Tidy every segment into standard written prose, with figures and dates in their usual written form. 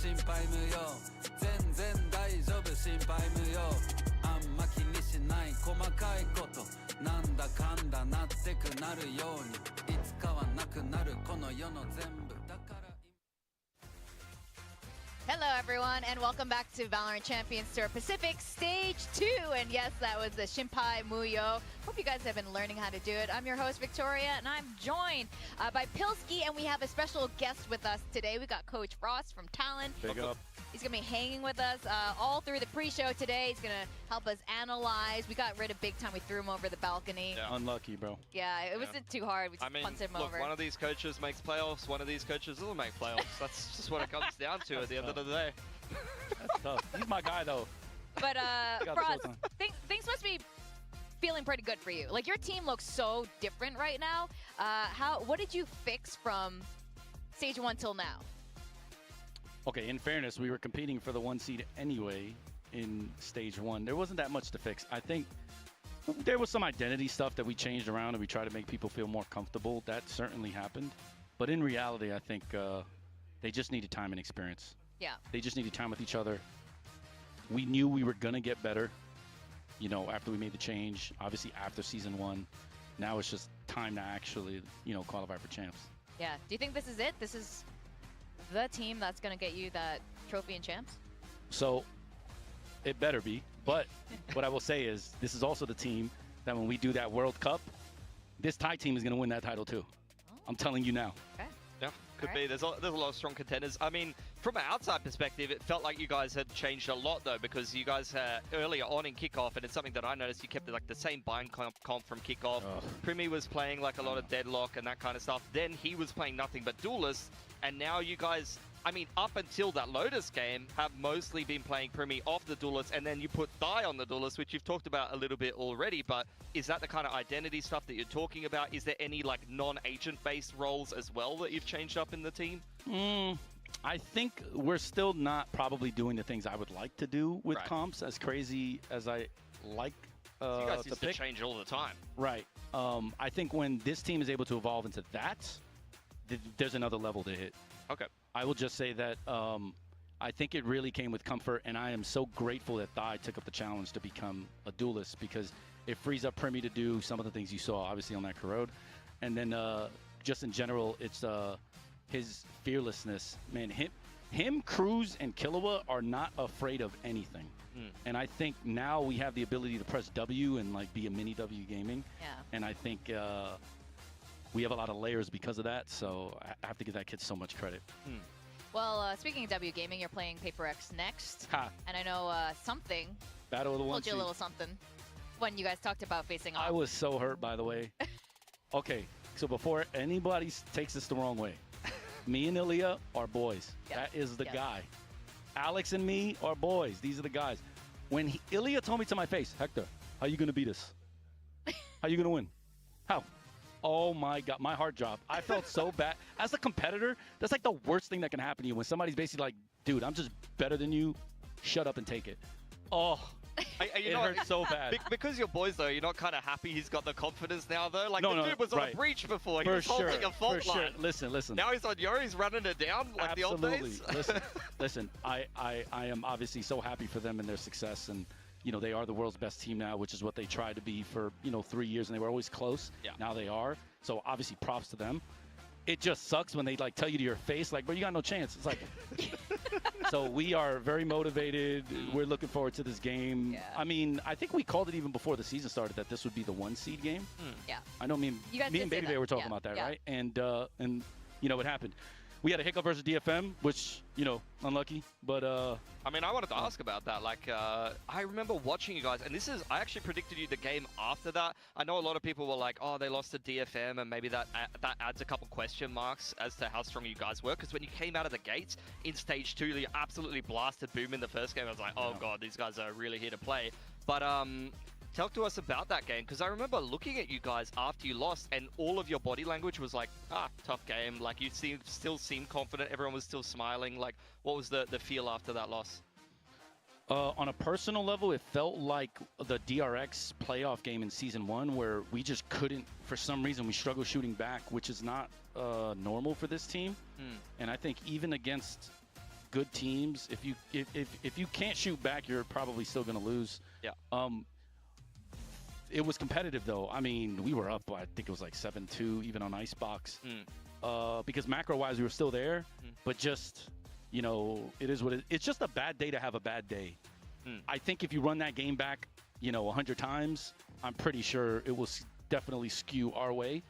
心配無用全然大丈夫心配無用あんま気にしない細かいことなんだかんだなってくなるようにいつかはなくなるこの世の全部だから Hello, everyone, and welcome back to Valorant Champions Tour Pacific Stage 2. And yes, that was the Shinpai Muyo. Hope you guys have been learning how to do it. I'm your host, Victoria, and I'm joined by Pilsky, and we have a special guest with us today. We got Coach Frost from Talent. Big up. He's going to be hanging with us all through the pre-show today. He's going to help us analyze. We got rid of Big Time. We threw him over the balcony. Yeah. Unlucky, bro. Yeah, it wasn't too hard. We just punted him over. One of these coaches makes playoffs, one of these coaches doesn't make playoffs. That's just what it comes down to at the end of the day. That's tough. He's my guy, though. But, Frost, things must be feeling pretty good for you. Like, your team looks so different right now. What did you fix from Stage 1 till now? Okay, in fairness, we were competing for the 1 seed anyway in Stage 1. There wasn't that much to fix. I think there was some identity stuff that we changed around and we tried to make people feel more comfortable. That certainly happened. But in reality, I think they just needed time and experience. Yeah. They just needed time with each other. We knew we were going to get better, you know, after we made the change, obviously after Season 1. Now it's just time to actually, you know, qualify for champs. Yeah. Do you think this is it? This is the team that's going to get you that trophy in champs? So it better be. But what I will say is this is also the team that when we do that World Cup, this Thai team is going to win that title too. Oh. I'm telling you now. Okay. Yeah, could be. There's a lot of strong contenders. I mean, from an outside perspective, it felt like you guys had changed a lot, though, because you guys earlier on in kickoff, and it's something that I noticed, you kept like the same bind comp from kickoff. Primi was playing like a lot of deadlock and that kind of stuff. Then he was playing nothing but duelists, and now you guys, I mean, up until that Lotus game, have mostly been playing Primi off the duelist, and then you put Thai on the duelist, which you've talked about a little bit already, but is that the kind of identity stuff that you're talking about? Is there any like non-agent-based roles as well that you've changed up in the team? I think we're still not probably doing the things I would like to do with comps, as crazy as I like so you guys used to change all the time. Right. I think when this team is able to evolve into that, there's another level to hit. Okay. I will just say that I think it really came with comfort, and I am so grateful that Thai took up the challenge to become a duelist, because it frees up Primi to do some of the things you saw, obviously, on that corrode. And then just in general, it's his fearlessness. Man, him, Cruz, and Killua are not afraid of anything. And I think now we have the ability to press W and like be a mini W gaming. Yeah. And I think we have a lot of layers because of that, so I have to give that kid so much credit. Well, speaking of W Gaming, you're playing PRX next. Ha. And I know something Battle of the 1 told you a little something when you guys talked about facing off. I was so hurt, by the way. Okay, so before anybody takes this the wrong way, me and Ilya are boys. That is the guy. Alex and me are boys. These are the guys. When Ilya told me to my face, Hector, how you going to beat us? How you going to win? How? Oh, my God. My heart dropped. I felt so bad. As a competitor, that's like the worst thing that can happen to you when somebody's basically like, dude, I'm just better than you. Shut up and take it. Oh, it hurts so bad. Because you're boys, though, you're not kind of happy he's got the confidence now, though? Like, the dude was on a breach before. He was holding a fault line. Listen. Now he's on Yori's running it down like the old days. Listen. I am obviously so happy for them and their success. And, you know, they are the world's best team now, which is what they tried to be for, 3 years. And they were always close. Yeah. Now they are. So, obviously, props to them. It just sucks when they, like, tell you to your face, like, bro, you got no chance. It's like... So we are very motivated. We're looking forward to this game. Yeah. I mean, I think we called it even before the season started that this would be the 1 seed game. Yeah. I know me and Baby Bay were talking about that, right? And you know what happened. We had a hiccup versus DFM, which, unlucky. But I mean, I wanted to ask about that. Like, I remember watching you guys, and I actually predicted you the game after that. I know a lot of people were like, oh, they lost to DFM, and maybe that adds a couple question marks as to how strong you guys were. Because when you came out of the gates in Stage 2, you absolutely blasted Boom in the first game. I was like, oh, God, these guys are really here to play. But talk to us about that game, because I remember looking at you guys after you lost, and all of your body language was like, tough game. Like, you still seemed confident. Everyone was still smiling. Like, what was the feel after that loss? On a personal level, it felt like the DRX playoff game in Season 1, where we just couldn't, for some reason, we struggled shooting back, which is not normal for this team. And I think even against good teams. If you can't shoot back, you're probably still going to lose. Yeah. It was competitive though. I mean, we were up. I think it was like 7-2 even on Icebox. Because macro-wise we were still there, but just it is what it is. It's just a bad day to have a bad day. I think if you run that game back, 100 times, I'm pretty sure it will definitely skew our way.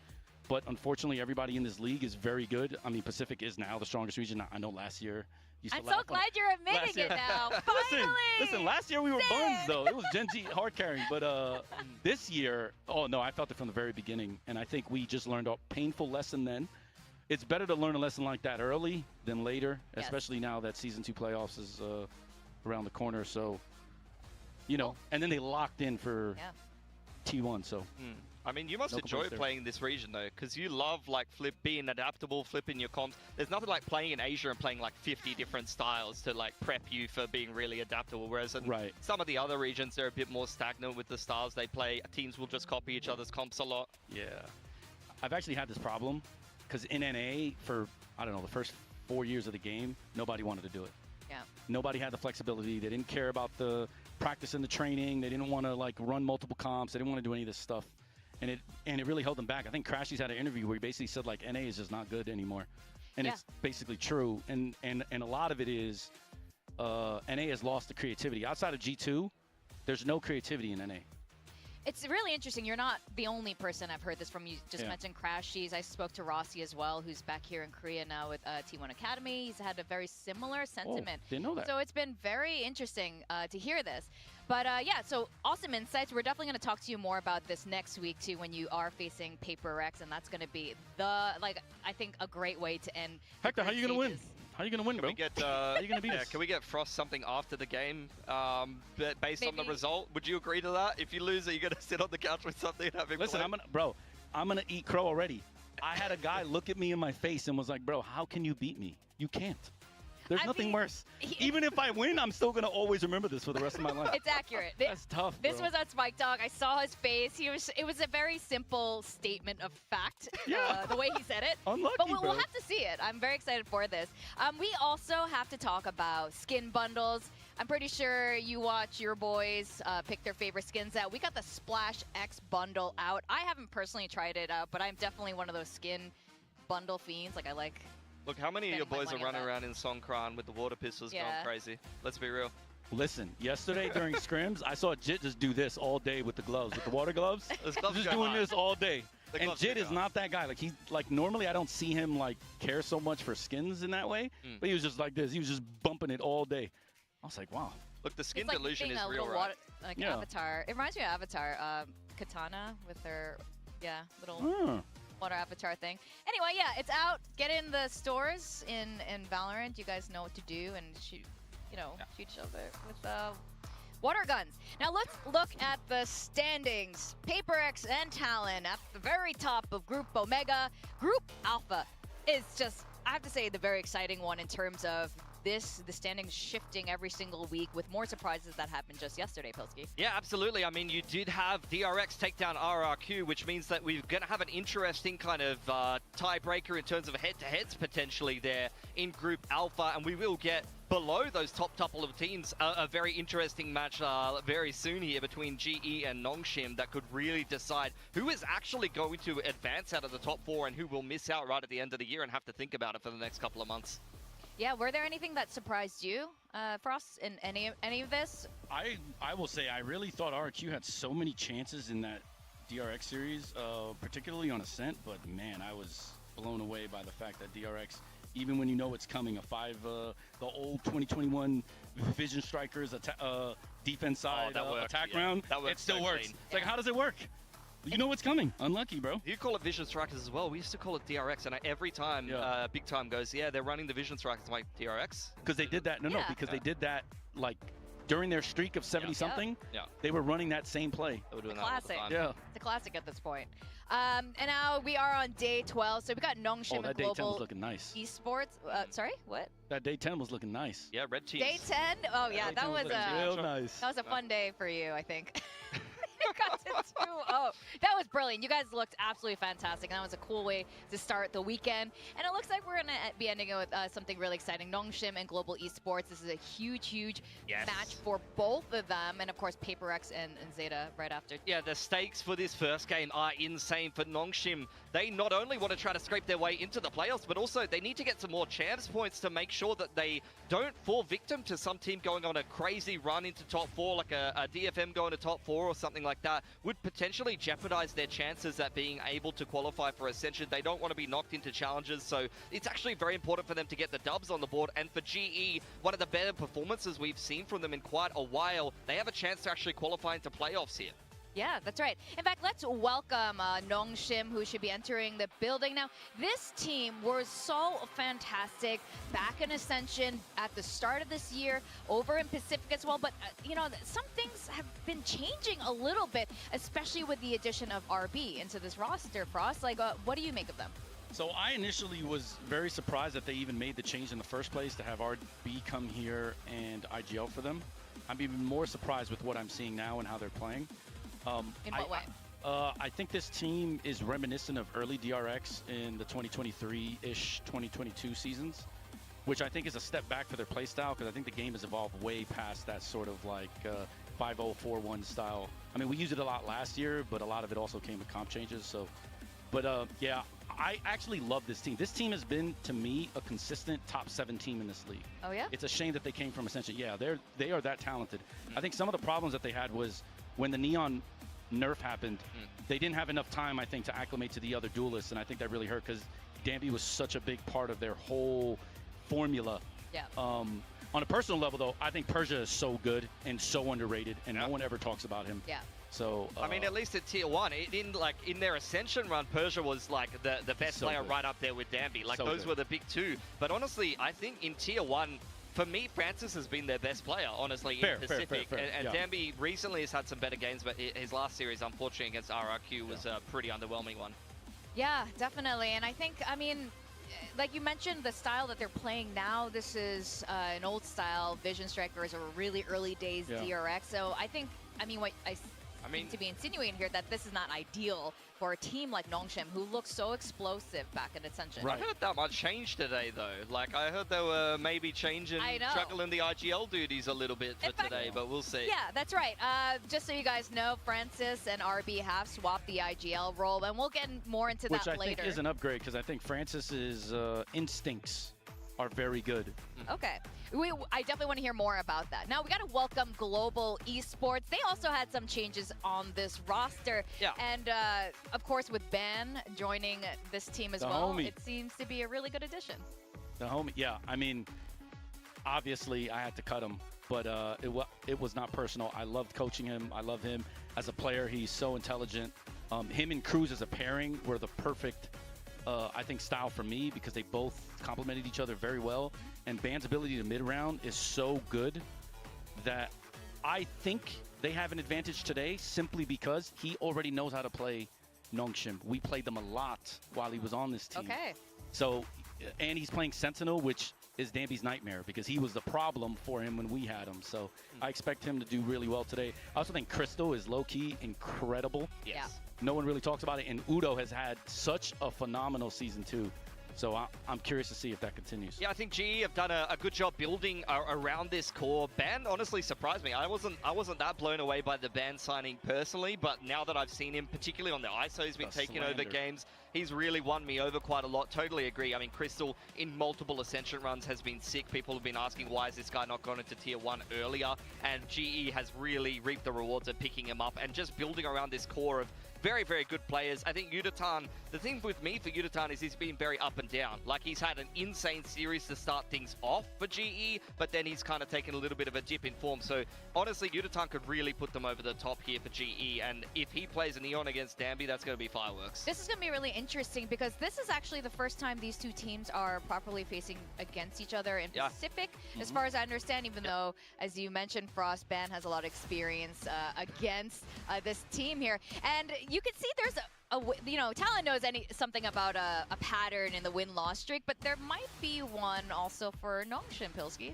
But unfortunately, everybody in this league is very good. I mean, Pacific is now the strongest region. I know last year. I'm so glad you're admitting it now. Finally! Listen, last year we were buns, though. It was Gen G hard carrying. But this year, oh, no, I felt it from the very beginning. And I think we just learned a painful lesson then. It's better to learn a lesson like that early than later, especially now that Season 2 playoffs is around the corner. So, and then they locked in for T1, so. I mean, you must enjoy playing this region, though, because you love, being adaptable, flipping your comps. There's nothing like playing in Asia and playing, 50 different styles to, prep you for being really adaptable. Whereas in some of the other regions, they're a bit more stagnant with the styles they play. Teams will just copy each other's comps a lot. Yeah. I've actually had this problem, because in NA, for, I don't know, the first 4 years of the game, nobody wanted to do it. Yeah. Nobody had the flexibility. They didn't care about the practice and the training. They didn't want to, run multiple comps. They didn't want to do any of this stuff. And it really held them back. I think Crashy's had an interview where he basically said NA is just not good anymore, and it's basically true. And a lot of it is NA has lost the creativity. Outside of G2, there's no creativity in NA. It's really interesting. You're not the only person I've heard this from. You just mentioned Crashies. I spoke to Rossi as well, who's back here in Korea now with T1 Academy. He's had a very similar sentiment. Didn't know that. So it's been very interesting to hear this. But so awesome insights. We're definitely going to talk to you more about this next week too, when you are facing PRX, and that's going to be I think a great way to end. Hector, how are you going to win? How are you going to win, bro? How are you going to beat us? Can we get Frost something after the game based on the result? Would you agree to that? If you lose, are you going to sit on the couch with something and have him Listen, I'm going to eat crow already. I had a guy look at me in my face and was like, bro, how can you beat me? You can't. There's nothing worse. Even if I win, I'm still going to always remember this for the rest of my life. It's accurate. That's tough, bro. This was on Spike Dog. I saw his face. It was a very simple statement of fact, the way he said it. Unlucky, but we'll have to see it. I'm very excited for this. We also have to talk about skin bundles. I'm pretty sure you watch your boys pick their favorite skins out. We got the Splash X bundle out. I haven't personally tried it out, but I'm definitely one of those skin bundle fiends. I like... Look, how many of your boys are running around in Songkran with the water pistols going crazy? Let's be real. Listen, yesterday during scrims, I saw Jit just do this all day with the gloves, with the water gloves. Just doing this all day. And Jit is not that guy. Normally I don't see him care so much for skins in that way, but he was just like this. He was just bumping it all day. I was like, wow. Look, the skin delusion is real, right? Avatar. It reminds me of Avatar. Katana with her, little... water avatar thing. Anyway, it's out. Get in the stores in Valorant. You guys know what to do and shoot, shoot each other with water guns. Now let's look at the standings. PRX and Talon at the very top of Group Omega. Group Alpha is just, I have to say, the very exciting one in terms of the standings shifting every single week with more surprises that happened just yesterday, Pilsky. Yeah, absolutely. I mean, you did have DRX take down RRQ, which means that we're going to have an interesting kind of tiebreaker in terms of head-to-heads potentially there in Group Alpha, and we will get below those top couple of teams a very interesting match very soon here between GE and Nongshim that could really decide who is actually going to advance out of the top 4 and who will miss out right at the end of the year and have to think about it for the next couple of months. Yeah, were there anything that surprised you, Frost, in any of this? I will say I really thought RQ had so many chances in that DRX series, particularly on Ascent, but man, I was blown away by the fact that DRX, even when you know it's coming, the old 2021 Vision Strikers defense side attack round, it still works. It's like, how does it work? You know what's coming. Unlucky, bro. You call it Vision Strikers as well. We used to call it DRX, and every time Big Time goes, they're running the Vision Strikers. I'm like, DRX? Because they did that. Because they did that, during their streak of 70-something, they were running that same play. They were doing that all the time. Yeah. It's a classic at this point. And now we are on day 12. So we got Nongshim and Global Day 10 was looking nice. Esports. Sorry, what? That Day 10 was looking nice. Yeah, red teams. Day 10? Oh, yeah, that was real nice. That was a fun day for you, I think. got to 2-0. That was brilliant. You guys looked absolutely fantastic. That was a cool way to start the weekend. And it looks like we're going to be ending it with something really exciting. Nongshim and Global Esports. This is a huge, huge match for both of them. And of course, PRX and ZETA right after. Yeah, the stakes for this first game are insane for Nongshim. They not only want to try to scrape their way into the playoffs, but also they need to get some more champs points to make sure that they don't fall victim to some team going on a crazy run into top 4, like a DFM going to top 4 or something like that, would potentially jeopardize their chances at being able to qualify for Ascension. They don't want to be knocked into challenges, so it's actually very important for them to get the dubs on the board. And for GE, one of the better performances we've seen from them in quite a while, they have a chance to actually qualify into playoffs here. Yeah, that's right. In fact, let's welcome Nongshim, who should be entering the building. Now, this team was so fantastic back in Ascension at the start of this year, over in Pacific as well. But, you know, some things have been changing a little bit, especially with the addition of RB into this roster. Frost, like, what do you make of them? So I initially was very surprised that they even made the change in the first place to have RB come here and IGL for them. I'm even more surprised with what I'm seeing now and how they're playing. In what way? I think this team is reminiscent of early DRX in the 2023-ish, 2022 seasons, which I think is a step back for their playstyle because I think the game has evolved way past that sort of like 5-0-4-1 style. I mean, we used it a lot last year, but a lot of it also came with comp changes. So, but yeah, I actually love this team. This team has been, to me, a consistent top 7 team in this league. Oh, yeah? It's a shame that they came from Ascension. Yeah, they are that talented. I think some of the problems that they had was when the Neon nerf happened, they didn't have enough time, I think, to acclimate to the other duelists, and I think that really hurt because Danby was such a big part of their whole formula. Yeah. On a personal level, though, I think Persia is so good and so underrated, and no one ever talks about him. Yeah. So I mean, at least at Tier 1, in their Ascension run, Persia was like the best player right up there with Danby. Like, those were the big two. But honestly, I think in Tier 1, for me, Francis has been their best player, honestly, in Pacific. Fair. And Danby recently has had some better games, but his last series, unfortunately, against RRQ was a pretty underwhelming one. Yeah, definitely. And I think, I mean, like you mentioned, the style that they're playing now, this is an old style. Vision Strikers are really early days DRX. So I think, I mean, what I seem to be insinuating here that this is not ideal for a team like Nongshim, who looks so explosive back in Ascension. Right. I heard that much change today, though. Like, I heard they were maybe changing, juggling the IGL duties a little bit for today, but we'll see. Yeah, that's right. Just so you guys know, Francis and RB have swapped the IGL role, and we'll get more into that later. Which I think is an upgrade, because I think Francis's instincts are very good. Okay. I definitely want to hear more about that. Now, we got to welcome Global Esports. They also had some changes on this roster. Yeah. And, of course, with Ben joining this team as well, it seems to be a really good addition. The homie, yeah. I mean, obviously, I had to cut him, but it was not personal. I loved coaching him. I love him as a player. He's so intelligent. Him and Cruz as a pairing were the perfect I think, style for me because they both complemented each other very well. And Ban's ability to mid-round is so good that I think they have an advantage today simply because he already knows how to play Nongshim. We played them a lot while he was on this team. Okay. So, and he's playing Sentinel, which is Danby's nightmare because he was the problem for him when we had him. So I expect him to do really well today. I also think Crystal is low-key incredible. Yes. Yeah. No one really talks about it, and Udo has had such a phenomenal season 2. So I'm curious to see if that continues. Yeah, I think GE have done a good job building around this core. Ban honestly surprised me. I wasn't that blown away by the Ban signing personally, but now that I've seen him, particularly on the ISO, he's been taking over games. He's really won me over quite a lot. Totally agree. I mean, Crystal in multiple Ascension runs has been sick. People have been asking why is this guy not gone into Tier 1 earlier, and GE has really reaped the rewards of picking him up and just building around this core of very, very good players. I think Yudatan, the thing with me for Yudatan is he's been very up and down. Like, he's had an insane series to start things off for GE, but then he's kind of taken a little bit of a dip in form. So, honestly, Yudatan could really put them over the top here for GE, and if he plays a Neon against Danby, that's going to be fireworks. This is going to be really interesting because this is actually the first time these two teams are properly facing against each other in Pacific, as far as I understand, even though, as you mentioned, Frost, Ban has a lot of experience against this team here. And you can see there's Talon knows something about a pattern in the win-loss streak, but there might be one also for Nongshim, Pilski.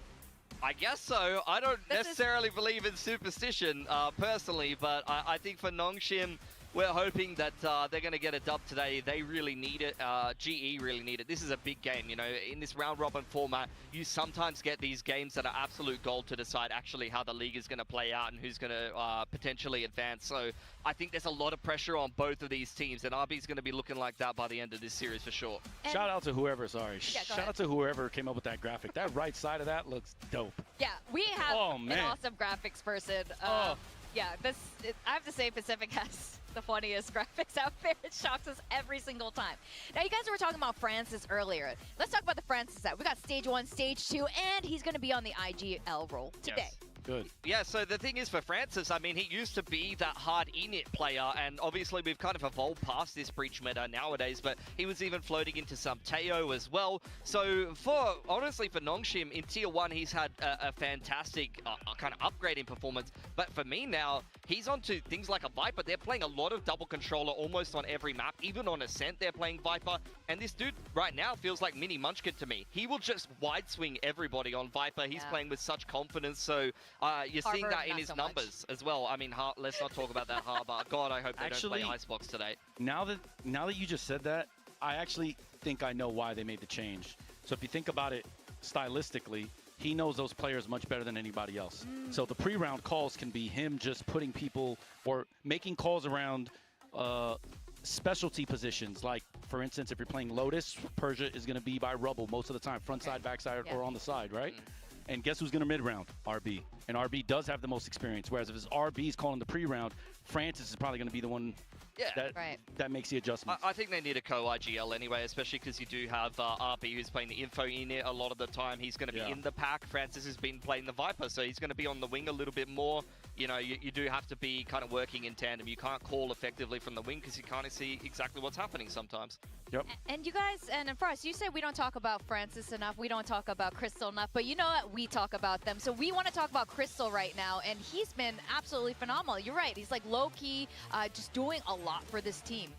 I guess so. I don't necessarily believe in superstition, personally, but I think for Nongshim, we're hoping that they're going to get a dub today. They really need it. GE really need it. This is a big game, you know. In this round-robin format, you sometimes get these games that are absolute gold to decide actually how the league is going to play out and who's going to potentially advance. So I think there's a lot of pressure on both of these teams, and RB's going to be looking like that by the end of this series for sure. And shout out to whoever, sorry. Yeah, Shout out to whoever came up with that graphic. That right side of that looks dope. Yeah, we have an man. awesome graphics person. Yeah, I have to say Pacific has the funniest graphics out there. It shocks us every single time. Now, you guys were talking about Francis earlier. Let's talk about the Francis set. We got stage 1, stage 2, and he's going to be on the IGL role today. Yes. Good. Yeah, so the thing is for Francis, I mean, he used to be that hard init player, and obviously we've kind of evolved past this breach meta nowadays, but he was even floating into some Teo as well. So honestly, for Nongshim, in Tier 1, he's had a fantastic kind of upgrading performance, but for me now, he's onto things like a Viper. They're playing a lot of double controller almost on every map, even on Ascent they're playing Viper, and this dude right now feels like Mini Munchkin to me. He will just wide swing everybody on Viper. He's playing with such confidence, so you're seeing that in his numbers as well. I mean, let's not talk about that Harbor. God, I hope they don't play Icebox today. Now that you just said that, I actually think I know why they made the change. So if you think about it stylistically, he knows those players much better than anybody else. So the pre-round calls can be him just putting people or making calls around specialty positions. Like, for instance, if you're playing Lotus, Persia is going to be by Rubble most of the time, front side, back side, or on the side, right? And guess who's going to mid-round? RB. And RB does have the most experience, whereas if it's RB's calling the pre-round, Francis is probably going to be the one that makes the adjustment. I think they need a co-IGL anyway, especially because you do have RB who's playing the info in it a lot of the time. He's going to be in the pack. Francis has been playing the Viper, so he's going to be on the wing a little bit more. You know, you do have to be kind of working in tandem. You can't call effectively from the wing because you can't see exactly what's happening sometimes. Yep. And you guys, and for us, you say we don't talk about Francis enough, we don't talk about Crystal enough, but you know what? We talk about them. So we want to talk about Crystal right now, and he's been absolutely phenomenal. You're right. He's like low-key, just doing a lot for this team.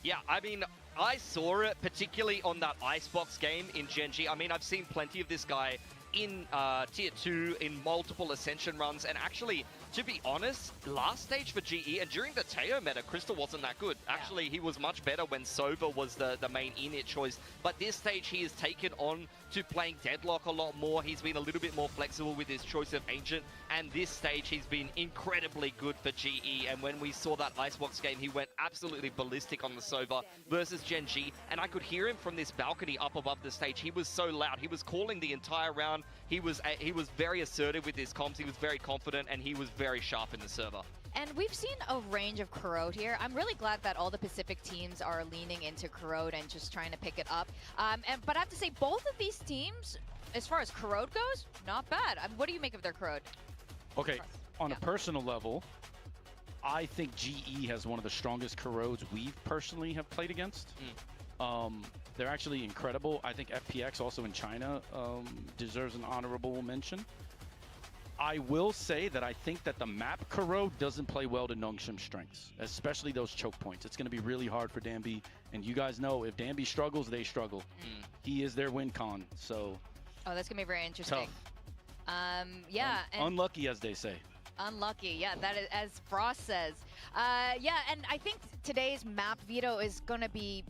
Yeah, I mean, I saw it particularly on that Icebox game in Genji. I mean, I've seen plenty of this guy in Tier 2, in multiple Ascension runs, and actually, to be honest, last stage for GE, and during the Teo meta, Crystal wasn't that good. Actually, he was much better when Sova was the main init choice, but this stage he has taken on to playing Deadlock a lot more. He's been a little bit more flexible with his choice of Ancient, and this stage he's been incredibly good for GE, and when we saw that Icebox game, he went absolutely ballistic on the Sova versus Genji, and I could hear him from this balcony up above the stage. He was so loud. He was calling the entire round. He was very assertive with his comms. He was very confident, and he was very sharp in the server. And we've seen a range of Corrode here. I'm really glad that all the Pacific teams are leaning into Corrode and just trying to pick it up. But I have to say, both of these teams, as far as Corrode goes, not bad. What do you make of their Corrode? Okay, on a personal level, I think GE has one of the strongest Corrodes we personally have played against. They're actually incredible. I think FPX, also in China, deserves an honorable mention. I will say that I think that the map Corrode doesn't play well to Nongshim's strengths, especially those choke points. It's going to be really hard for Danby, and you guys know if Danby struggles, they struggle. He is their win con, so... Oh, that's going to be very interesting. Tough. Yeah. Unlucky, as they say. Unlucky, yeah, that is, as Frost says. Yeah, and I think today's map veto is going to be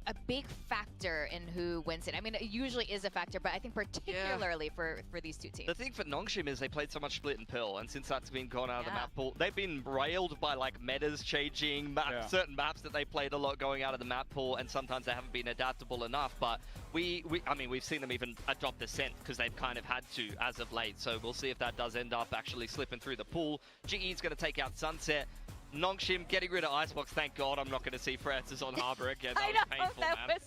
a big factor in who wins it. I mean, it usually is a factor, but I think particularly for these two teams. The thing for Nongshim is they played so much Split and Pearl, and since that's been gone out of the map pool, they've been railed by like metas changing, certain maps that they played a lot going out of the map pool, and sometimes they haven't been adaptable enough. But I mean, we've seen them even adopt Ascent because they've kind of had to as of late. So we'll see if that does end up actually slipping through the pool. GE's going to take out Sunset. Nongshim getting rid of Icebox. Thank God I'm not going to see Francis on Harbor again. That was painful, man.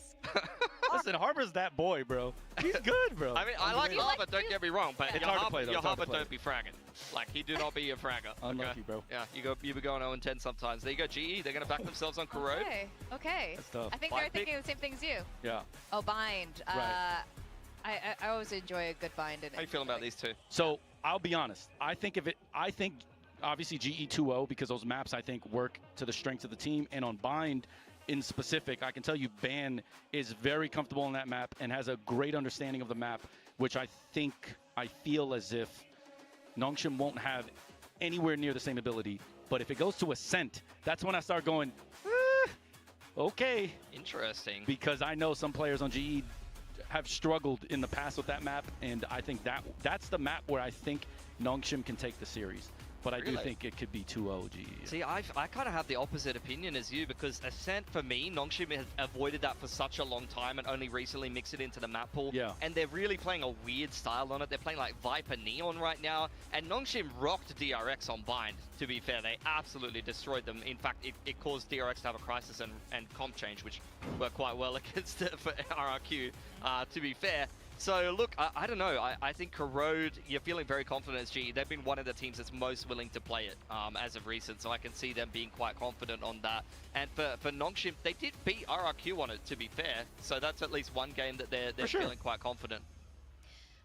Listen, Harbor's that boy, bro. He's good, bro. I mean, I like Harbor, don't get me wrong, but it's hard to play, though. Your Harbor don't be fragging. Like, he do not be a fragger. Unlucky, bro. Yeah, you be going 0-10 sometimes. There you go, GE. They're going to back themselves on Corrode. Okay. That's tough. I think they're thinking the same thing as you. Yeah. Oh, bind. Right. I always enjoy a good bind. How you feeling about these two? So, I'll be honest. I think obviously GE 2-0 because those maps I think work to the strengths of the team, and on bind in specific, I can tell you Ban is very comfortable on that map and has a great understanding of the map, which I feel as if Nongshim won't have anywhere near the same ability. But if it goes to Ascent, that's when I start going, okay. Interesting. Because I know some players on GE have struggled in the past with that map, and I think that's the map where I think Nongshim can take the series. But I do think it could be 2-0 GE. See, I kind of have the opposite opinion as you, because Ascent, for me, Nongshim has avoided that for such a long time and only recently mixed it into the map pool. Yeah. And they're really playing a weird style on it. They're playing like Viper Neon right now. And Nongshim rocked DRX on Bind, to be fair. They absolutely destroyed them. In fact, it caused DRX to have a crisis and comp change, which worked quite well against it for RRQ, to be fair. So look, I don't know. I think Corrode, you're feeling very confident as GE. They've been one of the teams that's most willing to play it as of recent, so I can see them being quite confident on that. And for Nongshim, they did beat RRQ on it, to be fair. So that's at least one game that they're feeling quite confident.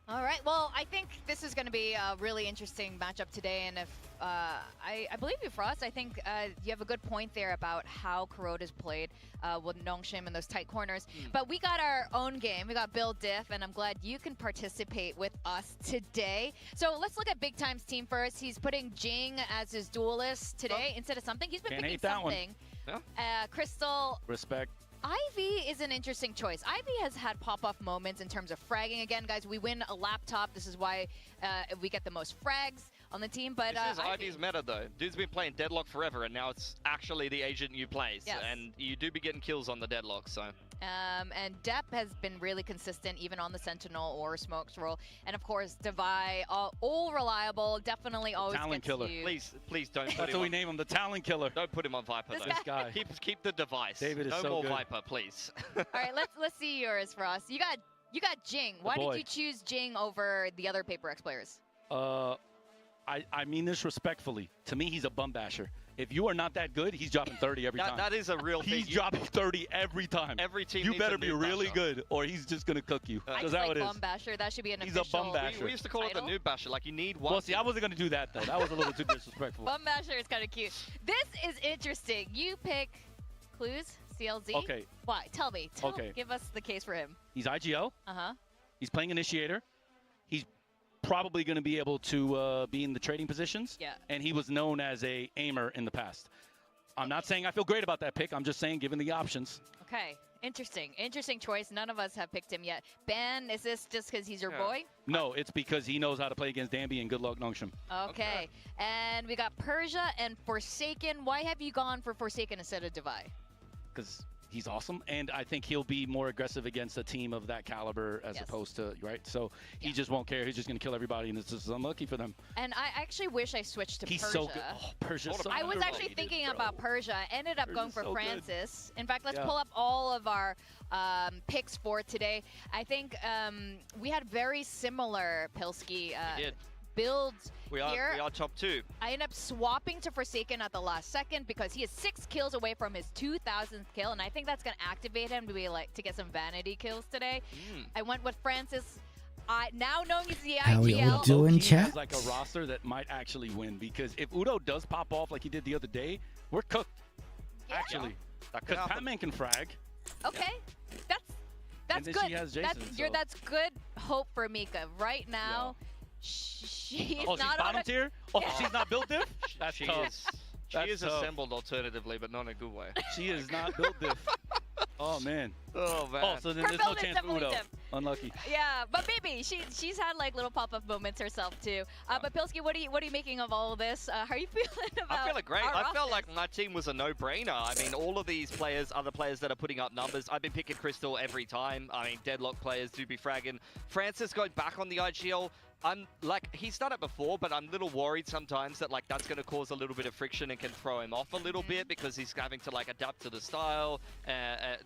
All right, well, I think this is going to be a really interesting matchup today, and if I believe you, Frost. I think you have a good point there about how Corrode is played with Nongshim in those tight corners. But we got our own game. We got Bill Diff, and I'm glad you can participate with us today. So let's look at Big Time's team first. He's putting Jing as his duelist today instead of something. He's been picking something. Crystal. Respect. Ivy is an interesting choice. Ivy has had pop-off moments in terms of fragging. Again, guys, we win a laptop. This is why we get the most frags on the and but this is Ivy's meta though. Dude's been playing Deadlock forever, and now it's actually the agent you play. Yes. And you do be getting kills on the Deadlock, so. And Depp has been really consistent, even on the Sentinel or Smoke's role. And of course, Devi, all reliable, definitely always Talent gets killer. you. Please don't put That's him what we name him, the Talent Killer. Don't put him on Viper This though. guy. Keep the device. David is no so more good. Viper, please. All right, let's see yours, Frost. You got Jing. Why did you choose Jing over the other PRX players? I mean this respectfully. To me, he's a bum basher. If you are not that good, he's dropping 30 every time. That is a real thing. He's dropping 30 every time. Every team You needs better a be noob really basher. good, or he's just gonna cook you. I Is just that like what it is? bum basher. That should be an He's a official bum basher. We used to call it the title. noob basher. Like, you need one. Well, see, I wasn't gonna do that though. That was a little too disrespectful. Bum basher is kind of cute. This is interesting. You pick Clues, CLZ. Okay. Why? Tell me. Give us the case for him. He's IGL. Uh-huh. He's playing Initiator. He's probably going to be able to be in the trading positions. Yeah. And he was known as a aimer in the past. I'm not saying I feel great about that pick. I'm just saying, given the options. Okay. Interesting choice. None of us have picked him yet. Ben, is this just because he's your boy? No, it's because he knows how to play against Danby, and good luck, Nongshim. Okay. And we got Persia and Forsaken. Why have you gone for Forsaken instead of Devi? Because he's awesome, and I think he'll be more aggressive against a team of that caliber as opposed to, right? So he just won't care. He's just going to kill everybody, and it's just unlucky for them. And I actually wish I switched to He's Persia. so good. Oh, Persia's so I was actually underrated, thinking bro. about Persia. Ended up going for so Francis. In fact, let's pull up all of our picks for today. I think we had very similar Pilski builds We here. are top 2. I end up swapping to Forsaken at the last second because he is 6 kills away from his 2,000th kill, and I think that's going to activate him to be to get some vanity kills today. I went with Francis. Now knowing he's the IGL. How we all doing, He chat? has like a roster that might actually win, because if Udo does pop off like he did the other day, we're cooked. Actually, because Patman can frag. Okay, that's then good. she has Jason, That's good hope for Mika right now. She's she's not bottom tier? Oh, she's not built diff? That's She tough. is. She That's is tough. assembled alternatively, but not in a good way. She is not built diff. Oh, man. Oh, man. Oh, so then Her there's no build is chance for definitely Udo. diff. Unlucky. Yeah, but maybe she's had like little pop-up moments herself too. But Pilski, what are you making of all of this? How are you feeling about? I'm feeling great. our I felt rosters? like my team was a no-brainer. I mean, all of these players, other players that are putting up numbers, I've been picking Crystal every time. I mean, Deadlock players do be fragging. Francis going back on the IGL. I'm like, he's done it before, but I'm a little worried sometimes that like that's going to cause a little bit of friction and can throw him off a little bit, because he's having to like adapt to the style.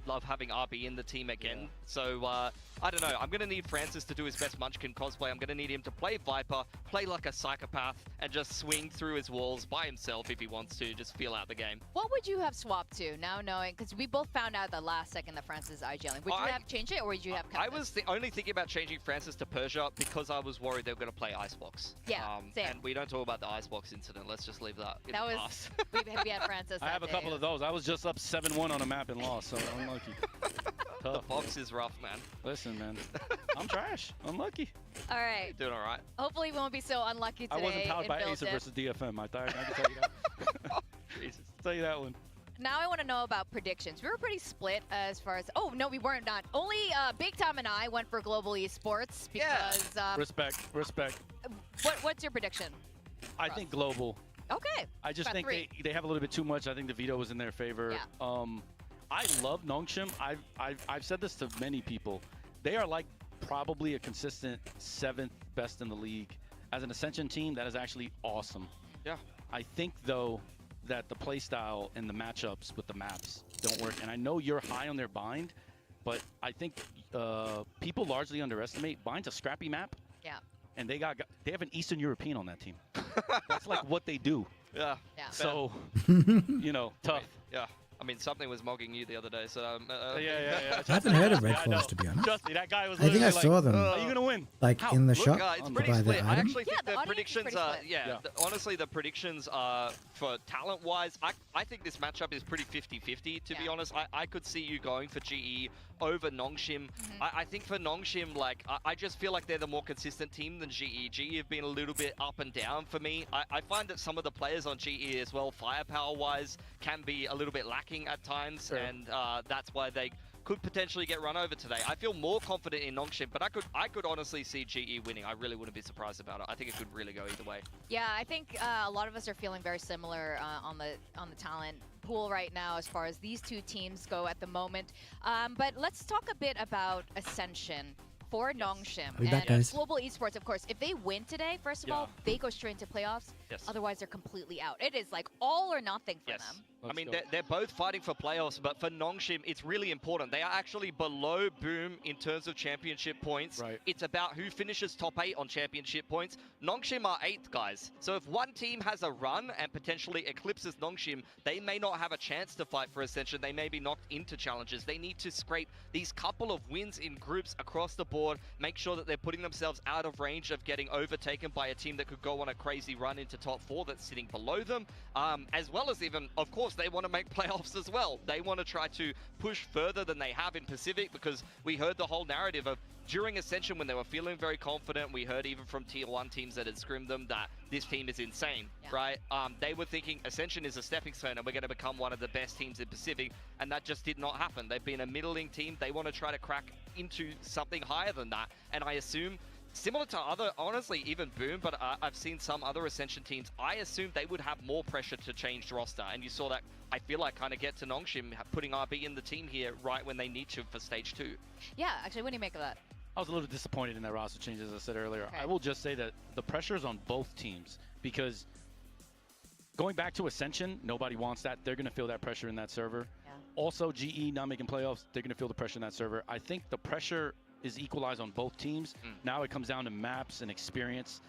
Love having RB in the team again. So I don't know. I'm going to need Francis to do his best Munchkin cosplay. I'm going to need him to play Viper, play like a psychopath, and just swing through his walls by himself if he wants to, just feel out the game. What would you have swapped to now knowing, because we both found out the last second that Francis is IGLing. Would you have changed it, or would you have kept I was only thinking about changing Francis to Persia because I was worried worried they were going to play Icebox. Yeah, same. And we don't talk about the Icebox incident. Let's just leave that in That the was past. we had Francis. I have a couple of those. I was just up 7-1 on a map and lost, so unlucky. The Tough. box is rough, man. Listen, man, I'm trash. Unlucky. All right. Doing all right. Hopefully we won't be so unlucky today. I wasn't powered by in Acer Build versus DFM. I can tell you that. Jesus. Tell you that one. Now I want to know about predictions. We were pretty split as far as... Oh, no, we weren't not. Only Big Tom and I went for global esports because... Respect. What's your prediction? I think global. Okay. I just Got think three. they have a little bit too much. I think the veto was in their favor. Yeah. I love Nongshim. I've said this to many people. They are like probably a consistent 7th best in the league. As an Ascension team, that is actually awesome. Yeah. I think, though, that the playstyle and the matchups with the maps don't work. And I know you're high on their bind, but I think people largely underestimate bind's a scrappy map. Yeah. And they have an Eastern European on that team. That's like what they do. Yeah. Yeah. So, you know, tough. Yeah. I mean, something was mogging you the other day, so... Yeah. I haven't heard of Red Yeah, I Force, know. to be honest. Trust me, that guy was I think I literally saw like, them, are you going to win? like How? in the Look, shop it's to pretty buy split. the I item. actually Yeah, think the the audience is predictions pretty are... split. Yeah, honestly, the predictions are, for talent-wise, I think this matchup is pretty 50-50, to be honest. I could see you going for GE over Nongshim. I think for Nongshim, like, I just feel like they're the more consistent team than GE. GE have been a little bit up and down for me. I find that some of the players on GE as well, firepower-wise, can be a little bit lacking at times, Sure. and that's why they could potentially get run over today. I feel more confident in Nongshim, but I could honestly see GE winning. I really wouldn't be surprised about it. I think it could really go either way. Yeah, I think a lot of us are feeling very similar on the talent pool right now as far as these two teams go at the moment. But let's talk a bit about Ascension for Nongshim. Be back, And guys. Global Esports, of course, if they win today, first of all, they go straight into playoffs. Yes. Otherwise, they're completely out. It is like all or nothing for them. I mean, they're both fighting for playoffs, but for Nongshim, it's really important. They are actually below Boom in terms of championship points. Right. It's about who finishes top 8 on championship points. Nongshim are 8th, guys. So if one team has a run and potentially eclipses Nongshim, they may not have a chance to fight for Ascension. They may be knocked into challenges. They need to scrape these couple of wins in groups across the board, make sure that they're putting themselves out of range of getting overtaken by a team that could go on a crazy run into top 4 that's sitting below them, as well as even, of course, they want to make playoffs as well. They want to try to push further than they have in Pacific, because we heard the whole narrative of during Ascension when they were feeling very confident. We heard even from tier 1 teams that had scrimmed them that this team is insane, right? They were thinking Ascension is a stepping stone and we're going to become one of the best teams in Pacific, and that just did not happen. They've been a middling team. They want to try to crack into something higher than that, and I assume similar to other, honestly, even Boom, but I've seen some other Ascension teams, I assume they would have more pressure to change the roster, and you saw that, I feel like, kind of get to Nongshim, putting RB in the team here right when they need to for stage 2. Yeah, actually, what do you make of that? I was a little disappointed in that roster change, as I said earlier. Okay. I will just say that the pressure is on both teams, because going back to Ascension, nobody wants that. They're going to feel that pressure in that server. Yeah. Also, GE not making playoffs, they're going to feel the pressure in that server. I think the pressure is equalized on both teams. Now it comes down to maps and experience.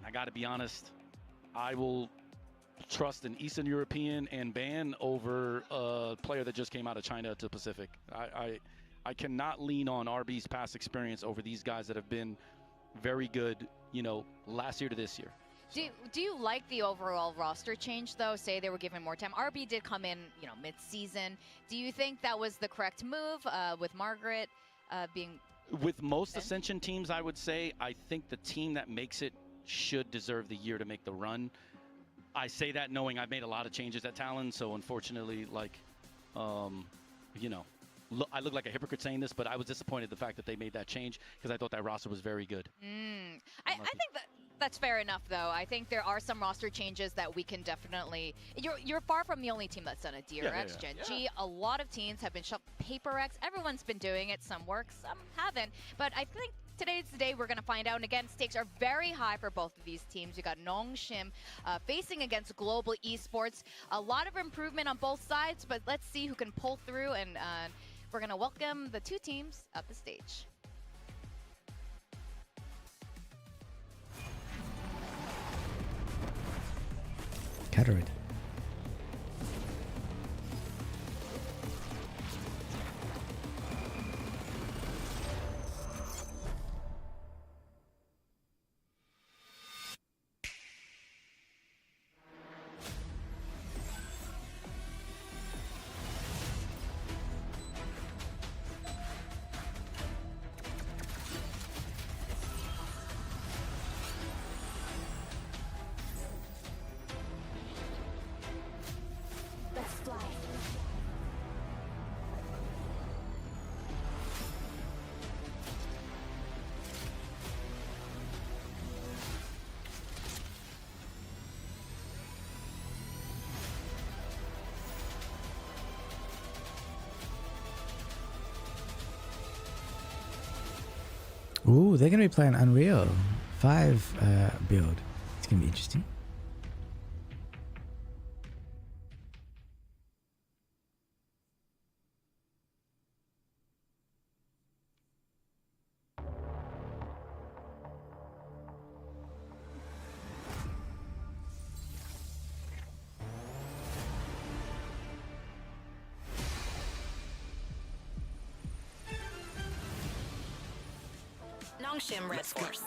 I got to be honest, I will trust an Eastern European and ban over a player that just came out of China to Pacific. I cannot lean on RB's past experience over these guys that have been very good, you know, last year to this year. Do you like the overall roster change, though? Say they were given more time. RB did come in, you know, mid-season. Do you think that was the correct move with Margaret being... With most Ascension teams, I would say, I think the team that makes it should deserve the year to make the run. I say that knowing I've made a lot of changes at Talon, so unfortunately, like, you know, I look like a hypocrite saying this, but I was disappointed the fact that they made that change, because I thought that roster was very good. I think that's fair enough, though. I think there are some roster changes that we can definitely... You're far from the only team that's done a DRX, Gen G. A lot of teams have been shut. PRX, everyone's been doing it. Some work, some haven't. But I think today's the day we're going to find out. And again, stakes are very high for both of these teams. You got Nongshim facing against Global Esports. A lot of improvement on both sides, but let's see who can pull through. And we're going to welcome the two teams up the stage. Cataract. Ooh, they're going to be playing Unreal 5 build. It's going to be interesting. Nongshim Red Force.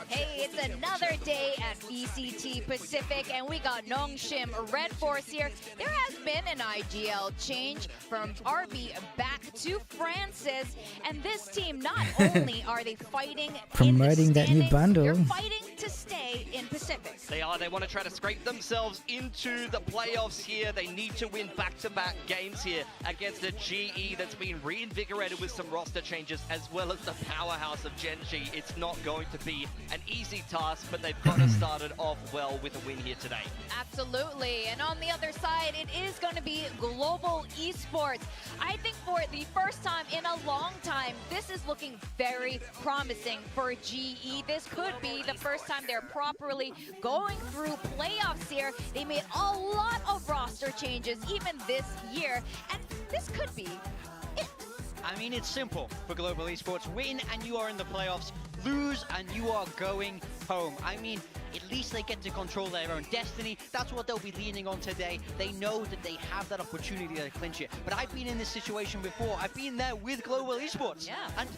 Hey, it's another day at VCT Pacific, and we got Nongshim Red Force here. There has been an IGL change from RB back to Francis, and this team, not only are they fighting Promoting in the that new standings, bundle. they're fighting to stay in Pacific. They are. They want to try to scrape themselves into the playoffs here. They need to win back-to-back games here against a GE that's been reinvigorated with some roster changes, as well as the powerhouse of Gen G. It's not going to be an easy task, but they've got to start it off well with a win here today. Absolutely. And on the other side, it is going to be global esports. I think for the first time in a long time, this is looking very promising for GE. This could be the first time they're properly going through playoffs here. They made a lot of roster changes even this year, and this could be it. I mean, it's simple for global esports. Win and you are in the playoffs. Lose and you are going home. I mean, at least they get to control their own destiny. That's what they'll be leaning on today. They know that they have that opportunity to clinch it. But I've been in this situation before. I've been there with global esports. Yeah. And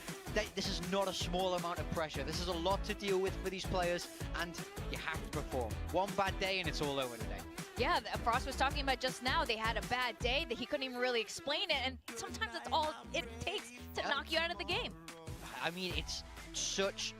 this is not a small amount of pressure. This is a lot to deal with for these players, and you have to perform. One bad day and it's all over today. Yeah, Frost was talking about just now, they had a bad day, that he couldn't even really explain it, and sometimes that's all it takes to knock you out of the game. I mean, it's such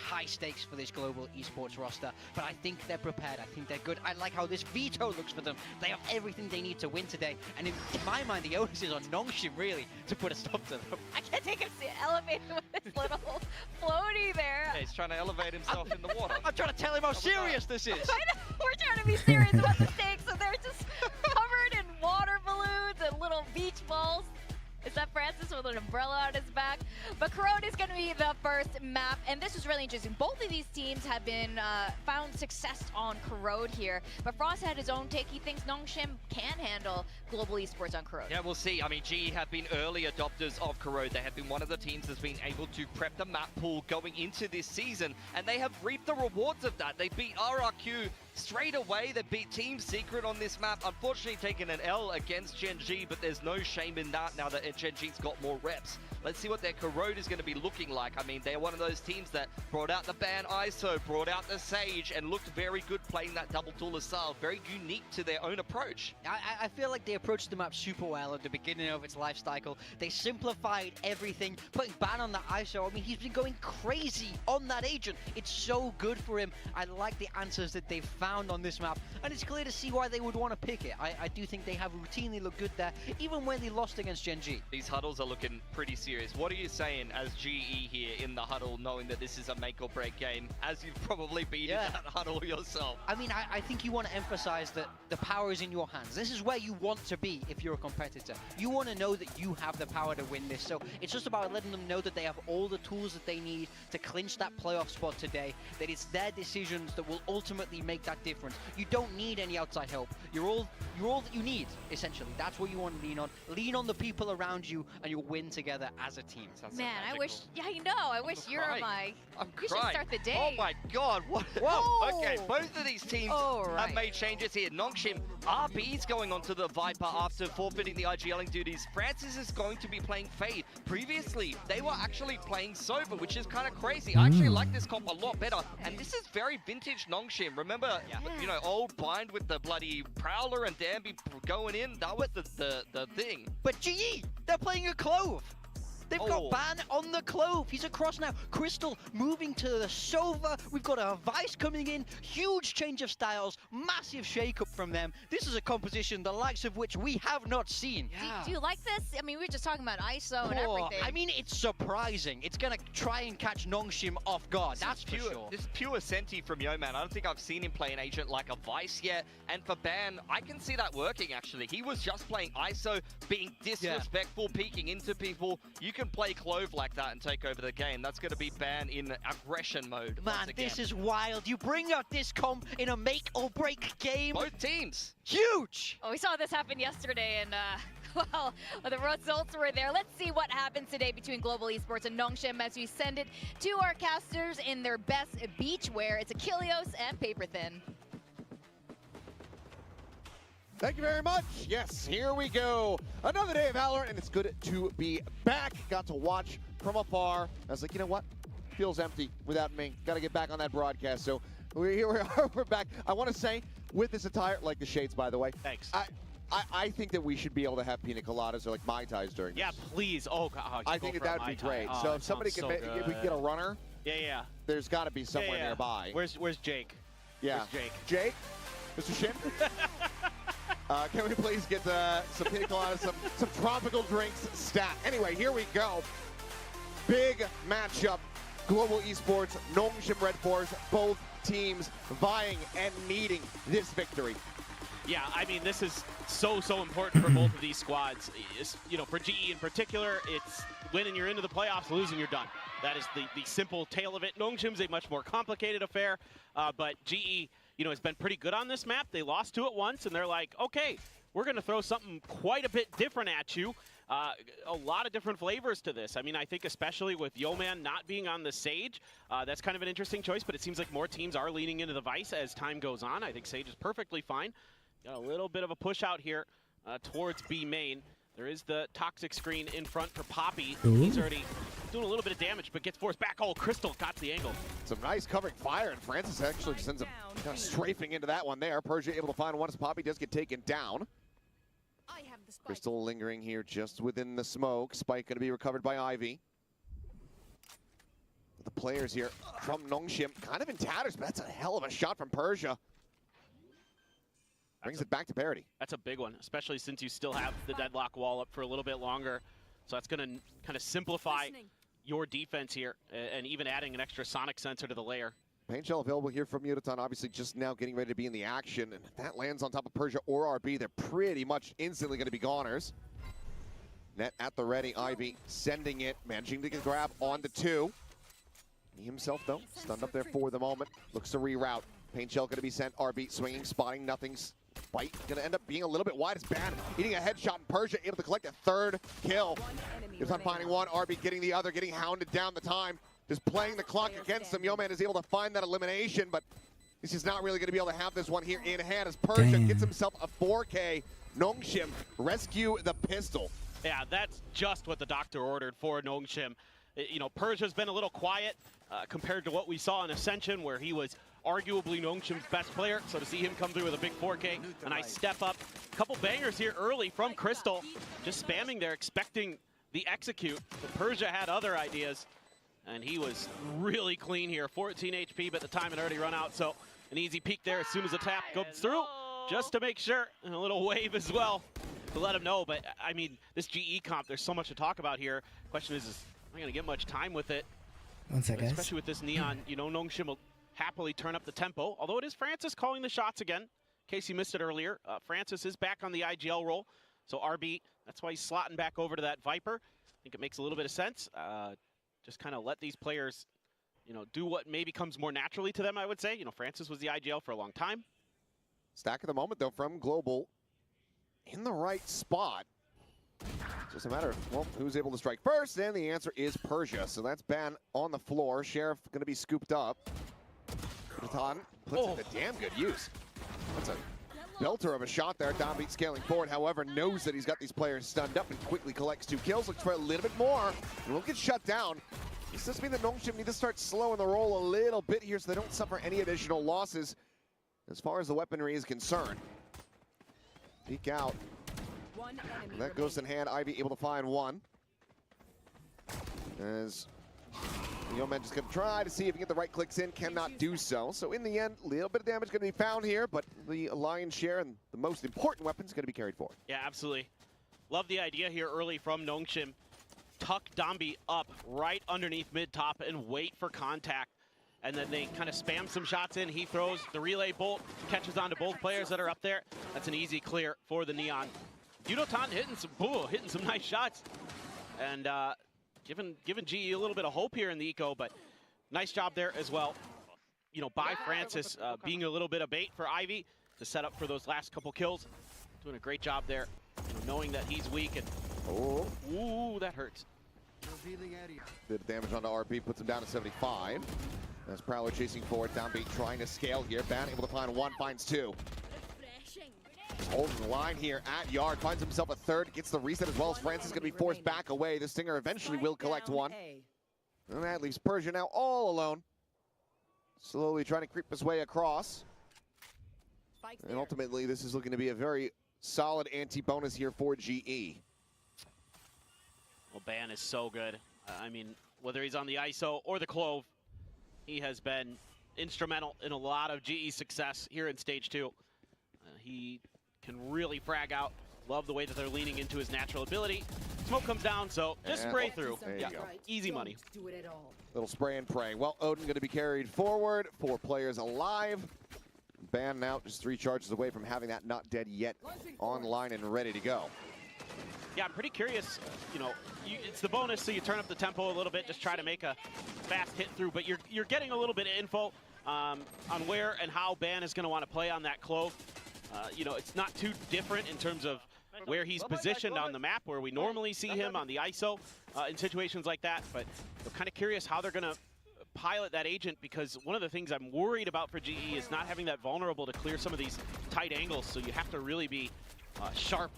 high stakes for this global esports roster, but I think they're prepared. I think they're good. I like how this veto looks for them. They have everything they need to win today, and in my mind, the onus is on Nongshim really to put a stop to them. I can't take him elevated with this little floaty there. Yeah, he's trying to elevate himself in the water. I'm trying to tell him how serious this is. I know, we're trying to be serious about the stakes, so they're just covered in water balloons and little beach balls. Is that Francis with an umbrella on his back? But Corona is going to be the first map, and this is really interesting. Both of these teams have been found success on Corrode here, but Frost had his own take. He thinks Nongshim can handle global esports on Corrode. Yeah, we'll see. I mean, GE have been early adopters of Corrode. They have been one of the teams that's been able to prep the map pool going into this season, and they have reaped the rewards of that. They beat RRQ straight away. They beat Team Secret on this map. Unfortunately, taking an L against Gen G, but there's no shame in that now that Gen G's got more reps. Let's see what their Corrode is going to be looking like. I mean, they're one of those teams that brought out the ban ISO, brought out the Sage, and looked very good playing that double Tula style. Very unique to their own approach. I feel like they approached the map super well at the beginning of its life cycle. They simplified everything, putting ban on the ISO. I mean, he's been going crazy on that agent. It's so good for him. I like the answers that they've found on this map, and it's clear to see why they would want to pick it. I do think they have routinely looked good there, even when they lost against Gen G. These huddles are looking pretty serious. What are you saying as GE here in the huddle, knowing that this is a make or break game, as you've probably been in that huddle yourself? I mean, I think you want to emphasize that the power is in your hands. This is where you want to be if you're a competitor. You want to know that you have the power to win this. So it's just about letting them know that they have all the tools that they need to clinch that playoff spot today, that it's their decisions that will ultimately make that difference. You don't need any outside help. You're all that you need, essentially. That's what you want to lean on. Lean on the people around you, and you'll win together as a team. Man, I wish, I know, I wish you were my, you should start the day. Oh my god, what? Whoa! Okay, both of these teams have made changes here. Nongshim, RB's going on to the Viper after forfeiting the IGLing duties. Francis is going to be playing Fade. Previously, they were actually playing Sober, which is kind of crazy. I actually like this comp a lot better, and this is very vintage Nongshim. Remember, you know, old Bind with the bloody Prowler and Danby going in? That was the thing. But GE, they're playing a Clove. They've got Ban on the Clove. He's across now. Crystal moving to the Sova. We've got a Vice coming in. Huge change of styles. Massive shake-up from them. This is a composition the likes of which we have not seen. Do you like this? I mean, we were just talking about ISO and everything. I mean, it's surprising. It's going to try and catch Nongshim off guard. That's for sure. This is pure Senti from Yeoman. I don't think I've seen him play an agent like a Vice yet. And for Ban, I can see that working, actually. He was just playing ISO, being disrespectful, peeking into people. You can play Clove like that and take over the game, that's going to be banned in aggression mode. Man, once again. this is wild. You bring out this comp in a make or break game. Both teams. Huge! Oh, we saw this happen yesterday, and well, the results were there. Let's see what happens today between Global Esports and Nongshim as we send it to our casters in their best beachwear. It's Achilleos and Paper Thin. Thank you very much. Yes, here we go. Another day of Valorant, and it's good to be back. Got to watch from afar. I was like, you know what? Feels empty without me. Got to get back on that broadcast. So here we are. We're back. I want to say, with this attire, like the shades, by the way. Thanks. I think that we should be able to have pina coladas or like Mai Tais during Yeah, this. please. Oh, God. I think that would be great. Oh, So if somebody can if we can get a runner, Yeah. there's got to be somewhere Yeah. nearby. Where's Jake? Yeah. Where's Jake? Jake? Mr. Shin? Can we please get some pina coladas, some tropical drinks stat? Anyway, here we go. Big matchup. Global Esports, Nongshim Red Force, both teams vying and needing this victory. Yeah, I mean, this is so important for both of these squads. You know, for GE in particular, it's winning, you're into the playoffs, losing, you're done. That is the simple tale of it. Nongshim's a much more complicated affair, but GE, you know, has been pretty good on this map. They lost to it once, and they're like, okay, we're going to throw something quite a bit different at you. A lot of different flavors to this. I mean, I think especially with Yeoman not being on the Sage, that's kind of an interesting choice, but it seems like more teams are leaning into the Vice as time goes on. I think Sage is perfectly fine. Got a little bit of a push out here towards B main. There is the toxic screen in front for Poppy. Ooh. He's already doing a little bit of damage, but gets forced back. Oh, Crystal got the angle. Some nice covering fire, and Francis actually sends him kind of strafing into that one there. Persia able to find one as Poppy does get taken down. Crystal lingering here just within the smoke. Spike going to be recovered by Ivy. The players here from Nongshim kind of in tatters, but that's a hell of a shot from Persia. Brings it back to parity. That's a big one, especially since you still have the deadlock wall up for a little bit longer. So that's going to kind of simplify your defense here, and even adding an extra sonic sensor to the layer. Paint shell available here from Mutaton, obviously just now getting ready to be in the action. And if that lands on top of Persia or RB, they're pretty much instantly going to be goners. Net at the ready, Ivy sending it, managing to get grab on the two. He himself, though, stunned up there for the moment. Looks to reroute. Paint shell going to be sent, RB swinging, spotting, nothing's. Bite going to end up being a little bit wide. It's bad. Eating a headshot, and Persia able to collect a third kill. Gives on finding one, RB getting the other, getting hounded down the time. Just playing the clock against him. Yeoman is able to find that elimination, but this is not really going to be able to have this one here in hand as Persia gets himself a 4K. Nongshim rescue the pistol. Yeah, that's just what the doctor ordered for Nongshim. You know, Persia's been a little quiet compared to what we saw in Ascension, where he was arguably Nongshim's best player. So to see him come through with a big 4K, a nice step up. A couple bangers here early from Crystal. Just spamming there, expecting the execute. But Persia had other ideas, and he was really clean here. 14 HP, but the time had already run out. So an easy peek there as soon as the tap goes through, just to make sure. And a little wave as well to let him know. But I mean, this GE comp, there's so much to talk about here. Question is am I going to get much time with it? One sec, guys. Especially with this Neon, you know, Nongshim will happily turn up the tempo, although it is Francis calling the shots again. In case you missed it earlier, Francis is back on the IGL role, so RB, that's why he's slotting back over to that Viper. I think it makes a little bit of sense. Just kind of let these players, you know, do what maybe comes more naturally to them, I would say. You know, Francis was the IGL for a long time. Stack of the moment, though, from Global in the right spot. Just a matter of, well, who's able to strike first, and the answer is Persia. So that's Ban on the floor. Sheriff going to be scooped up. Mutaton puts it to damn good use. That's a belter of a shot there. Downbeat scaling forward, however, knows that he's got these players stunned up and quickly collects 2 kills. Looks for a little bit more, and will get shut down. This does mean that Nongshim need to start slowing the roll a little bit here so they don't suffer any additional losses as far as the weaponry is concerned. Peek out. And that goes in hand. Ivy able to find one. As Yeoman just going to try to see if he can get the right clicks in, cannot do so. So in the end, a little bit of damage going to be found here, but the lion's share and the most important weapon is going to be carried forward. Yeah, absolutely. Love the idea here early from Nongshim. Tuck Dombi up right underneath mid-top and wait for contact. And then they kind of spam some shots in. He throws the relay bolt, catches onto both players that are up there. That's an easy clear for the Neon. Mutaton hitting some nice shots. And giving GE a little bit of hope here in the eco, but nice job there as well. You know, by Francis being a little bit of bait for Ivy to set up for those last couple kills. Doing a great job there, you know, knowing that he's weak and ooh, that hurts. Bit of damage onto RB, puts him down to 75. As Prowler chasing forward, downbeat trying to scale here. Ban able to find one, finds two. Holding the line here at Yard, finds himself a third, gets the reset as well as Francis going to be forced back away. The Stinger eventually will collect one. And that leaves Persia now all alone. Slowly trying to creep his way across. And ultimately, this is looking to be a very solid anti-bonus here for GE. Well, Ban is so good. I mean, whether he's on the ISO or the Clove, he has been instrumental in a lot of GE success here in Stage 2. He can really frag out. Love the way that they're leaning into his natural ability. Smoke comes down, so just spray through. Yeah, easy money. Little spray and pray. Well, Odin going to be carried forward. 4 players alive. Ban now just 3 charges away from having that not dead yet online and ready to go. Yeah, I'm pretty curious. You know, it's the bonus, so you turn up the tempo a little bit, just try to make a fast hit through. But you're getting a little bit of info on where and how Ban is going to want to play on that Clove. You know, it's not too different in terms of where he's positioned on the map, where we normally see him on the ISO in situations like that. But I'm kind of curious how they're going to pilot that agent, because one of the things I'm worried about for GE is not having that vulnerable to clear some of these tight angles. So you have to really be sharp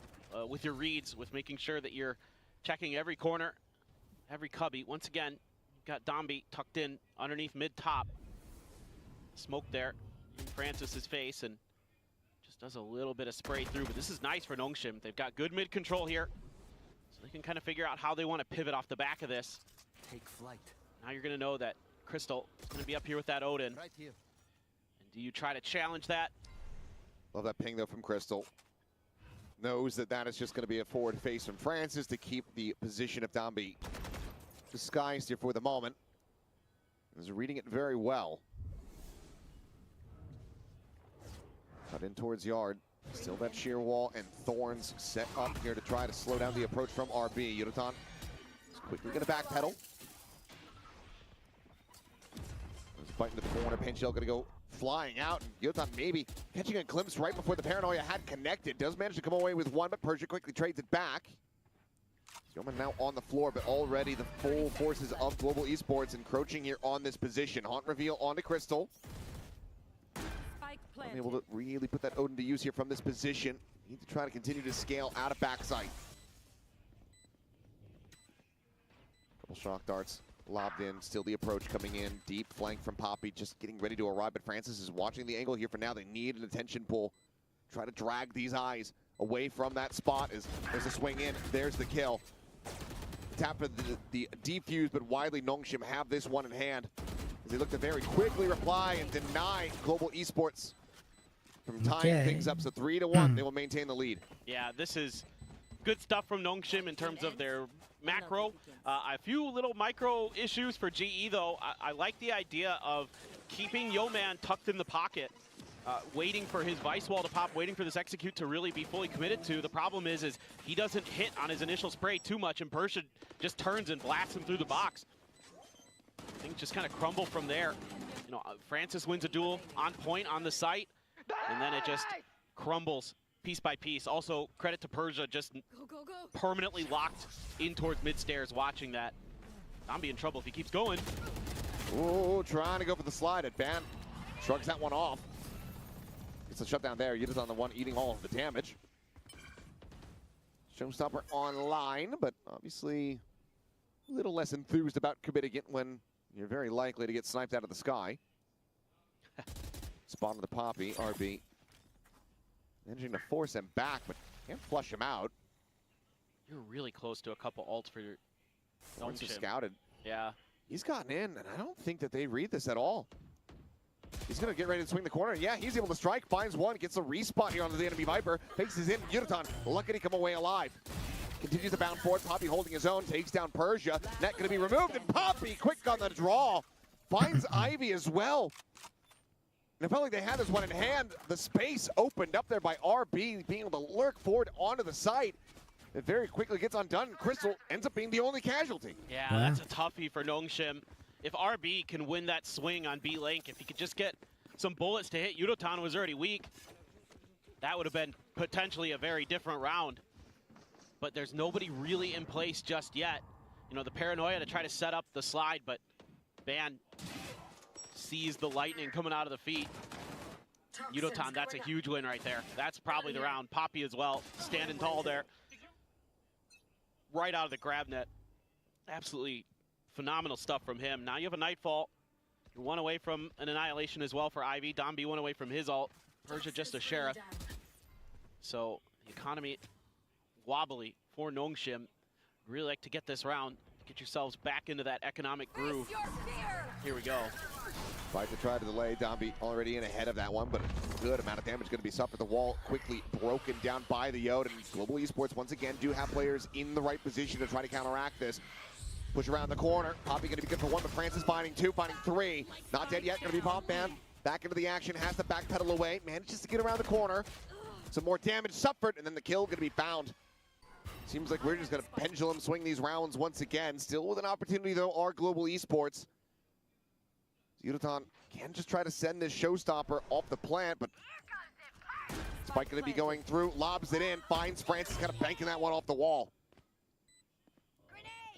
with your reads, with making sure that you're checking every corner, every cubby. Once again, you've got Domby tucked in underneath mid-top. Smoke there in Francis's face, and just does a little bit of spray through. But this is nice for Nongshim. They've got good mid-control here, so they can kind of figure out how they want to pivot off the back of this. Take flight. Now you're going to know that Crystal is going to be up here with that Odin. Right here. And do you try to challenge that? Love that ping, though, from Crystal. Knows that that is just going to be a forward face from Francis to keep the position of Domby disguised here for the moment. Is reading it very well. Cut in towards Yard. Still that sheer wall, and Thorns set up here to try to slow down the approach from RB. Yudotan is quickly going to backpedal. Fighting to the corner, Pinchel going to go flying out, and Yudotan maybe catching a glimpse right before the Paranoia had connected. Does manage to come away with one, but Persia quickly trades it back. Yeoman now on the floor, but already the full forces of Global Esports encroaching here on this position. Haunt reveal onto Crystal. Unable to really put that Odin to use here from this position. Need to try to continue to scale out of backside. Couple shock darts lobbed in, still the approach coming in. Deep flank from Poppy, just getting ready to arrive, but Francis is watching the angle here for now. They need an attention pull. Try to drag these eyes away from that spot. As there's a swing in, there's the kill. Tap for the defuse, but widely Nongshim have this one in hand. As they look to very quickly reply and deny Global Esports from tying things up. So 3-1, they will maintain the lead. Yeah, this is good stuff from Nongshim in terms of their macro. A few little micro issues for GE, though. I like the idea of keeping Yeoman tucked in the pocket, waiting for his Vice Wall to pop, waiting for this execute to really be fully committed to. The problem is he doesn't hit on his initial spray too much, and Persia just turns and blasts him through the box. Things just kind of crumble from there. You know, Francis wins a duel on point on the site, and then it just crumbles piece by piece. Also, credit to Persia, just permanently locked in towards mid-stairs watching that. I'm be in trouble if he keeps going. Ooh, trying to go for the slide at Ban. Shrugs that one off. Gets the shutdown there. Yuta's on the one eating all of the damage. Showstopper online, but obviously a little less enthused about committing it when you're very likely to get sniped out of the sky. Spawn to the Poppy, RB. Managing to force him back, but can't flush him out. You're really close to a couple ults for your Thorns is scouted. Yeah. He's gotten in, and I don't think that they read this at all. He's going to get ready to swing the corner. Yeah, he's able to strike, finds one, gets a respawn here onto the enemy Viper, faces in Yudotan, lucky to come away alive. Continues to bound forward, Poppy holding his own, takes down Persia. Net going to be removed, and Poppy, quick on the draw, finds Ivy as well. And it felt like they had this one in hand. The space opened up there by RB, being able to lurk forward onto the site. It very quickly gets undone. Crystal ends up being the only casualty. Yeah, Wow. that's a toughie for Nongshim. If RB can win that swing on B-Link, if he could just get some bullets to hit, Yudotan was already weak. That would have been potentially a very different round. But there's nobody really in place just yet. You know, the paranoia to try to set up the slide, but Ban sees the lightning coming out of the feet. Yudotan, that's a huge win right there. That's probably the round. Poppy as well, standing tall there. Right out of the grab net. Absolutely phenomenal stuff from him. Now you have a Nightfall. You're one away from an Annihilation as well for Ivy. Domby one away from his ult. Persia just a Sheriff. So the economy wobbly for Nongshim. Really like to get this round. Get yourselves back into that economic groove. Here we go. Fight to try to delay. Domby already in ahead of that one, but a good amount of damage going to be suffered. The wall quickly broken down by the Yod, and Global Esports once again do have players in the right position to try to counteract this. Push around the corner. Poppy going to be good for one, but Francis finding two, finding three. Not dead yet. Going to be Pop Man. Back into the action. Has to backpedal away. Manages to get around the corner. Some more damage suffered, and then the kill going to be found. Seems like we're just going to pendulum swing these rounds once again. Still with an opportunity, though, are Global Esports. Yudotan can just try to send this showstopper off the plant, but Spike going to be going through, lobs it in, finds Francis kind of banking that one off the wall.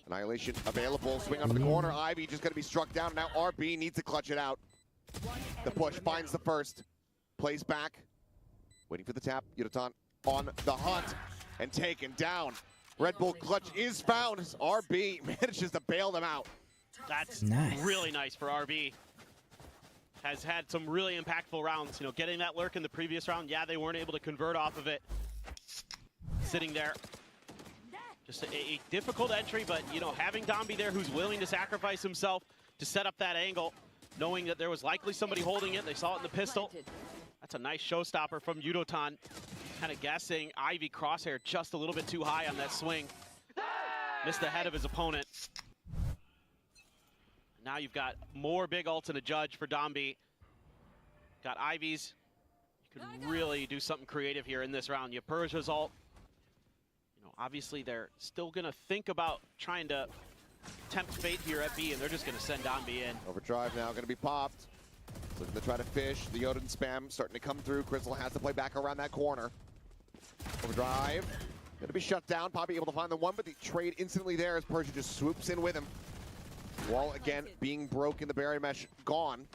Annihilation available, swing onto the corner. Ivy just going to be struck down. Now RB needs to clutch it out. The push finds the first, plays back, waiting for the tap. Yudotan on the hunt and taken down. Red Bull clutch is found as RB manages to bail them out. That's Nice. really nice for RB. Has had some really impactful rounds. You know, getting that lurk in the previous round, yeah, they weren't able to convert off of it. Sitting there. Just a difficult entry, but, you know, having Domby there who's willing to sacrifice himself to set up that angle, knowing that there was likely somebody holding it. They saw it in the pistol. That's a nice showstopper from Yudotan. Kind of guessing Ivy crosshair just a little bit too high on that swing. Missed the head of his opponent. Now you've got more big ults and a judge for Domby. Got Ivy's. You could really do something creative here in this round. You have Persia's ult. You know, obviously they're still gonna think about trying to tempt fate here at B, and they're just gonna send Domby in. Overdrive now going to be popped. Looking to try to fish. The Odin spam starting to come through. Crystal has to play back around that corner. Overdrive. Going to be shut down. Poppy able to find the one, but the trade instantly there as Persia just swoops in with him. Wall again being broken. The barrier mesh gone.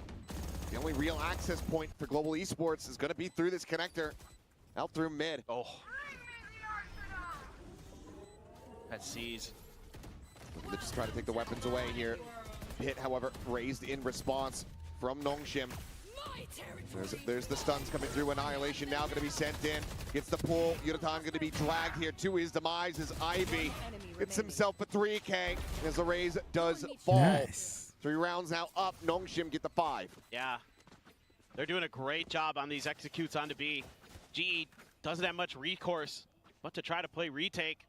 The only real access point for Global Esports is going to be through this connector. Out through mid. Oh. That sees. Looking to just try to take the weapons away here. Hit, however, raised in response from Nongshim. There's the stuns coming through. Annihilation now going to be sent in. Gets the pull. Yudotan going to be dragged here to his demise as Ivy gets himself a 3K as the raise does fall. Nice. 3 rounds now up. Nongshim get the 5. Yeah. They're doing a great job on these executes onto B. GE doesn't have much recourse, but to try to play retake,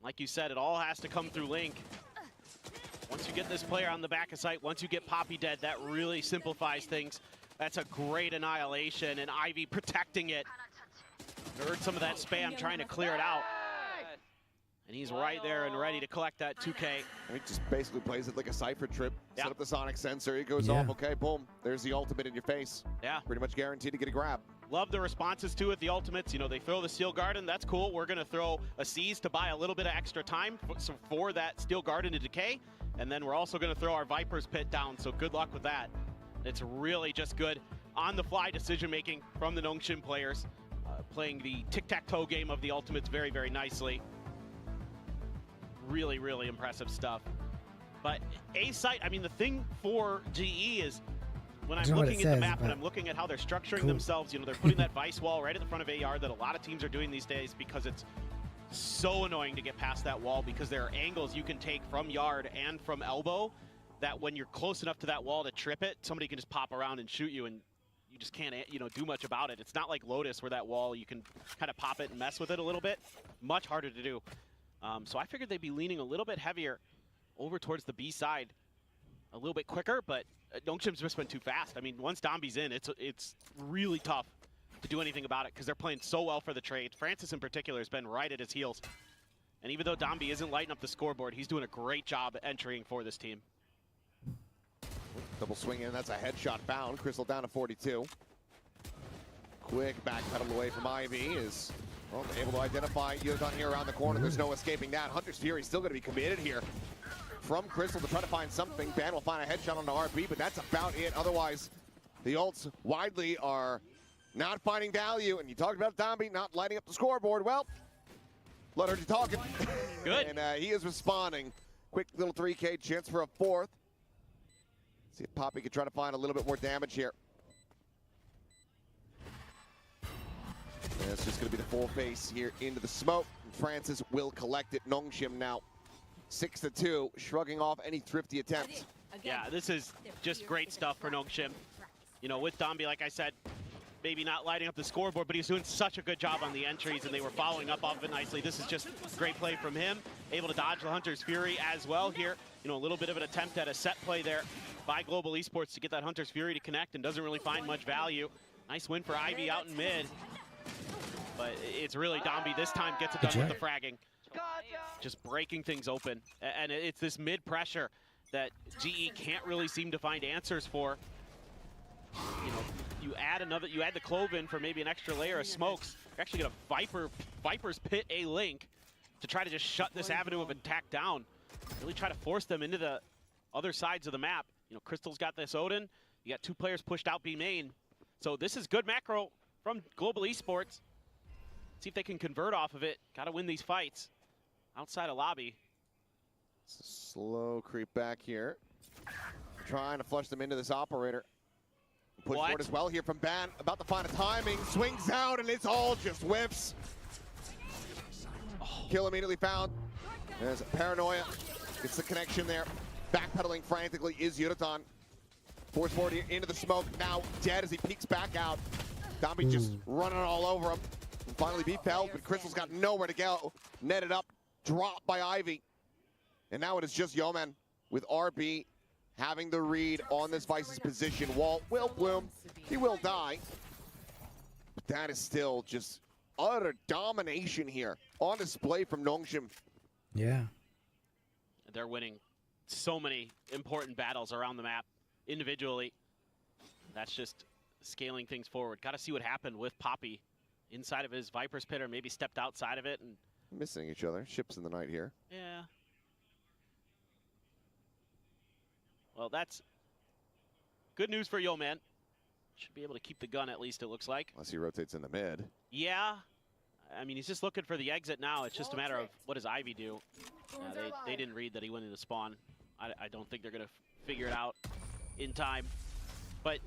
like you said, it all has to come through Link. Once you get this player on the back of site, once you get Poppy dead, that really simplifies things. That's a great annihilation, and Ivy protecting it. Heard some of that spam trying to clear it out. And he's right there and ready to collect that 2K. I think just basically plays it like a Cypher trip. Yeah. Set up the sonic sensor, it goes Yeah. off, okay, boom. There's the ultimate in your face. Yeah. Pretty much guaranteed to get a grab. Love the responses to it, the ultimates. You know, they throw the Steel Garden, that's cool. We're gonna throw a Seize to buy a little bit of extra time for that Steel Garden to decay. And then we're also gonna throw our Viper's Pit down, so good luck with that. It's really just good on-the-fly decision-making from the Nongshim players, playing the tic-tac-toe game of the ultimates very, very nicely. Really, really impressive stuff. But A-Site, I mean, the thing for GE is when I'm don't know what looking it at the says, map and but I'm looking at how they're structuring cool. themselves, you know, they're putting that Vice wall right at the front of AR that a lot of teams are doing these days because it's so annoying to get past that wall because there are angles you can take from yard and from elbow that when you're close enough to that wall to trip it, somebody can just pop around and shoot you and you just can't, you know, do much about it. It's not like Lotus where that wall, you can kind of pop it and mess with it a little bit. Much harder to do. So I figured they'd be leaning a little bit heavier over towards the B side a little bit quicker, but Nongshim's just been too fast. I mean, once Domby's in, it's really tough to do anything about it because they're playing so well for the trade. Francis in particular has been right at his heels. And even though Dombi isn't lighting up the scoreboard, he's doing a great job entering for this team. Double swing in, that's a headshot found. Crystal down to 42. Quick back pedal away from Ivy is able to identify Yuton here around the corner. There's no escaping that. Hunter's Fury still going to be committed here from Crystal to try to find something. Ban will find a headshot on the RB, but that's about it. Otherwise, the ults widely are not finding value. And you talked about Dombi not lighting up the scoreboard. Well, let her do talking. Good. And he is responding. Quick little 3K chance for a fourth. See if Poppy can try to find a little bit more damage here. And it's just going to be the full face here into the smoke. And Francis will collect it. Nongshim now 6-2, shrugging off any thrifty attempts. Yeah, this is just great stuff for Nongshim. You know, with Dombi, like I said, maybe not lighting up the scoreboard, but he's doing such a good job on the entries, and they were following up off it nicely. This is just great play from him. Able to dodge the Hunter's Fury as well here. You know, a little bit of an attempt at a set play there by Global Esports to get that Hunter's Fury to connect, and doesn't really find much value. Nice win for Ivy out in mid. But it's really Dombi this time gets it done with the fragging. Just breaking things open. And it's this mid pressure that GE can't really seem to find answers for. You know, you add the Clove in for maybe an extra layer of smokes. You're actually gonna Viper's pit a link to try to just shut this avenue of attack down. Really try to force them into the other sides of the map. You know, Crystal's got this Odin. You got two players pushed out B main. So this is good macro from Global Esports. See if they can convert off of it. Got to win these fights outside of lobby. It's a slow creep back here. Trying to flush them into this operator. Push forward as well here from Ban. About to find a timing. Swings out and it's all just whiffs. Kill immediately found. There's Paranoia. Gets the connection there. Backpedaling frantically is Yuton. Force forward here into the smoke. Now dead as he peeks back out. Dombi just running all over him. And finally be felled, but Crystal's got nowhere to go. Netted up, dropped by Ivy. And now it is just Yeoman with RB having the read on this Vice's position. Walt will bloom. He will die. But that is still just utter domination here on display from Nongshim. Yeah. They're winning so many important battles around the map individually. That's just scaling things forward. Got to see what happened with Poppy inside of his Viper's pit, or maybe stepped outside of it. And missing each other. Ships in the night here. yeah. Well, that's good news for Yeoman. Should be able to keep the gun at least, it looks like. Unless he rotates in the mid. Yeah. I mean, he's just looking for the exit now. It's just a matter of what does Ivy do. They didn't read that he went into spawn. I don't think they're going to figure it out in time. But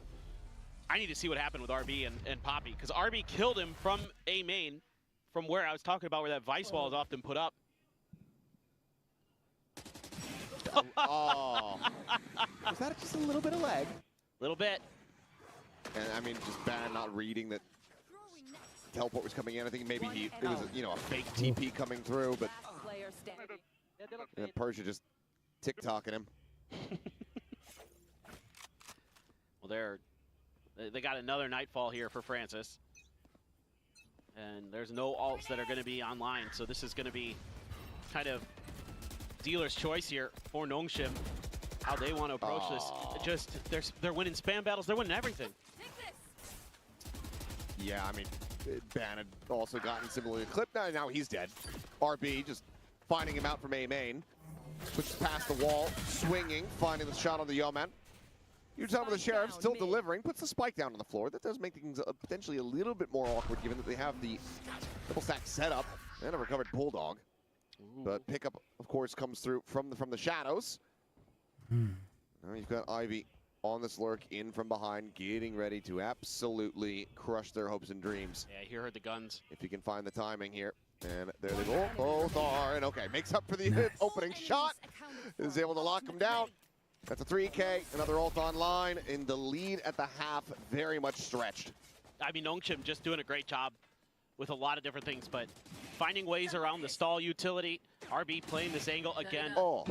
I need to see what happened with RB and Poppy, because RB killed him from A main, from where I was talking about, where that Vice wall is often put up. Oh. Was that just a little bit of lag? A little bit. And I mean, just Ban not reading that teleport was coming in. I think maybe it was a fake TP coming through, but Persia just tick-tocking him. Well, they got another Nightfall here for Francis. And there's no alts that are going to be online, so this is going to be kind of dealer's choice here for Nongshim, how they want to approach this. They're winning spam battles, they're winning everything. Yeah, I mean, Ban had also gotten similarly clipped. Now he's dead. RB just finding him out from A main. Switches past the wall, swinging, finding the shot on the Yeoman. Yuton with the Sheriff still delivering, puts the spike down on the floor. That does make things potentially a little bit more awkward, given that they have the double stack setup and a recovered Bulldog. Ooh. But pickup, of course, comes through from the shadows. Now you've got Ivy on this lurk, in from behind, getting ready to absolutely crush their hopes and dreams. Yeah, he heard the guns. If you can find the timing here. And there they go. Both are. And okay, makes up for the opening shot. Is able to lock him down. That's a 3K. Another ult online. In the lead at the half, very much stretched. I mean, Nongshim just doing a great job with a lot of different things, but finding ways around the stall utility. RB playing this angle again. Oh.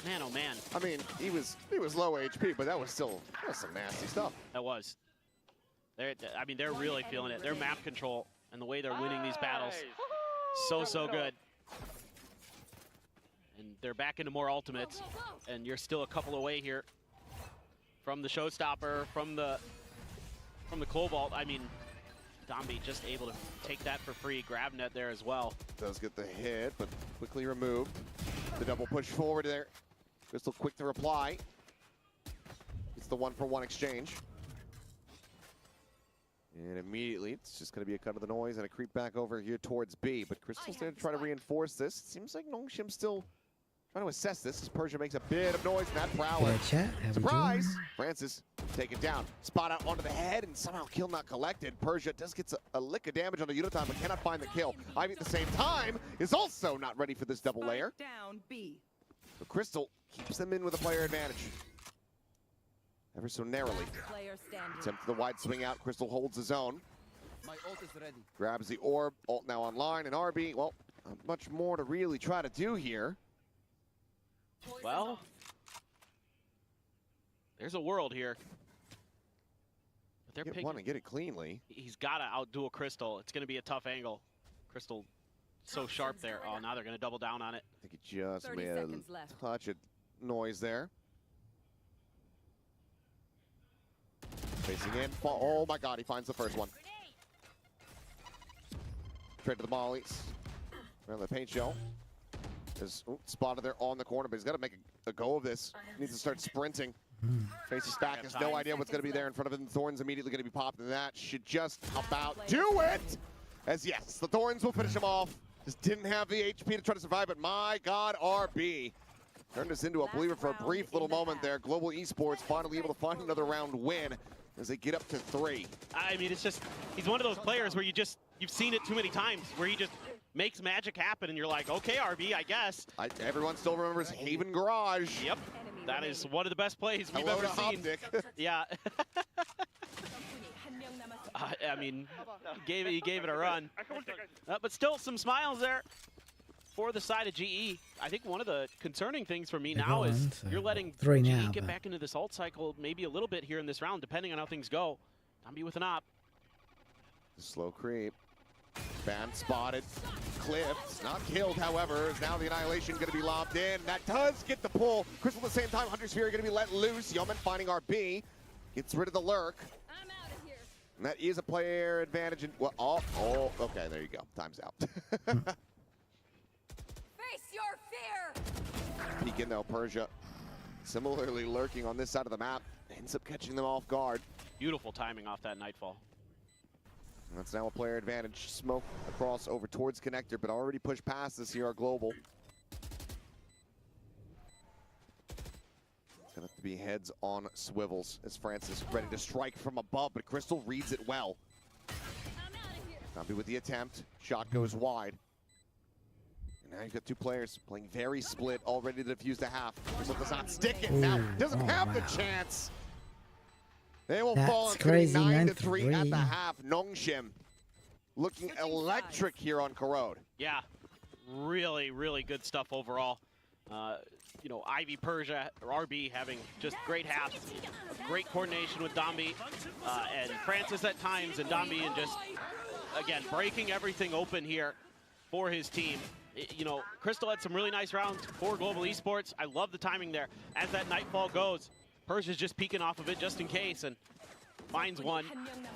Man, oh man. I mean, he was low HP, but that was some nasty stuff. That was. They're really feeling it. Their map control and the way they're winning these battles. So good. they're back into more ultimates, and you're still a couple away here from the showstopper, from the Cobalt. I mean, Dombi just able to take that for free. Grab net there as well. Does get the hit, but quickly removed. The double push forward there. Crystal quick to reply. It's the 1-for-1 exchange. And immediately, it's just going to be a cut of the noise and a creep back over here towards B. But Crystal's there to try to reinforce this. Seems like Nongshim still trying to assess this as Persia makes a bit of noise in that prowler. Yeah, chat. How we Surprise! doing? Francis taken down. Spot out onto the head and somehow kill not collected. Persia does get a lick of damage on the Unitime but cannot find the kill. Ivy at the same time is also not ready for this double layer. Down B. But Crystal keeps them in with a player advantage. Ever so narrowly. Player standing. Attempt the wide swing out. Crystal holds his own. My ult is ready. Grabs the orb. Ult now online. And RB, well, not much more to really try to do here. Well, there's a world here. But they're Get picking. one and get it cleanly. He's got to outduel Crystal. It's going to be a tough angle. Crystal so sharp there. Oh, now they're going to double down on it. I think he just 30 made a seconds left. touch of noise there. Facing in. Oh my god, he finds the first one. Trade to the mollies. Around the paint shell. Is spotted there on the corner, but he's got to make a go of this. He needs to start sprinting. Faces back, has no idea what's going to be there in front of him. Thorns immediately going to be popped, and that should just about do it! As yes, the Thorns will finish him off. Just didn't have the HP to try to survive, but my god, RB turned us into a believer for a brief little moment there. Global Esports finally able to find another round win as they get up to 3. I mean, it's just, he's one of those players where you've seen it too many times, where he just makes magic happen, and you're like, okay, RB, I guess. Everyone still remembers Haven Garage. Yep, that is one of the best plays we've Hello ever to seen. Optic. Yeah. I mean, he gave it a run. But still some smiles there for the side of GE. I think one of the concerning things for me now is you're letting three GE now, get but- back into this ult cycle maybe a little bit here in this round, depending on how things go. Dombi with an op. Slow creep. Ban spotted. Clipped. Not killed, however. Is now the Annihilation going to be lobbed in. That does get the pull. Crystal at the same time. Hunter Sphere going to be let loose. Yeoman finding RB. Gets rid of the lurk. I'm out of here. And that is a player advantage. Well, oh, okay, there you go. Time's out. Face your fear. Peek in though, Persia. Similarly lurking on this side of the map. Ends up catching them off guard. Beautiful timing off that Nightfall. That's now a player advantage. Smoke across over towards connector, but already pushed past this here, our global. It's gonna have to be heads on swivels as Francis ready to strike from above, but Crystal reads it well. I'm out of here. Dombi with the attempt. Shot goes wide. And now you've got two players playing very split, all ready to defuse the half. Crystal does not stick it. Now doesn't have the chance. They will fall That's on crazy, 9-3 at the 9-3. half. Nongshim looking electric here on Corrode. Yeah, really, really good stuff overall. You know, Ivy, Persia, or RB having just great halves. Great coordination with Dombi and Francis at times, and Dombi and just, again, breaking everything open here for his team. You know, Crystal had some really nice rounds for Global Esports. I love the timing there. As that Nightfall goes, Persia's just peeking off of it just in case and finds one,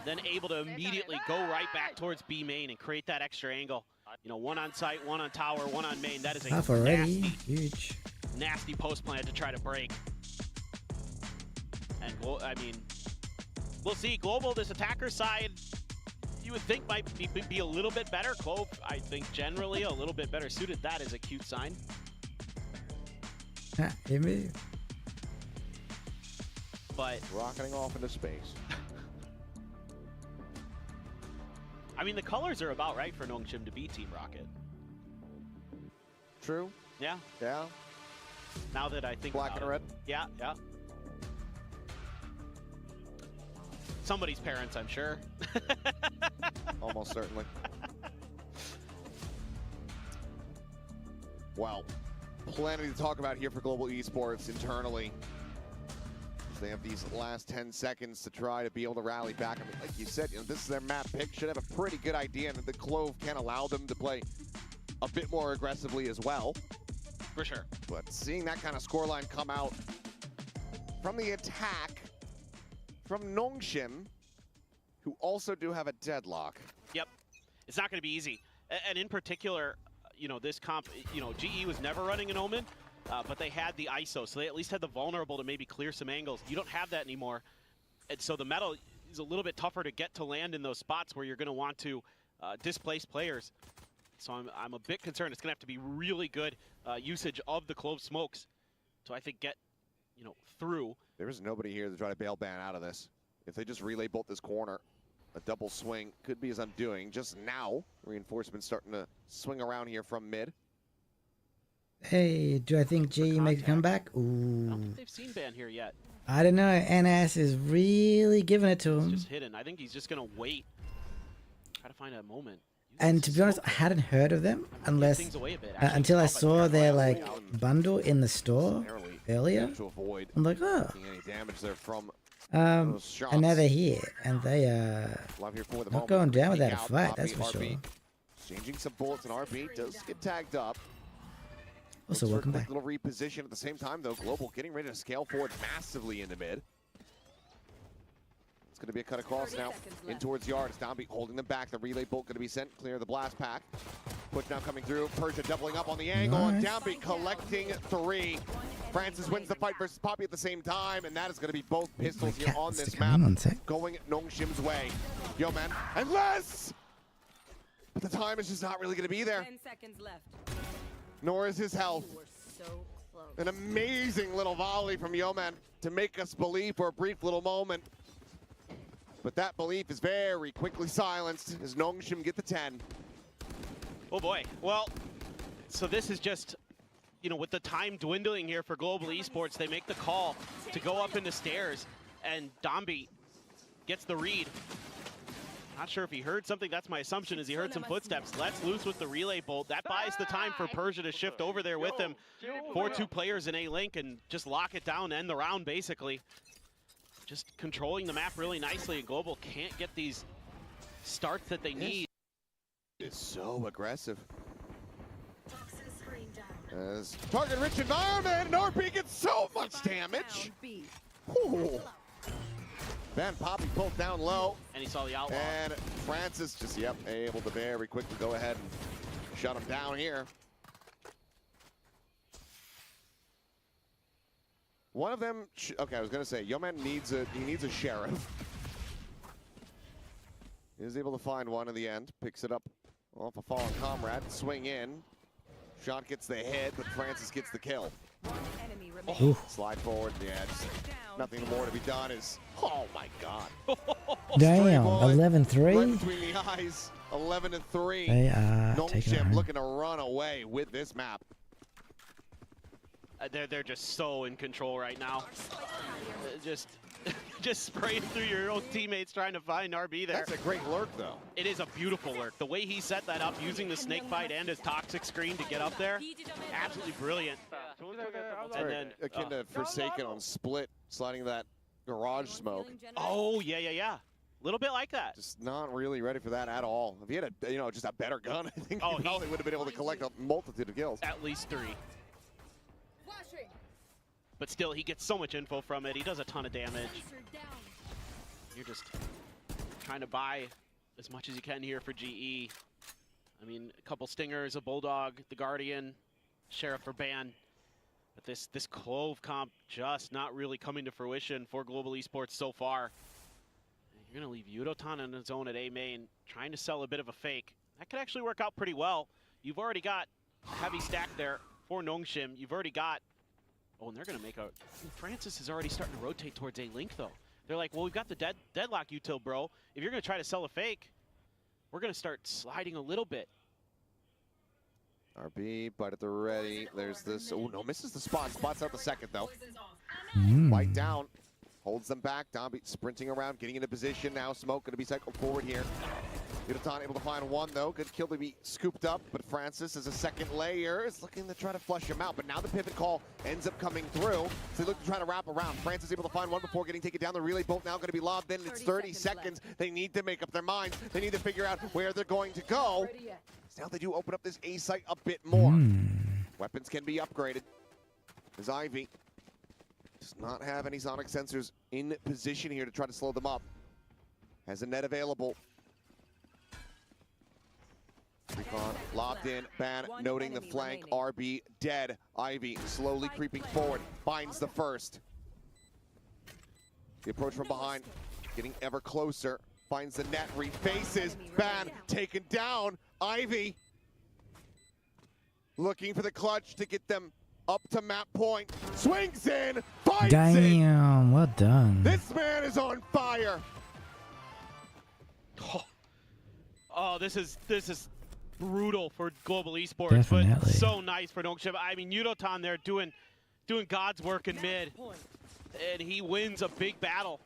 then able to immediately go right back towards B main and create that extra angle. You know, one on site, one on tower, one on main. That is a Half already. Huge. nasty post plan to try to break. And, I mean, we'll see. Global, this attacker side, you would think might be a little bit better. Clove, I think, generally a little bit better suited. That is a cute sign. Maybe. But, Rocketing off into space. I mean, the colors are about right for Nongshim to be Team Rocket. True. Yeah, Yeah. now that I think Black about and it. red. Yeah, yeah. Somebody's parents, I'm sure. Almost certainly. Well, plenty to talk about here for Global Esports internally. They have these last 10 seconds to try to be able to rally back. I mean, like you said, you know, this is their map pick. Should have a pretty good idea, and the Clove can allow them to play a bit more aggressively as well. For sure. But seeing that kind of scoreline come out from the attack from Nongshim, who also do have a deadlock. Yep. It's not going to be easy. And in particular, you know, this comp, you know, GE was never running an Omen, but they had the ISO, so they at least had the vulnerable to maybe clear some angles. You don't have that anymore. And so the metal is a little bit tougher to get to land in those spots where you're going to want to displace players. So I'm a bit concerned. It's going to have to be really good usage of the clove smokes to, I think, get, you know, through. There is nobody here to try to bail ban out of this. If they just relay bolt this corner, a double swing could be his undoing. Just now, reinforcements starting to swing around here from mid. Hey, do I think G makes a comeback? I don't Ooh. think they've seen Ban here yet. I don't know. NS is really giving it to It's him. just hidden. I think he's just going to wait. Try to find a moment. And to be honest, I hadn't heard of them unless Things away a bit, until I actually. saw their like bundle in the store earlier. To avoid I'm like, oh. taking any damage there from And those shots. now they're here, and they are Love here for the not moment. going down Peek without a out, fight. Poppy, That's for RB. sure. Changing some bullets, and RB does get tagged up. Also, Looks for a welcome quick back. little reposition at the same time, though. Global getting ready to scale forward massively into mid. It's going to be a cut across 30 now seconds in left. towards Yard. It's Downbeat holding them back. The relay bolt going to be sent clear of the blast pack. Push now coming through. Persia doubling up on the angle, and Nice. Downbeat collecting 3. Francis wins the fight versus Poppy at the same time, and that is going to be both pistols My here on cat's this sticking in map, one sec. going Nongshim's way. Yo, man, unless, but the time is just not really going to be there, 10 seconds left. nor is his health. You were so close. An amazing little volley from Yeoman to make us believe for a brief little moment. But that belief is very quickly silenced as Nongshim get the 10. Oh boy. Well, so this is just, you know, with the time dwindling here for Global Esports, they make the call to go up into stairs, and Dombi gets the read. Not sure if he heard something. That's my assumption, is he heard some footsteps. Let's loose with the relay bolt. That buys the time for Persia to shift over there with him. 4-2 players in A-Link and just lock it down, end the round basically. Just controlling the map really nicely, and Global can't get these starts that they need. It's so aggressive. As target-rich environment, and RP gets so much damage. Down B. Ooh. Then Poppy pulled down low, And he saw the outlaw. and Francis just, able to very quickly go ahead and shut him down here. One of them, okay, I was gonna say, Yeoman needs a sheriff. He is able to find one in the end, picks it up off a fallen comrade, swing in. Shot gets the hit, but Francis gets the kill. One enemy remaining. Ooh. Slide forward, it's Down. nothing more to be done. Oh my God. Damn, bullet, Right 11-3. between the eyes, 11-3. They are taking Nongshim it. looking to run away with this map. They're just so in control right now. Just spraying through your own teammates trying to find RB there. That's a great lurk, though. It is a beautiful lurk. The way he set that up using the snake fight and his toxic screen to get up there, absolutely brilliant. And then, Akin to Forsaken on Split, sliding that garage smoke. oh yeah. Little bit like that. Just not really ready for that at all. If he had a, just a better gun, I think Oh, he probably would have been able to collect a multitude of kills. At least 3. Flashing. But still, he gets so much info from it. He does a ton of damage. You're just trying to buy as much as you can here for GE. I mean, a couple stingers, a bulldog, the guardian, sheriff for ban. But this clove comp just not really coming to fruition for Global Esports so far. You're gonna leave Yudotan on his own at A main, trying to sell a bit of a fake. That could actually work out pretty well. You've already got a heavy stack there for Nongshim. You've already got, oh, and they're gonna make a, Francis is already starting to rotate towards A-Link though. They're like, well, we've got the deadlock util, bro. If you're gonna try to sell a fake, we're gonna start sliding a little bit. RB, bite at the ready. There's this. Oh, no, misses the spot. Spots out the second, though. Mm. Bite down. Holds them back. Downbeat sprinting around, getting into position now. Smoke going to be cycled forward here. Yudotan able to find one, though. Good kill to be scooped up, but Francis as a second layer is looking to try to flush him out. But now the pivot call ends up coming through. So they look to try to wrap around. Francis able to find one before getting taken down. The relay bolt now going to be lobbed in. It's 30 seconds. They need to make up their minds. They need to figure out where they're going to go. Now they do open up this A site a bit more. Weapons can be upgraded. As Ivy does not have any sonic sensors in position here to try to slow them up. Has a net available. Recon lobbed in, Ban noting the flank, RB dead. Ivy slowly creeping forward, finds the first. The approach from behind, getting ever closer, finds the net, refaces, Ban taken down. Ivy looking for the clutch to get them up to map point, swings in, finds it! Damn, well done. This man is on fire! Oh, this is brutal for Global Esports, Definitely. but so nice for Nongshim. I mean, Yudotan there doing God's work in mid, and he wins a big battle.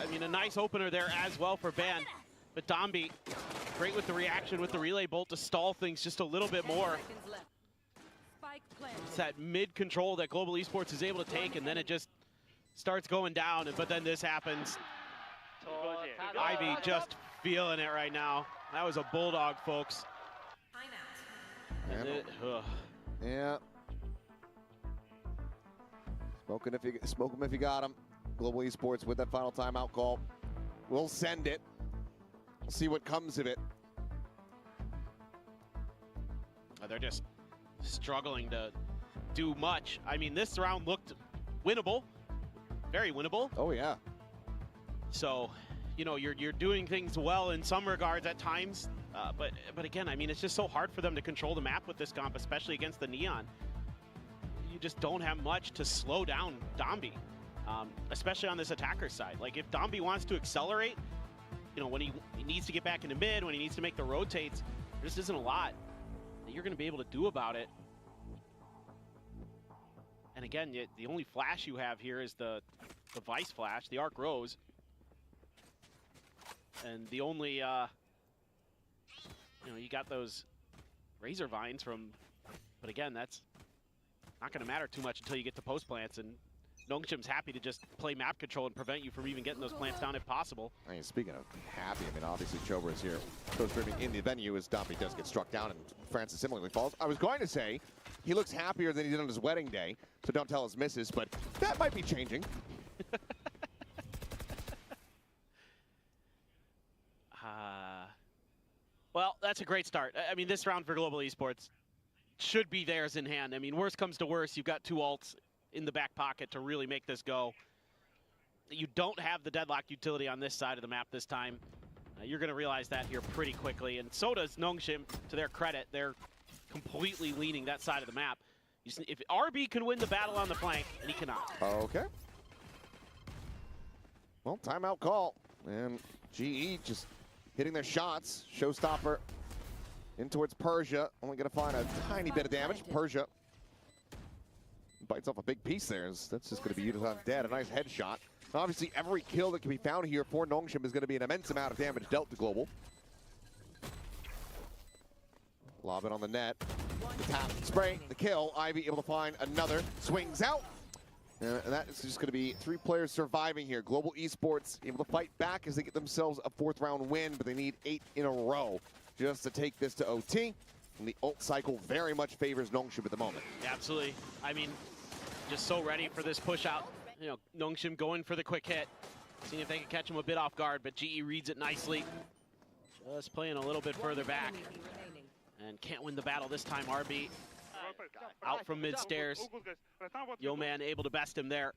I mean, a nice opener there as well for Ban, but Dombi, great with the reaction with the relay bolt to stall things just a little bit more. It's that mid control that Global Esports is able to take, and then it just starts going down, but then this happens. Ivy just feeling it right now. That was a bulldog, folks. And Yeah. Smoke him if you got him. Global Esports with that final timeout call. We'll send it. We'll see what comes of it. They're just struggling to do much. I mean, this round looked winnable, very winnable. Oh yeah. So, you know, you're doing things well in some regards at times, but again, I mean, it's just so hard for them to control the map with this comp, especially against the Neon. You just don't have much to slow down Dombi, especially on this attacker side. Like, if Dombi wants to accelerate, you know, when he needs to get back into mid, when he needs to make the rotates, there just isn't a lot that you're going to be able to do about it. And again, the only flash you have here is the Vice flash, the Arc Rose. And the only, you know, you got those Razor Vines from, but again, that's not going to matter too much until you get to post plants, and Nongshim's happy to just play map control and prevent you from even getting those plants down if possible. I mean, speaking of happy, I mean, obviously Chobra is here co-streaming in the venue as Dombi does get struck down and Francis similarly falls. I was going to say he looks happier than he did on his wedding day, so don't tell his missus, but that might be changing. Well, that's a great start. I mean, this round for Global Esports should be theirs in hand. I mean, worst comes to worst, you've got two ults in the back pocket to really make this go. You don't have the deadlock utility on this side of the map this time. You're going to realize that here pretty quickly, and so does Nongshim, to their credit. They're completely leaning that side of the map. If RB can win the battle on the flank, and he cannot. Okay. Well, timeout call, and GE just hitting their shots. Showstopper in towards Persia. Only going to find a tiny bit of damage. Persia bites off a big piece there. That's just going to be Yudotan dead. A nice headshot. Obviously, every kill that can be found here for Nongshim is going to be an immense amount of damage dealt to Global. Lob it on the net. The tap, spray, the kill. Ivy able to find another. Swings out. And that is just going to be 3 players surviving here. Global Esports able to fight back as they get themselves a 4th round win, but they need 8 in a row just to take this to OT. And the ult cycle very much favors Nongshim at the moment. Absolutely. I mean, just so ready for this push out. You know, Nongshim going for the quick hit. Seeing if they can catch him a bit off guard, but GE reads it nicely. Just playing a little bit further back. And can't win the battle this time, RB. Out from mid-stairs. Yo man able to best him there.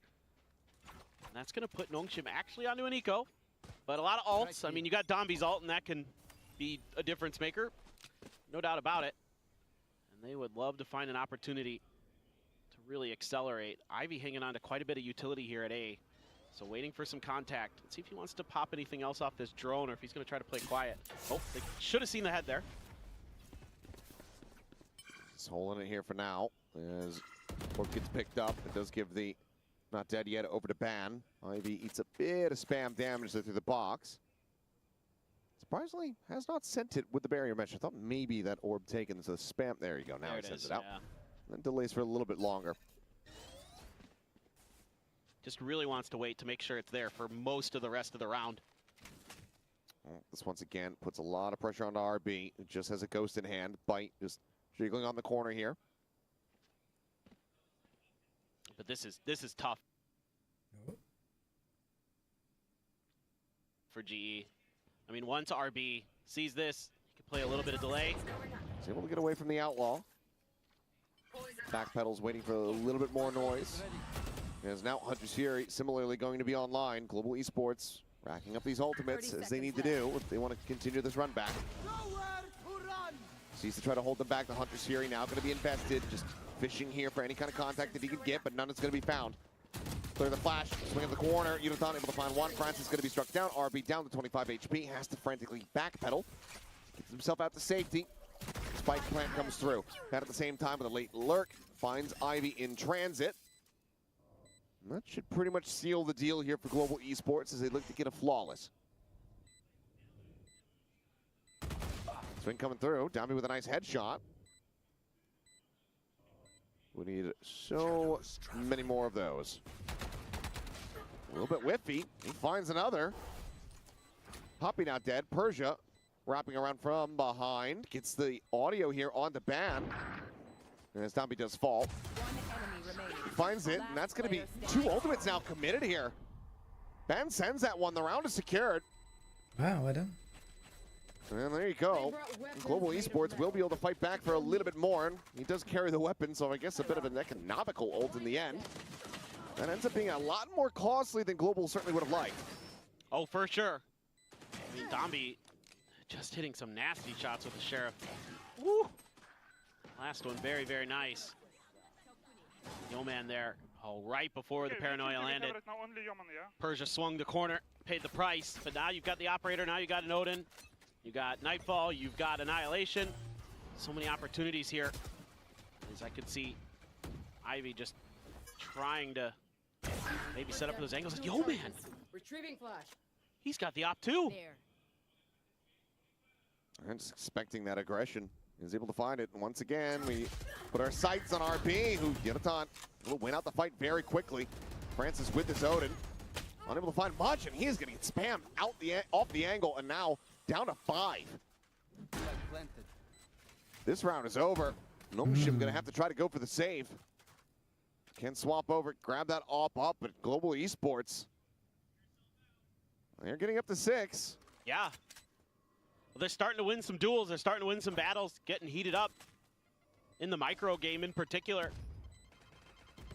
And that's going to put Nongshim actually onto an eco. But a lot of ults. I mean, you got Dombi's ult, and that can be a difference maker. No doubt about it. And they would love to find an opportunity to really accelerate. Ivy hanging on to quite a bit of utility here at A. So waiting for some contact. Let's see if he wants to pop anything else off this drone or if he's going to try to play quiet. Oh, they should have seen the head there. Just holding it here for now as Orb gets picked up. It does give the not dead yet over to Ban. Ivy eats a bit of spam damage there through the box. Surprisingly, has not sent it with the barrier mesh. I thought maybe that orb taken the spam. There you go. Now it sends it out. Yeah. Then delays for a little bit longer. Just really wants to wait to make sure it's there for most of the rest of the round. Well, this once again puts a lot of pressure onto RB. It just has a ghost in hand. Bite just jiggling on the corner here. But this is tough for GE. I mean, once RB sees this, he can play a little bit of delay. He's able to get away from the Outlaw. Backpedals waiting for a little bit more noise. As now Hunter's Fury similarly going to be online. Global Esports racking up these ultimates as they need to do if they want to continue this run back. Sees to try to hold them back. The Hunter's Fury now going to be invested. Just fishing here for any kind of contact that he can get, but none is going to be found. Clear the flash, swing in the corner. Yunathon able to find one. Francis going to be struck down. RB down to 25 HP. Has to frantically backpedal. Gets himself out to safety. Spike plant comes through. That at the same time with a late lurk. Finds Ivy in transit. And that should pretty much seal the deal here for Global Esports as they look to get a flawless. Swing coming through. Dami with a nice headshot. We need so many more of those. A little bit whiffy. He finds another. Poppy not dead. Persia wrapping around from behind. Gets the audio here on the ban. And as Dami does fall. He finds it, and that's going to be 2 ultimates now committed here. Ben sends that one. The round is secured. Wow, well done. And there you go. Global Esports will be able to fight back for a little bit more. And he does carry the weapon, so I guess a bit of an economical ult in the end. That ends up being a lot more costly than Global certainly would have liked. Oh, for sure. I mean, Dombi just hitting some nasty shots with the Sheriff. Woo! Last one, very, very nice. Yeoman there. Oh, right before the paranoia landed. Persia swung the corner, paid the price, but now you've got the Operator, now you got an Odin. You got Nightfall, you've got Annihilation. So many opportunities here. As I could see Ivy just trying to maybe set up for those angles. Yo, man! Retrieving flash. He's got the op too. There. I'm just expecting that aggression. He's able to find it. And once again, we put our sights on RB, who Yunathon will win out the fight very quickly. Francis with his Odin. Unable to find much, and he is going to get spammed out off the angle, and now down to 5. This round is over. Nongshim going to have to try to go for the save. Can swap over, grab that op up, but Global Esports, they're getting up to 6. Yeah. Well, they're starting to win some duels. They're starting to win some battles, getting heated up in the micro game in particular.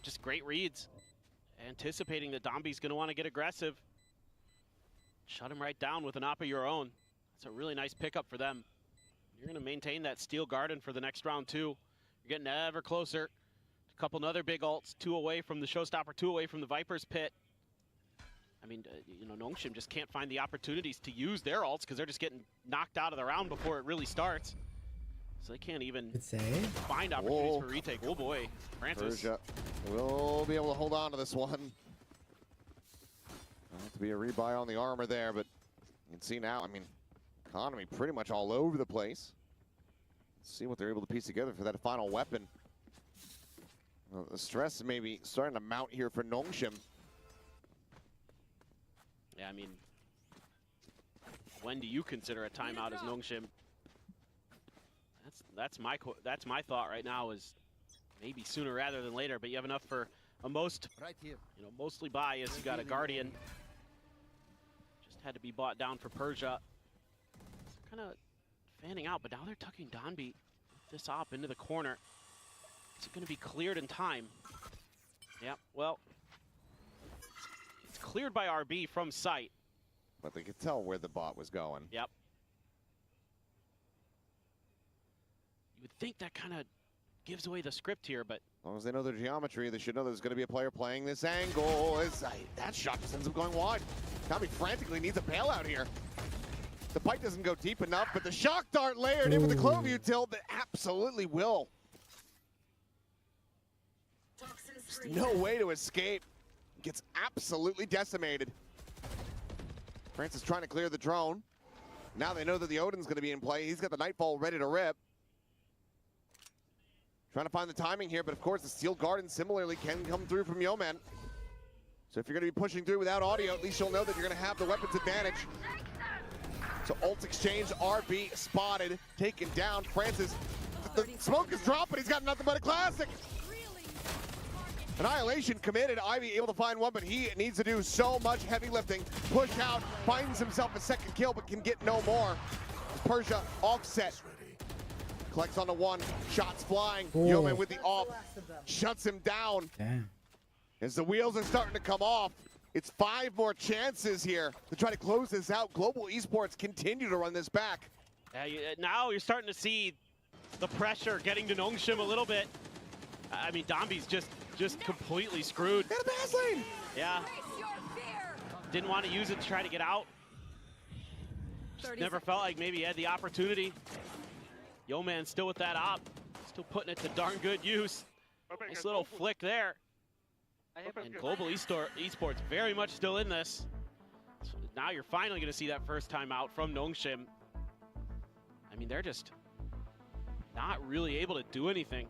Just great reads. Anticipating that Dombi's going to want to get aggressive. Shut him right down with an op of your own. It's a really nice pickup for them. You're going to maintain that Steel Garden for the next round too. You're getting ever closer. A couple other big ults, 2 away from the Showstopper, 2 away from the Viper's Pit. I mean, you know, Nongshim just can't find the opportunities to use their ults because they're just getting knocked out of the round before it really starts. So they can't even find opportunities for retake. Oh boy, Francis. Persia will be able to hold on to this one. Have to be a rebuy on the armor there, but you can see now, I mean, economy pretty much all over the place. Let's see what they're able to piece together for that final weapon. Well, the stress may be starting to mount here for Nongshim. Yeah, I mean, when do you consider a timeout as Nongshim? That's my thought right now, is maybe sooner rather than later, but you have enough for a mostly buy as you got a Guardian. Just had to be bought down for Persia. It's kind of fanning out, but now they're tucking Donby with this op into the corner. Is it going to be cleared in time? Yeah, well, it's cleared by RB from sight. But they could tell where the bot was going. Yep. You would think that kind of gives away the script here, but as long as they know their geometry, they should know there's going to be a player playing this angle. That shot just ends up going wide. Tommy frantically needs a bailout here. The pipe doesn't go deep enough, but the shock dart layered in with the Clovey tilt that absolutely will. Just no way to escape. Gets absolutely decimated. Francis trying to clear the drone. Now they know that the Odin's going to be in play. He's got the Nightfall ready to rip. Trying to find the timing here, but of course the Steel Garden similarly can come through from Yeoman. So if you're going to be pushing through without audio, at least you'll know that you're going to have the weapons advantage. So ult exchange, RB spotted, taken down. Francis the smoke is dropping. He's got nothing but a classic. Annihilation committed. Ivy able to find one, but he needs to do so much heavy lifting. Push out, finds himself a second kill, but can get no more. Persia offset. Collects on the one. Shots flying. Yeoman with the off. Shuts him down. Damn. As the wheels are starting to come off, it's 5 more chances here to try to close this out. Global Esports continue to run this back. Now you're starting to see the pressure getting to Nongshim a little bit. I mean, Dombi's just completely screwed. And a pass lane. Yeah. Didn't want to use it to try to get out. Just never felt like maybe he had the opportunity. Yeoman still with that op. Still putting it to darn good use. Nice little flick there. And Global Esports very much still in this. So now you're finally going to see that first time out from Nongshim. I mean, they're just not really able to do anything,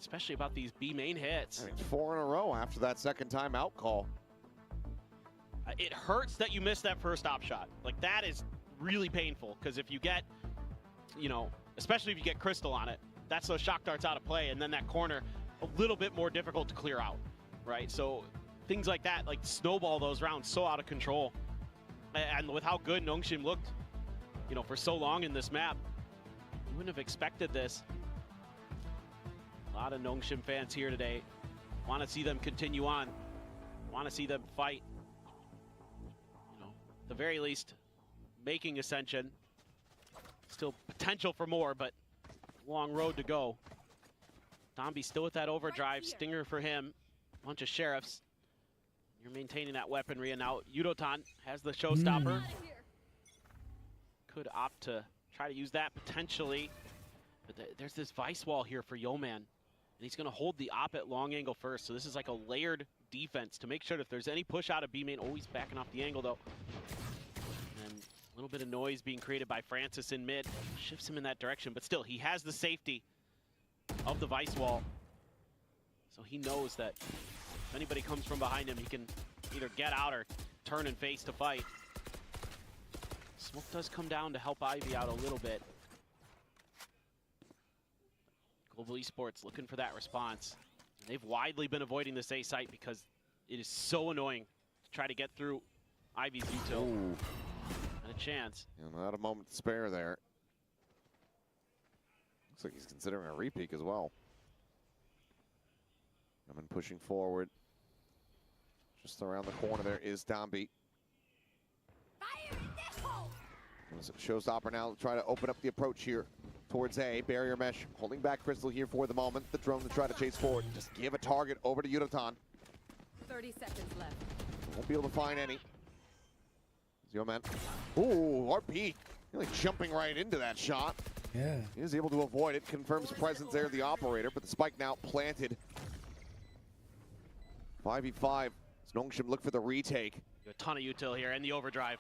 especially about these B main hits. I mean, 4 in a row after that second time out call. It hurts that you missed that first op shot. Like, that is really painful, because if you get, you know, especially if you get Crystal on it, that's those shock darts out of play, and then that corner a little bit more difficult to clear out, right? So things like that, like, snowball those rounds so out of control. And with how good Nongshim looked, you know, for so long in this map, you wouldn't have expected this. A lot of Nongshim fans here today want to see them continue on, want to see them fight. You know, at the very least, making Ascension. Still potential for more, but long road to go. Dombi still with that overdrive. Stinger for him. Bunch of sheriffs. You're maintaining that weaponry, and now Yudotan has the showstopper. Could opt to try to use that potentially. But there's this vice wall here for Yeoman. And he's going to hold the op at long angle first. So this is like a layered defense to make sure that if there's any push out of B main, always backing off the angle though. And a little bit of noise being created by Francis in mid. Shifts him in that direction, but still, he has the safety of the vice wall. So he knows that if anybody comes from behind him, he can either get out or turn and face to fight. Smoke does come down to help Ivy out a little bit. Global Esports looking for that response. They've widely been avoiding this A site because it is so annoying to try to get through Ivy's util. Ooh. And a chance. Yeah, not a moment to spare there. Looks like he's considering a repeat as well. Coming pushing forward. Just around the corner there is Dombi. Showstopper now try to open up the approach here towards A. Barrier mesh holding back Crystal here for the moment. The drone to try to chase forward. Just give a target over to Yudotan. 30 seconds left. Won't be able to find any. Yeoman. Ooh, RP. Really jumping right into that shot. Yeah. He is able to avoid it. Confirms presence there, the operator, but the spike now planted. 5v5. As Nongshim look for the retake. A ton of util here and the overdrive.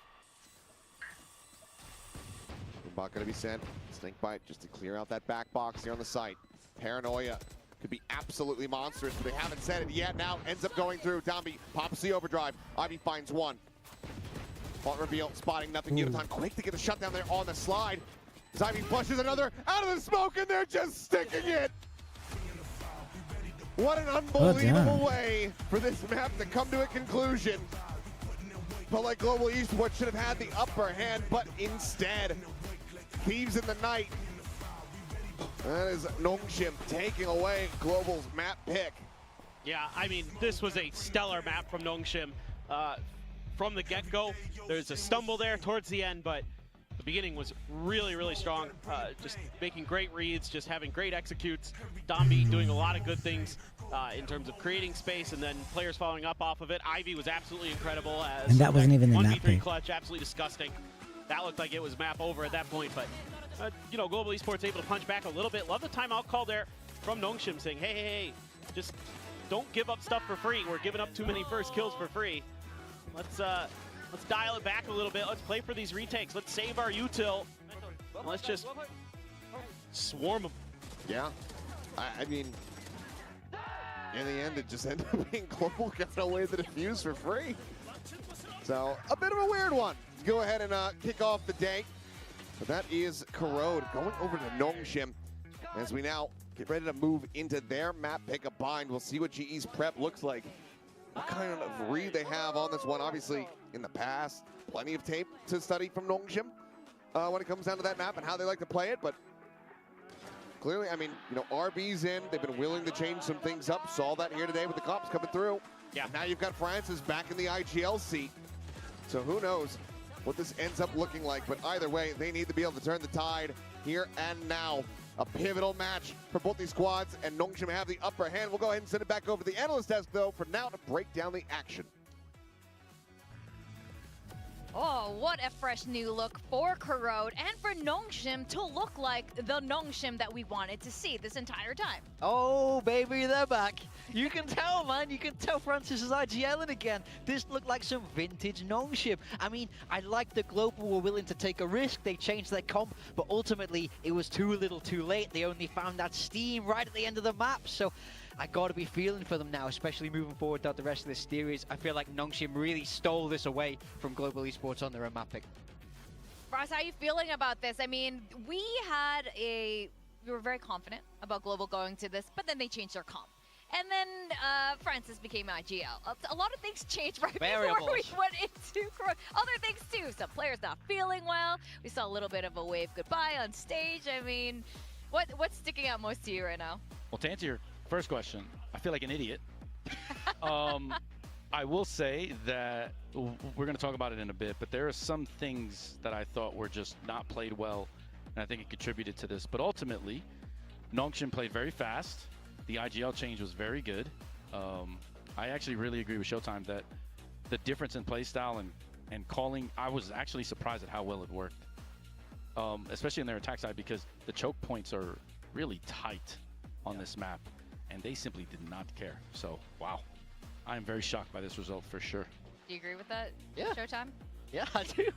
Bot gonna be sent. Snake bite just to clear out that back box here on the site. Paranoia could be absolutely monstrous, but they haven't said it yet. Now ends up going through. Dombi pops the overdrive. Ivy finds one. Fault reveal, spotting nothing. Yudotan quick to get a shutdown there on the slide. As Ivy flushes another out of the smoke, and they're just sticking it. What an unbelievable way for this map to come to a conclusion. Felt like Global Esports should have had the upper hand, but instead, Thieves in the Night. That is Nongshim taking away Global's map pick. Yeah, I mean, this was a stellar map from Nongshim. From the get-go, there's a stumble there towards the end, but the beginning was really, really strong. Just making great reads, just having great executes. Dombi doing a lot of good things in terms of creating space, and then players following up off of it. Ivy was absolutely incredible. As And that wasn't even in that 1v3 pick. clutch, absolutely disgusting. That looked like it was map over at that point, but you know, Global Esports able to punch back a little bit. Love the timeout call there from Nongshim saying, hey, just don't give up stuff for free. We're giving up too many first kills for free. Let's dial it back a little bit. Let's play for these retakes. Let's save our util. Let's just swarm them. Yeah, I mean, in the end, it just ended up being Global giving away the defuse for free. So, a bit of a weird one. Go ahead and kick off the day. But that is Corrode going over to Nongshim. As we now get ready to move into their map, pick a bind, we'll see what GE's prep looks like. What kind of read they have on this one. Obviously, in the past, plenty of tape to study from Nongshim when it comes down to that map and how they like to play it. But clearly, I mean, you know, RB's in. They've been willing to change some things up. Saw that here today with the cops coming through. Yeah. Now you've got Francis back in the IGL seat. So who knows what this ends up looking like. But either way, they need to be able to turn the tide here and now. A pivotal match for both these squads, and Nongshim have the upper hand. We'll go ahead and send it back over to the analyst desk, though, for now to break down the action. Oh, what a fresh new look for Corrode and for Nongshim to look like the Nongshim that we wanted to see this entire time. Oh, baby, they're back. You can tell, man. You can tell Francis is IGLing again. This looked like some vintage Nongshim. I mean, I like the Global were willing to take a risk. They changed their comp, but ultimately, it was too little too late. They only found that steam right at the end of the map, so I gotta be feeling for them now, especially moving forward throughout the rest of this series. I feel like Nongshim really stole this away from Global Esports on their own mapping. Ross, how are you feeling about this? I mean, we were very confident about Global going to this, but then they changed their comp. And then Francis became IGL. A lot of things changed right before we went into Corrode. Other things too. Some players not feeling well. We saw a little bit of a wave goodbye on stage. I mean, what's sticking out most to you right now? Well, to answer your first question, I feel like an idiot. I will say that we're going to talk about it in a bit, but there are some things that I thought were just not played well, and I think it contributed to this. But ultimately, Nongshim played very fast. The IGL change was very good. I actually really agree with Showtime that the difference in playstyle and calling, I was actually surprised at how well it worked, especially in their attack side, because the choke points are really tight on this map, and they simply did not care. So, wow. I am very shocked by this result for sure. Do you agree with that, Yeah. Showtime? Yeah, I do.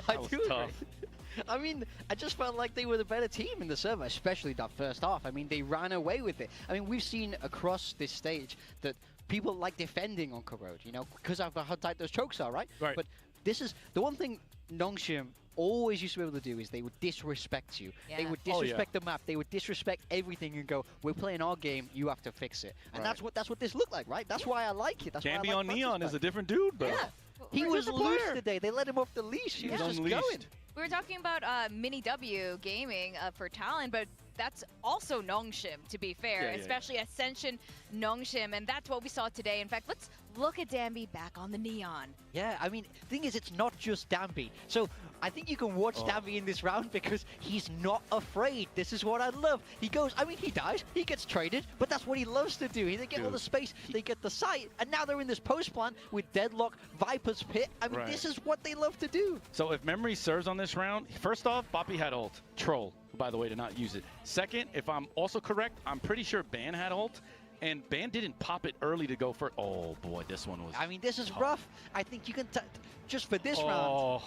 I do tough. agree. I mean, I just felt like they were the better team in the server, especially that first half. I mean, they ran away with it. I mean, we've seen across this stage that people like defending on Corrode, you know, because of how tight those chokes are, right? Right. But this is the one thing Nongshim always used to be able to do is they would disrespect you. Yeah. They would Oh, yeah. disrespect the map. They would disrespect everything and go, "We're playing our game. You have to fix it." And Right. that's what this looked like, right? That's why I like it. That's why I Gambi like on Francis Neon back. is a different dude, bro. Yeah. He He's was a loose player. today. They let him off the leash. He was just unleashed. going. We were talking about Mini W Gaming for Talon, but that's also Nongshim, to be fair, Yeah. especially Ascension Nongshim, and that's what we saw today. In fact, let's look at Danby back on the Neon. Yeah, I mean, the thing is, it's not just Danby. So I think you can watch Danby in this round because he's not afraid. This is what I love. He goes, I mean, he dies, he gets traded, but that's what he loves to do. They get all the space, they get the sight, and now they're in this post plan with Deadlock, Viper's Pit. I mean, Right. this is what they love to do. So if memory serves on this round, first off, Boppy had ult. Troll, by the way, to not use it. Second, if I'm also correct, I'm pretty sure Ban had ult, and Ban didn't pop it early to go for. Oh boy, this one was. I mean, this is tough. rough. I think you can, just for this round, Oh,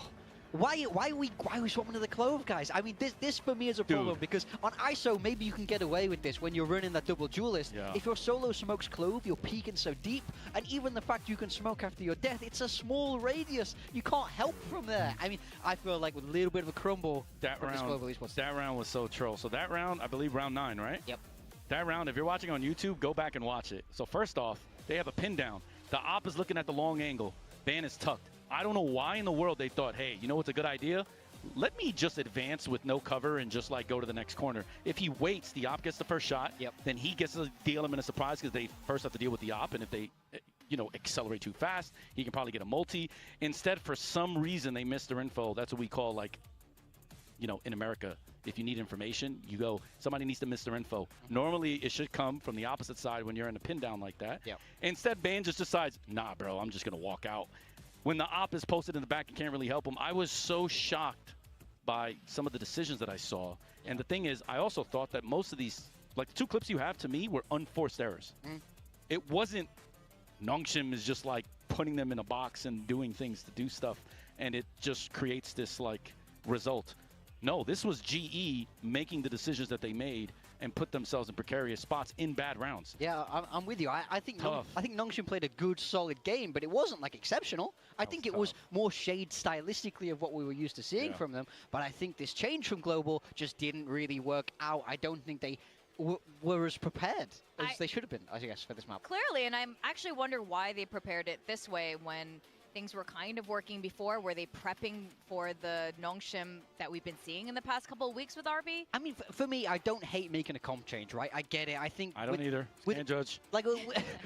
why are we swapping to the Clove, guys? I mean, this for me is a problem because on ISO, maybe you can get away with this when you're running that double duelist. Yeah. If your solo smokes Clove, you're peeking so deep, and even the fact you can smoke after your death, it's a small radius. You can't help from there. I mean, I feel like with a little bit of a crumble that from this Global round. Esports. That round was so troll. So that round, I believe, round 9, right? Yep. That round, if you're watching on YouTube, go back and watch it. So first off, they have a pin down. The op is looking at the long angle. Ban is tucked. I don't know why in the world they thought, hey, you know what's a good idea? Let me just advance with no cover and just like go to the next corner. If he waits, the op gets the first shot. Yep. Then he gets to deal him in a surprise because they first have to deal with the op. And if they, you know, accelerate too fast, he can probably get a multi. Instead, for some reason, they missed their info. That's what we call like, you know, in America, if you need information, you go, somebody needs to miss their info. Normally, it should come from the opposite side when you're in a pin down like that. Yep. Instead, Ban just decides, nah, bro, I'm just going to walk out. When the op is posted in the back, you can't really help him. I was so shocked by some of the decisions that I saw. Yeah. And the thing is, I also thought that most of these, like the 2 clips you have to me, were unforced errors. It wasn't Nongshim is just like putting them in a box and doing things to do stuff, and it just creates this like result. No, this was GE making the decisions that they made and put themselves in precarious spots in bad rounds. Yeah, I'm with you. I think Tough. I think Nongshim played a good, solid game, but it wasn't like exceptional. I think it was more shade stylistically of what we were used to seeing from them. But I think this change from Global just didn't really work out. I don't think they were as prepared as they should have been, I guess, for this map. Clearly, and I actually wonder why they prepared it this way when things were kind of working before. Were they prepping for the Nongshim that we've been seeing in the past couple of weeks with RB? I mean, for me, I don't hate making a comp change, right? I get it. I think I don't either. Can't judge. Like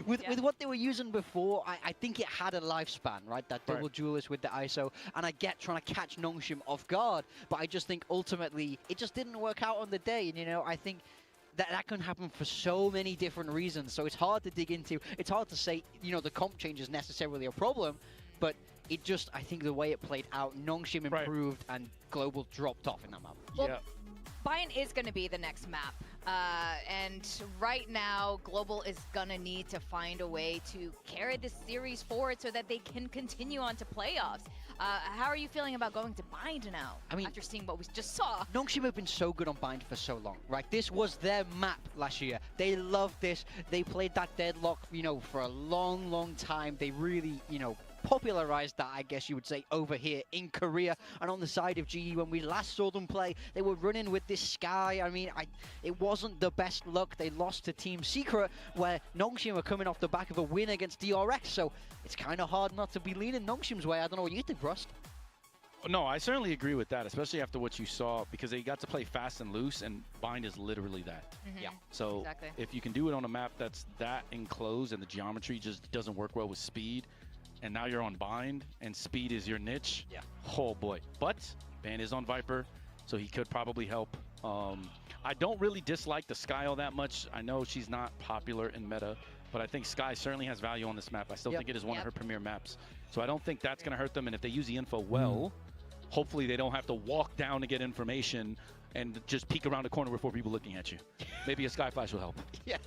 with what they were using before, I think it had a lifespan, right? That double duelist with the ISO, and I get trying to catch Nongshim off guard, but I just think ultimately it just didn't work out on the day. And, you know, I think that can happen for so many different reasons. So it's hard to dig into. It's hard to say, you know, the comp change is necessarily a problem, but it just, I think the way it played out, Nongshim improved and Global dropped off in that map. Well, Bayern is going to be the next map. And right now, Global is going to need to find a way to carry this series forward so that they can continue on to playoffs. How are you feeling about going to Bind now? I mean, after seeing what we just saw. Nongshim have been so good on Bind for so long, right? This was their map last year. They loved this. They played that deadlock, you know, for a long, long time. They really, you know, popularized that, I guess you would say, over here in Korea. And on the side of GE, when we last saw them play, they were running with this Sky. I mean, it wasn't the best luck. They lost to Team Secret, where Nongshim were coming off the back of a win against PRX. So it's kind of hard not to be leaning Nongshim's way. I don't know what you think, Rust. No, I certainly agree with that, especially after what you saw, because they got to play fast and loose, and Bind is literally that. Yeah. So if you can do it on a map that's that enclosed and the geometry just doesn't work well with speed, and now you're on Bind, and speed is your niche. Yeah. Oh boy. But Ban is on Viper, so he could probably help. I don't really dislike the Sky all that much. I know she's not popular in meta, but I think Sky certainly has value on this map. I still think it is one of her premier maps. So I don't think that's going to hurt them. And if they use the info well, hopefully they don't have to walk down to get information and just peek around the corner with 4 people looking at you. Maybe a Sky Flash will help. Yeah.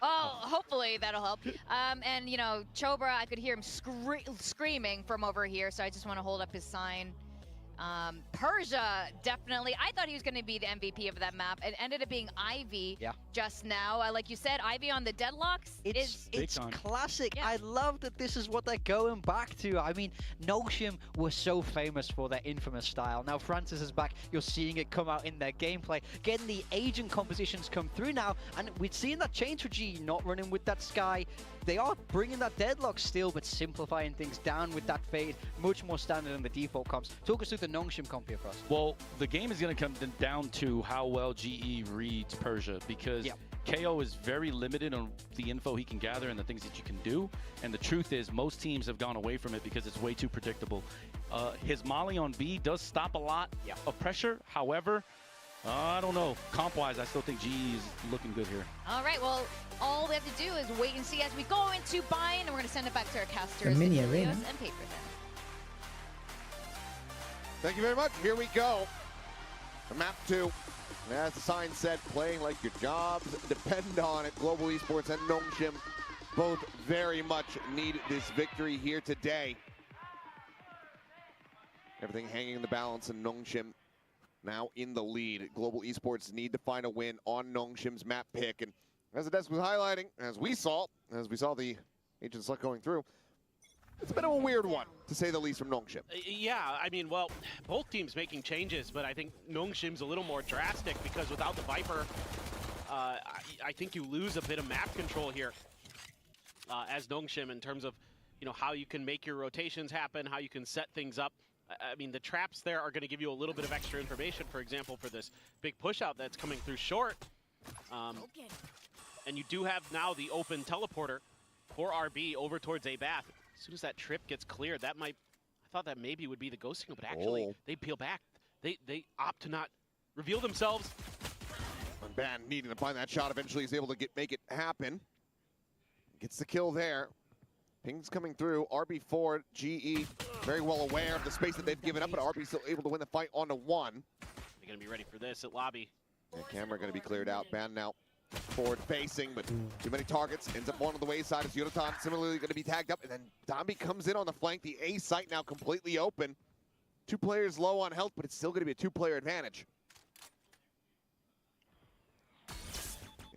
Well, hopefully that'll help. And, you know, Chobra, I could hear him screaming from over here, so I just want to hold up his sign. Persia, definitely. I thought he was going to be the MVP of that map. It ended up being Ivy just now. Like you said, Ivy on the deadlocks. It's classic. I love that this is what they're going back to. I mean, Nongshim were so famous for their infamous style. Now Francis is back. You're seeing it come out in their gameplay. Getting the agent compositions come through now. And we're seeing that change for G, not running with that Sky. They are bringing that deadlock still, but simplifying things down with that fade. Much more standard than the default comps. Talk us through the Nongshim comp here for us. Well, the game is going to come down to how well GE reads Persia, because KO is very limited on the info he can gather and the things that you can do. And the truth is, most teams have gone away from it because it's way too predictable. His Molly on B does stop a lot of pressure. However, I don't know. Comp-wise, I still think GE is looking good here. All right, well, all we have to do is wait and see as we go into Bind, and we're going to send it back to our casters. The mini arena. And paper then. Thank you very much. Here we go. Map 2. As the sign said, playing like your jobs depend on it. Global Esports and Nongshim both very much need this victory here today. Everything hanging in the balance, and Nongshim now in the lead. Global Esports need to find a win on Nongshim's map pick. And as the desk was highlighting, as we saw the agent select going through, it's been a weird one, to say the least, from Nongshim. Yeah, I mean, well, both teams making changes, but I think Nongshim's a little more drastic because without the Viper, I think you lose a bit of map control here as Nongshim in terms of, you know, how you can make your rotations happen, how you can set things up. I mean, the traps there are going to give you a little bit of extra information, for example, for this big push out that's coming through short. And you do have now the open teleporter for RB over towards A-Bath. As soon as that trip gets cleared, that might, I thought that maybe would be the ghost signal, but actually they peel back. They opt to not reveal themselves. And Ban needing to find that shot, eventually is able to make it happen. Gets the kill there. Ping's coming through. RB4, GE, very well aware of the space that they've given up, but RB still able to win the fight on to 1. They're going to be ready for this at lobby. Yeah, camera going to be cleared out. Ban now forward facing, but too many targets. Ends up on the wayside as Yonatan similarly going to be tagged up, and then Dambi comes in on the flank. The A site now completely open. 2 players low on health, but it's still going to be a 2-player advantage.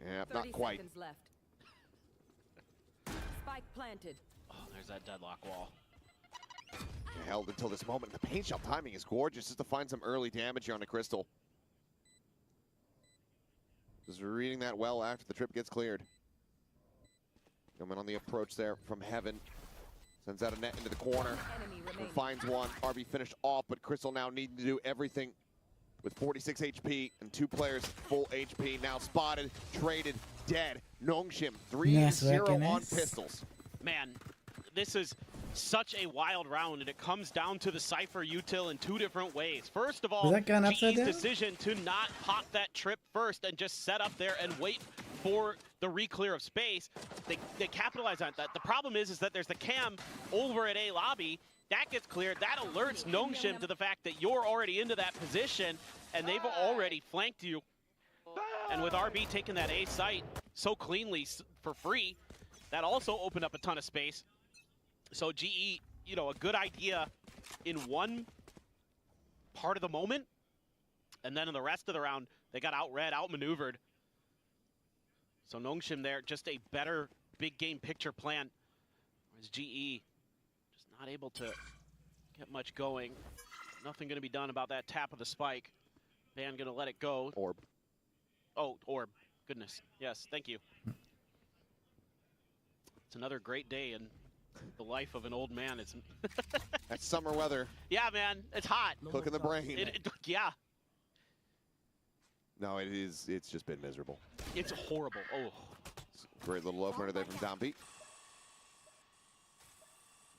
Yeah, 30 not quite. seconds left. Spike planted. Oh, there's that deadlock wall. Held until this moment. The paint shot timing is gorgeous just to find some early damage here on the Crystal. Just reading that well after the trip gets cleared. Coming on the approach there from Heaven. Sends out a net into the corner. Enemy remaining. Finds one. RB finished off, but Crystal now needing to do everything with 46 HP and 2 players full HP. Now spotted, traded, dead. Nongshim 3-0 on pistols. Man, this is such a wild round, and it comes down to the Cypher util in 2 different ways. First of all, Was that gun upside GE's down? decision to not pop that trip first and just set up there and wait for the re-clear of space. They capitalize on that. The problem is that there's the cam over at A lobby. That gets cleared. That alerts Nongshim to the fact that you're already into that position, and they've already flanked you. And with RB taking that A site so cleanly for free, that also opened up a ton of space. So GE, you know, a good idea in one part of the moment, and then in the rest of the round, they got outread, outmaneuvered. So Nongshim there, just a better big game picture plan. Whereas GE just not able to get much going. Nothing going to be done about that tap of the spike. Van going to let it go. Orb. Oh, orb. Goodness. Yes, thank you. It's another great day in the life of an old man. It's That's summer weather. yeah, man. It's hot. Cooking the brain. Yeah. No, it is. It's just been miserable. It's horrible. Oh. Great little opener there from Downbeat.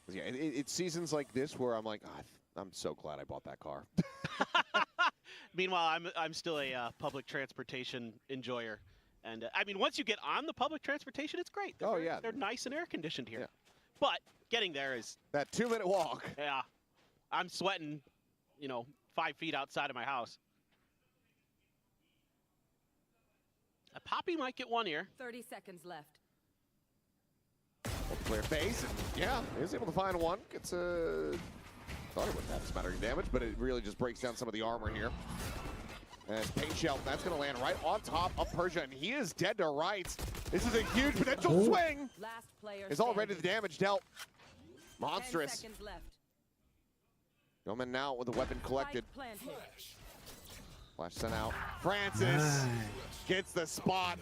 Yeah, it's seasons like this where I'm like, I'm so glad I bought that car. Meanwhile, I'm still a public transportation enjoyer, and I mean, once you get on the public transportation, it's great. They're nice and air conditioned here. Yeah. But getting there is That 2-minute walk. yeah. I'm sweating, you know, 5 feet outside of my house. Poppy might get one here. 30 seconds left. Multiplayer phase, and yeah, he was able to find one. Gets a... Thought it wouldn't have smattering damage, but it really just breaks down some of the armor here. And Paint Shell, that's going to land right on top of Persia, and he is dead to rights. This is a huge potential swing. Last player Is already the damage dealt. 10 Monstrous. seconds left. Yeoman now with the weapon collected. Spike planted. Flash sent out. Francis Nice. gets the spot.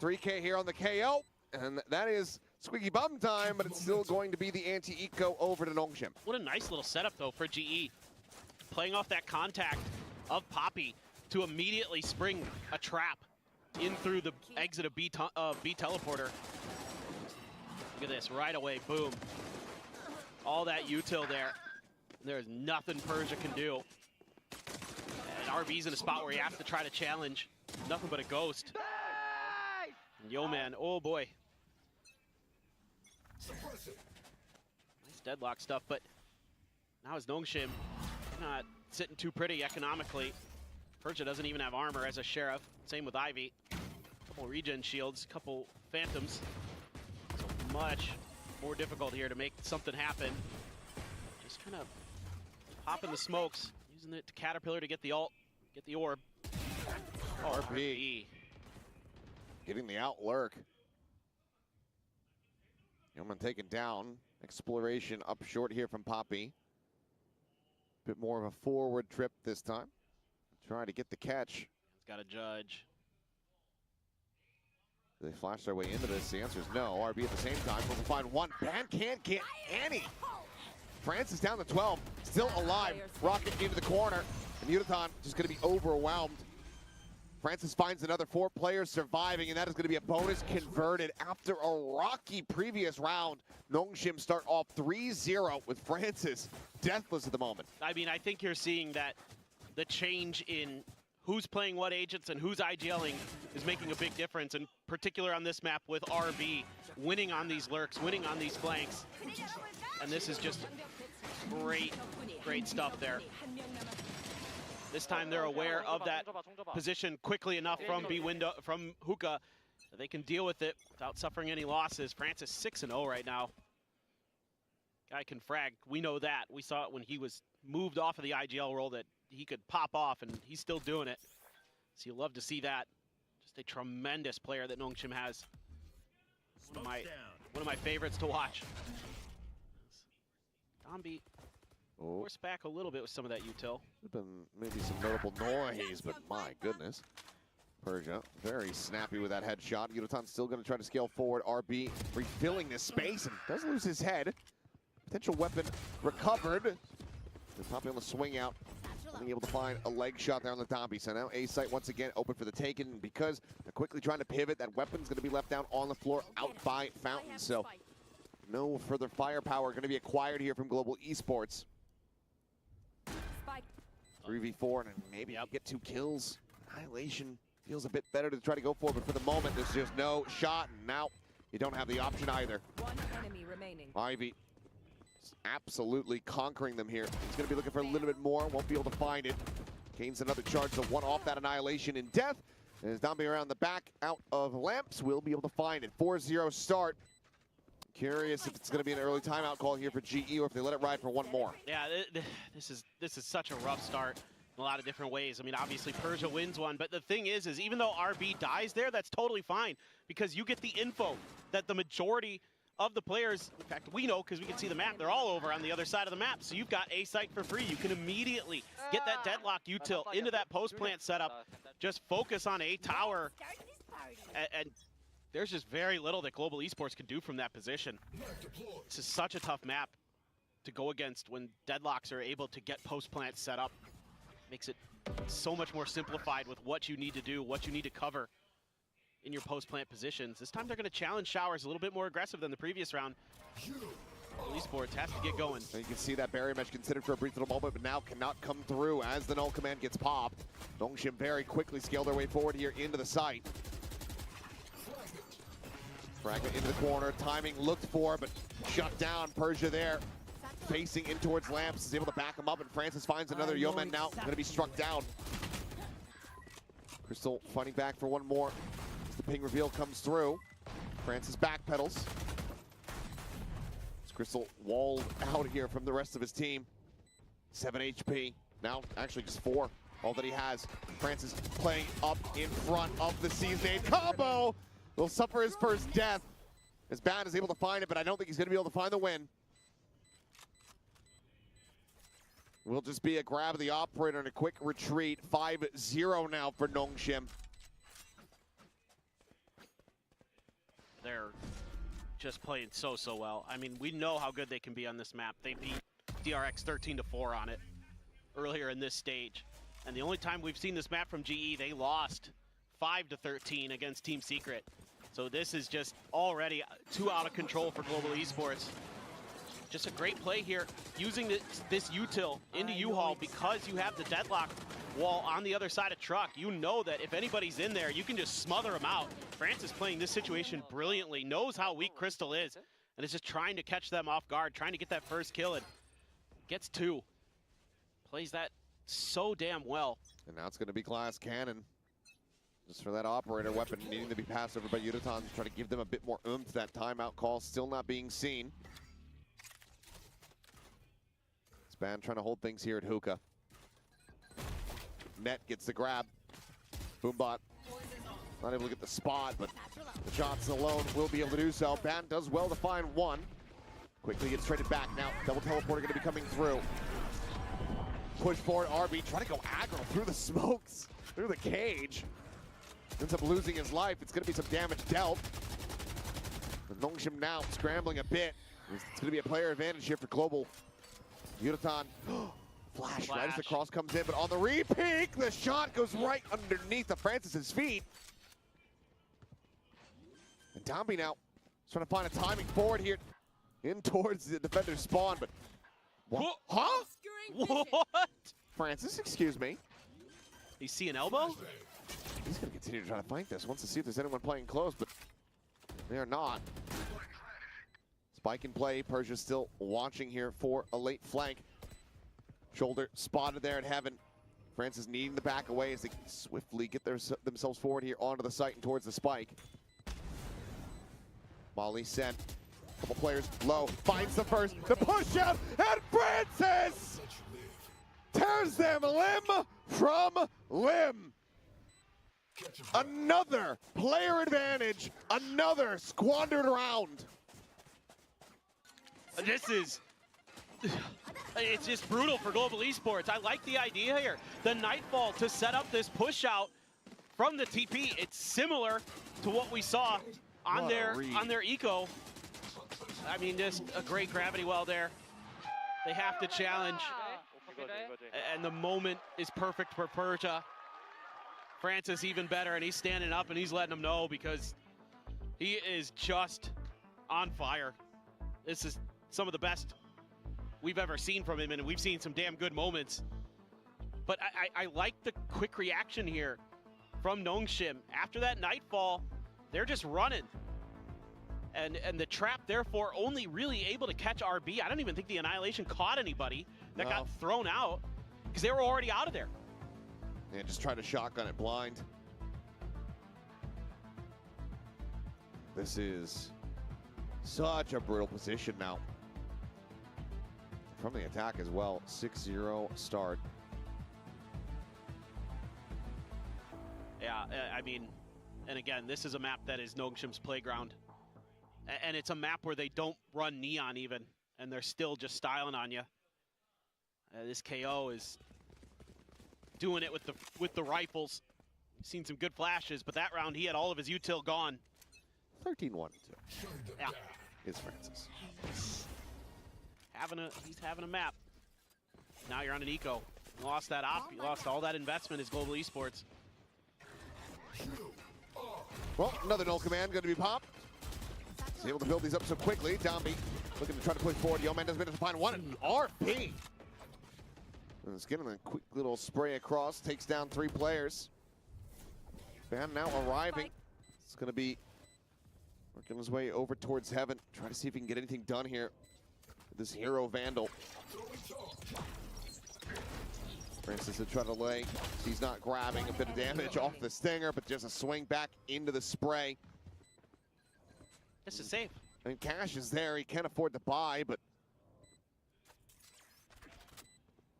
3K here on the KO, and that is squeaky bum time, but it's still going to be the anti-eco over to Nongshim. What a nice little setup, though, for GE. Playing off that contact of Poppy to immediately spring a trap in through the exit of B teleporter. Look at this, right away, boom. All that util there. There's nothing Persia can do. And RB's in a spot where he has to try to challenge. Nothing but a ghost. And Yo Man, oh boy. Nice deadlock stuff, but now is Nongshim not sitting too pretty economically. Persia doesn't even have armor as a Sheriff. Same with Ivy. Couple regen shields, couple phantoms. So much more difficult here to make something happen. Just kind of popping the smokes, using it to Caterpillar to get the ult, get the orb. Oh, RB. Getting the out lurk. Yeoman taken down. Exploration up short here from Poppy. Bit more of a forward trip this time. Trying to get the catch. He's got a judge. Do they flash their way into this? The answer is no. RB at the same time. We'll find one. Ban can't get any. Francis down to 12. Still alive. Rocket into the corner. And Mutaton just going to be overwhelmed. Francis finds another 4 players surviving, and that is going to be a bonus converted after a rocky previous round. Nongshim start off 3-0 with Francis deathless at the moment. I mean, I think you're seeing that the change in who's playing what agents and who's IGLing is making a big difference, in particular on this map with RB winning on these lurks, winning on these flanks. And this is just great stuff there. This time they're aware of that position quickly enough from from Hookah that they can deal with it without suffering any losses. Francis 6-0 right now. Guy can frag. We know that. We saw it when he was moved off of the IGL role that he could pop off, and he's still doing it. So you love to see that. Just Just a tremendous player that Nongshim has. One of my favorites to watch. Dombi forced back a little bit with some of that util. Been maybe some notable noise, but my goodness. Persia very snappy with that headshot. Yudotan still going to try to scale forward. RB refilling this space and does lose his head. Potential weapon recovered. The top on the swing out. Being able to find a leg shot there on the Dombi. So now A site once again open for the taken. And because they're quickly trying to pivot, that weapon's going to be left down on the floor out by Fountain. So no further firepower going to be acquired here from Global Esports. 3v4 and maybe get 2 kills. Annihilation feels a bit better to try to go for, but for the moment, there's just no shot, and now you don't have the option either. One enemy remaining. Ivy absolutely conquering them here. He's going to be looking for a little bit more, won't be able to find it. Gains another charge to one off that Annihilation in death. And as Dombi around the back out of lamps, we'll be able to find it. 4-0 start. Curious if it's going to be an early timeout call here for GE or if they let it ride for one more. Yeah, this is such a rough start in a lot of different ways. I mean, obviously Persia wins one, but the thing is even though RB dies there, that's totally fine because you get the info that the majority of the players, in fact, we know because we can see the map, they're all over on the other side of the map. So you've got A site for free. You can immediately get that deadlock util into that post plant setup. Just focus on A tower, and there's just very little that Global Esports can do from that position. This is such a tough map to go against when deadlocks are able to get post plant set up. Makes it so much more simplified with what you need to do, what you need to cover in your post plant positions. This time they're going to challenge Showers a little bit more aggressive than the previous round. Global Esports has to get going. And you can see that barrier mesh considered for a brief little moment, but now cannot come through as the null command gets popped. Nongshim very quickly scale their way forward here into the site. Fragment into the corner, timing looked for, but shut down. Persia there, facing in towards Lamps, is able to back him up, and Francis finds another Yeoman now, going to be struck down. Crystal fighting back for one more. As the ping reveal comes through, Francis backpedals. As Crystal walled out here from the rest of his team. 7 HP, now actually just 4, all that he has. Francis playing up in front of the Season combo. Will suffer his first death. As Bad is able to find it, but I don't think he's going to be able to find the win. Will just be a grab of the operator and a quick retreat. 5-0 now for Nongshim. They're just playing so well. I mean, we know how good they can be on this map. They beat PRX 13-4 on it earlier in this stage. And the only time we've seen this map from GE, they lost 5-13 against Team Secret. So this is just already too out of control for Global Esports. Just a great play here, using this util into U-Haul because you have the deadlock wall on the other side of truck. You know that if anybody's in there, you can just smother them out. Francis playing this situation brilliantly, knows how weak Crystal is, and is just trying to catch them off guard, trying to get that first kill, and gets 2. Plays that so damn well. And now it's going to be Glass Cannon. Just for that operator weapon needing to be passed over by Yudotan to try to give them a bit more oomph. That timeout call still not being seen. Span trying to hold things here at Hookah. Net gets the grab. Boombot not able to get the spot, but the Johnson alone will be able to do so. Ban does well to find one. Quickly gets traded back now. Double teleporter going to be coming through. Push forward, RB trying to go aggro through the smokes, through the cage. Ends up losing his life. It's going to be some damage dealt. But Nongshim now scrambling a bit. It's going to be a player advantage here for Global. Yudotan, flash right as the cross comes in, but on the re-peek, the shot goes right underneath the Francis's feet. And Dombi now is trying to find a timing forward here in towards the defender's spawn, but what? Huh? What? Francis, excuse me. You see an elbow? He's going to continue to try to fight this. Wants to see if there's anyone playing close, but they are not. Spike in play. Persia still watching here for a late flank. Shoulder spotted there at Heaven. Francis needing the back away as they swiftly get themselves forward here onto the site and towards the spike. Molly sent. Couple players low. Finds the first. The push out. And Francis tears them limb from limb. Another player advantage, another squandered round. This is, it's just brutal for Global Esports. I like the idea here. The Nightfall to set up this push out from the TP. It's similar to what we saw on their eco. I mean, just a great gravity well there. They have to challenge. And the moment is perfect for Persia. Francis even better, and he's standing up and he's letting them know because he is just on fire. This is some of the best we've ever seen from him, and we've seen some damn good moments. But I like the quick reaction here from Nongshim. After that Nightfall, they're just running. And the trap, therefore, only really able to catch RB. I don't even think the Annihilation caught anybody that got thrown out because they were already out of there. Yeah, just trying to shotgun it blind. This is such a brutal position now. From the attack as well, 6-0 start. Yeah, I mean, and again, this is a map that is Nongshim's playground. And it's a map where they don't run Neon even, and they're still just styling on you. This KO is doing it with the rifles. Seen some good flashes, but that round he had all of his util gone. 13-1. Yeah. Is Francis. He's having a map. Now you're on an eco. You lost that op. You lost all that investment as Global Esports. Well, another null command going to be popped. He's able to build these up so quickly. Downbeat looking to try to push forward. Yeoman doesn't manage to find one. And RP. And it's getting a quick little spray across. Takes down 3 players. Ban now arriving. It's going to be working his way over towards heaven. Try to see if he can get anything done here. This hero Vandal. Francis to try to lay. He's not grabbing a bit of damage off the stinger, but just a swing back into the spray. This is safe. I mean, cash is there. He can't afford to buy, but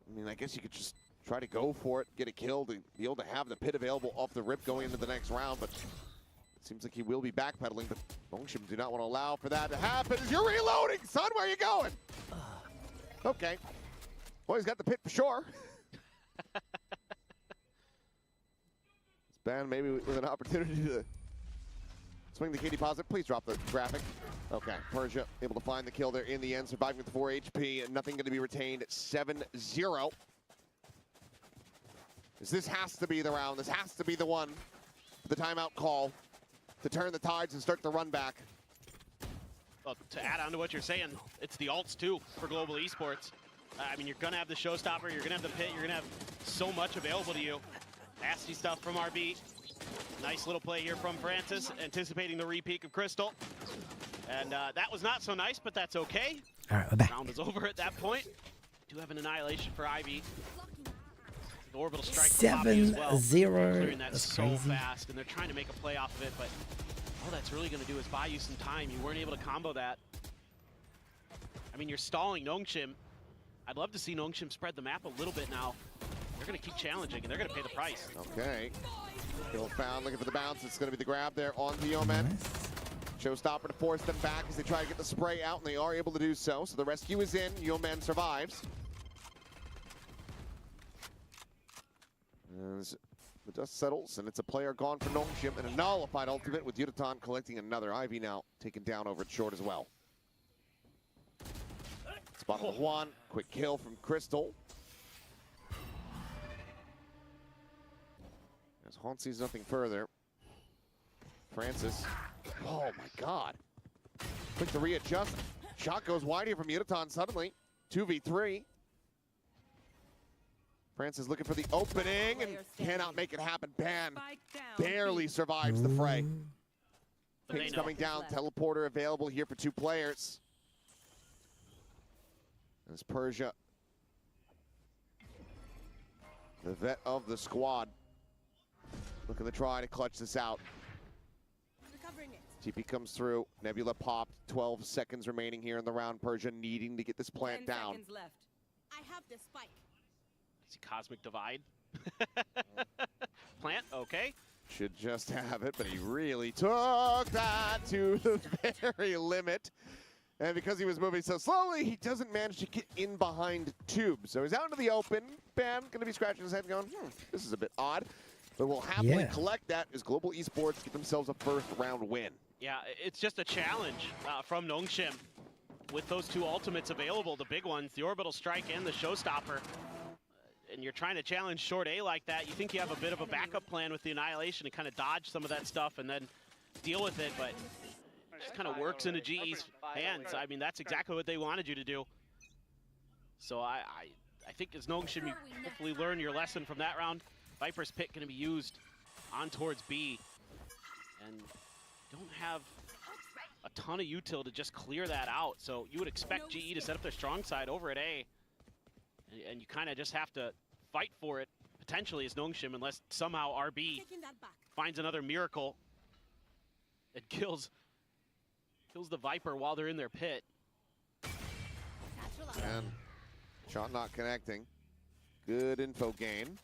I mean, I guess you could just try to go for it, get a kill to be able to have the pit available off the rip going into the next round, but it seems like he will be backpedaling, but Nongshim do not want to allow for that to happen. You're reloading, son, where are you going? Okay. Well, he's got the pit for sure. Span maybe with an opportunity to swing the KD positive. Please drop the graphic. Okay, Persia able to find the kill there in the end, surviving with 4 HP, and nothing going to be retained at 7-0. This has to be the round. This has to be the one, the timeout call, to turn the tides and start the run back. Well, to add on to what you're saying, it's the alts too for Global Esports. I mean, you're going to have the showstopper, you're going to have the pit, you're going to have so much available to you. Nasty stuff from RB. Nice little play here from Francis, anticipating the repeat of Crystal. And that was not so nice, but that's okay. All right, we're back. Round is over at that point. Do have an annihilation for Ivy. The orbital strike from Poppy as well. 7-0. Clearing that That's so crazy. fast, and they're trying to make a play off of it, but all that's really going to do is buy you some time. You weren't able to combo that. I mean, you're stalling Nongshim. I'd love to see Nongshim spread the map a little bit now. They're going to keep challenging, and they're going to pay the price. Okay. Kill found, looking for the bounce. It's going to be the grab there on the Yeoman. Showstopper to force them back as they try to get the spray out, and they are able to do so. So the rescue is in. Yeoman survives. As the dust settles, and it's a player gone for Nongshim, and a nullified ultimate with Yuditan collecting another. Ivy now taken down over at short as well. Spot with one. Quick kill from Crystal. As Haunt sees nothing further. Francis. Oh my god. Quick to readjust. Shot goes wide here from Yuditan suddenly. 2v3. Francis looking for the opening and cannot make it happen. Ban barely survives the fray. Pink's coming down. Teleporter available here for 2 players. As Persia, the vet of the squad, looking to try to clutch this out. TP comes through. Nebula popped. 12 seconds remaining here in the round. Persia needing to get this plant down. Left. I have the spike. See Cosmic Divide. Plant, okay. should just have it, but he really took that to the very limit. And because he was moving so slowly, he doesn't manage to get in behind Tube. So he's out into the open. Ben going to be scratching his head going, this is a bit odd. But we'll happily collect that as Global Esports get themselves a first round win. Yeah, it's just a challenge from Nongshim. With those two ultimates available, the big ones, the Orbital Strike and the Showstopper. And you're trying to challenge short A like that. You think you have a bit of a backup plan with the Annihilation to kind of dodge some of that stuff and then deal with it, but it just kind of works into GE's hands. I mean, that's exactly what they wanted you to do. So I think as Nongshim, you hopefully learn your lesson from that round. Viper's Pit going to be used on towards B. And don't have a ton of util to just clear that out. So you would expect GE to set up their strong side over at A. And you kind of just have to fight for it, potentially, as Nongshim, unless somehow RB finds another miracle and kills the Viper while they're in their pit. And shot not connecting. Good info gain.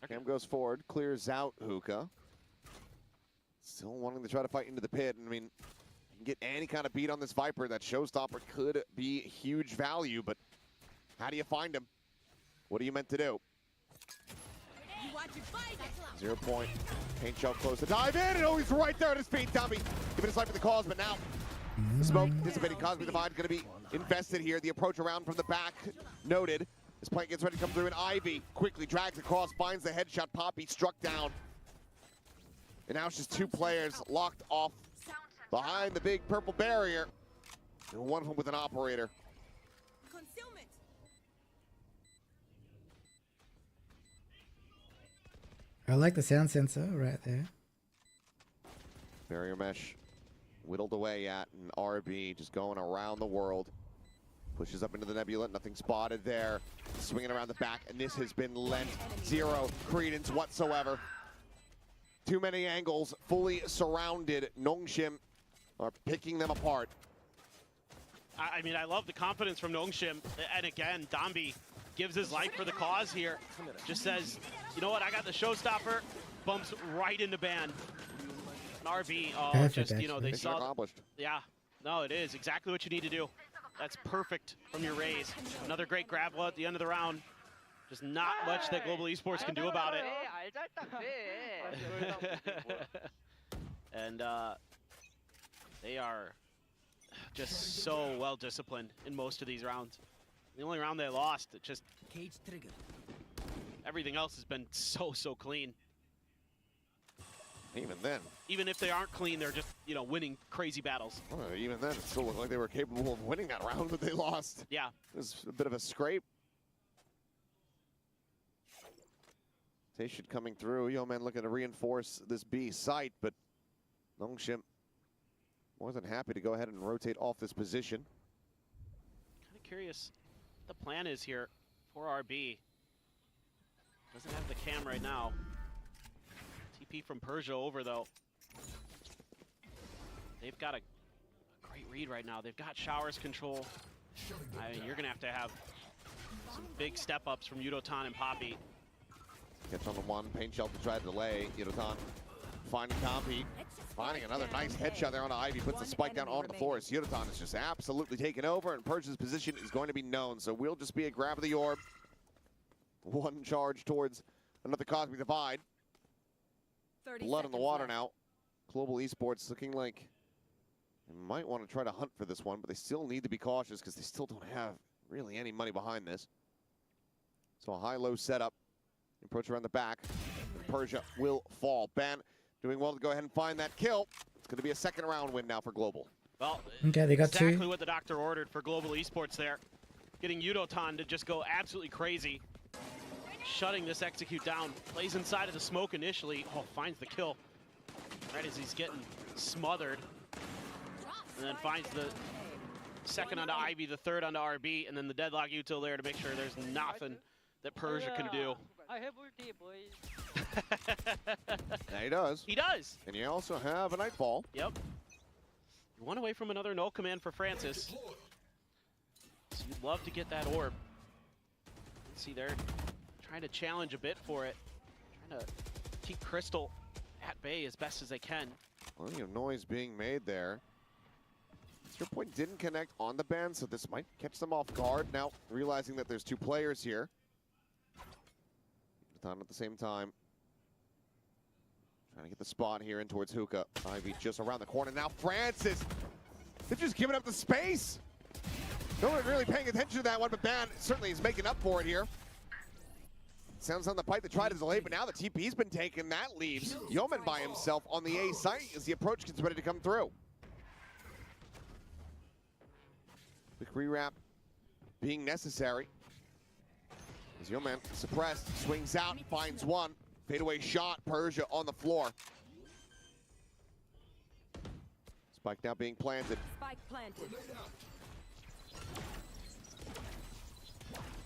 Cam goes forward, clears out Hookah. Still wanting to try to fight into the pit. And I mean, you can get any kind of beat on this Viper. That Showstopper could be huge value, but how do you find him? What are you meant to do? 0 point. Paint shell close to dive in, and oh, he's right there at his feet, Dummy. Giving his life for the cause, but now the smoke dissipating Cosmic Divide going to be invested here. The approach around from the back noted. This plant gets ready to come through, and Ivy quickly drags across, finds the headshot. Poppy struck down. And now it's just two players locked off behind the big purple barrier. And one of them with an operator. I like the sound sensor right there. Barrier mesh whittled away at, and RB just going around the world. Pushes up into the nebula, nothing spotted there. Swinging around the back, and this has been lent zero credence whatsoever. Too many angles, fully surrounded. Nongshim are picking them apart. I mean, I love the confidence from Nongshim. And again, Dambi gives his life for the cause here. Just says, you know what, I got the Showstopper. Bumps right into Ban. And RB, just, you know, they saw. Accomplished. Yeah, no, it is exactly what you need to do. That's perfect from your raise. Another great grapple at the end of the round. Just not much that Global Esports can do about it. And they are just so well disciplined in most of these rounds. The only round they lost, it just everything else has been so clean. Even then. Even if they aren't clean, they're just, you know, winning crazy battles. Even then, it still looked like they were capable of winning that round, but they lost. Yeah. It was a bit of a scrape. Tation coming through. Yo, man, looking to reinforce this B site, but Nongshim more than happy to go ahead and rotate off this position. Kind of curious what the plan is here for RB. Doesn't have the cam right now. TP from Persia over, though. They've got a great read right now. They've got showers control. I mean, you're going to have some big step-ups from Yudotan and Poppy. Gets on the one, paint shell to try to delay. Yudotan finding Compi, finding another nice headshot there on Ivy, puts the spike down onto the forest. Yudotan is just absolutely taken over, and Persia's position is going to be known, so we'll just be a grab of the orb. One charge towards another Cosmic Divide. Blood in the water now. Global Esports looking like they might want to try to hunt for this one, but they still need to be cautious because they still don't have really any money behind this. So a high-low setup. Approach around the back. Persia will fall. Ban doing well to go ahead and find that kill. It's going to be a second round win now for Global. Well, okay, they got exactly what the doctor ordered for Global Esports there. Getting Yudotan to just go absolutely crazy. Shutting this execute down. Plays inside of the smoke initially. Oh, finds the kill right as he's getting smothered. And then finds the second onto Ivy, the third onto RB, and then the deadlock util there to make sure there's nothing that Persia can do. I have ulti, boys. Yeah, he does. He does. And you also have a Nightfall. Yep. One away from another null command for Francis. So you'd love to get that orb. Let's see, they're trying to challenge a bit for it. Trying to keep Crystal at bay as best as they can. Plenty of noise being made there. Your point didn't connect on the band, so this might catch them off guard. Now, realizing that there's two players here. Done at the same time. Trying to get the spot here in towards Hookah. Ivy just around the corner. Now Francis! They've just given up the space! No one really paying attention to that one, but Band certainly is making up for it here. Sounds on the pipe to try to delay, but now the TP's been taken. That leaves Yeoman by himself on the A site as the approach gets ready to come through. Quick rewrap being necessary. As Yeoman suppressed, swings out, finds one. Fadeaway shot, Persia on the floor. Spike now being planted. Spike planted.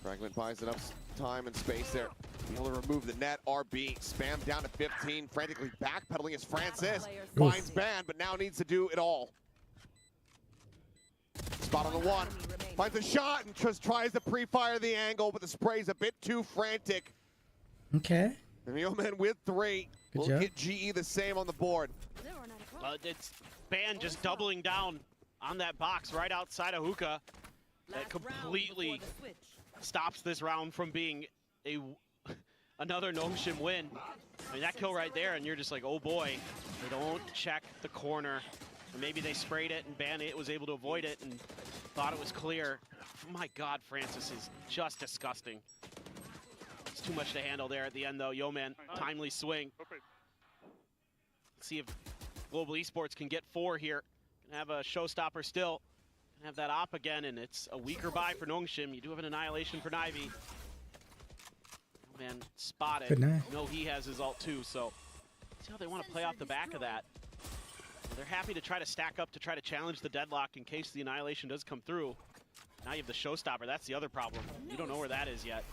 Fragment buys enough time and space there. Able to remove the net. RB spam down to 15. Frantically backpedaling as Francis finds Band, but now needs to do it all. Spot on the one. Finds a shot and just tries to pre-fire the angle, but the spray's a bit too frantic. Okay. And Yeoman with 3. Good will job. get GE the same on the board. It's Band just doubling down on that box right outside of Hookah. That completely stops this round from being another Nongshim win. I mean, that kill right there, and you're just like, oh boy, they don't check the corner. Or maybe they sprayed it and Band was able to avoid it and thought it was clear. My God, Francis is just disgusting. It's too much to handle there at the end though. Yeoman, timely swing. Let's see if Global Esports can get 4 here. Can have a showstopper still. Can have that op again, and it's a weaker buy for Nongshim. You do have an annihilation for Na'Vi. Man, spotted. Good night. No, he has his ult too, so see how they want to play off the back of that. They're happy to try to stack up to try to challenge the deadlock in case the annihilation does come through. Now you have the showstopper. That's the other problem. You don't know where that is yet.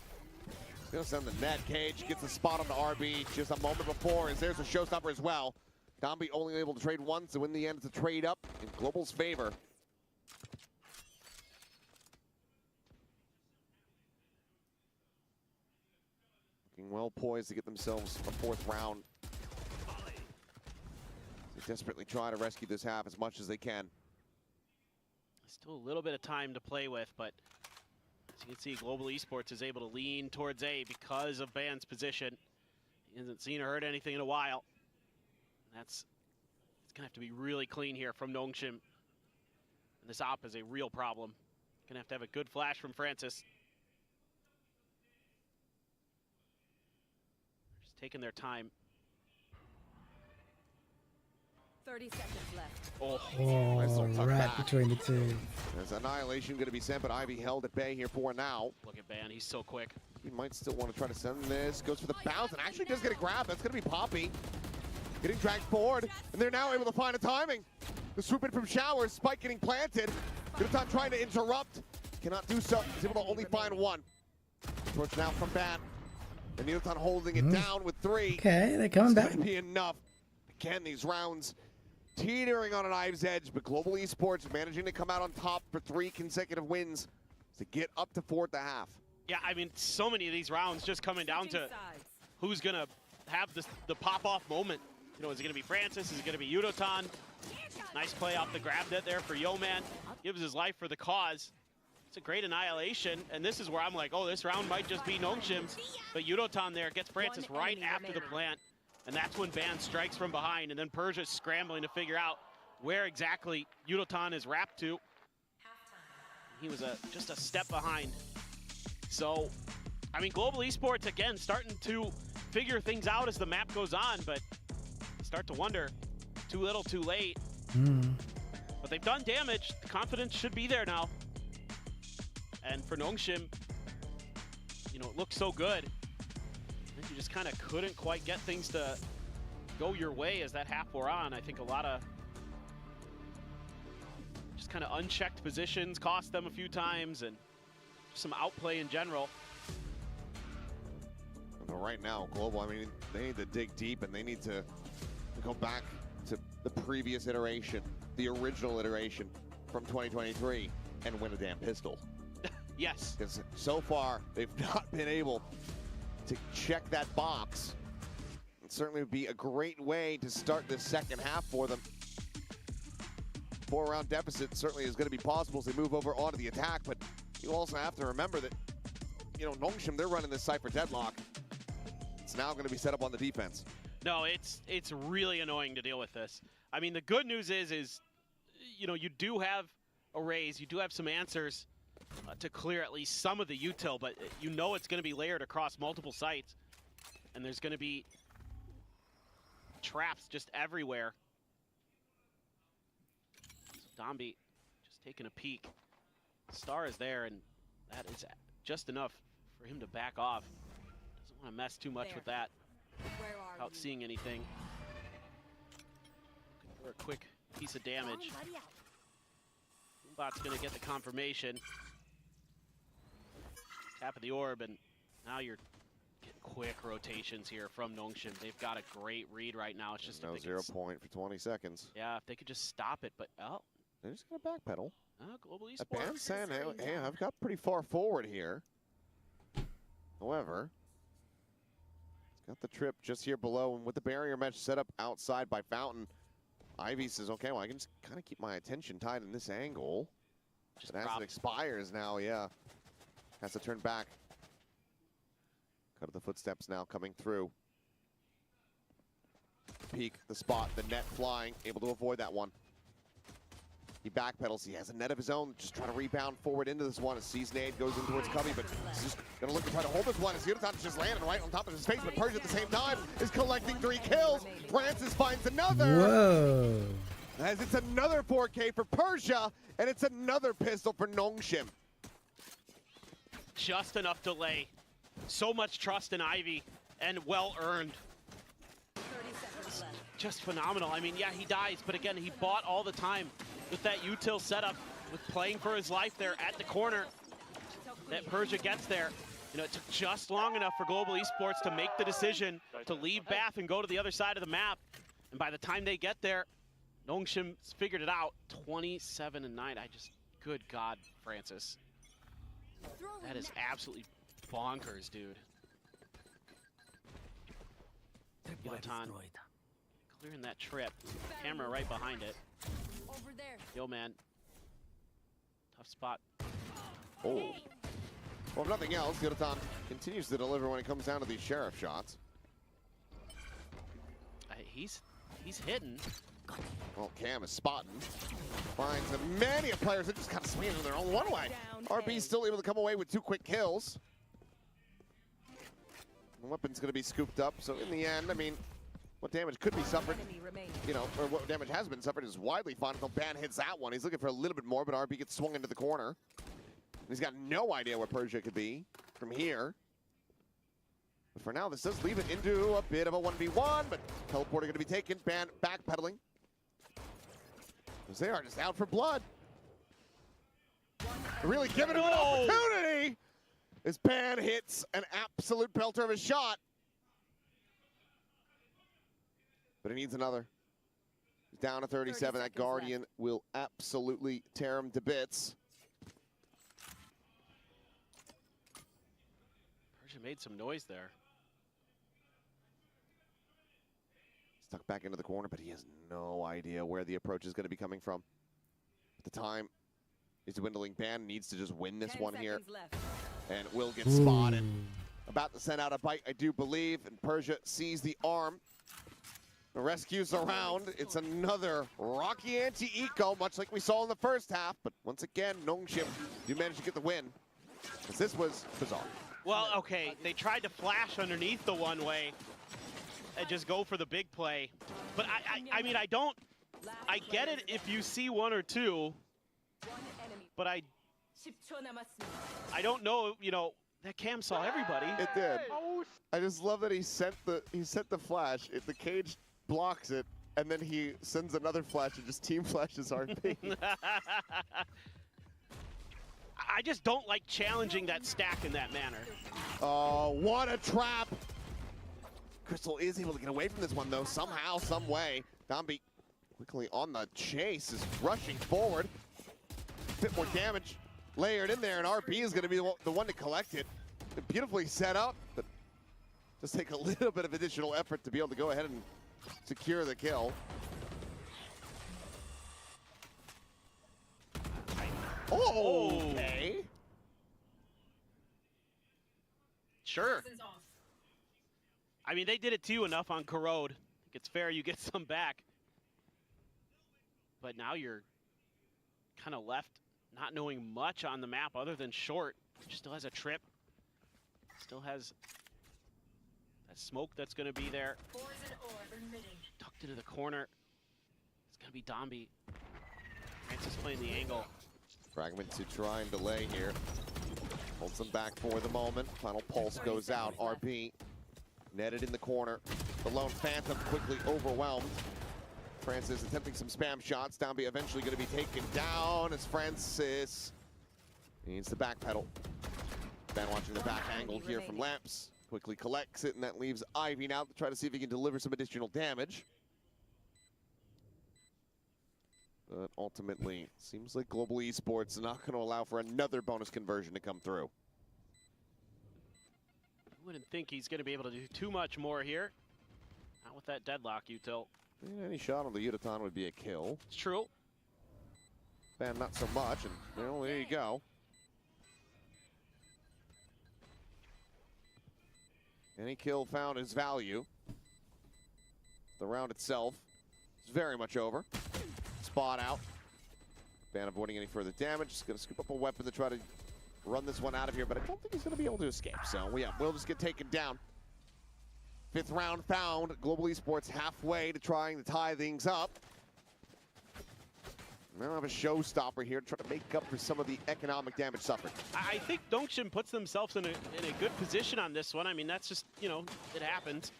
He's gonna send the net. Cage gets the spot on the RB just a moment before, as there's a showstopper as well. Gombi only able to trade once, so in the end, it's a trade up in Global's favor. Looking well poised to get themselves a 4th round. They desperately try to rescue this half as much as they can. Still a little bit of time to play with, but as you can see, Global Esports is able to lean towards A because of Band's position. He hasn't seen or heard anything in a while. It's gonna have to be really clean here from Nongshim. And this op is a real problem. Gonna have to have a good flash from Francis. Just taking their time. 30 seconds left. Oh, Nice little tuck right back. between the two. There's annihilation going to be sent, but Ivy held at bay here for now. Look at Band, he's so quick. He might still want to try to send this. Goes for the bounce and actually does get a grab. That's going to be Poppy. Getting dragged forward, and they're now able to find a timing. The swoop in from Showers, Spike getting planted. Yudotan trying to interrupt. Cannot do so. He's able to only find 1. Approach now from Bat. And Yudotan holding it down with 3. Okay, they're coming back. It's going to be enough. Again, these rounds teetering on an knive's edge, but Global Esports managing to come out on top for 3 consecutive wins to get up to 4 at the half. Yeah, I mean, so many of these rounds just coming down to who's gonna have the pop-off moment. You know, is it gonna be Francis? Is it gonna be Yudotan? Nice play off the grab net there for Yeoman. Gives his life for the cause. It's a great annihilation, and this is where I'm like, oh, this round might just be Nongshim's. But Yudotan there gets Francis right after the plant, and that's when Band strikes from behind, and then Persia's scrambling to figure out where exactly Yudotan is wrapped to. He was just a step behind. So, I mean, Global Esports, again, starting to figure things out as the map goes on, but start to wonder, too little, too late. But they've done damage. The confidence should be there now. And for Nongshim, you know, it looks so good. You just kind of couldn't quite get things to go your way as that half wore on. I think a lot of just kind of unchecked positions cost them a few times, and some outplay in general. But right now, Global, I mean, they need to dig deep, and they need to go back to the previous iteration, the original iteration from 2023, and win a damn pistol. Yes. Because so far, they've not been able to check that box. It certainly would be a great way to start this second half for them. 4-round deficit certainly is going to be possible as they move over onto the attack, but you also have to remember that, you know, Nongshim, they're running this Cypher deadlock. It's now going to be set up on the defense. No, it's really annoying to deal with this. I mean, the good news is you know, you do have arrays, you do have some answers to clear at least some of the util, but you know it's going to be layered across multiple sites, and there's going to be traps just everywhere. So Dombi just taking a peek. Star is there, and that is just enough for him to back off. Doesn't want to mess too much with that without seeing anything. Looking for a quick piece of damage. Bot's gonna get the confirmation. Tap of the orb, and now you're getting quick rotations here from Nongshim. They've got a great read right now. It's just no 0 point for 20 seconds. Yeah, if they could just stop it, but oh. They're just gonna backpedal. Global Esports. Advanced saying, hey, I've got pretty far forward here. However, it's got the trip just here below, and with the barrier mesh set up outside by Fountain, Ivy says, okay, well, I can just kind of keep my attention tied in this angle. Just as it expires now, yeah. Has to turn back. Cut of the footsteps now coming through. Peek, the spot, the net flying, able to avoid that one. He backpedals, he has a net of his own, just trying to rebound forward into this one as sees nade, goes in towards Cubby, but he's just gonna look to try to hold this one as Zeta's just landing right on top of his face, but Persia at the same time is collecting 3 kills. Francis finds another. Whoa. As it's another 4K for Persia, and it's another pistol for Nongshim. Just enough delay. So much trust in Ivy, and well earned. 30 seconds left. Just phenomenal. I mean, yeah, he dies, but again, he bought all the time with that util setup, with playing for his life there at the corner that Persia gets there. You know, it took just long enough for Global Esports to make the decision to leave Bath and go to the other side of the map. And by the time they get there, Nongshim's figured it out. 27-9. Good God, Francis. That is absolutely bonkers, dude. Yotan clearing that trip. Camera right behind it. Over there. Yo, man. Tough spot. Oh. Well, if nothing else, Yotan continues to deliver when it comes down to these sheriff shots. He's hitting. Well, Cam is spotting. Finds many players that just kind of swing into their own one way. RB's still able to come away with 2 quick kills. The weapon's going to be scooped up, so in the end, I mean, what damage could be suffered, you know, or what damage has been suffered is widely fine until Ban hits that one. He's looking for a little bit more, but RB gets swung into the corner. He's got no idea where Persia could be from here. But for now, this does leave it into a bit of a 1v1, but teleporter going to be taken, Ban backpedaling. Because they are just out for blood. Really giving him an opportunity as Ban hits an absolute belter of a shot. But he needs another. He's down to 37. That Guardian will absolutely tear him to bits. Persia made some noise there. Stuck back into the corner, but he has no idea where the approach is going to be coming from. At the time is dwindling. Ban needs to just win this one here. And will get spotted. About to send out a bite, I do believe. And Persia sees the arm. The rescues around. It's another rocky anti-eco, much like we saw in the first half. But once again, Nongshim do manage to get the win. Because this was bizarre. Well, okay, they tried to flash underneath the one-way and just go for the big play. But I mean, I get it if you see 1 or 2, but I don't know, you know, that Cam saw everybody. It did. I just love that he sent the flash. The cage blocks it, and then he sends another flash and just team flashes RP. I just don't like challenging that stack in that manner. Oh, what a trap! Crystal is able to get away from this one, though, somehow, some way. Dombi quickly on the chase, is rushing forward. A bit more damage layered in there, and RB is going to be the one to collect it. Beautifully set up, but Just take a little bit of additional effort to be able to go ahead and secure the kill. Oh, okay. Sure. I mean, they did it to you enough on Corrode. I think it's fair you get some back. But now you're kind of left not knowing much on the map other than short, which still has a trip. Still has that smoke that's going to be there. Tucked into the corner. It's going to be Domby. Francis playing the angle. Fragment to try and delay here. Holds them back for the moment. Final pulse goes out. RB netted in the corner. The lone Phantom quickly overwhelmed. Francis attempting some spam shots. Domby eventually going to be taken down as Francis needs to backpedal. Ben watching the back angle here from Lamps. Quickly collects it, and that leaves Ivy now to try to see if he can deliver some additional damage. But ultimately, seems like Global Esports is not going to allow for another bonus conversion to come through. I wouldn't think he's going to be able to do too much more here. Not with that deadlock, Util. Any shot on the Udaton would be a kill. It's true. Ben, not so much, and well, there you go. Any kill found is value. The round itself is very much over. Spot out. Ben avoiding any further damage. Just going to scoop up a weapon to try to run this one out of here, but I don't think he's going to be able to escape. So, yeah, we'll just get taken down. 5th round found. Global Esports halfway to trying to tie things up. Now have a showstopper here to try to make up for some of the economic damage suffered. I think Dongshim puts themselves in a good position on this one. I mean, that's just, you know, it happens.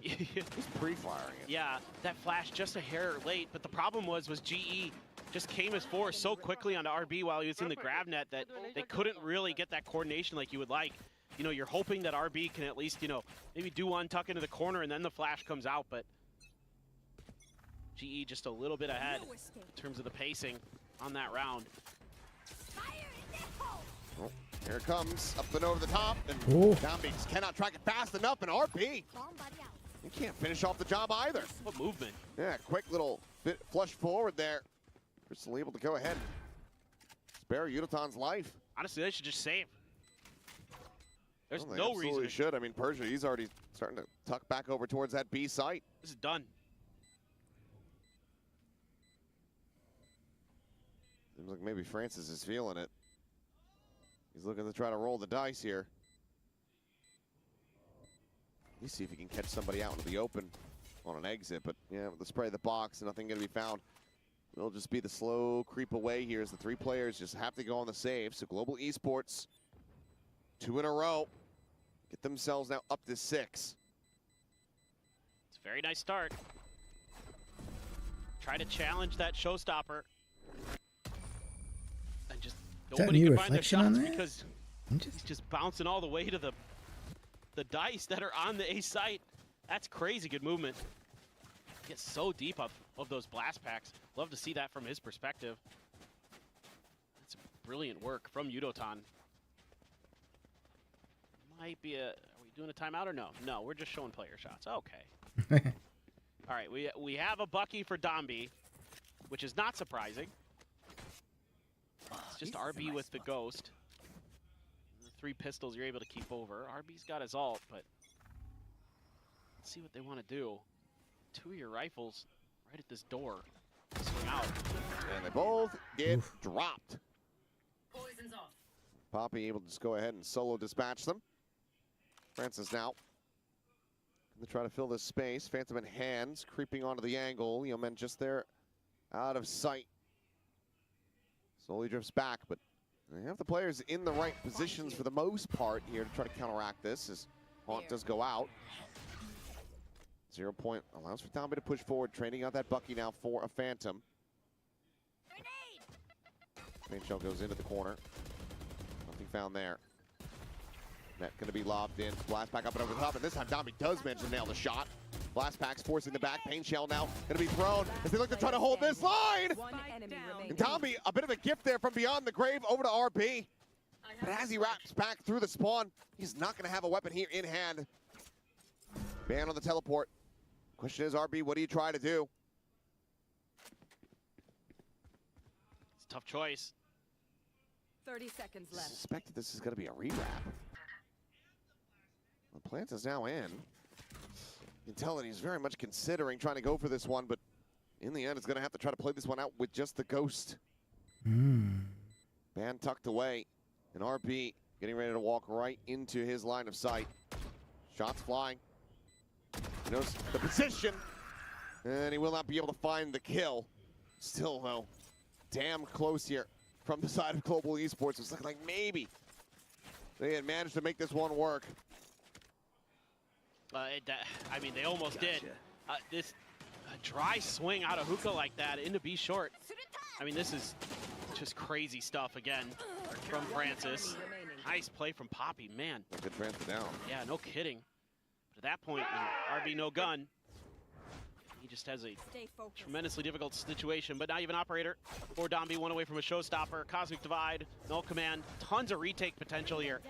He's pre-firing it. Yeah, that flash just a hair late, but the problem was GE just came as force so quickly onto RB while he was in the grab net that they couldn't really get that coordination like you would like. You know, you're hoping that RB can at least, you know, maybe do one tuck into the corner and then the flash comes out, but GE just a little bit ahead in terms of the pacing on that round. Oh, here it comes, up and over the top, and Domby just cannot track it fast enough, and RB, he can't finish off the job either. What movement? Yeah, quick little flush forward there. Crystal able to go ahead and spare Udaton's life. Honestly, they should just save. There's Well, no reason. They should. I mean, Persia, he's already starting to tuck back over towards that B site. This is done. Seems like maybe Francis is feeling it. He's looking to try to roll the dice here. Let's see if he can catch somebody out into the open on an exit, but yeah, with the spray of the box, nothing going to be found. It'll just be the slow creep away here as the 3 players just have to go on the save. So Global Esports, 2 in a row, get themselves now up to 6. It's a very nice start. Try to challenge that showstopper. And just nobody can find their shots because he's just bouncing all the way to the dice that are on the A site. That's crazy good movement. Gets so deep of those blast packs. Love to see that from his perspective. That's brilliant work from Udotan. Might be a, are we doing a timeout or no? No, we're just showing player shots. Okay. All right, we have a Bucky for Domby, which is not surprising. It's just RB with the Ghost. The 3 pistols you're able to keep over. RB's got his ult, but let's see what they want to do. 2 of your rifles right at this door. Swing out. And they both get dropped. Poppy able to just go ahead and solo dispatch them. Francis now going to try to fill this space. Phantom in hands, creeping onto the angle. Yeoman just there, out of sight. Slowly drifts back, but they have the players in the right positions for the most part here to try to counteract this as Haunt does go out. 0 point allows for Domby to push forward, training out that Bucky now for a Phantom. Paint shell goes into the corner. Nothing found there. Net going to be lobbed in. Blast pack up and over the top, and this time Domby does manage to nail the shot. Blast packs forcing the back. Paint shell now going to be thrown as they look to try to hold this line. And Domby, a bit of a gift there from beyond the grave over to RB. But as he wraps back through the spawn, he's not going to have a weapon here in hand. Ban on the teleport. Question is, RB, what do you try to do? It's a tough choice. 30 seconds left. Suspected this is going to be a rewrap. The plant is now in. You can tell that he's very much considering trying to go for this one, but in the end, it's going to have to try to play this one out with just the ghost. Ban tucked away, and RB getting ready to walk right into his line of sight. Shots flying. He knows the position, and he will not be able to find the kill. Still, though, damn close here from the side of Global Esports. It's looking like maybe they had managed to make this one work. I mean, they almost did. This dry swing out of hookah like that into B short. I mean, this is just crazy stuff again from Francis. Nice play from Poppy, man. Good transfer down. Yeah, no kidding. But at that point, RB no gun. He just has a tremendously difficult situation, but now you have an operator for Dombi, one away from a showstopper. Cosmic Divide, null command, tons of retake potential here.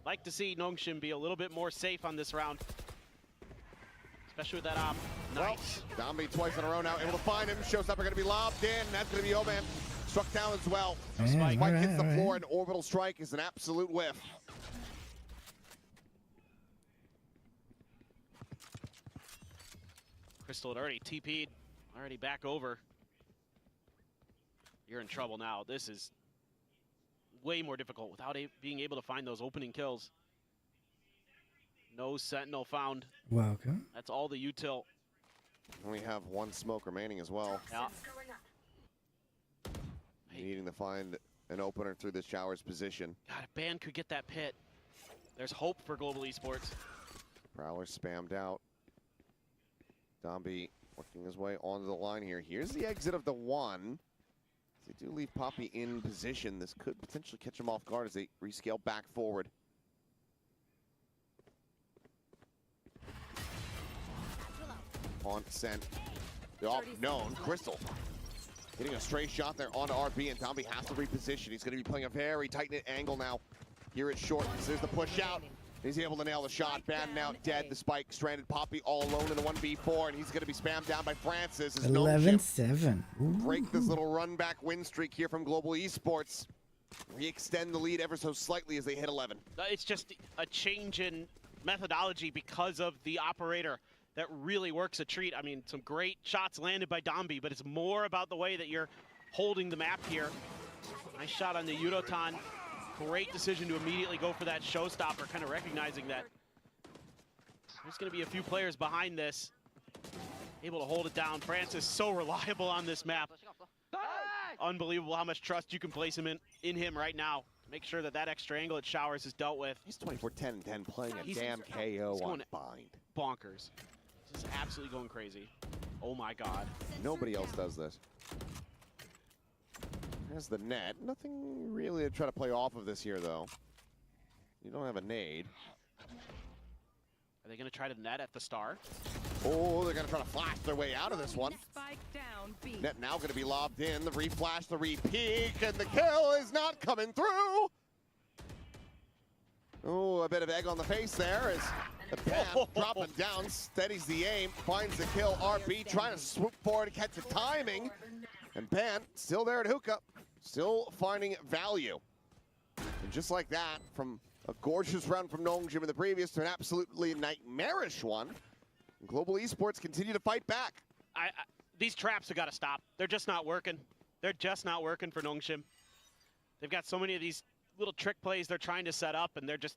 Like to see Nongshim be a little bit more safe on this round, especially with that op. Nice. Well, Dombi twice in a row now, able to find him. Showstopper going to be lobbed in. That's going to be Oman. Struck down as well. Spike hits the floor, and orbital strike is an absolute whiff. Crystal had already TP'd, already back over. You're in trouble now. This is way more difficult without being able to find those opening kills. No Sentinel found. Welcome. That's all the util. We have one smoke remaining as well. Yeah. Needing to find an opener through this shower's position. God, if Ban could get that pit, there's hope for Global Esports. Prowler spammed out. Dombi working his way onto the line here. Here's the exit of the one. They do leave Poppy in position. This could potentially catch him off guard as they rescale back forward. On sent. The off known. Crystal hitting a stray shot there onto RB, and Dombi has to reposition. He's going to be playing a very tight-knit angle now. Here it's short. There's the push out. He's able to nail the shot. Ban now dead. The spike stranded. Poppy all alone in the 1v4, and he's going to be spammed down by Francis. 11-7. Break this little run-back win streak here from Global Esports. Re-extend the lead ever so slightly as they hit 11. It's just a change in methodology because of the operator that really works a treat. I mean, some great shots landed by Dombi, but it's more about the way that you're holding the map here. Nice shot on the Yudotan. Great decision to immediately go for that showstopper, kind of recognizing that there's going to be a few players behind this. Able to hold it down. Francis so reliable on this map. Unbelievable how much trust you can place in him right now. Make sure that that extra angle at Showers is dealt with. He's 24-10-10 playing a damn KO on Bind. Bonkers. This is absolutely going crazy. Oh my God. Nobody else does this. There's the net. Nothing really to try to play off of this here, though. You don't have a nade. Are they going to try to net at the star? Oh, they're going to try to flash their way out of this one. Net now going to be lobbed in. The reflash, the re-peek, and the kill is not coming through. Oh, a bit of egg on the face there as the Ban dropping down, steadies the aim, finds the kill. RB trying to swoop forward to catch the timing. And Ban still there at hookah, still finding value. And just like that, from a gorgeous run from Nongshim in the previous to an absolutely nightmarish one, Global Esports continue to fight back. These traps have got to stop. They're just not working. They're just not working for Nongshim. They've got so many of these little trick plays they're trying to set up, and they're just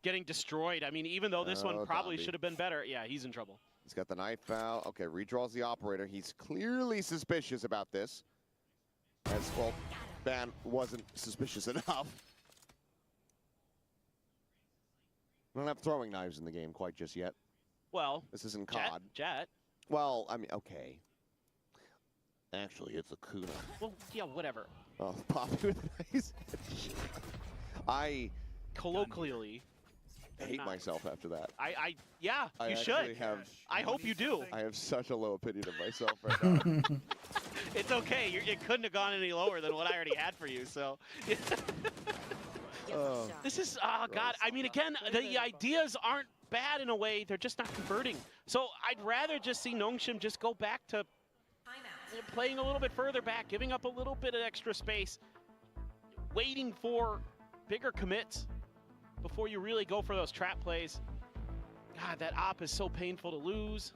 getting destroyed. I mean, even though this one probably should have been better, yeah, he's in trouble. He's got the knife out. Okay, redraws the operator. He's clearly suspicious about this. As well, Ban wasn't suspicious enough. We don't have throwing knives in the game quite just yet. Well, this isn't COD. Jet. Well, I mean, okay. Actually, it's a Kuna. Well, yeah, whatever. Oh, Poppy with nice. I colloquially hate myself after that. Yeah, you should. I hope you do. I have such a low opinion of myself right now. It's okay. It couldn't have gone any lower than what I already had for you. So this is, God. I mean, again, the ideas aren't bad in a way, they're just not converting. So I'd rather just see Nongshim just go back to playing a little bit further back, giving up a little bit of extra space, waiting for bigger commits before you really go for those trap plays. God, that op is so painful to lose.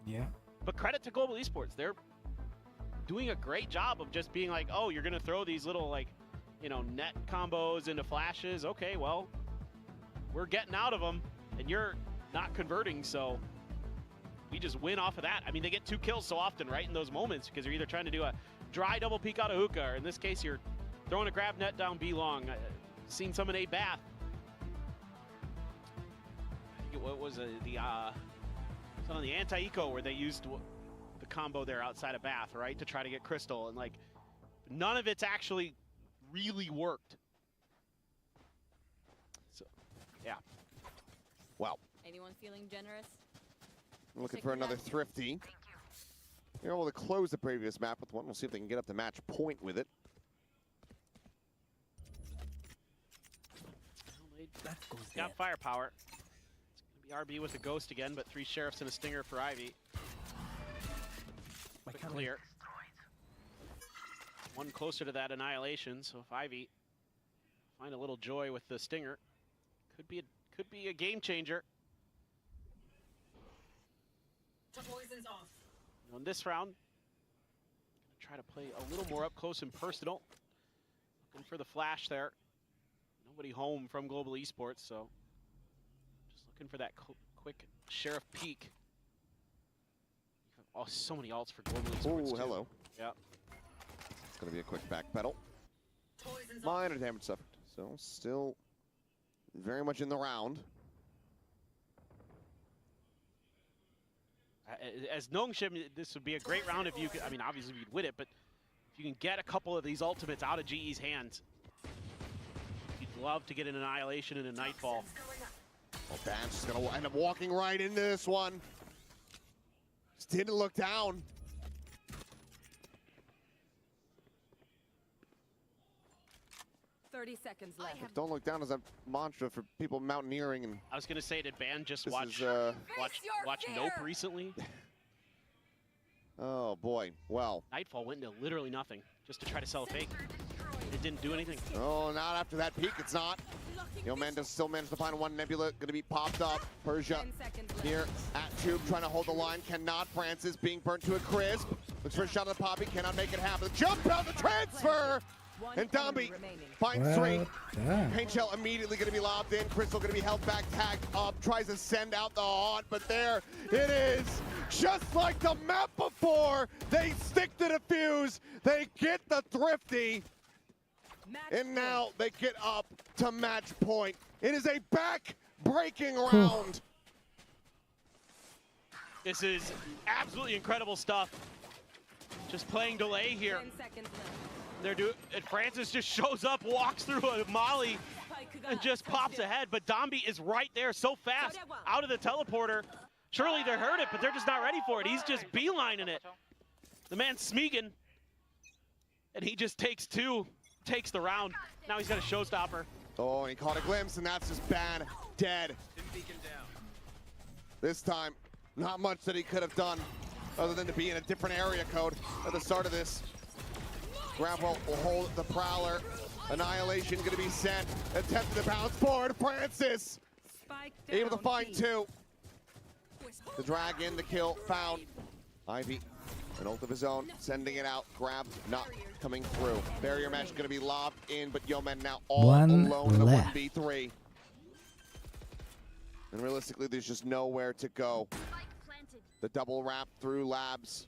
Yeah. But credit to Global Esports. They're doing a great job of just being like, oh, you're going to throw these little, like, you know, net combos into flashes. Okay, well, we're getting out of them, and you're not converting, so we just win off of that. I mean, they get 2 kills so often, right, in those moments, because you're either trying to do a dry double peek out of hookah, or in this case, you're throwing a grab net down B long. Seen some in A Bath. I think what was the on the anti-eco where they used the combo there outside of Bath, right, to try to get Crystal, and like none of it's actually really worked. So, yeah. Wow. Anyone feeling generous? Looking for another Thrifty. They're able to close the previous map with one. We'll see if they can get up to match point with it. Got firepower. It's going to be RB with a Ghost again, but 3 Sheriffs and a Stinger for Ivy. But clear. One closer to that Annihilation, so if Ivy find a little joy with the Stinger, could be a game changer. Poison's off. In this round, try to play a little more up close and personal. Looking for the flash there. Nobody home from Global Esports, so just looking for that quick Sheriff peek. Oh, so many ults for Global Esports. Oh, hello. Yeah. It's going to be a quick back pedal. Minor damage suffered, so still very much in the round. As Nongshim, this would be a great round if you could, I mean, obviously you'd win it, but if you can get a couple of these ultimates out of GE's hands, you'd love to get an Annihilation and a Nightfall. Well, Ban's just going to end up walking right into this one. Just didn't look down. Seconds left. Don't look down as a mantra for people mountaineering. And I was going to say, did Ban just watch fear. Nope recently? Oh, boy. Well. Nightfall went into literally nothing just to try to sell a fake. It didn't do anything. Oh, not after that peak. It's not. Yeoman does still manage to find one Nebula. Going to be popped up. Persia here at Tube trying to hold the line. Cannot. Francis being burnt to a crisp. Looks for a shot at the Poppy. Cannot make it happen. Jump out the transfer. And Domby finds 3. Paint Shell immediately going to be lobbed in. Crystal going to be held back, tagged up, tries to send out the haunt, but there it is. Just like the map before, they stick to the fuse, they get the Thrifty, and now they get up to match point. It is a back-breaking round. This is absolutely incredible stuff. Just playing delay here. 10 seconds left. And Francis just shows up, walks through a molly, and just pops ahead. But Domby is right there so fast out of the teleporter. Surely they heard it, but they're just not ready for it. He's just beelining it. The man's Smeagol, and he just takes 2, takes the round. Now he's got a showstopper. Oh, he caught a glimpse, and that's just bad, dead. This time, not much that he could have done other than to be in a different area code at the start of this. Grapple will hold the Prowler. Annihilation going to be sent. Attempted to bounce forward. Francis able to find 2. The drag in, the kill found. Ivy, an ult of his own, sending it out. Grab not coming through. Barrier mesh going to be lobbed in, but Yeoman now all alone in a 1v3. And realistically, there's just nowhere to go. The double wrap through Labs.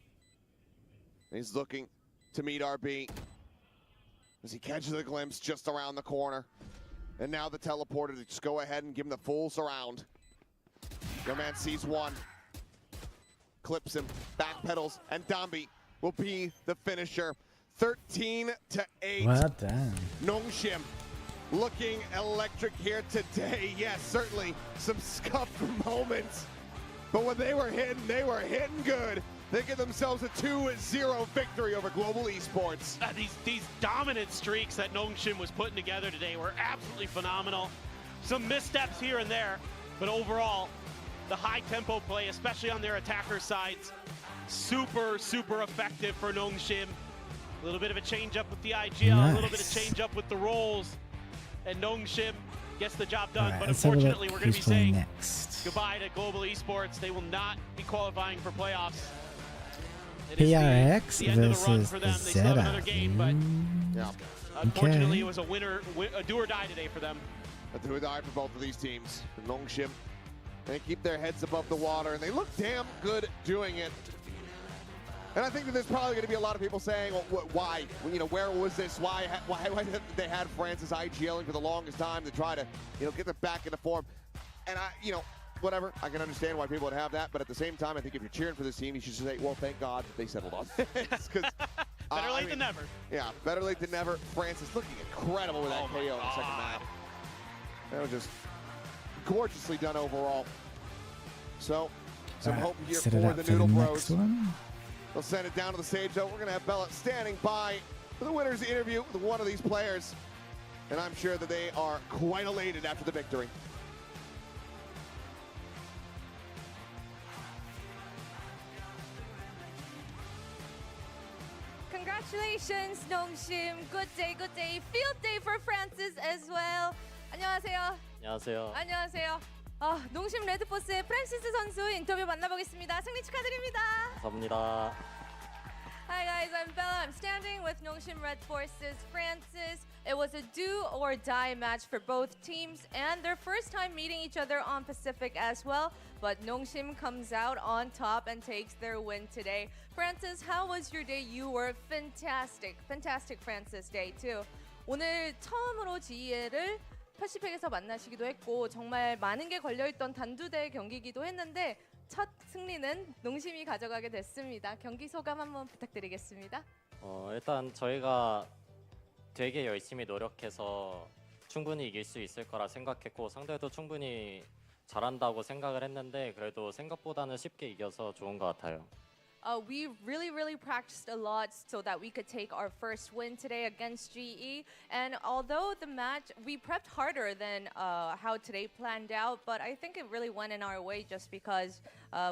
And he's looking to meet RB as he catches a glimpse just around the corner. And now the teleporter to just go ahead and give him the full surround. Your man sees 1, clips him, backpedals, and Domby will be the finisher. 13-8. Well done. Nongshim looking electric here today. Yes, certainly some scuffed moments, but when they were hitting good. They give themselves a 2-0 victory over Global Esports. These dominant streaks that Nongshim was putting together today were absolutely phenomenal. some missteps here and there, but overall, the high tempo play, especially on their attacker sides, super effective for Nongshim. A little bit of a change up with the IGL, a little bit of change up with the rolls, and Nongshim gets the job done. Right, but let's have a unfortunately, look we're going to be who's playing saying next. goodbye to Global Esports. They will not be qualifying for playoffs. It is PRX the end of the run versus for them. They still have another ZETA. game, but Yeah. unfortunately, it was a do or die today for them. A do or die for both of these teams. Nongshim, they keep their heads above the water, and they look damn good doing it. And I think that there's probably going to be a lot of people saying, well, why? You know, where was this? Why they had Francis IGLing for the longest time to try to, you know, get them back into form? And whatever. I can understand why people would have that, but at the same time, I think if you're cheering for this team, you should say, well, thank God that they settled on this. Better late than never. Yeah, better late than never. Francis looking incredible with that KO in the second half. That was just gorgeously done overall. So, some hope here set for it up the for Noodle the Bros. next one. They'll send it down to the stage, though. We're going to have Bella standing by for the winner's interview with one of these players. And I'm sure that they are quite elated after the victory. Congratulations, Nongshim. Good day, good day. Field day for Francis as well. 안녕하세요. 안녕하세요. 안녕하세요. 농심 레드포스의 프란시스 선수 인터뷰 만나보겠습니다. 승리 축하드립니다. 감사합니다. Hi guys, I'm Bella. I'm standing with Nongshim Red Force's Francis. It was a do or die match for both teams and their first time meeting each other on Pacific as well. But Nongshim comes out on top and takes their win today. Francis, how was your day? You were fantastic. Fantastic Francis day too. 오늘 처음으로 GE를 패시픽에서 만나시기도 했고 정말 많은 게 걸려있던 단두대 경기이기도 했는데 첫 승리는 농심이 가져가게 됐습니다. 경기 소감 한번 부탁드리겠습니다. 일단 저희가 되게 열심히 노력해서 충분히 이길 수 있을 거라 생각했고 상대도 충분히 잘한다고 생각을 했는데 그래도 생각보다는 쉽게 이겨서 좋은 것 같아요. We really practiced a lot so that we could take our first win today against GE. And although the match, we prepped harder than how today planned out, but I think it really went in our way just because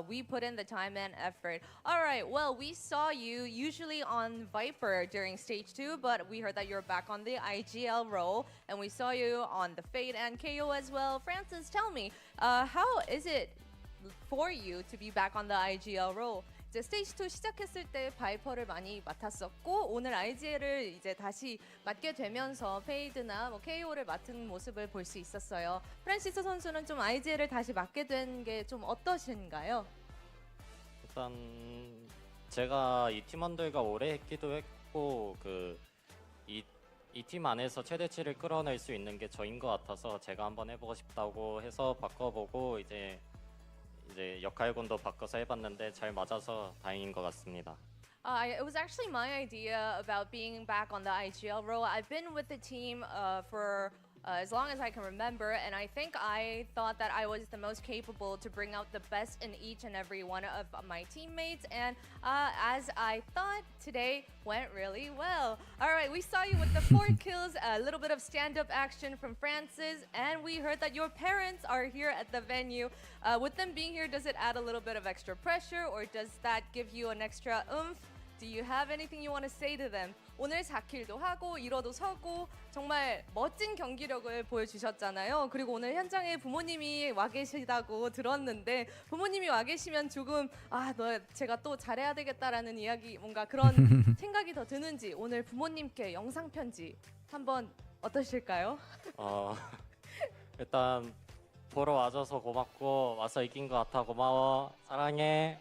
we put in the time and effort. All right, well, we saw you usually on Viper during stage 2, but we heard that you're back on the IGL role, and we saw you on the Fate and KO as well. Francis, tell me, how is it for you to be back on the IGL role? 이제 스테이지 2 시작했을 때 바이퍼를 많이 맡았었고 오늘 IGL을 이제 다시 맡게 되면서 페이드나 뭐 KO를 맡은 모습을 볼 수 있었어요. 프란시스 선수는 좀 IGL을 다시 맡게 된 게 좀 어떠신가요? 일단 제가 이 팀원들과 오래 했기도 했고 이 팀 안에서 최대치를 끌어낼 수 있는 게 저인 것 같아서 제가 한번 해보고 싶다고 해서 바꿔보고 이제 역할군도 바꿔서 해봤는데 잘 맞아서 다행인 것 같습니다. It was actually my idea about being back on the IGL role. I've been with the team for as long as I can remember, and I think I thought that I was the most capable to bring out the best in each and every one of my teammates, and as I thought, today went really well. All right, we saw you with the 4 kills, a little bit of stand-up action from Francis, and we heard that your parents are here at the venue. With them being here, does it add a little bit of extra pressure, or does that give you an extra oomph? Do you have anything you want to say to them? 오늘 4킬도 하고 1호도 서고 정말 멋진 경기력을 보여주셨잖아요. 그리고 오늘 현장에 부모님이 와 계시다고 들었는데 부모님이 와 계시면 조금 제가 또 잘해야 되겠다라는 이야기 뭔가 그런 생각이 더 드는지 오늘 부모님께 영상 편지 한번 어떠실까요? 일단 보러 와줘서 고맙고 와서 이긴 것 같아 고마워 사랑해.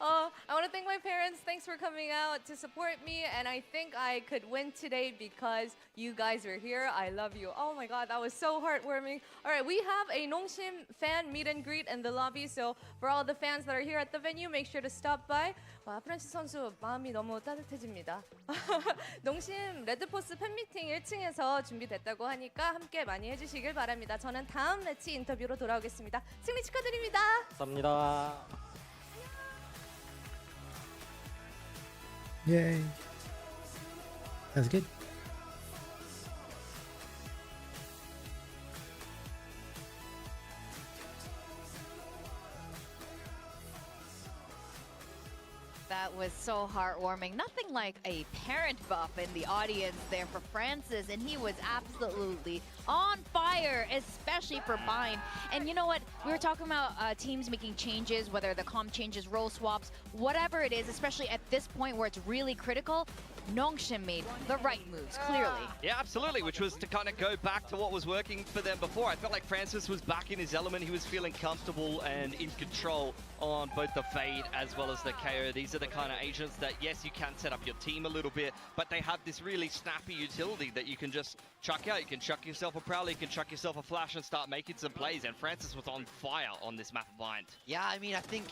I want to thank my parents. Thanks for coming out to support me. And I think I could win today because you guys are here. I love you. Oh my God, that was so heartwarming. All right, we have a Nongshim fan meet and greet in the lobby. So for all the fans that are here at the venue, make sure to stop by. 와, 프란시스 선수 마음이 너무 따뜻해집니다. 농심 레드포스 팬미팅 1층에서 준비됐다고 하니까 함께 많이 해주시길 바랍니다. 저는 다음 매치 인터뷰로 돌아오겠습니다. 승리 축하드립니다. 감사합니다. Yay. That was good. so heartwarming. Nothing like a parent buff in the audience there for Francis, and he was absolutely on fire, especially for Bind. And you know what? We were talking about teams making changes, whether the comp changes, role swaps, whatever it is, especially at this point where it's really critical. Nongshim made the right moves, clearly. Yeah, absolutely, which was to kind of go back to what was working for them before. I felt like Francis was back in his element. He was feeling comfortable and in control on both the Fade as well as the KO. These are the kind of agents that, yes, you can set up your team a little bit, but they have this really snappy utility that you can just chuck out. You can chuck yourself a Prowler, you can chuck yourself a Flash and start making some plays, and Francis was on fire on this map of Bind. Yeah, I mean, I think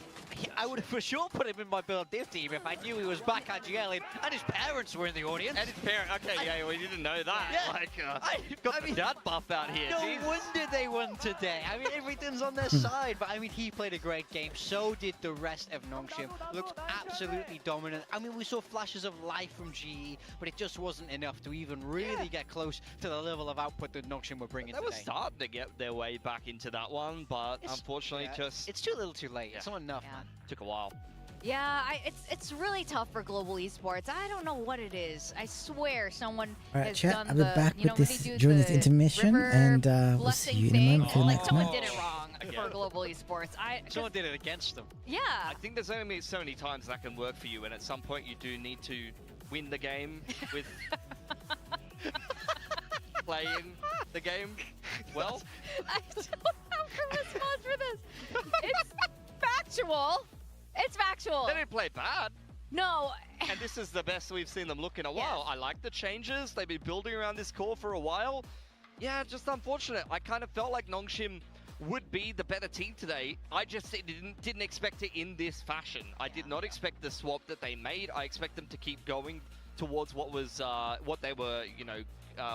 I would have for sure put him in my build div team if I knew he was back at GL and his parents were in the audience. And his parent, okay, yeah, we didn't know that. Yeah. Like, got the dad buff out here. No Jesus. wonder they won today. I mean, everything's on their side, but I mean, he played a great game. So did the rest of Nongshim. Looked absolutely dominant. I mean, we saw flashes of life from GE, but it just wasn't enough to even really get close to the level of output that Nongshim were bringing They today. were starting to get their way back into that one, but unfortunately it's too little too late. It's not enough, man. Took a while. Yeah, it's really tough for global esports. I don't know what it is. I swear someone Alright, has chat, done I'll be the, back you know, with when this they do during this the intermission, river and we'll see you in a moment for the like next someone match. did it wrong for global esports. Someone did it against them. Yeah. I think there's only so many times that can work for you, and at some point you do need to win the game with playing the game well. I don't have a response for this. It's factual. It's factual. They didn't play bad. No. And this is the best we've seen them look in a while. I like the changes. They've been building around this core for a while. Yeah, just unfortunate. I kind of felt like Nongshim would be the better team today. I just didn't expect it in this fashion. I did not expect the swap that they made. I expect them to keep going towards what was what they were, you know,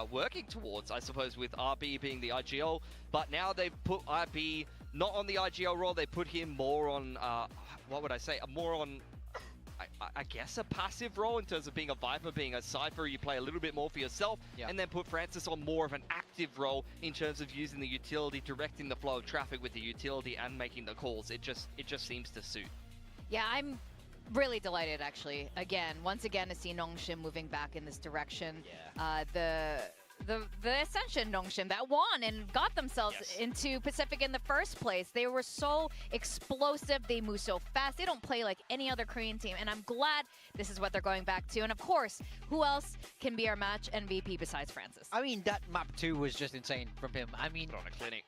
working towards, I suppose, with RB being the IGL. But now they've put RB not on the IGL role. They put him more on, what would I say, more on, I guess, a passive role in terms of being a Viper, being a Cypher. You play a little bit more for yourself, and then put Francis on more of an active role in terms of using the utility, directing the flow of traffic with the utility, and making the calls. It just seems to suit. Yeah, I'm really delighted, actually. Once again, to see Nongshim moving back in this direction. The Ascension Nongshim that won and got themselves into Pacific in the first place. They were so explosive. They move so fast. They don't play like any other Korean team. And I'm glad this is what they're going back to. And of course, who else can be our match MVP besides Francis? I mean, that map 2 was just insane from him. I mean, on a clinic.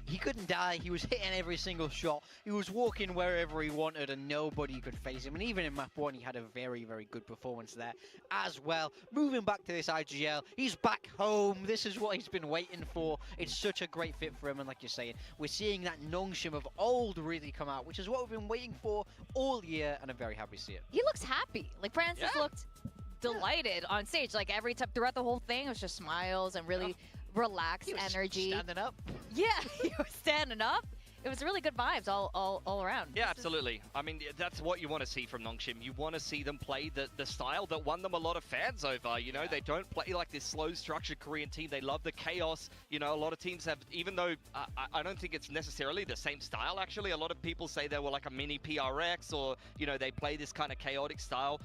He couldn't die. He was hitting every single shot. He was walking wherever he wanted and nobody could face him. And even in map 1, he had a very, very good performance there as well. Moving back to this IGL, he's back home. This is what he's been waiting for. It's such a great fit for him. And like you're saying, we're seeing that Nongshim of old really come out, which is what we've been waiting for all year. And I'm very happy to see it. He looks happy. Like, Francis looked delighted on stage. Like, every time throughout the whole thing, it was just smiles and really relaxed energy. Standing up. Yeah, he was standing up. It was really good vibes all around. Yeah, absolutely. I mean, that's what you want to see from Nongshim. You want to see them play the style that won them a lot of fans over. You know, they don't play like this slow, structured Korean team. They love the chaos. You know, a lot of teams have, even though I don't think it's necessarily the same style, actually. A lot of people say they were like a mini PRX or, you know, they play this kind of chaotic style.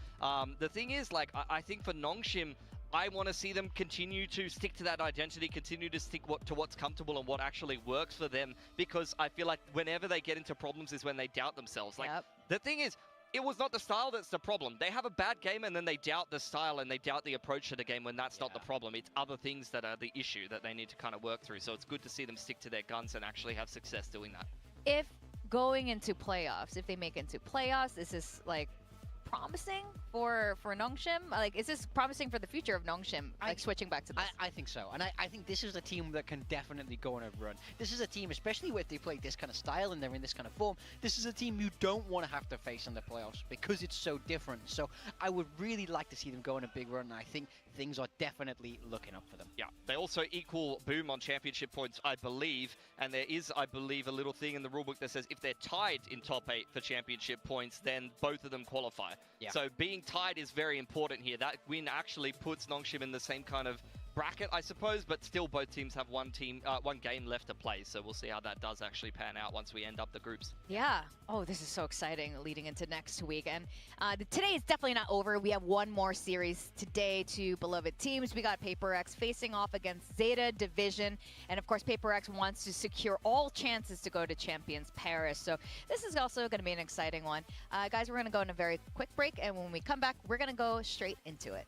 The thing is, like, I think for Nongshim, I want to see them continue to stick to that identity, continue to stick to what's comfortable and what actually works for them, because I feel like whenever they get into problems is when they doubt themselves. Like, the thing is, it was not the style that's the problem. They have a bad game and then they doubt the style and they doubt the approach to the game when that's not the problem. It's other things that are the issue that they need to kind of work through. So it's good to see them stick to their guns and actually have success doing that. If going into playoffs, if they make it into playoffs, this is like promising for Nongshim? Like, is this promising for the future of Nongshim, like switching back to this? I think so. And I think this is a team that can definitely go on a run. This is a team, especially if they play this kind of style and they're in this kind of form, this is a team you don't want to have to face in the playoffs because it's so different. So I would really like to see them go on a big run, and I think things are definitely looking up for them. Yeah, they also equal Boom on championship points, I believe. And there is, I believe, a little thing in the rulebook that says if they're tied in top 8 for championship points, then both of them qualify. Yeah. So being tied is very important here. That win actually puts Nongshim in the same kind of bracket, I suppose, but still both teams have one game left to play, so we'll see how that does actually pan out once we end up the groups. Yeah. Oh, this is so exciting leading into next week. And today is definitely not over. We have one more series today, two beloved teams. We got PRX facing off against ZETA Division. And of course, PRX wants to secure all chances to go to Champions Paris. So this is also going to be an exciting one. Guys, we're going to go on a very quick break. And when we come back, we're going to go straight into it.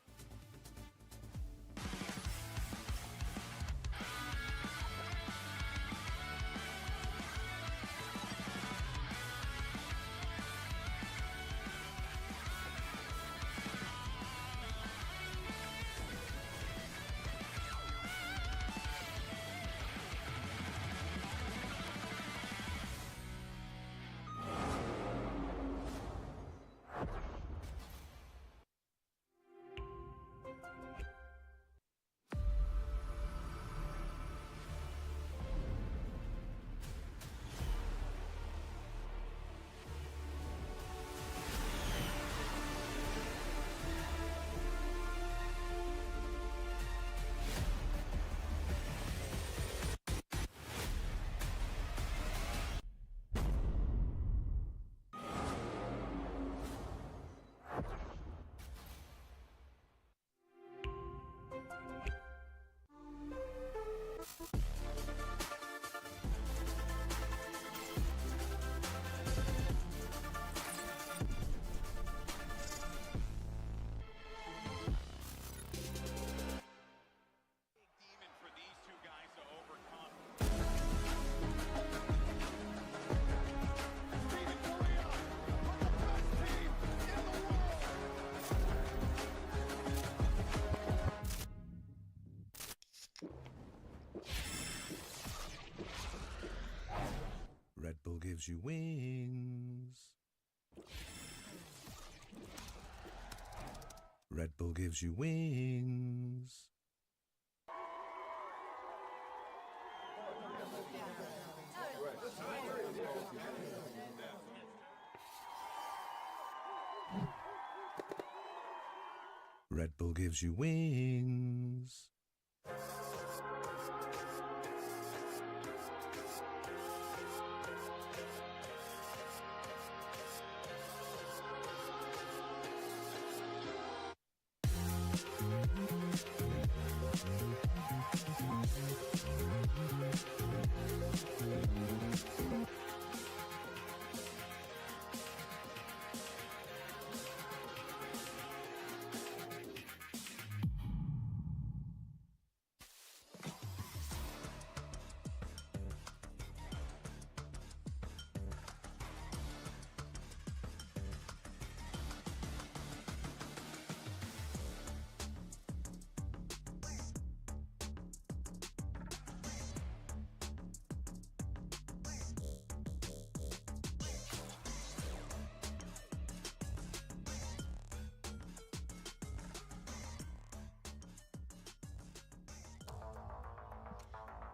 Red Bull gives you wings. Red Bull gives you wings. Red Bull gives you wings.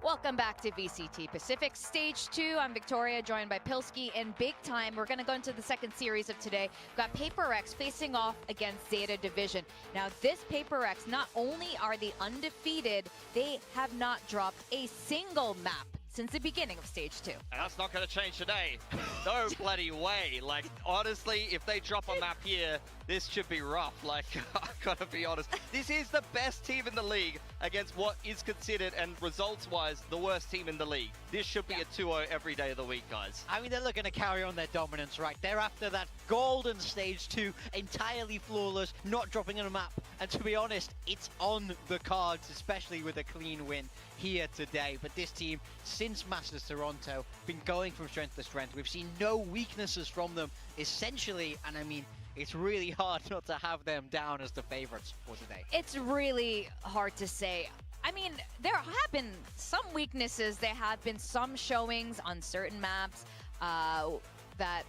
Welcome back to VCT Pacific Stage 2. I'm Victoria, joined by Pilsky and Big Time. We're going to go into the second series of today. We've got PRX facing off against ZETA Division. Now, this PRX, not only are they undefeated, they have not dropped a single map since the beginning of Stage 2. And that's not going to change today. No bloody way. Like, honestly, if they drop a map here, this should be rough. Like, I've got to be honest. This is the best team in the league against what is considered, and results-wise, the worst team in the league. This should be a 2-0 every day of the week, guys. I mean, they're looking to carry on their dominance, right? They're after that golden Stage 2, entirely flawless, not dropping on a map. And to be honest, it's on the cards, especially with a clean win here today. But this team, since Masters Toronto, been going from strength to strength. We've seen no weaknesses from them, essentially, and I mean, it's really hard not to have them down as the favorites for today. It's really hard to say. I mean, there have been some weaknesses. There have been some showings on certain maps that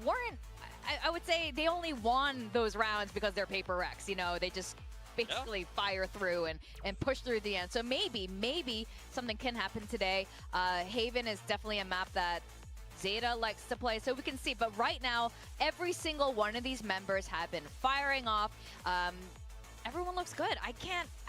weren't, I would say they only won those rounds because they're PRX. You know, they just basically fire through and push through the end. So maybe something can happen today. Haven is definitely a map that ZETA likes to play, so we can see. But right now, every single one of these members have been firing off. Everyone looks good. I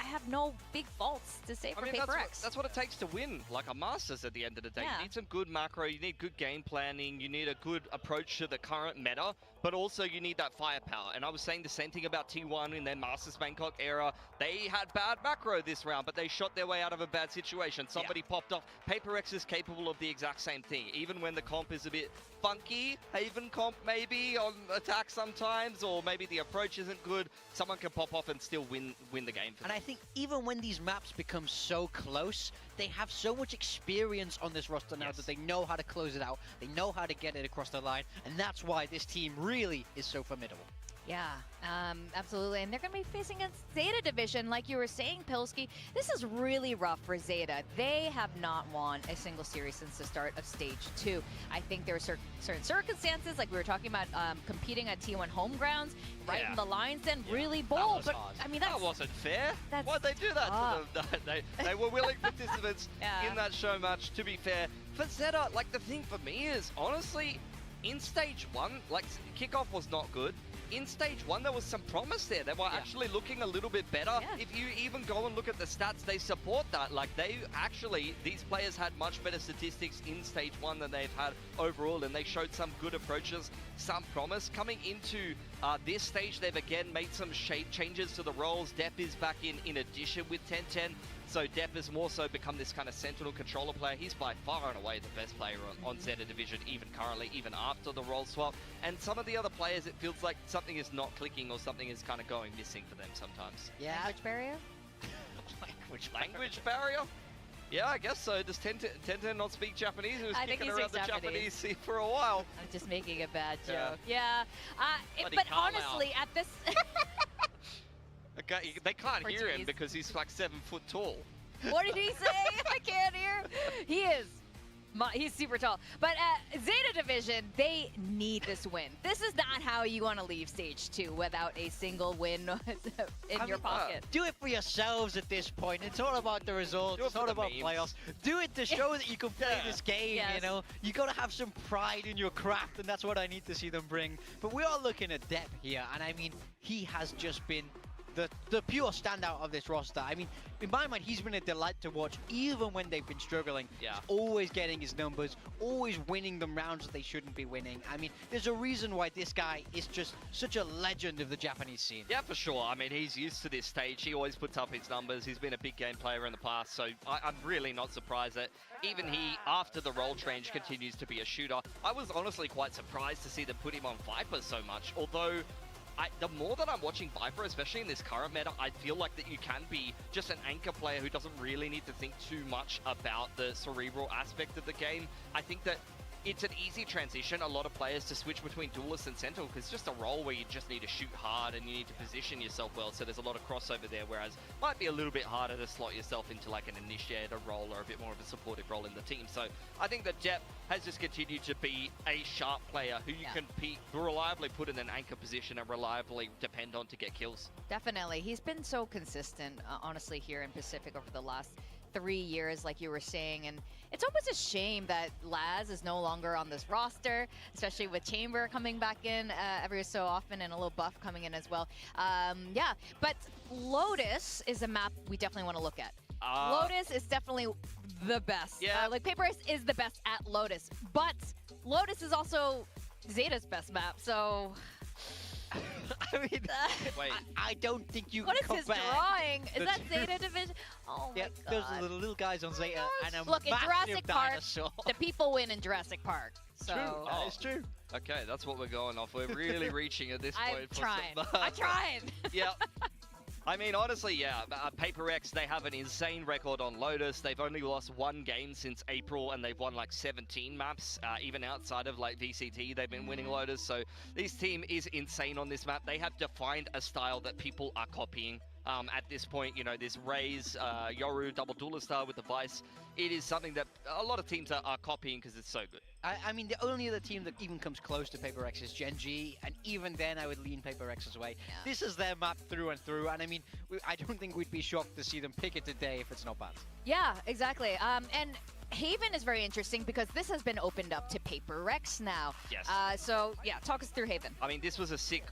have no big faults to say for PRX. That's what it takes to win, like a Masters at the end of the day. Yeah. You need some good macro, you need good game planning, you need a good approach to the current meta, but also you need that firepower. And I was saying the same thing about T1 in their Masters Bangkok era. They had bad macro this round, but they shot their way out of a bad situation. Somebody popped off. PRX is capable of the exact same thing, even when the comp is a bit funky. Haven comp maybe on attack sometimes, or maybe the approach isn't good. Someone can pop off and still win the game. And I think even when these maps become so close, they have so much experience on this roster now that they know how to close it out. They know how to get it across the line, and that's why this team really is so formidable. Yeah, absolutely. And they're going to be facing a ZETA division, like you were saying, Pilsky. This is really rough for ZETA. They have not won a single series since the start of Stage 2. I think there are certain circumstances, like we were talking about competing at T1 home grounds, right in the lines, then really bold. But I mean, that wasn't fair. Why'd they do that to them? They were willing participants in that show match, to be fair. For ZETA, like, the thing for me is, honestly, in Stage 1, like, kickoff was not good. In Stage 1, there was some promise there. They were actually looking a little bit better. If you even go and look at the stats, they support that. Like, they actually, these players had much better statistics in Stage 1 than they've had overall, and they showed some good approaches, some promise. Coming into this stage, they've again made some changes to the roles. Depp is back in addition with 10-10. So Depp has more so become this kind of Sentinel controller player. He's by far and away the best player on ZETA Division, even currently, even after the role swap. And some of the other players, it feels like something is not clicking or something is kind of going missing for them sometimes. Yeah. Language barrier? Language barrier? Yeah, I guess so. Does 1010 not speak Japanese? He was kicking around the Japanese scene for a while. I'm just making a bad joke. Yeah. But honestly, at this... Okay, they can't hear him because he's like 7 foot tall. What did he say? I can't hear. He is. He's super tall. But ZETA Division, they need this win. This is not how you want to leave Stage 2 without a single win in your pocket. Do it for yourselves at this point. It's all about the results. It's all about playoffs. Do it to show that you can play this game, you know? You got to have some pride in your craft, and that's what I need to see them bring. But we are looking at Depp here, and I mean, he has just been the pure standout of this roster. I mean, in my mind, he's been a delight to watch, even when they've been struggling. He's always getting his numbers, always winning them rounds that they shouldn't be winning. I mean, there's a reason why this guy is just such a legend of the Japanese scene. Yeah, for sure. I mean, he's used to this stage. He always puts up his numbers. He's been a big game player in the past, so I'm really not surprised that even he, after the role change, continues to be a shooter. I was honestly quite surprised to see them put him on Viper so much, although the more that I'm watching Viper, especially in this current meta, I feel like that you can be just an anchor player who doesn't really need to think too much about the cerebral aspect of the game. I think that it's an easy transition, a lot of players, to switch between Duelist and Sentinel, because it's just a role where you just need to shoot hard and you need to position yourself well, so there's a lot of crossover there, whereas it might be a little bit harder to slot yourself into like an initiator role or a bit more of a supportive role in the team. So I think that Depp has just continued to be a sharp player who you can reliably put in an anchor position and reliably depend on to get kills. Definitely. He's been so consistent, honestly, here in Pacific over the last 3 years, like you were saying, and it's almost a shame that Laz is no longer on this roster, especially with Chamber coming back in every so often and a little buff coming in as well. Yeah, but Lotus is a map we definitely want to look at. Lotus is definitely the best. Yeah. Like PRX is the best at Lotus, but Lotus is also ZETA's best map, so... I mean, wait. I don't think you What can is compare. his drawing? Is that ZETA Division? Oh my Yeah, god. those are the little guys on ZETA and a Look, in massive Jurassic Park, dinosaur. the people win in Jurassic Park. So True. That is true. Okay, that's what we're going off. We're really reaching at this point. I'm trying. I'm trying. Yeah. I mean, honestly, yeah, PRX, they have an insane record on Lotus. They've only lost 1 game since April, and they've won like 17 maps, even outside of like VCT. They've been winning Lotus, so this team is insane on this map. They have defined a style that people are copying. At this point, you know, this Raze, Yoru, double duelist star with the Vice, it is something that a lot of teams are copying because it's so good. I mean, the only other team that even comes close to PRX is Gen G, and even then I would lean PRX's way. Yeah. This is their map through and through, and I mean, I don't think we'd be shocked to see them pick it today if it's not bad. Yeah, exactly. And Haven is very interesting because this has been opened up to PRX now. Yes. So yeah, talk us through Haven. I mean, this was a sick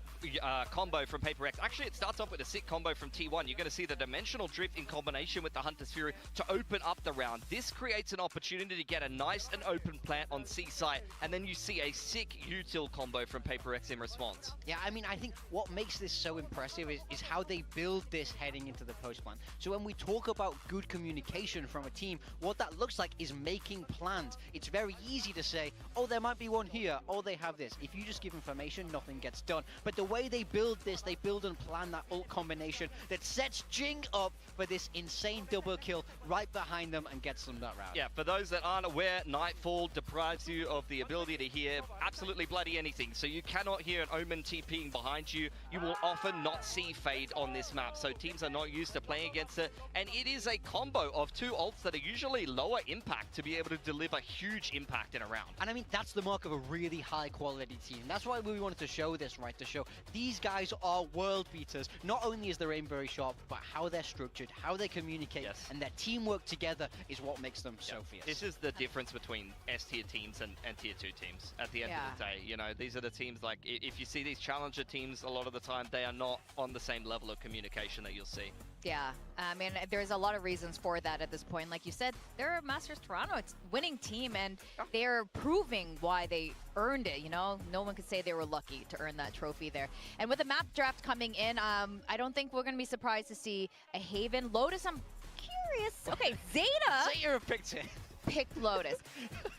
combo from PRX. Actually, it starts off with a sick combo from T1. You're going to see the Dimensional Drift in combination with the Hunter's Fury to open up the round. This creates an opportunity to get a nice and open plant on C site, and then you see a sick util combo from PRX in response. Yeah, I mean, I think what makes this so impressive is how they build this heading into the post plan. So when we talk about good communication from a team, what that looks like is making plans. It's very easy to say, oh, there might be one here, oh, they have this. If you just give information, nothing gets done. But the way they build this, they build and plan that ult combination that sets Jing up for this insane double kill right behind them and gets them that round. Yeah, for those that aren't aware, Nightfall deprives you of the ability to hear absolutely bloody anything. So you cannot hear an Omen TPing behind you. You will often not see Fade on this map. So teams are not used to playing against it. And it is a combo of two ults that are usually lower impact to be able to deliver huge impact in a round. And I mean, that's the mark of a really high quality team. That's why we wanted to show this, right? To show these guys are world beaters. Not only is their aim very sharp, but how they're structured, how they communicate, and their teamwork together is what makes them so fierce. This is the difference between S-tier teams and tier 2 teams at the end of the day. You know, these are the teams, like, if you see these challenger teams, a lot of the time, they are not on the same level of communication that you'll see. Yeah, I mean, there's a lot of reasons for that at this point. Like you said, they're Masters Toronto. It's a winning team, and they're proving why they earned it, you know? No one could say they were lucky to earn that trophy there. And with the map draft coming in, I don't think we're going to be surprised to see a Haven. Lotus, I'm curious. Okay, ZETA ZETA picked it. Picked Lotus.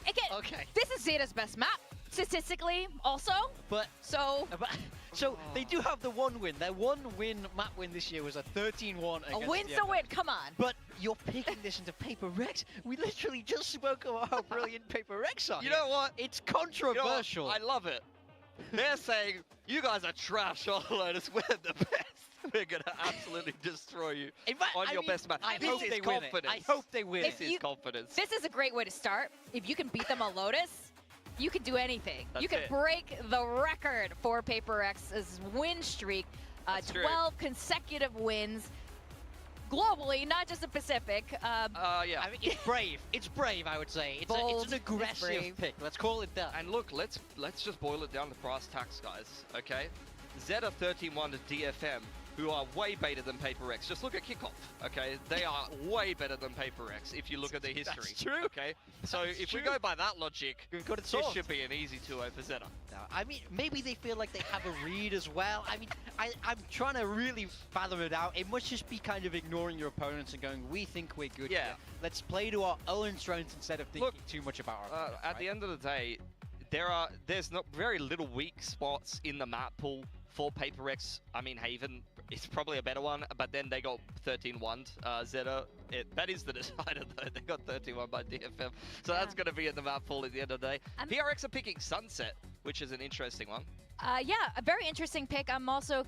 Again, this is ZETA's best map, statistically, also. But so they do have the one win. Their one win map win this year was a 13-1. A win's a win, come on. But you're picking this into PRX. We literally just spoke about how brilliant PRX are. You know what? It's controversial. You know what? I love it. They're saying, you guys are trash, Lotus. We're the best. We're going to absolutely destroy you on your best map. I This hope is they win it. confidence. I hope they win This it. is confidence. This is a great way to start. If you can beat them on Lotus, you can do anything. That's you can it. break the record for PRX's win streak. 12 consecutive wins globally, not just the Pacific. Yeah. I mean, it's brave. It's brave, I would say. It's, Bold, it's an aggressive pick. Let's call it that. And look, let's just boil it down to brass tacks, guys. Okay, ZETA 13-1 to DFM, who are way better than PRX. Just look at Kickoff. Okay, they are way better than PRX if you look at their history. That's true. Okay, so if we go by that logic, We've got it this solved. should be an easy 2-0 for ZETA. I mean, maybe they feel like they have a read as well. I mean, I'm trying to really fathom it out. It must just be kind of ignoring your opponents and going, we think we're good here. Let's play to our own strengths instead of thinking too much about our opponents, At the end of the day, there's not very little weak spots in the map pool for PRX. I mean, Haven is probably a better one, but then they got 13-1'd. ZETA, that is the decider though. They got 13-1 by DFM. So that's going to be in the map pool at the end of the day. PRX are picking Sunset, which is an interesting one. Yeah, a very interesting pick. I'm also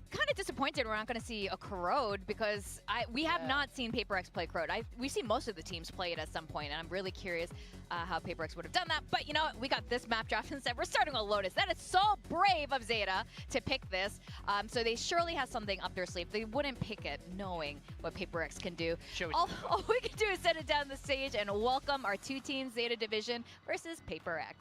kind of disappointed we're not going to see a Corrode because we have not seen PRX play Corrode. We've seen most of the teams play it at some point, and I'm really curious how PRX would have done that. But you know what? We got this map draft instead. We're starting with Lotus. That is so brave of ZETA to pick this. So they surely have something up their sleeve. They wouldn't pick it knowing what PRX can do. All we can do is set it down the stage and welcome our two teams, ZETA Division versus PRX.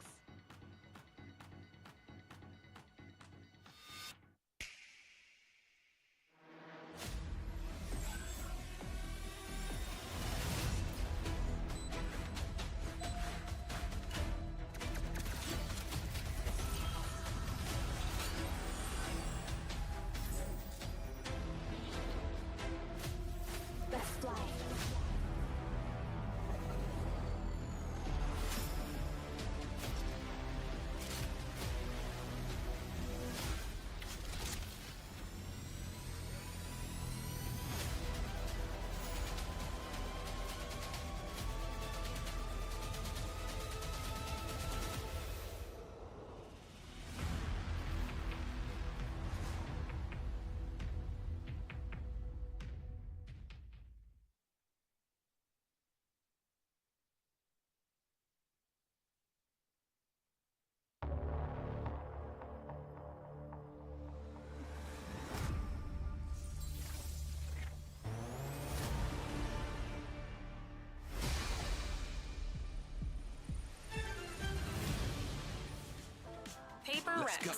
PRX.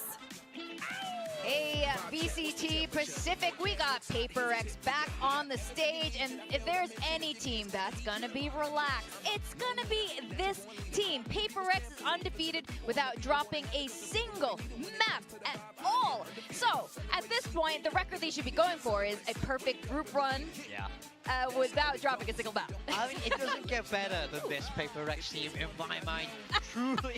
Hey, VCT Pacific, we got PRX back on the stage, and if there's any team that's gonna be relaxed, it's gonna be this team. PRX is undefeated without dropping a single map at all. So, at this point, the record they should be going for is a perfect group run. Yeah. Without dropping a single map. I mean, it doesn't get better than this PRX team in my mind. Truly.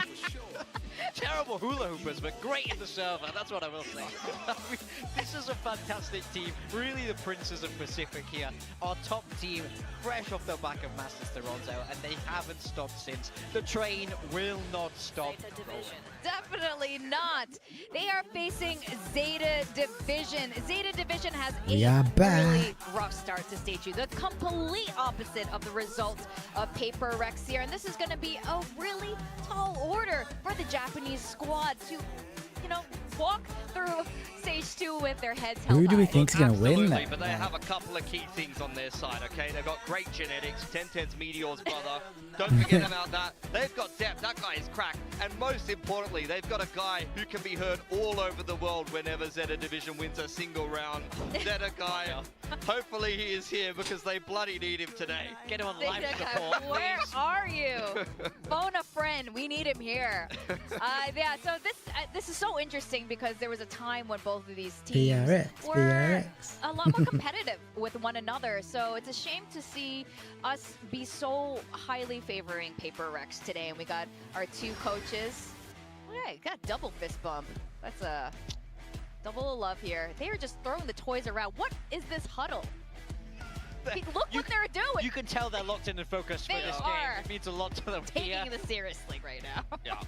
Terrible hula hoopers, but great in the server. That's what I will say. I mean, this is a fantastic team. Really the princes of Pacific here. Our top team, fresh off the back of Masters Toronto, and they haven't stopped since. The train will not stop rolling. Definitely not. They are facing ZETA Division. ZETA Division has We a are back. really rough start to stage 2. The complete opposite of the results of PRX here. And this is going to be a really tall order for the Japanese squad to, you know, walk through stage 2 with their heads held Who do we high. think's gonna win Absolutely, that? but they have a couple of key things on their side, okay? They've got great genetics, 1010's Meteor's brother. Don't forget about that. They've got depth, that guy is cracked. And most importantly, they've got a guy who can be heard all over the world whenever ZETA Division wins a single round. ZETA guy, hopefully he is here because they bloody need him today. Get him on ZETA live guy, support, where please. are you? Phone a friend. We need him here. Yeah, so this is so interesting because there was a time when both of these teams PRX, were PRX. a lot more competitive with one another. So it's a shame to see us be so highly favoring PRX today. And we got our two coaches. Okay, got double fist bump. That's a double of love here. They are just throwing the toys around. What is this huddle? Look what they're doing. You can tell they're locked in and focused They for this are. game. It means a lot to them here. Taking this seriously right now. Yeah.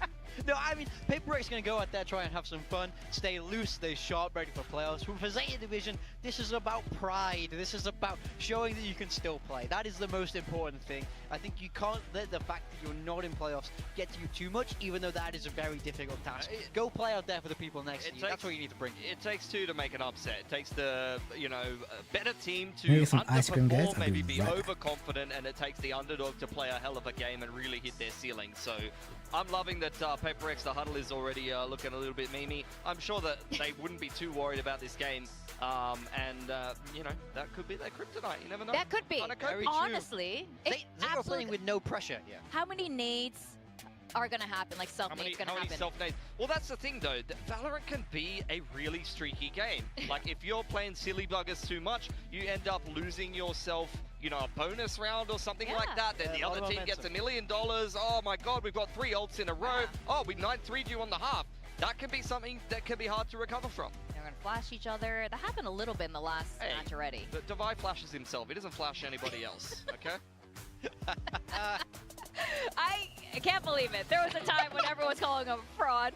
No, I mean, PRX is going to go out there, try and have some fun, stay loose, stay sharp, ready for playoffs. For ZETA Division, this is about pride. This is about showing that you can still play. That is the most important thing. I think you can't let the fact that you're not in playoffs get to you too much, even though that is a very difficult task. Go play out there for the people next to you. That's what you need to bring. It takes two to make an upset. It takes the, you know, better team to Maybe some ice cream, guys. underperform, I'll maybe be be right back. overconfident, and it takes the underdog to play a hell of a game and really hit their ceiling. So I'm loving that PRX, the huddle is already looking a little bit memey. I'm sure that they wouldn't be too worried about this game. You know, that could be their kryptonite. You never know. That could be. Very true. Honestly, They are playing with no pressure. Yeah. How many nades are going to happen? Like self-nades going to How many happen? self-nades? Well, that's the thing, though. Valorant can be a really streaky game. Like, if you're playing silly buggers too much, you end up losing yourself, you know, a bonus round or something like that. Then Yeah, the a lot other of team gets $1 momentum. million. Oh, my God, we've got 3 ults in a row. Oh, we 9-3'd you on the half. That can be something that can be hard to recover from. They're going to flash each other. That happened a little bit in the last match already. But Divide flashes himself. He doesn't flash anybody else, okay? I can't believe it. There was a time when everyone was calling him a fraud,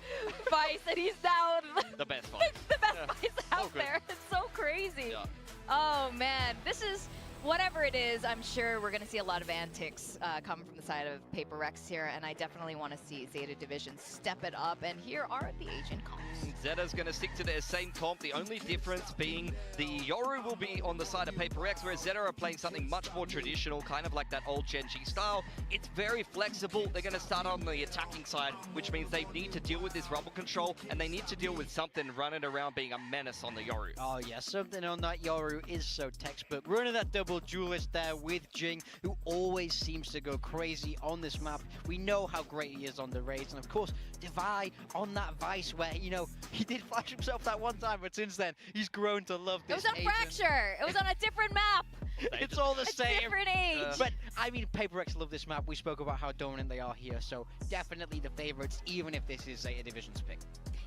Vice, and he's now The best fight. the best Yeah. Vice out good. there. It's so crazy. Yeah. Oh, man. This is, whatever it is, I'm sure we're going to see a lot of antics coming from the side of PRX here, and I definitely want to see ZETA Division step it up, and here are the Asian comps. ZETA's going to stick to their same comp, the only difference being the Yoru will be on the side of PRX, whereas ZETA are playing something much more traditional, kind of like that old Gen G style. It's very flexible. They're going to start on the attacking side, which means they need to deal with this rumble control, and they need to deal with something running around being a menace on the Yoru. Oh yeah, something on that Yoru is so textbook. Running that double duelist there with Jing, who always seems to go crazy on this map. We know how great he is on the raids, and of course, Devi on that Vice where, you know, he did flash himself that one time, but since then, he's grown to love It this was on agent. Fracture. It was on a different map. It's all the A same. different age. But, I mean, PRX love this map. We spoke about how dominant they are here, so definitely the favorites, even if this is ZETA Division's pick.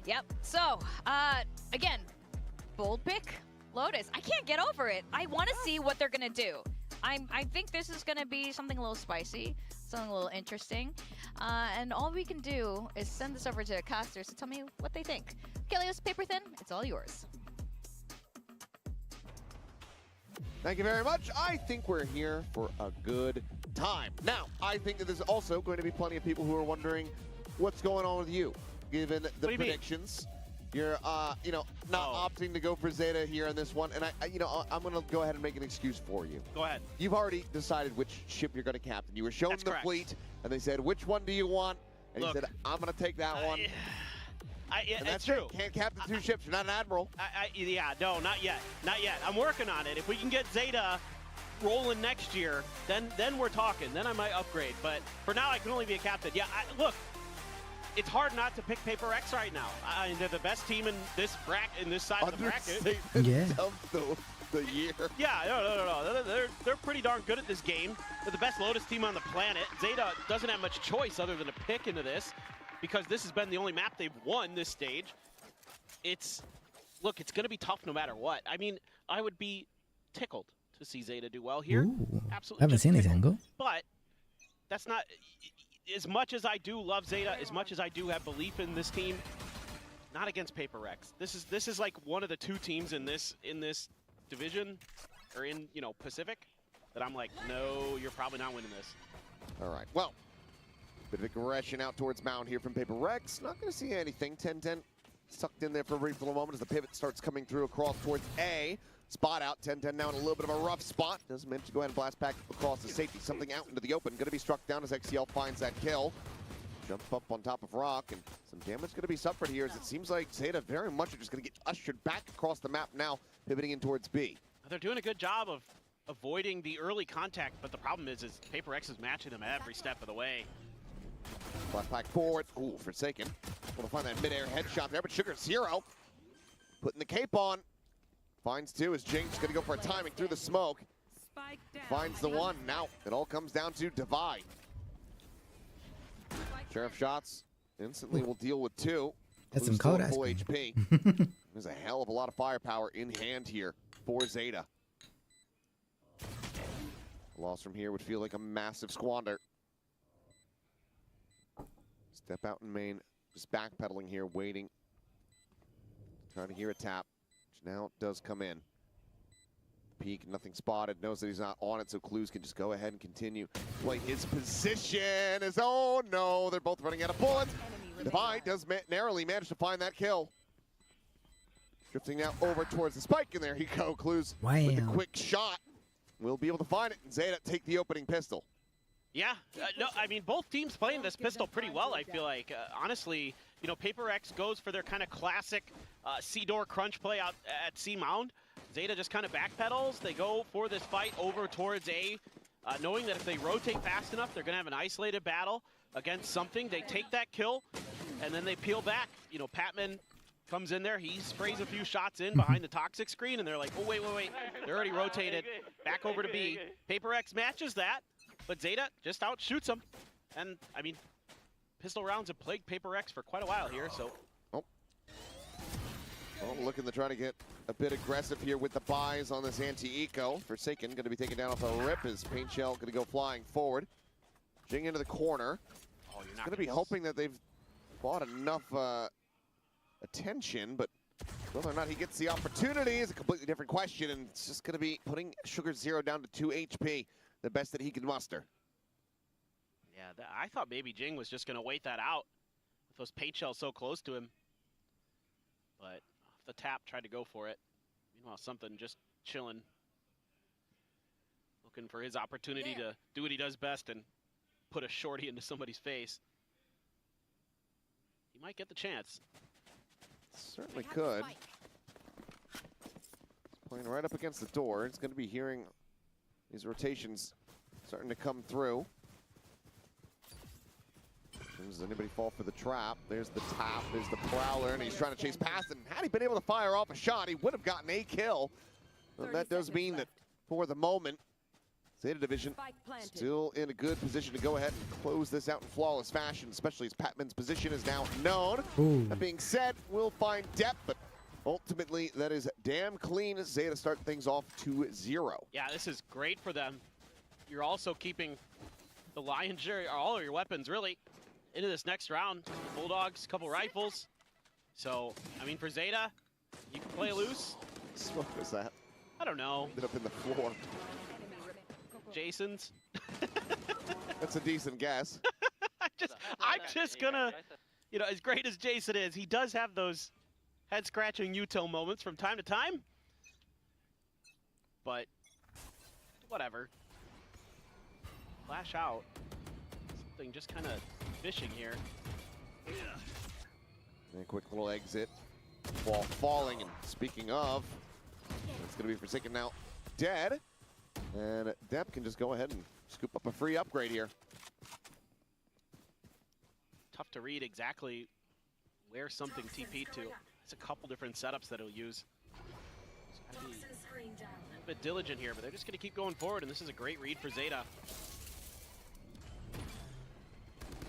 Yep. So, again, bold pick, Lotus. I can't get over it. I want to see what they're going to do. I think this is going to be something a little spicy, something a little interesting. And all we can do is send this over to casters to tell me what they think. Kilios, Paper Thin, it's all yours. Thank you very much. I think we're here for a good time. Now, I think that there's also going to be plenty of people who are wondering what's going on with you, given the do you mean? predictions. You're, you know, not opting to go for ZETA here on this one, and you know, I'm going to go ahead and make an excuse for you. Go ahead. You've already decided which ship you're going to captain. You were shown That's the correct. fleet, and they said, which one do you want? And Look, you said, I'm going to take that one. And it's that's true. Can't captain 2 ships. You're not an admiral. Yeah, no, not yet. Not yet. I'm working on it. If we can get ZETA rolling next year, then we're talking. Then I might upgrade. But for now, I can only be a captain. Yeah, look, it's hard not to pick PRX right now. They're the best team in this bracket, in this side of the bracket. Yeah. Of the year. Yeah, no. They're pretty darn good at this game. They're the best Lotus team on the planet. ZETA doesn't have much choice other than to pick into this, because this has been the only map they've won this stage. Look, it's going to be tough no matter what. I mean, I would be tickled to see ZETA do well here. Ooh. Absolutely. I haven't seen this tickled. angle. But that's not, as much as I do love ZETA, as much as I do have belief in this team, not against PRX. This is like one of the 2 teams in this division, or in, Pacific, that I'm like, no, you're probably not winning this. All right, well, bit of aggression out towards Mound here from PRX. Not going to see anything. 10-10 sucked in there for a brief little moment as the pivot starts coming through across towards A. Spot out, 10-10 now in a little bit of a rough spot. Doesn't manage to go ahead and blast back across the safety. Something out into the open. Going to be struck down as XCL finds that kill. Jump up on top of Rock, and some damage going to be suffered here as it seems like ZETA very much are just going to get ushered back across the map now, pivoting in towards B. They're doing a good job of avoiding the early contact, but the problem is PRX is matching them every step of the way. Blast back forward. Ooh, Forsaken. Able to find that mid-air headshot there, but Sugar 0. Putting the cape on. Finds 2 as Jinx going to go for a timing through the smoke. Finds the 1. Now it all comes down to Divide. Sheriff shots instantly will deal with 2. That's some cold full ice HP. There's a hell of a lot of firepower in hand here for ZETA. A loss from here would feel like a massive squander. Step out in main, just backpedaling here, waiting. Trying to hear a tap, which now does come in. Peek, nothing spotted, knows that he's not on it, so Clues can just go ahead and continue play his position. As, oh no, they're both running out of bullets. Divide does narrowly manage to find that kill. Drifting now over towards the spike, and there you go, Clues with the quick shot. We'll be able to find it, and ZETA take the opening pistol. Yeah, no, I mean, both teams playing this pistol pretty well, I feel like. Honestly, PRX goes for their kind of classic C-door crunch play out at C-Mound. ZETA just kind of backpedals. They go for this fight over towards A, knowing that if they rotate fast enough, they're going to have an isolated battle against something. They take that kill, and then they peel back. Patman comes in there. He sprays a few shots in behind the toxic screen, and they're like, oh, wait. They're already rotated. Back over to B. PRX matches that, but ZETA just outshoots them. And, I mean, pistol rounds have plagued PRX for quite a while here, so. Well, looking to try to get a bit aggressive here with the buys on this anti-eco. Forsaken going to be taken down off a rip. His paint shell going to go flying forward. Jing into the corner. Oh, you're going to be hoping that they've bought enough attention, but whether or not he gets the opportunity is a completely different question, and it's just going to be putting Sugar 0 down to 2 HP, the best that he can muster. Yeah, I thought maybe Jing was just going to wait that out with those paint shells so close to him. But off the tap, tried to go for it. Meanwhile, something just chilling. Looking for his opportunity to do what he does best and put a shorty into somebody's face. He might get the chance. Certainly could. He's playing right up against the door. He's going to be hearing these rotations starting to come through. Does anybody fall for the trap? There's the tap, there's the Prowler, and he's trying to chase past it. And had he been able to fire off a shot, he would have gotten a kill. But that does mean that for the moment, ZETA Division still in a good position to go ahead and close this out in flawless fashion, especially as Patman's position is now known. Ooh. That being said, we'll find depth, but ultimately that is damn clean as ZETA start things off 2-0. Yeah, this is great for them. You're also keeping the lion's share, all of your weapons really, into this next round. Bulldogs, couple rifles. So, I mean, for ZETA, you can play loose. What smoke was that? I don't know. Ended up in the floor. Jason's. That's a decent guess. I'm just gonna, as great as Jason is, he does have those head-scratching util moments from time to time. But, whatever. Flash out. Something just kind of fishing here. And a quick little exit. Ball falling, and speaking of, it's going to be Forsaken now dead. And Depp can just go ahead and scoop up a free upgrade here. Tough to read exactly where something TP'd to. It's a couple different setups that he'll use. So gotta be a little bit diligent here, but they're just going to keep going forward, and this is a great read for ZETA.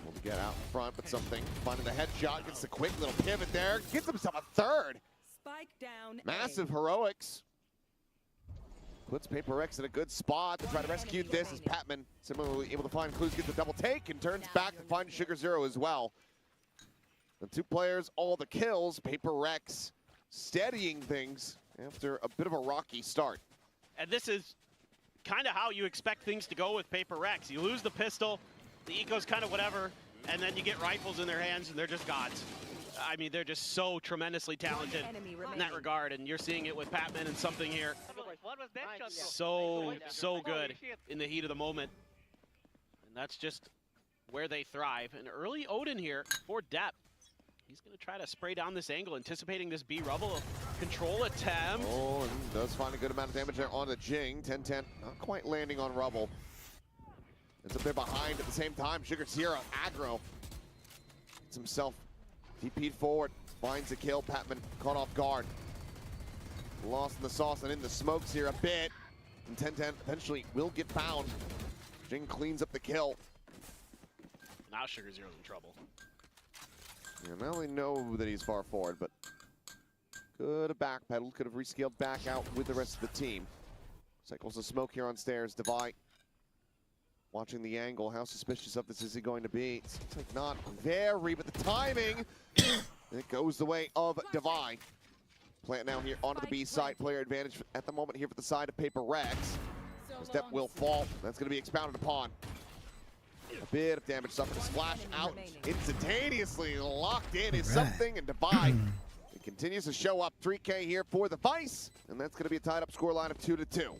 Able to get out in front, but something. Finding the headshot, gets the quick little pivot there. Gets himself a third. Spike down. Massive heroics. Puts PRX in a good spot to try to rescue this as Patman similarly able to find clues, gets the double take, and turns back to find Sugar Zero as well. The two players, all the kills. PRX steadying things after a bit of a rocky start. And this is kind of how you expect things to go with PRX. You lose the pistol, the eco's kind of whatever, and then you get rifles in their hands, and they're just gods. I mean, they're just so tremendously talented in that regard, and you're seeing it with Patman and something here. So good in the heat of the moment. And that's just where they thrive. An early Odin here for Depp. He's going to try to spray down this angle, anticipating this B rubble control attempt. Oh, and does find a good amount of damage there on the Jing. 10-10, not quite landing on rubble. It's up there behind at the same time. Sugar Zero aggro. Gets himself TP'd forward, finds a kill. Patman caught off guard. Lost in the sauce and in the smokes here a bit. And 10-10 eventually will get found. Jing cleans up the kill. Now Sugar Zero's in trouble. Yeah, not only know that he's far forward, but could have backpedaled, could have rescaled back out with the rest of the team. Cycles the smoke here on stairs. Devi watching the angle. How suspicious of this is he going to be? It seems like not very, but the timing, it goes the way of Devi. Plant now here onto the B side. Player advantage at the moment here for the side of PRX. Step will fall. That's going to be expounded upon. A bit of damage suffered. A splash out instantaneously. Locked in is something, and Devi it continues to show up. 3K here for the Vice, and that's going to be a tied up scoreline of 2-2.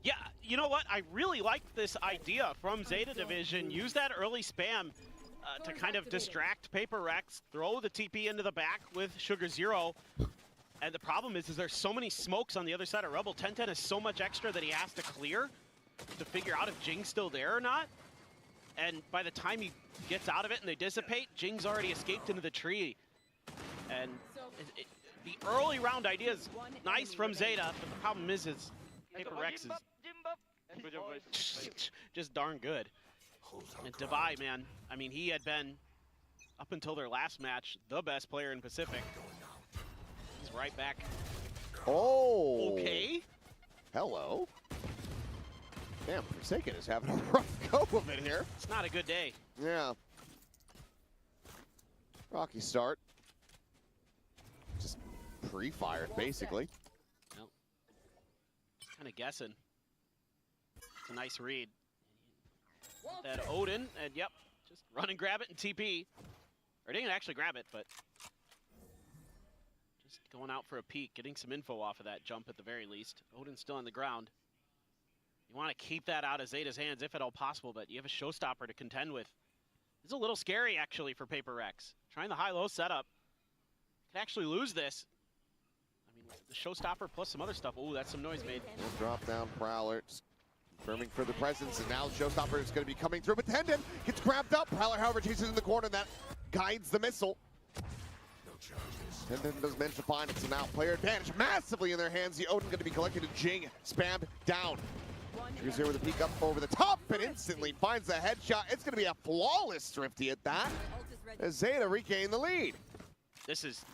Yeah, you know what? I really like this idea from ZETA Division. Use that early spam to kind of distract PRX, throw the TP into the back with Sugar Zero. And the problem is there's so many smokes on the other side of Rebel. 10-10 has so much extra that he has to clear to figure out if Jing's still there or not. And by the time he gets out of it and they dissipate, Jing's already escaped into the tree. And the early round idea is nice from ZETA, but the problem is PRX is just darn good. And Devi, man, I mean, he had been, up until their last match, the best player in Pacific. He's right back. Oh. Okay. Hello. Damn, Forsaken is having a rough go of it here. It's not a good day. Yeah. Rocky start. Just pre-fired, basically. Well, just kind of guessing. It's a nice read. That Odin, and yep, just run and grab it and TP. Or didn't actually grab it, but just going out for a peek, getting some info off of that jump at the very least. Odin's still on the ground. You want to keep that out of ZETA's hands if at all possible, but you have a showstopper to contend with. It's a little scary, actually, for PRX. Trying the high-low setup. Could actually lose this. I mean, the showstopper plus some other stuff. Ooh, that's some noise made. We'll drop down Prowler. Just confirming for the presence, and now showstopper is going to be coming through, but 10-10 gets grabbed up. Prowler, however, chases in the corner. That guides the missile. 10-10 does manage to find it, so now player advantage massively in their hands. The Odin going to be collected, and Jing spammed down. Here's here with a peek up over the top and instantly finds the headshot. It's going to be a flawless Thrifty at that as ZETA regain the lead. This is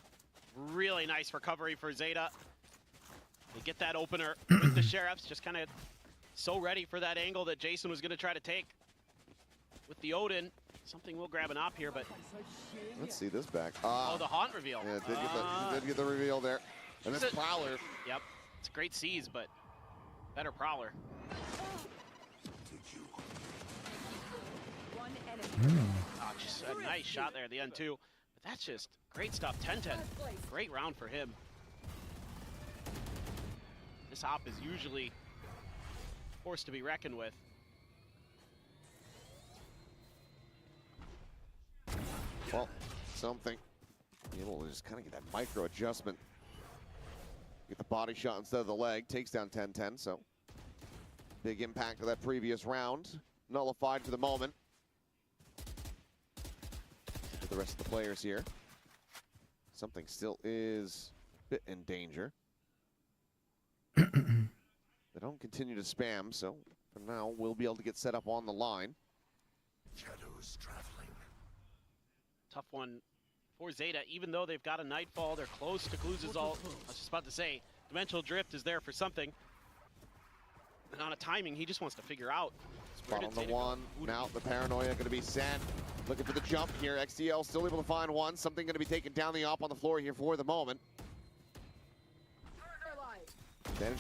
really nice recovery for ZETA. They get that opener with the Sheriffs, just kind of so ready for that angle that Jason was going to try to take. With the Odin, something will grab an op here, but... Let's see this back. Oh, the Haunt reveal. Yeah, did get the reveal there. And this Prowler. Yep, it's a great seize, but better Prowler. Oh, just a nice shot there at the end too. But that's just great stuff. 10-10. Great round for him. This op is usually forced to be reckoned with. Well, something Able to just kind of get that micro adjustment. Get the body shot instead of the leg. Takes down 10-10, so big impact of that previous round. Nullified for the moment. For the rest of the players here. Something still is a bit in danger. They don't continue to spam, so for now we'll be able to get set up on the line. Shadows traveling. Tough one for ZETA. Even though they've got a Nightfall, they're close to Cluz's ult. I was just about to say, Dimensional Drift is there for something. And on a timing, he just wants to figure out. Spot on the one. Now the paranoia going to be sent. Looking for the jump here. XTL still able to find one. Something going to be taken down the op on the floor here for the moment. Advantage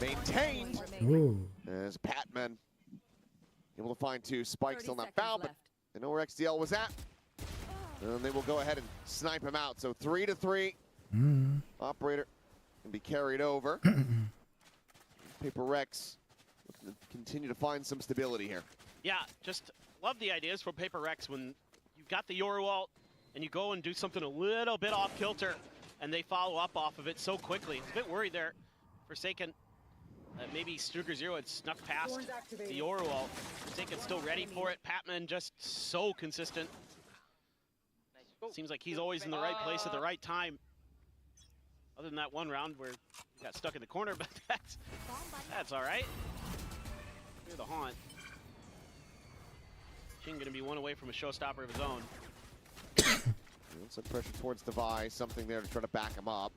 maintained. Ooh. As Patman able to find two. Spike still not found, but they know where XTL was at. And they will go ahead and snipe him out. So 3-3. Operator can be carried over. PRX looking to continue to find some stability here. Yeah, just love the ideas from PRX when you've got the Yoru ult and you go and do something a little bit off kilter and they follow up off of it so quickly. It's a bit worried there. Forsaken, maybe Struger Zero had snuck past the Yoru ult. Forsaken still ready for it. Patman just so consistent. Seems like he's always in the right place at the right time. Other than that one round where he got stuck in the corner, but that's all right. Clear the haunt. Jing gonna be one away from a showstopper of his own. Some pressure towards Devi, something there to try to back him up.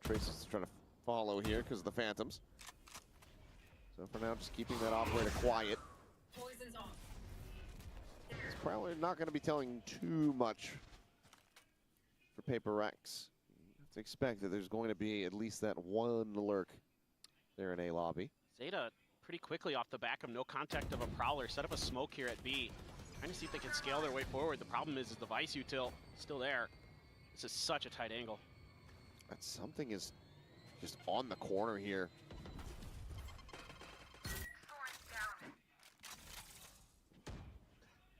Trace is trying to follow here because of the Phantoms. So for now, just keeping that operator quiet. It's probably not going to be telling too much for PRX. You have to expect that there's going to be at least that one lurk there in A lobby. ZETA pretty quickly off the back of no contact of a Prowler, set up a smoke here at B. Trying to see if they can scale their way forward. The problem is the Vice util still there. This is such a tight angle. That something is just on the corner here.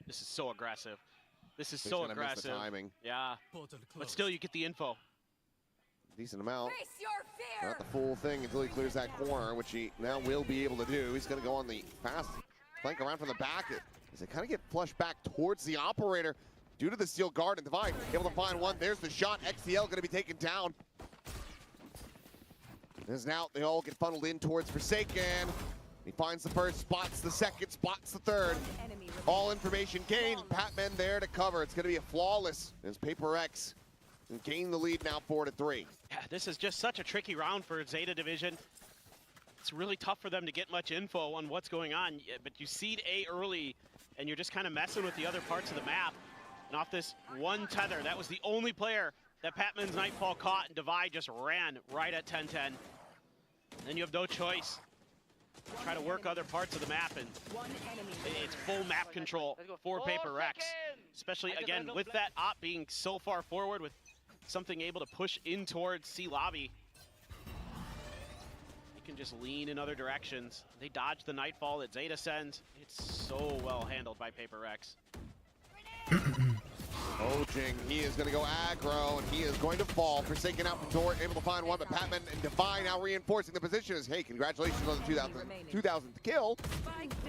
This is so aggressive. This is He's so gonna miss aggressive. the timing. Yeah, but still you get the info. Decent amount. Not the full thing until he clears that corner, which he now will be able to do. He's going to go on the fast flank around from the back as they kind of get flushed back towards the operator due to the steel guard and Divine able to find one. There's the shot. XTL going to be taken down. As now they all get funneled in towards Forsaken. He finds the first, spots the second, spots the third. All information gained. Patman there to cover. It's going to be a flawless as PRX gain the lead now 4-3. Yeah, this is just such a tricky round for ZETA Division. It's really tough for them to get much info on what's going on, but you seed A early and you're just kind of messing with the other parts of the map. And off this one tether, that was the only player that Patman's Nightfall caught, and Divide just ran right at 10-10. Then you have no choice. Try to work other parts of the map, and it's full map control for PRX. Especially, again, with that op being so far forward, with something able to push in towards C lobby. They can just lean in other directions. They dodge the Nightfall that ZETA sends. It's so well handled by PRX. Ojing, he is going to go aggro, and he is going to fall. Forsaken out from door, able to find one, but Patman and Divine now reinforcing the position as, hey, congratulations on the 2000th kill.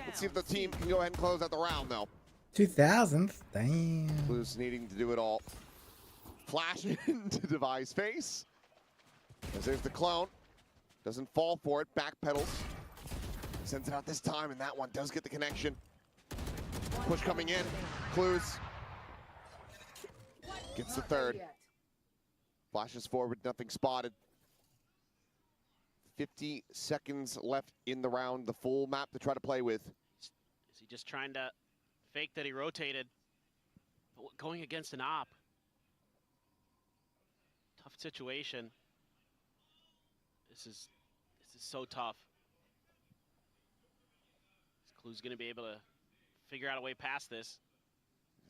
Let's see if the team can go ahead and close out the round, though. 2000th? Damn. Blues needing to do it all. Flash into Devi's face. As there's the clone. Doesn't fall for it, backpedals. Sends it out this time, and that one does get the connection. Push coming in. Clues. Gets the third. Flashes forward, nothing spotted. 50 seconds left in the round, the full map to try to play with. Is he just trying to fake that he rotated? But going against an op. Tough situation. This is so tough. Clue's gonna be able to figure out a way past this.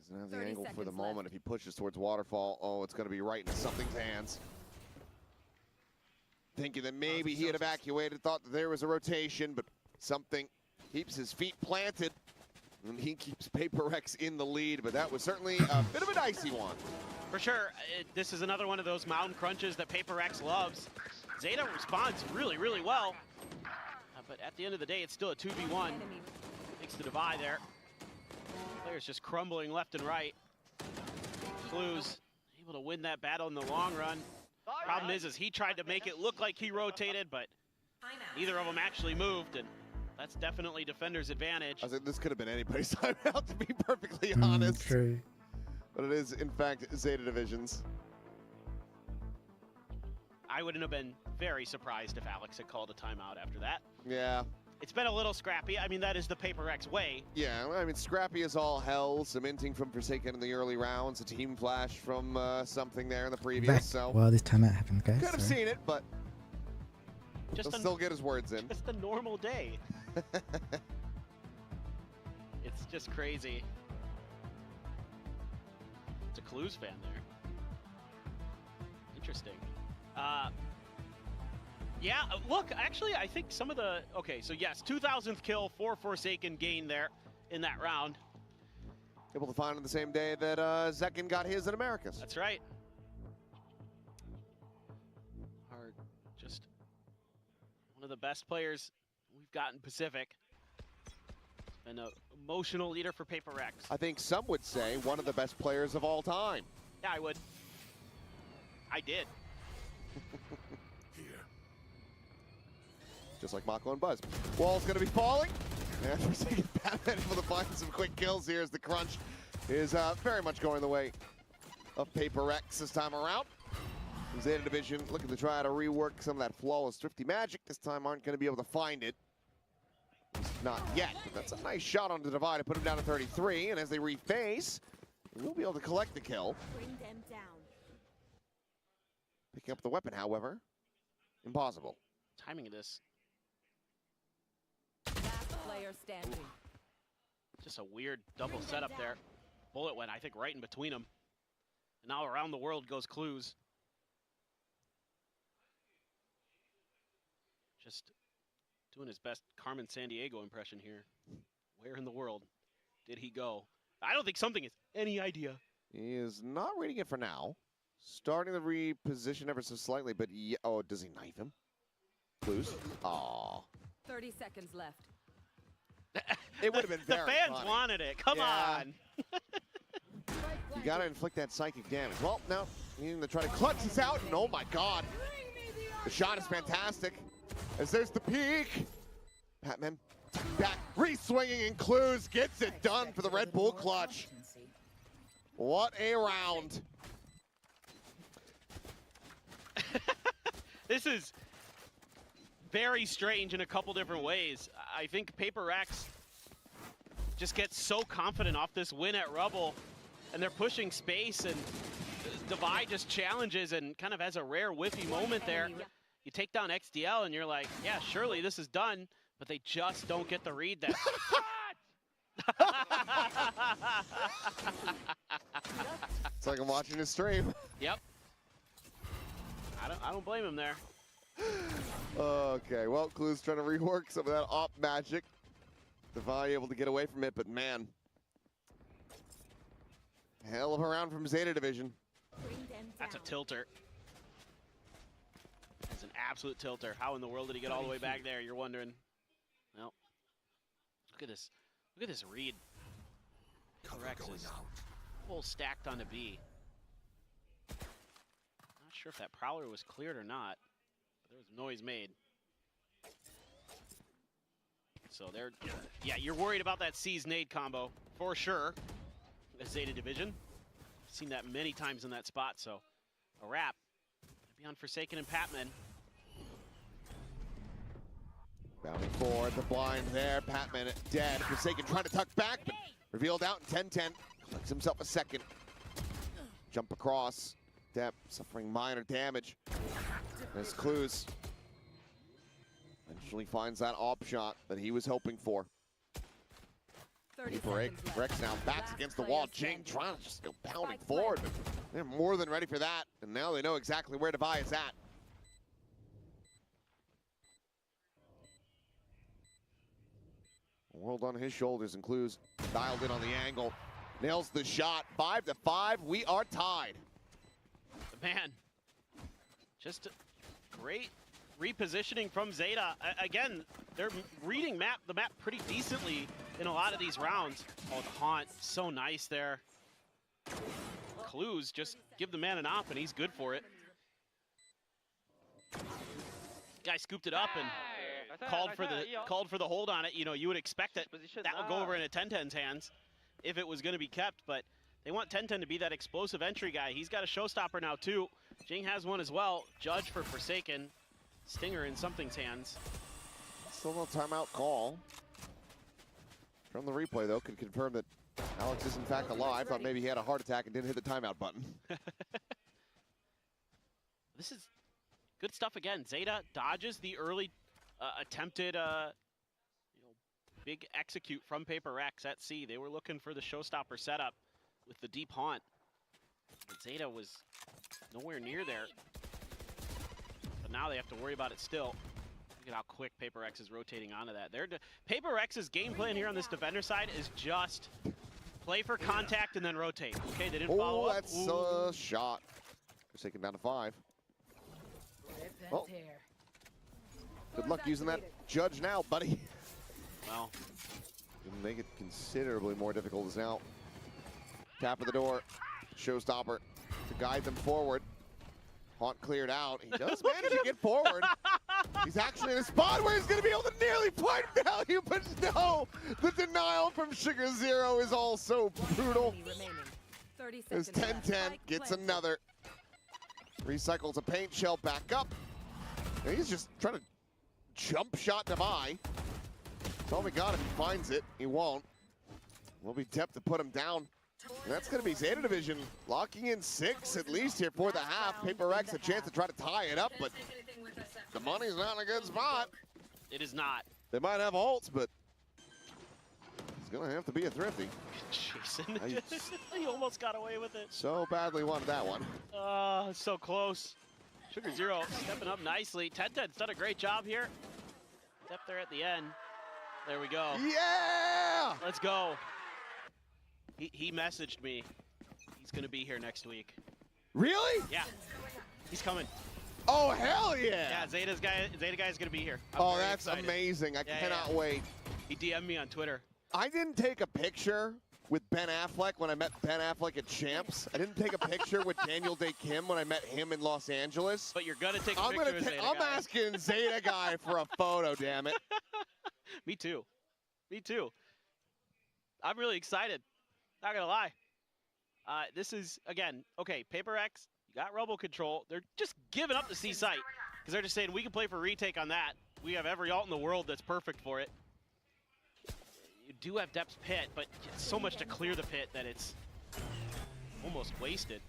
Doesn't have the angle for the moment. If he pushes towards Waterfall, oh, it's going to be right into something's hands. Thinking that maybe he had evacuated, thought that there was a rotation, but something keeps his feet planted, and he keeps PRX in the lead, but that was certainly a bit of a dicey one. For sure, this is another one of those mountain crunches that PRX loves. ZETA responds really, really well. But at the end of the day, it's still a 2v1. Makes the divide there. Players just crumbling left and right. Clues able to win that battle in the long run. Problem is he tried to make it look like he rotated, but neither of them actually moved, and that's definitely defender's advantage. I think this could have been anybody's timeout, to be perfectly honest. True. But it is, in fact, ZETA Division's. I wouldn't have been very surprised if Alex had called a timeout after that. Yeah. It's been a little scrappy. I mean, that is the PRX way. Yeah, I mean, scrappy as all hell. Cementing from Forsaken in the early rounds. A team flash from something there in the previous. Back. So Well, this timeout happened, guys. could have seen it, but Just he'll still get his words in. Just a normal day. It's just crazy. It's a Clues fan there. Interesting. Yeah, look, actually, I think some of the... Okay, so yes, 2,000th kill for Forsaken gain there in that round. Able to find on the same day that Zekin got his in Americas. That's right. Are just one of the best players we've got in Pacific. And an emotional leader for PRX. I think some would say one of the best players of all time. Yeah, I would. I did. Just like Mako and Buzz. Wall's going to be falling. And Forsaken Batman able to find some quick kills here as the crunch is very much going the way of PRX this time around. ZETA Division looking to try to rework some of that flawless thrifty magic. This time aren't going to be able to find it. Not yet, but that's a nice shot on the divide to put him down to 33. And as they reface, we'll be able to collect the kill. Bring them down. Picking up the weapon, however, impossible. Timing of this. Last player standing. Just a weird double setup there. Bullet went, I think, right in between them. And now around the world goes Clues. Just doing his best Carmen Sandiego impression here. Where in the world did he go? I don't think something is any idea. He is not reading it for now. Starting to reposition ever so slightly, but yeah, oh, does he knife him? Clues? Aw. 30 seconds left. It would have been The very fans funny. wanted it. Come on. You gotta inflict that psychic damage. Well, now, needing to try to clutch this out, and oh my god. The shot is fantastic. As there's the peak. Batman back, re-swinging, and Clues gets it done for the Red Bull clutch. What a round. This is very strange in a couple different ways. I think PRX just gets so confident off this win at Rubble, and they're pushing space, and Divide just challenges and kind of has a rare whiffy moment there. You take down XDL, and you're like, yeah, surely this is done, but they just don't get the read there. It's like I'm watching his stream. Yep. I don't blame him there. Okay, well, Clues trying to rework some of that op magic. Divide able to get away from it, but man. Hell of a round from ZETA Division. That's a tilter. That's an absolute tilter. How in the world did he get all the way back there? You're wondering. Well, look at this. Look at this read. Rex is full stacked onto B. Not sure if that Prowler was cleared or not, but there was noise made. So they're, yeah, you're worried about that C's nade combo for sure. The ZETA Division. Seen that many times in that spot, so a wrap. Be on Forsaken and Patman. Bounding forward, the blind there. Patman dead. Forsaken trying to tuck back, but revealed out in 10-10. Collects himself a second. Jump across. Depp suffering minor damage. There's Clues. Eventually finds that op shot that he was hoping for. PRX now backs against the wall. Jing trying to just go pounding forward, but they're more than ready for that. And now they know exactly where Divide is at. World on his shoulders, and Clues dialed in on the angle. Nails the shot. 5-5. We are tied. Man, just great repositioning from ZETA. Again, they're reading the map pretty decently in a lot of these rounds. Oh, the haunt, so nice there. Clues, just give the man an op and he's good for it. Guy scooped it up and called for the hold on it. You know, you would expect that would go over into 1010's hands if it was going to be kept, but they want 1010 to be that explosive entry guy. He's got a showstopper now too. Jing has one as well. Judge for Forsaken. Stinger in Something's hands. Still no timeout call. From the replay though, can confirm that Alex is in fact alive. Thought maybe he had a heart attack and didn't hit the timeout button. This is good stuff again. ZETA dodges the early attempted big execute from PRX at C. They were looking for the showstopper setup with the deep haunt. But ZETA was nowhere near there. But now they have to worry about it still. Look at how quick PRX is rotating onto that. PRX's game plan here on this defender side is just play for contact and then rotate. Okay, they didn't follow up. That's a shot. Forsaken down to 5. Oh. Good luck using that judge now, buddy. Well, gonna make it considerably more difficult as now. Tap of the door, showstopper to guide them forward. Haunt cleared out. He does manage to get forward. He's actually in a spot where he's gonna be able to nearly find value, but no, the denial from Sugar Zero is also brutal. As 1010 gets another. Recycles a paint shell back up. And he's just trying to jump shot to buy. That's all we got if he finds it. He won't. Will be Tep to put him down. And that's going to be ZETA Division locking in 6 at least here for the half. PRX a chance to try to tie it up, but the money's not in a good spot. it is not. They might have ults, but it's going to have to be a thrifty. Jason, he almost got away with it. So badly wanted that one. So close. Sugar Zero stepping up nicely. 1010's done a great job here. Step there at the end. There we go. Yeah! Let's go. He messaged me. He's going to be here next week. Really? Yeah. He's coming. Oh, hell yeah! Yeah, ZETA guy is going to be here. Oh, that's amazing. I cannot wait. He DM'd me on Twitter. I didn't take a picture with Ben Affleck when I met Ben Affleck at Champs. I didn't take a picture with Daniel Day Kim when I met him in Los Angeles. But you're going to take a picture with ZETA I'm asking ZETA guy for a photo, damn it. Me too. Me too. I'm really excited. Not going to lie. This is, again, okay, PRX, you got Rebel Control. They're just giving up the C site because they're just saying we can play for retake on that. We have every ult in the world that's perfect for it. You do have Depth's Pit, but it's so much to clear the pit that it's almost wasted.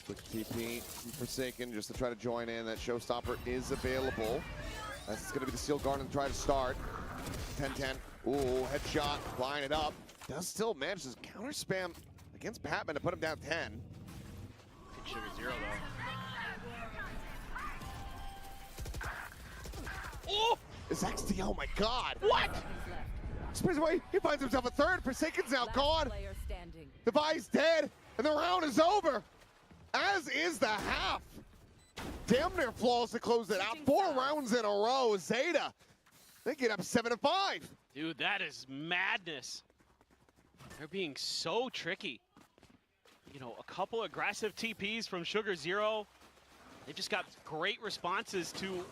Quick TP from Forsaken just to try to join in. That showstopper is available. That's going to be the Steel Garden to try to start. 10-10. Ooh, headshot, line it up. Does still manage to counter spam against Patman to put him down 10. Good Sugar Zero, though. Oh! It's XT, oh my god! What? Spins away, he finds himself a third. Forsaken's now gone. Devi's dead, and the round is over. As is the half. Damn near flawless to close it out. 4 rounds in a row. ZETA, they get up 7-5. Dude, that is madness. They're being so tricky. You know, a couple aggressive TPs from Sugar Zero. They've just got great responses to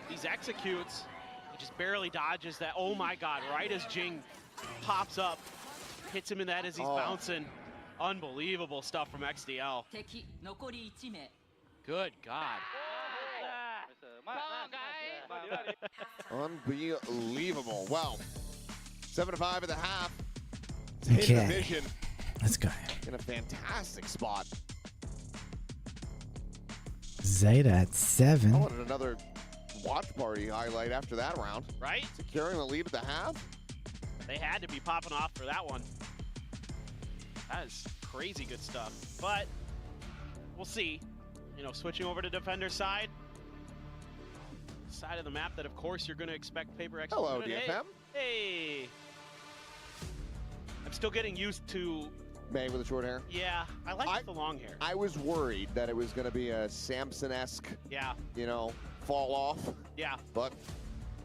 these executes. He just barely dodges that. Oh my god, right as Jing pops up. Hits him in that as he's bouncing. Unbelievable stuff from XDL. Good God. Unbelievable. Wow. 7-5 at the half. ZETA Division. Let's go. In a fantastic spot. ZETA at 7. I wanted another watch party highlight after that round. Right? Securing the lead at the half. They had to be popping off for that one. That is crazy good stuff. But we'll see. You know, switching over to defender side of the map that, of course, you're going to expect PRX. Hello, DFM. Hey. I'm still getting used to May with the short hair? Yeah, I like the long hair. I was worried that it was going to be a Samson-esque, yeah, you know, fall off. Yeah. But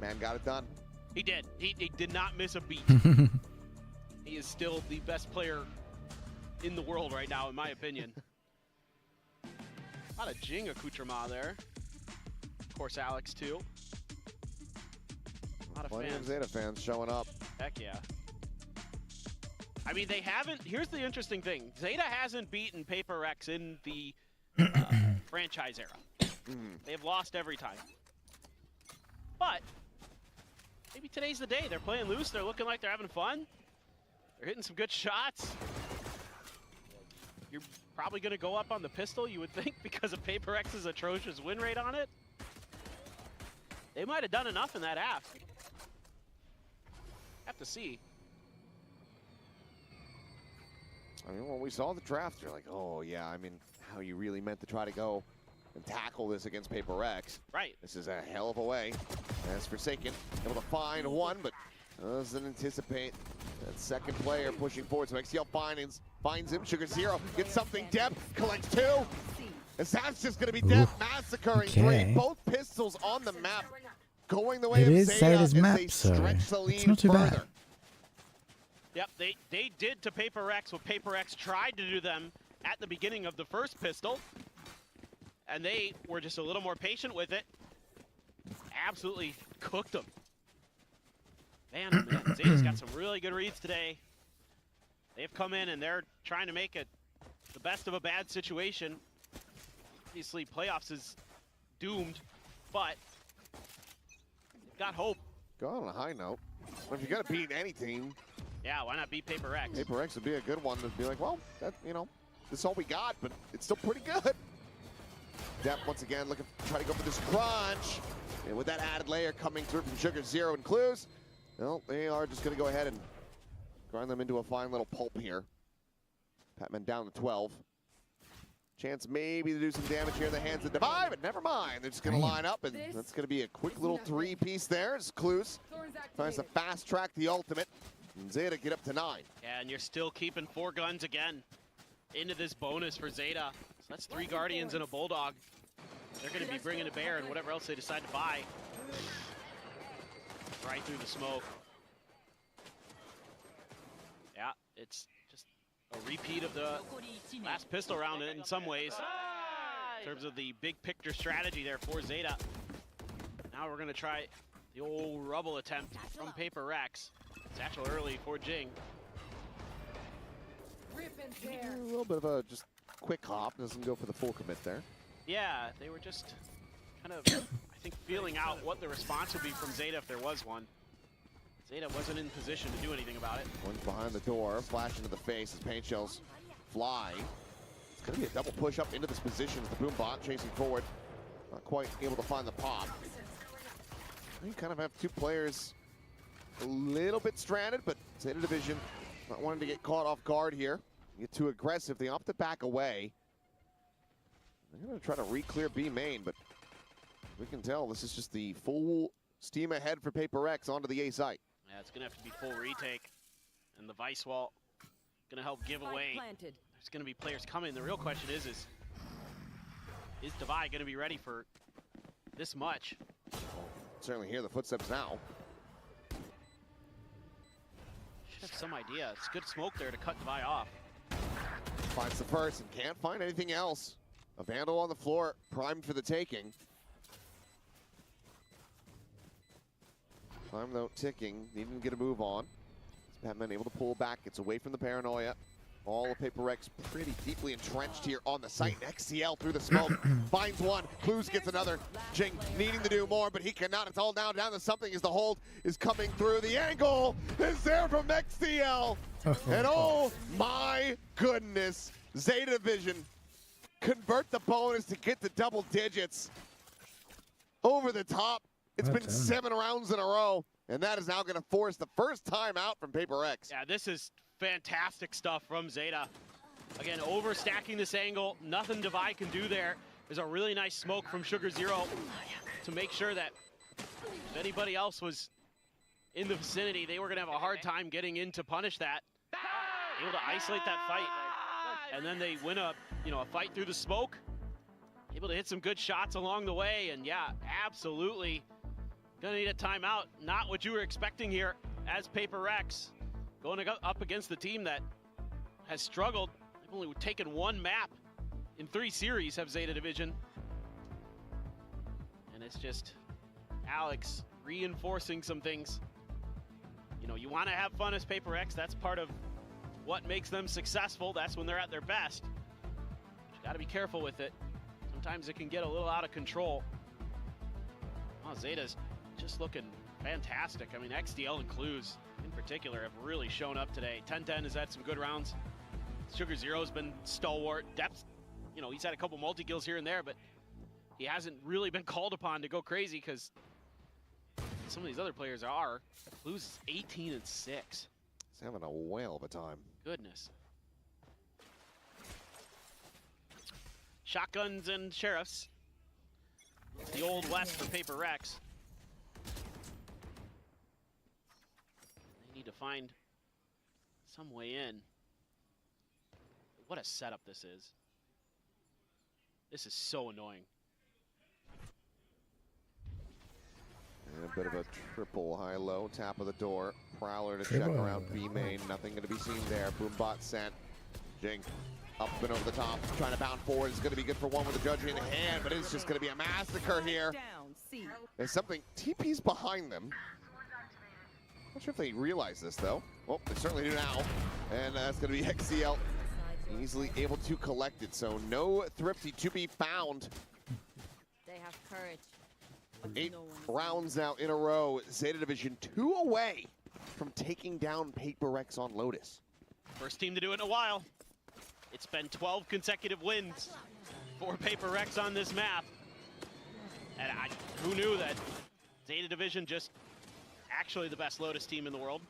man got it done. He did. He did not miss a beat. He is still the best player in the world right now, in my opinion. A lot of Jing accoutrement there. Of course, Alex, too. A lot of Plenty fans. of Zeta fans showing up. Heck yeah. I mean, they haven't. Here's the interesting thing. Zeta hasn't beaten PRX in the franchise era. They have lost every time. But maybe today's the day. They're playing loose. They're looking like they're having fun. They're hitting some good shots. You're probably going to go up on the pistol, you would think, because of PRX's atrocious win rate on it. They might have done enough in that half. Have to see. I mean, when we saw the draft, you're like, oh, yeah, I mean, how you really meant to try to go and tackle this against PRX. Right. This is a hell of a way. As Forsaken, able to find one, but doesn't anticipate that second player pushing forward. So XCL finds him. Sugar Zero gets something. Dep collects two. And that's just going to be Dep massacring three. Both pistols on the map going the way of Zeta as they stretch the lead further. Yep, they did to PRX what PRX tried to do them at the beginning of the first pistol. And they were just a little more patient with it. Absolutely cooked them. Man, oh man, Zeta's got some really good reads today. They've come in and they're trying to make it the best of a bad situation. Obviously, playoffs is doomed, but got hope. Go on a high note. If you're going to beat any team, yeah, why not beat PRX? PRX would be a good one to be like, well, that, you know, this is all we got, but it's still pretty good. Dep once again looking to try to go for this crunch. And with that added layer coming through from Sugar Zero and Clues, well, they are just going to go ahead and grind them into a fine little pulp here. Patman down to 12. Chance maybe to do some damage here in the hands of Divide, but never mind. They're just going to line up, and that's going to be a quick little three-piece there as Clues tries to fast-track the ultimate. And Zeta get up to 9. Yeah, and you're still keeping 4 guns again into this bonus for Zeta. So that's 3 Guardians and a Bulldog. They're going to be bringing to bear and whatever else they decide to buy. Right through the smoke. Yeah, it's just a repeat of the last pistol round in some ways. In terms of the big picture strategy there for Zeta. Now we're going to try the old rubble attempt from PRX. Satchel early for Jing. A little bit of a just quick hop. Doesn't go for the full commit there. Yeah, they were just kind of, I think, feeling out what the response would be from Zeta if there was one. Zeta wasn't in position to do anything about it. One's behind the door, flash into the face as paint shells fly. It's going to be a double push up into this position as the boom bot chasing forward. Not quite able to find the pop. You kind of have 2 players a little bit stranded, but Zeta Division not wanting to get caught off guard here. Get too aggressive. They opt to back away. They're going to try to re-clear B main, but we can tell this is just the full steam ahead for PRX onto the A site. Yeah, it's going to have to be full retake. And the Vice Wall going to help give away. There's going to be players coming. The real question is Divide going to be ready for this much? Certainly hear the footsteps now. Should have some idea. It's good smoke there to cut Divide off. Finds the first and can't find anything else. A Vandal on the floor, primed for the taking. Time though ticking, needing to get a move on. Batman able to pull back, gets away from the paranoia. All of PRX pretty deeply entrenched here on the site. XCL through the smoke, finds one, Clues gets another. Jing needing to do more, but he cannot. It's all now down to something as the hold is coming through. The angle is there from XCL. And oh my goodness, Zeta Division convert the bonus to get to double digits. Over the top. It's been 7 rounds in a row, and that is now going to force the first time out from PRX. Yeah, this is fantastic stuff from Zeta. Again, overstacking this angle. Nothing Divide can do there. There's a really nice smoke from Sugar Zero to make sure that if anybody else was in the vicinity, they were going to have a hard time getting in to punish that. able to isolate that fight. And then they win a fight through the smoke. Able to hit some good shots along the way. And yeah, absolutely gonna need a timeout. Not what you were expecting here as PRX. Going up against the team that has struggled. They've only taken one map in 3 series, have ZETA Division. And it's just Alex reinforcing some things. You want to have fun as PRX. That's part of what makes them successful. That's when they're at their best. But you got to be careful with it. Sometimes it can get a little out of control. Oh, ZETA's just looking fantastic. I mean, XDL and Clues in particular have really shown up today. 1010 has had some good rounds. Sugar Zero's been stalwart. Depth, he's had a couple multi-kills here and there, but he hasn't really been called upon to go crazy because some of these other players are. Clues is 18 and 6. He's having a whale of a time. Goodness. Shotguns and sheriffs. It's the old west for PRX. They need to find some way in. What a setup this is. This is so annoying. And a bit of a triple high-low, tap of the door. Prowler to check around B main, nothing going to be seen there. Boombot sent. Jing up and over the top, trying to bound forward. It's going to be good for one with the judge in hand, but it's just going to be a massacre here. There's something, TP's behind them. Not sure if they realize this though. Well, they certainly do now. And that's going to be XCL easily able to collect it. So no Thrifty to be found. They have courage. 8 rounds now in a row. ZETA Division 2 away from taking down PRX on Lotus. First team to do it in a while. It's been 12 consecutive wins for PRX on this map. And who knew that ZETA Division just actually the best Lotus team in the world.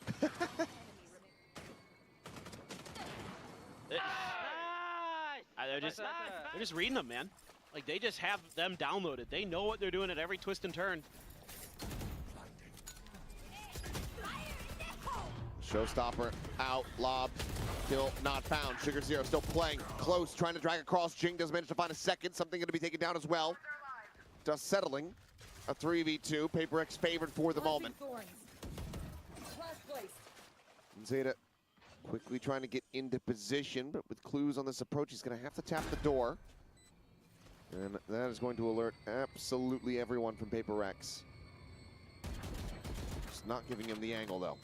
They're just reading them, man. Like, they just have them downloaded. They know what they're doing at every twist and turn. Showstopper out, lob, still not found. Sugar Zero still playing close, trying to drag across. Jing does manage to find a second, something going to be taken down as well. Just settling a 3v2. PRX favored for the moment. ZETA quickly trying to get into position, but with Clues on this approach, he's going to have to tap the door. And that is going to alert absolutely everyone from PRX. Just not giving him the angle, though.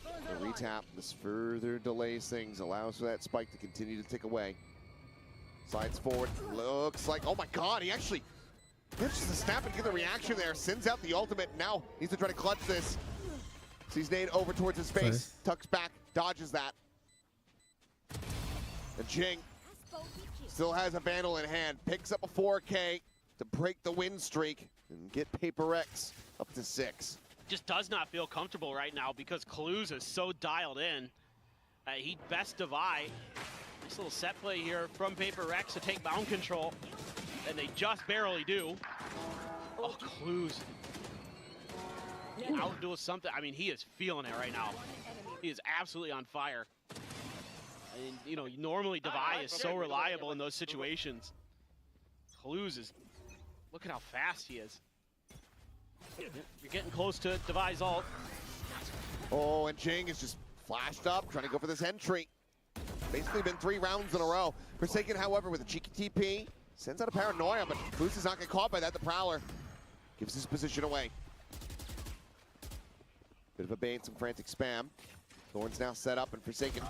The retap, this further delays things, allows for that spike to continue to tick away. Slides forward, looks like, oh my god, he actually manages to snap and get the reaction there, sends out the ultimate, now needs to try to clutch this. Sees nade over towards his face, tucks back, dodges that. And Jing still has a Vandal in hand, picks up a 4K to break the win streak and get PRX up to 6. Just does not feel comfortable right now because Clues is so dialed in. He best divide. Nice little set play here from PRX to take bound control, and they just barely do. Oh, Clues. Outdo something. I mean, he is feeling it right now. He is absolutely on fire. And, normally Devi is so reliable in those situations. Clues is, look at how fast he is. You're getting close to Devi's ult. Oh, and Jing is just flashed up, trying to go for this entry. Basically been 3 rounds in a row. Forsaken, however, with a cheeky TP, sends out a paranoia, but Clues does not get caught by that. The Prowler gives his position away. Bit of a bait, some frantic spam. Thorn's now set up, and Forsaken,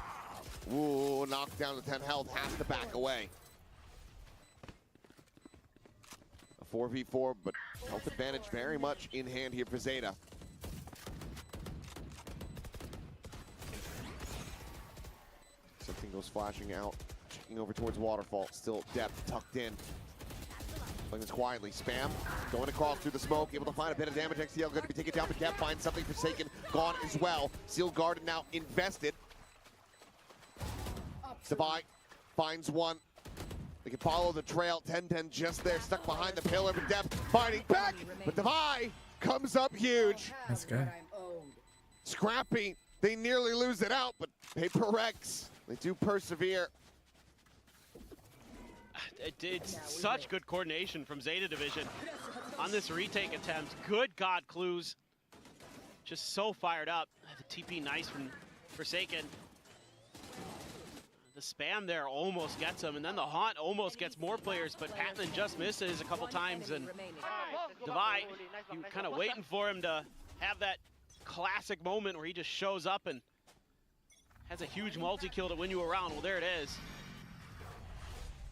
ooh, knocked down to 10 health, has to back away. A 4v4, but health advantage very much in hand here for ZETA. Something goes flashing out, checking over towards Waterfall. Still depth tucked in. Playing this quietly. Spam going across through the smoke, able to find a bit of damage. XCL going to be taken down, but Gap finds something. Forsaken gone as well. Seal Garden now invested. Devi finds one. They can follow the trail. 10-10 just there, stuck behind the pillar, but Depth fighting back. But Devi comes up huge. Let's go. Scrappy They nearly lose it out, but PRX, they do persevere. It's such good coordination from Zeta Division on this retake attempt. Good God, Clues. Just so fired up. The TP nice from Forsaken. The spam there almost gets him, and then the Haunt almost gets more players, but Patman just misses a couple times, and Divide, you were kind of waiting for him to have that classic moment where he just shows up and has a huge multi-kill to win you around. Well, there it is.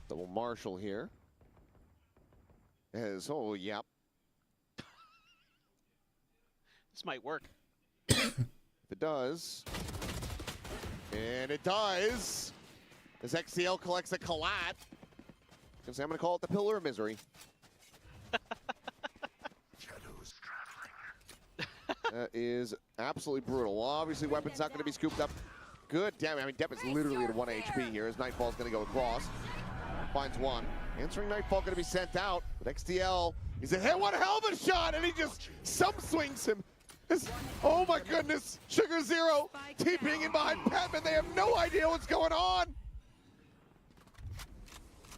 Double Marshall here. Oh, yep. This might work. If it does. And it does. As XCL collects a collat. I'm going to call it the Pillar of Misery. Shadows traveling. That is absolutely brutal. Well, obviously, weapon's not going to be scooped up. Good damage. I mean, Depp is literally at 1 HP here as Nightfall's going to go across. Finds one. Answering Nightfall going to be sent out. But XTL, he's a hit. What a hell of a shot! And he just swings him. Oh my goodness. Sugar Zero TPing in behind Patman. They have no idea what's going on.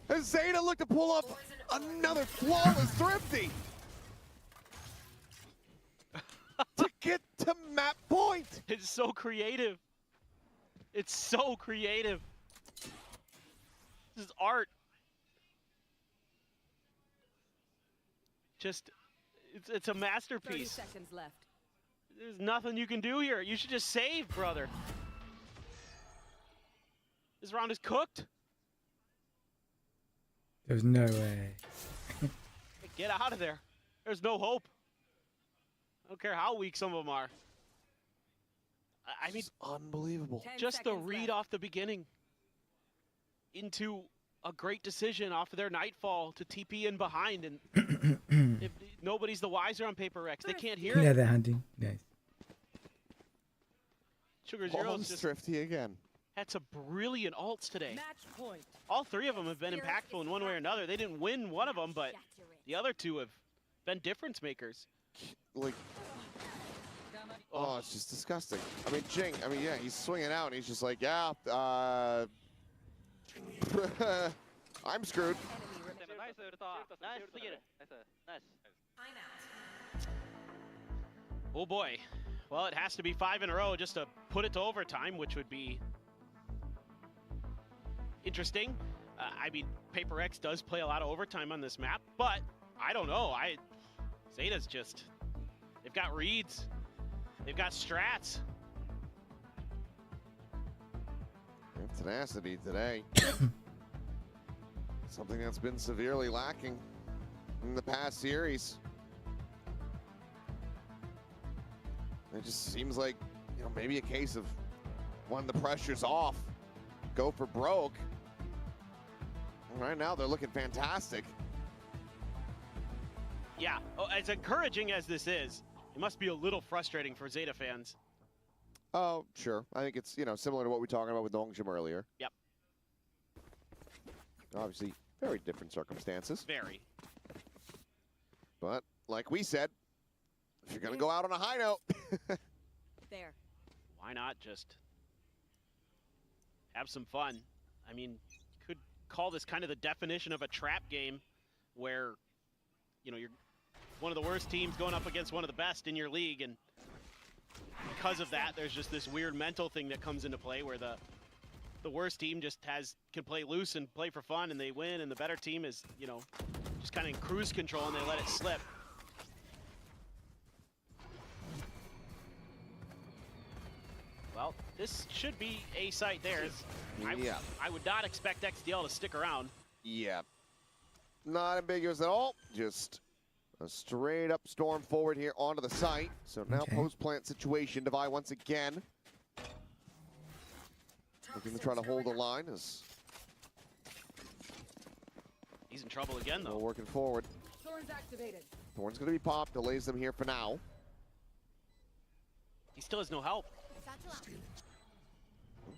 As Zeta look to pull up another flawless Thrifty. To get to map point. It's so creative. It's so creative. This is art. Just, it's a masterpiece. 30 seconds left. There's nothing you can do here. You should just save, brother. This round is cooked. There's no way. Get out of there. There's no hope. I don't care how weak some of them are. I mean, unbelievable. Just the read off the beginning into a great decision off of their Nightfall to TP in behind, and if nobody's the wiser on PRX. They can't hear Yeah, it. they're hunting. Nice. Sugar Zero's just Thrifty again. had some brilliant ults today. Match point. All three of them have been impactful in one way or another. They didn't win one of them, but the other two have been difference makers. Like, oh, it's just disgusting. I mean, Jing, I mean, yeah, he's swinging out, and he's just like, yeah, I'm screwed. Oh boy. Well, it has to be 5 in a row just to put it to overtime, which would be interesting. I mean, PRX does play a lot of overtime on this map, but I don't know. Zeta's just, they've got reads. They've got strats. They have tenacity today. Something that's been severely lacking in the past series. It just seems like, you know, maybe a case of when the pressure's off, go for broke. And right now, they're looking fantastic. Yeah, as encouraging as this is, it must be a little frustrating for Zeta fans. Oh, sure. I think it's, you know, similar to what we were talking about with Dongjim earlier. Yep. Obviously, very different circumstances. Very. But, like we said, if you're going to go out on a high note. There. Why not just have some fun? I mean, you could call this kind of the definition of a trap game where, you know, you're one of the worst teams going up against one of the best in your league, and because of that, there's just this weird mental thing that comes into play where the worst team just can play loose and play for fun, and they win, and the better team is, you know, just kind of in cruise control and they let it slip. Well, this should be a sight there. Yeah. I would not expect XDL to stick around. Yeah. Not ambiguous at all. Just a straight up storm forward here onto the site. So now post-plant situation. Divide once again. Looking to try to hold the line. He's in trouble again, though. Working forward. Thorn's activated. Thorn's going to be popped. Delays them here for now. He still has no help.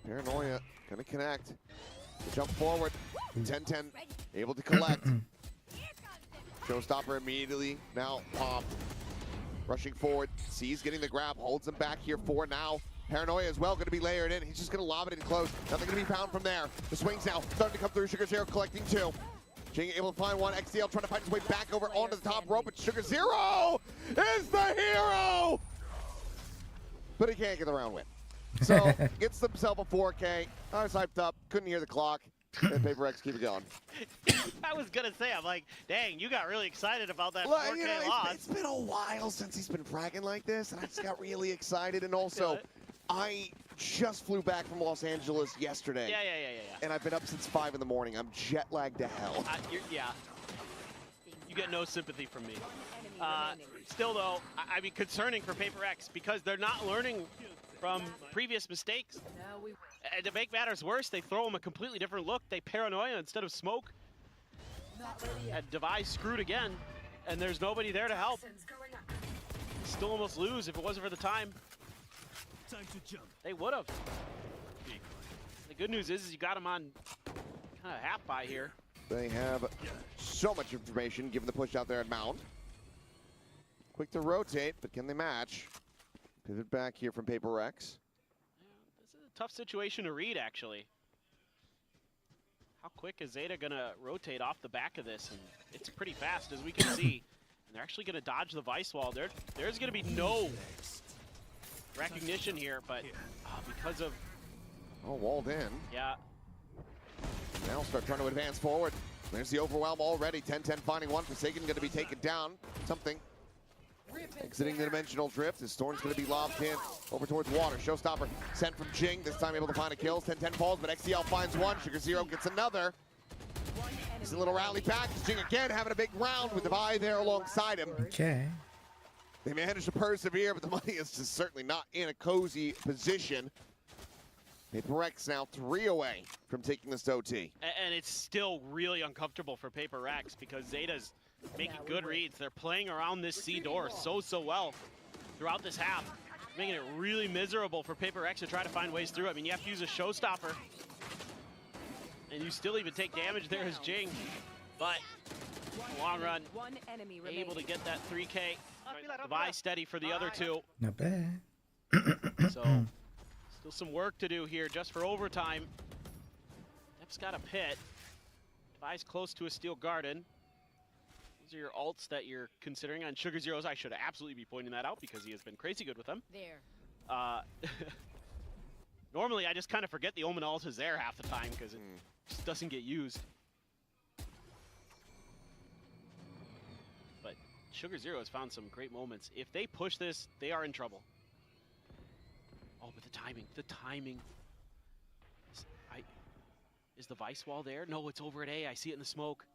Paranoia going to connect. Jump forward. 10-10. Able to collect. Showstopper immediately now popped. Rushing forward. Sees getting the grab. Holds him back here for now. Paranoia as well, going to be layered in. He's just going to lob it in close. Nothing going to be found from there. The swings now starting to come through. Sugar Zero collecting 2. Jing able to find 1. XDL trying to find his way back over onto the top rope, but Sugar Zero is the hero! But he can't get the round win. So, gets himself a 4K. I was hyped up, couldn't hear the clock. And PRX keep it going. I was going to say, I'm like, dang, you got really excited about that Well, 4K you know, loss. it's been a while since he's been fragging like this, and I just got really excited. And also, I just flew back from Los Angeles yesterday. Yeah. And I've been up since 5 in the morning. I'm jet lagged to hell. Yeah. You get no sympathy from me. Still, though, I mean, concerning for PRX because they're not learning from previous mistakes. And to make matters worse, they throw him a completely different look. They paranoia instead of smoke. And Device screwed again, and there's nobody there to help. Still almost lose if it wasn't for the time. They would have. The good news is you got him on kind of half by here. They have so much information given the push out there at Mound. Quick to rotate, but can they match? Pivot back here from PRX. This is a tough situation to read, actually. How quick is ZETA going to rotate off the back of this? And it's pretty fast, as we can see. And they're actually going to dodge the Vice Wall. There's going to be no recognition here, but because of... Oh, walled in. Yeah. Now start trying to advance forward. There's the overwhelm already. 10-10 finding 1. Forsaken going to be taken down. Something. Exiting the dimensional drift. His Storm's going to be lobbed in over towards water. Showstopper sent from Jing. This time able to find a kill. 10-10 falls, but XCL finds 1. Sugar Zero gets another. He's a little rally back. Jing again having a big round with Devi there alongside him. Okay. They managed to persevere, but the money is just certainly not in a cozy position. PRX now 3 away from taking this to OT. And it's still really uncomfortable for PRX because ZETA's making good reads. They're playing around this C door so well throughout this half, making it really miserable for PRX to try to find ways through. I mean, you have to use a showstopper, and you still even take damage there as Jing. But in the long run, able to get that 3K. Devi steady for the other 2. Not bad. So, still some work to do here just for overtime. Dep's got a pit. Devi's close to a steel garden. These are your alts that you're considering on Sugar Zeros. I should absolutely be pointing that out because he has been crazy good with them. Normally, I just kind of forget the Omen ult is there half the time because it just doesn't get used. But Sugar Zero has found some great moments. If they push this, they are in trouble. Oh, but the timing. Is the Vice Wall there? No, it's over at A. I see it in the smoke.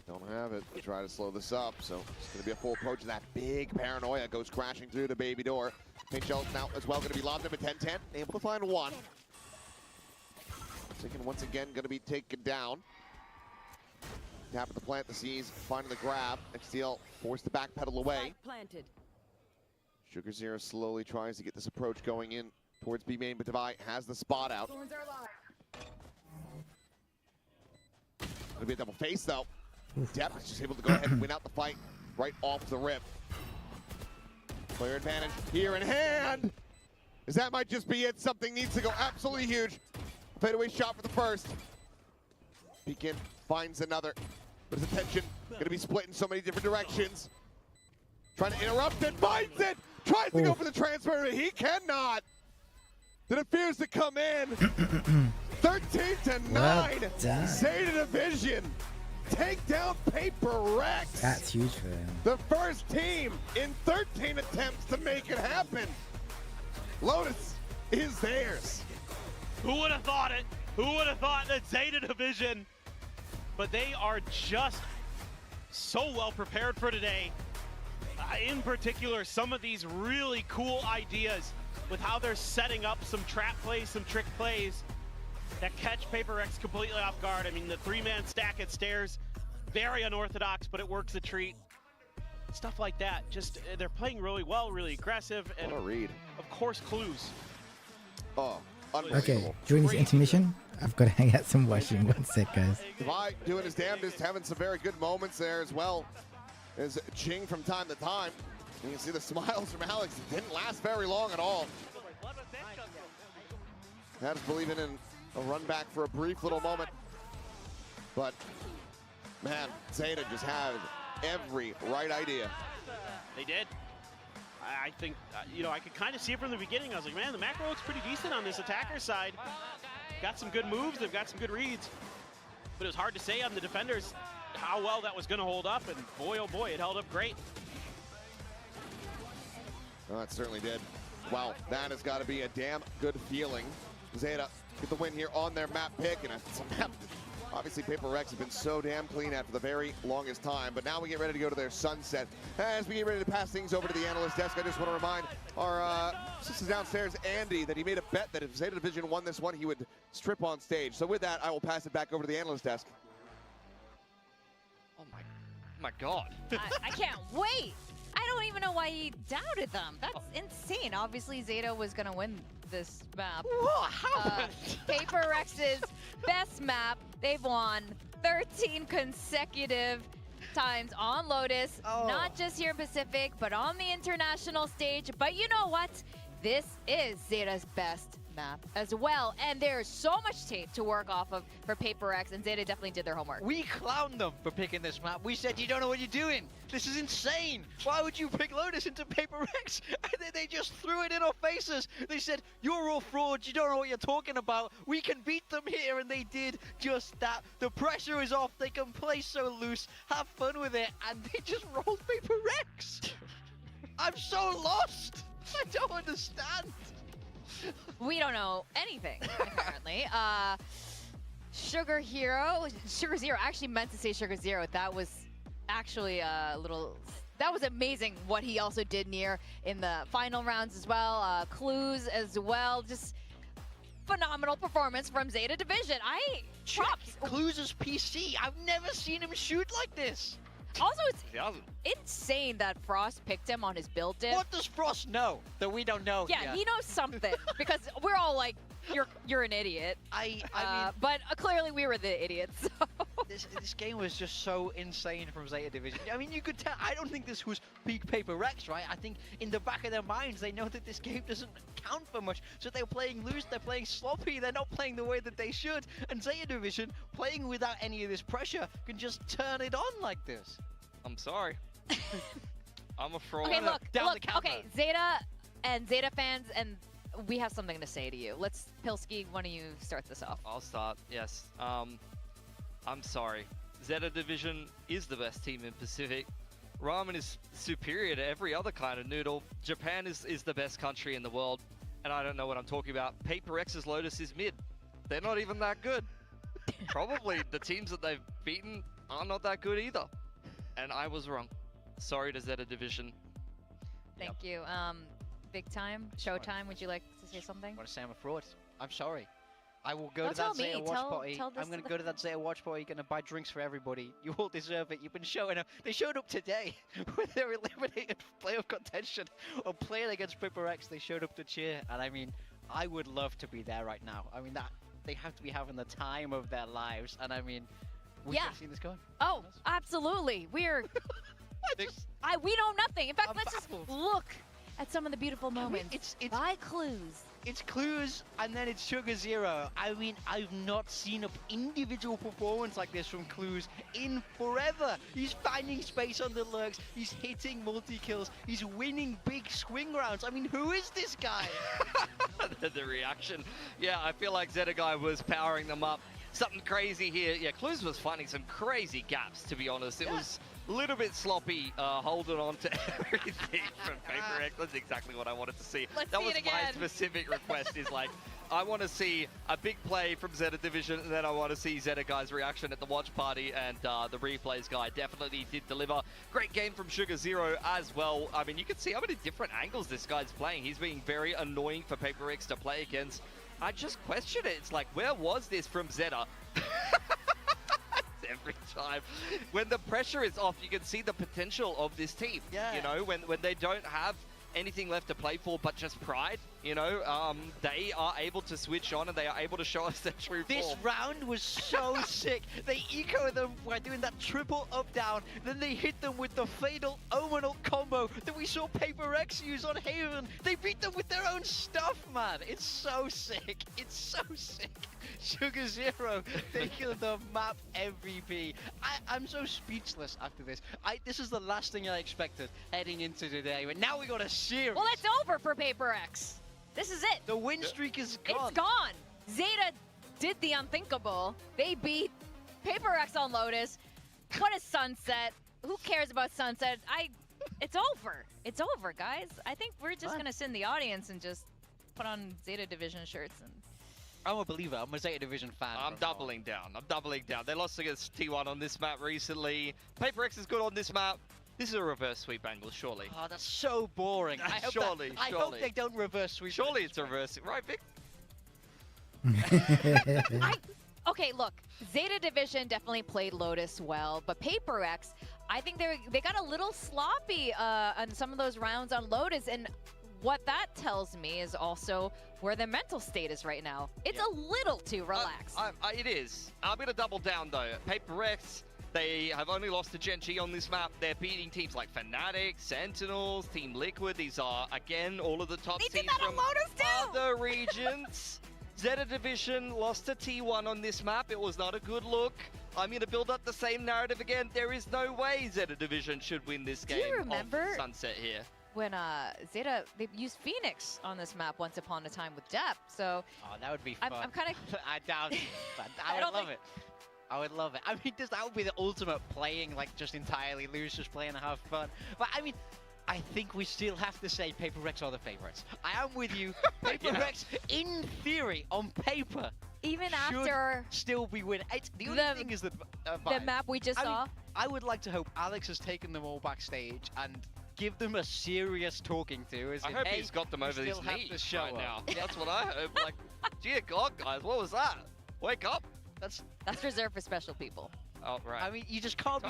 Don't have it. Try to slow this up, so it's going to be a full approach. That big paranoia goes crashing through the baby door. Pink Shell's now as well going to be lobbed in with 10-10. Able to find 1. Second once again going to be taken down. Tap at the plant, the C's finding the grab. XTL forced the back pedal away. Planted. Sugar Zero slowly tries to get this approach going in towards B main, but Devi has the spot out. Gonna be a double face though. Depp is just able to go ahead and win out the fight right off the rip. Player advantage here in hand. As that might just be it. Something needs to go absolutely huge. Fadeaway shot for the first. Peekin finds another. But his attention gonna be split in so many different directions. Trying to interrupt it, finds it! Tries to go for the transfer, but he cannot. Then appears to come in. 13-9. ZETA Division take down PRX. That's huge for them. The first team in 13 attempts to make it happen. Lotus is theirs. Who would have thought it? Who would have thought that ZETA Division? But they are just so well prepared for today. In particular, some of these really cool ideas with how they're setting up some trap plays, some trick plays that catch PRX completely off guard. I mean, the 3-man stack at stairs, very unorthodox, but it works a treat. Stuff like that. Just, they're playing really well, really aggressive, and what a read. Of course, clues. Oh, okay, during this intermission, I've got to hang out some washing. One sec, guys. Devi doing his damnedest, having some very good moments there as well as Jing from time to time. You can see the smiles from Alex. It didn't last very long at all. Had us believing in a run back for a brief little moment. But, man, ZETA just had every right idea. They did. I think, you know, I could kind of see it from the beginning. I was like, man, the macro looks pretty decent on this attacker side. Got some good moves, they've got some good reads. But it was hard to say on the defenders how well that was going to hold up, and boy, oh boy, it held up great. Oh, it certainly did. Wow, that has got to be a damn good feeling. ZETA get the win here on their map pick, and it's a map obviously PRX has been so damn clean at for the very longest time, but now we get ready to go to their sunset. As we get ready to pass things over to the analyst desk, I just want to remind our sisters downstairs, Andy, that he made a bet that if ZETA Division won this one, he would strip on stage. So with that, I will pass it back over to the analyst desk. Oh my God. I can't wait. I don't even know why he doubted them. That's insane. Obviously, ZETA was going to win this map. PRX's best map. They've won 13 consecutive times on Lotus. Not just here in Pacific, but on the international stage. But you know what? This is ZETA's best map as well. And there's so much tape to work off of for PRX, and ZETA definitely did their homework. We clowned them for picking this map. We said, you don't know what you're doing. This is insane. Why would you pick Lotus into PRX? And then they just threw it in our faces. They said, you're all frauds. You don't know what you're talking about. We can beat them here. And they did just that. The pressure is off. They can play so loose. Have fun with it. And they just rolled PRX. I'm so lost. I don't understand. We don't know anything, apparently. Sugar Zero actually meant to say Sugar Zero. That was actually a little, that was amazing what he also did near in the final rounds as well. Clues as well. Just phenomenal performance from ZETA Division. Props. Clues' PC. I've never seen him shoot like this. Also, it's insane that Frost picked him on his build diff. What does Frost know that we don't know? Yeah, he knows something because we're all like, you're an idiot. I mean, but clearly we were the idiots. So. This game was just so insane from ZETA Division. I mean, you could tell. I don't think this was peak PRX, right? I think in the back of their minds, they know that this game doesn't count for much. So they're playing loose, they're playing sloppy, they're not playing the way that they should. And ZETA Division, playing without any of this pressure, can just turn it on like this. I'm sorry. I'm a fraud. Okay, look, okay, ZETA and ZETA fans, and we have something to say to you. Let's, Pilski, why don't you start this off? I'll start, yes. I'm sorry. ZETA Division is the best team in Pacific. Ramen is superior to every other kind of noodle. Japan is the best country in the world, and I don't know what I'm talking about. PRX's Lotus is mid. They're not even that good. Probably the teams that they've beaten are not that good either. And I was wrong. Sorry to ZETA Division. Thank you. Big time, Showtime, would you like to say something? I want to say I'm a fraud. I'm sorry. I will go Don't to that tell me. ZETA watch party. Tell I'm going to go to that ZETA watch party, going to buy drinks for everybody. You all deserve it. You've been showing up. They showed up today with their eliminated playoff contention or playing against PRX. They showed up to cheer. And I mean, I would love to be there right now. I mean, they have to be having the time of their lives. And I mean, we should have seen this going. Oh, absolutely. We're we know nothing. In fact, let's just look at some of the beautiful moments. It's by Clues. It's Clues, and then it's Sugar Zero. I mean, I've not seen an individual performance like this from Clues in forever. He's finding space on the lurks. He's hitting multi-kills. He's winning big swing rounds. I mean, who is this guy? The reaction. Yeah, I feel like ZETA guy was powering them up. Something crazy here. Yeah, Clues was finding some crazy gaps, to be honest. It was a little bit sloppy, holding on to everything from PRX. That's exactly what I wanted to see. That was my specific request, is like, I want to see a big play from ZETA Division, and then I want to see ZETA guy's reaction at the watch party, and the replays guy definitely did deliver. Great game from Sugar Zero as well. I mean, you can see how many different angles this guy's playing. He's being very annoying for PRX to play against. I just question it. It's like, where was this from ZETA? Every time. When the pressure is off, you can see the potential of this team. Yeah. You know, when they don't have anything left to play for but just pride, You know, they are able to switch on and they are able to show us their true This form. round was so sick. They eco them by doing that triple up down. Then they hit them with the fatal ominal combo that we saw PRX use on Haven. They beat them with their own stuff, man. It's so sick. It's so sick. Sugar Zero taking the map MVP. I'm so speechless after this. This is the last thing I expected heading into today, but now we got a series. Well, it's over for PRX. This is it. The win streak is gone. It's gone. ZETA did the unthinkable. They beat PRX on Lotus. What a Sunset. Who cares about Sunset? It's over. It's over, guys. I think we're just going to sit in the audience and just put on ZETA Division shirts. And I'm a believer. I'm a ZETA Division fan. I'm doubling down. I'm doubling down. They lost against T1 on this map recently. PRX is good on this map. This is a reverse sweep angle, surely. Oh, that's so boring. I hope they don't reverse sweep. Surely it's reverse. Right, Vic? Okay, look. ZETA Division definitely played Lotus well, but PRX, I think they got a little sloppy on some of those rounds on Lotus, and what that tells me is also where their mental state is right now. It's a little too relaxed. It is. I'm going to double down, though. PRX, they have only lost to Gen G on this map. They're beating teams like Fnatic, Sentinels, Team Liquid. These are, again, all of the top teams from other regions. ZETA Division lost to T1 on this map. It was not a good look. I'm going to build up the same narrative again. There is no way ZETA Division should win this game. Do you remember of Sunset here? When ZETA, they used Phoenix on this map once upon a time with Depth, so... Oh, that would be fun. I'm kind of... I doubt it, but I would love it. I would love it. I mean, that would be the ultimate playing, like, just entirely lose, just playing to have fun. But, I mean, I think we still have to say PRX are the favorites. I am with you. PRX, in theory, on paper, even after still be winning. The only thing is the map we just saw. I would like to hope Alex has taken them all backstage and give them a serious talking to. I hope he's got them over his knees right now. That's what I hope. Like, dear God, guys, what was that? Wake up. That's reserved for special people. Oh, right. I mean, you just can't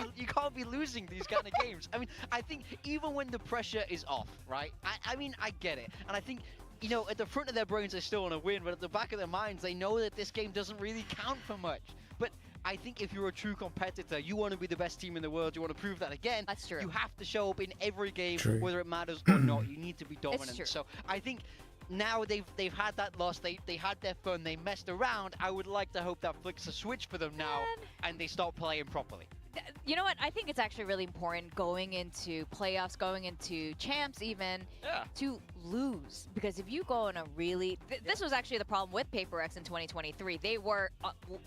be losing these kind of games. I mean, I think even when the pressure is off, right? I mean, I get it. And I think, you know, at the front of their brains, they still want to win, but at the back of their minds, they know that this game doesn't really count for much. But I think if you're a true competitor, you want to be the best team in the world, you want to prove that again. That's true. You have to show up in every game, whether it matters or not. You need to be dominant. It's true. So I think now they've had that loss, they had their fun, they messed around. I would like to hope that flicks a switch for them now and they start playing properly. You know what? I think it's actually really important going into playoffs, going into champs even, to lose. Because if you go in a really... This was actually the problem with PRX in 2023. They were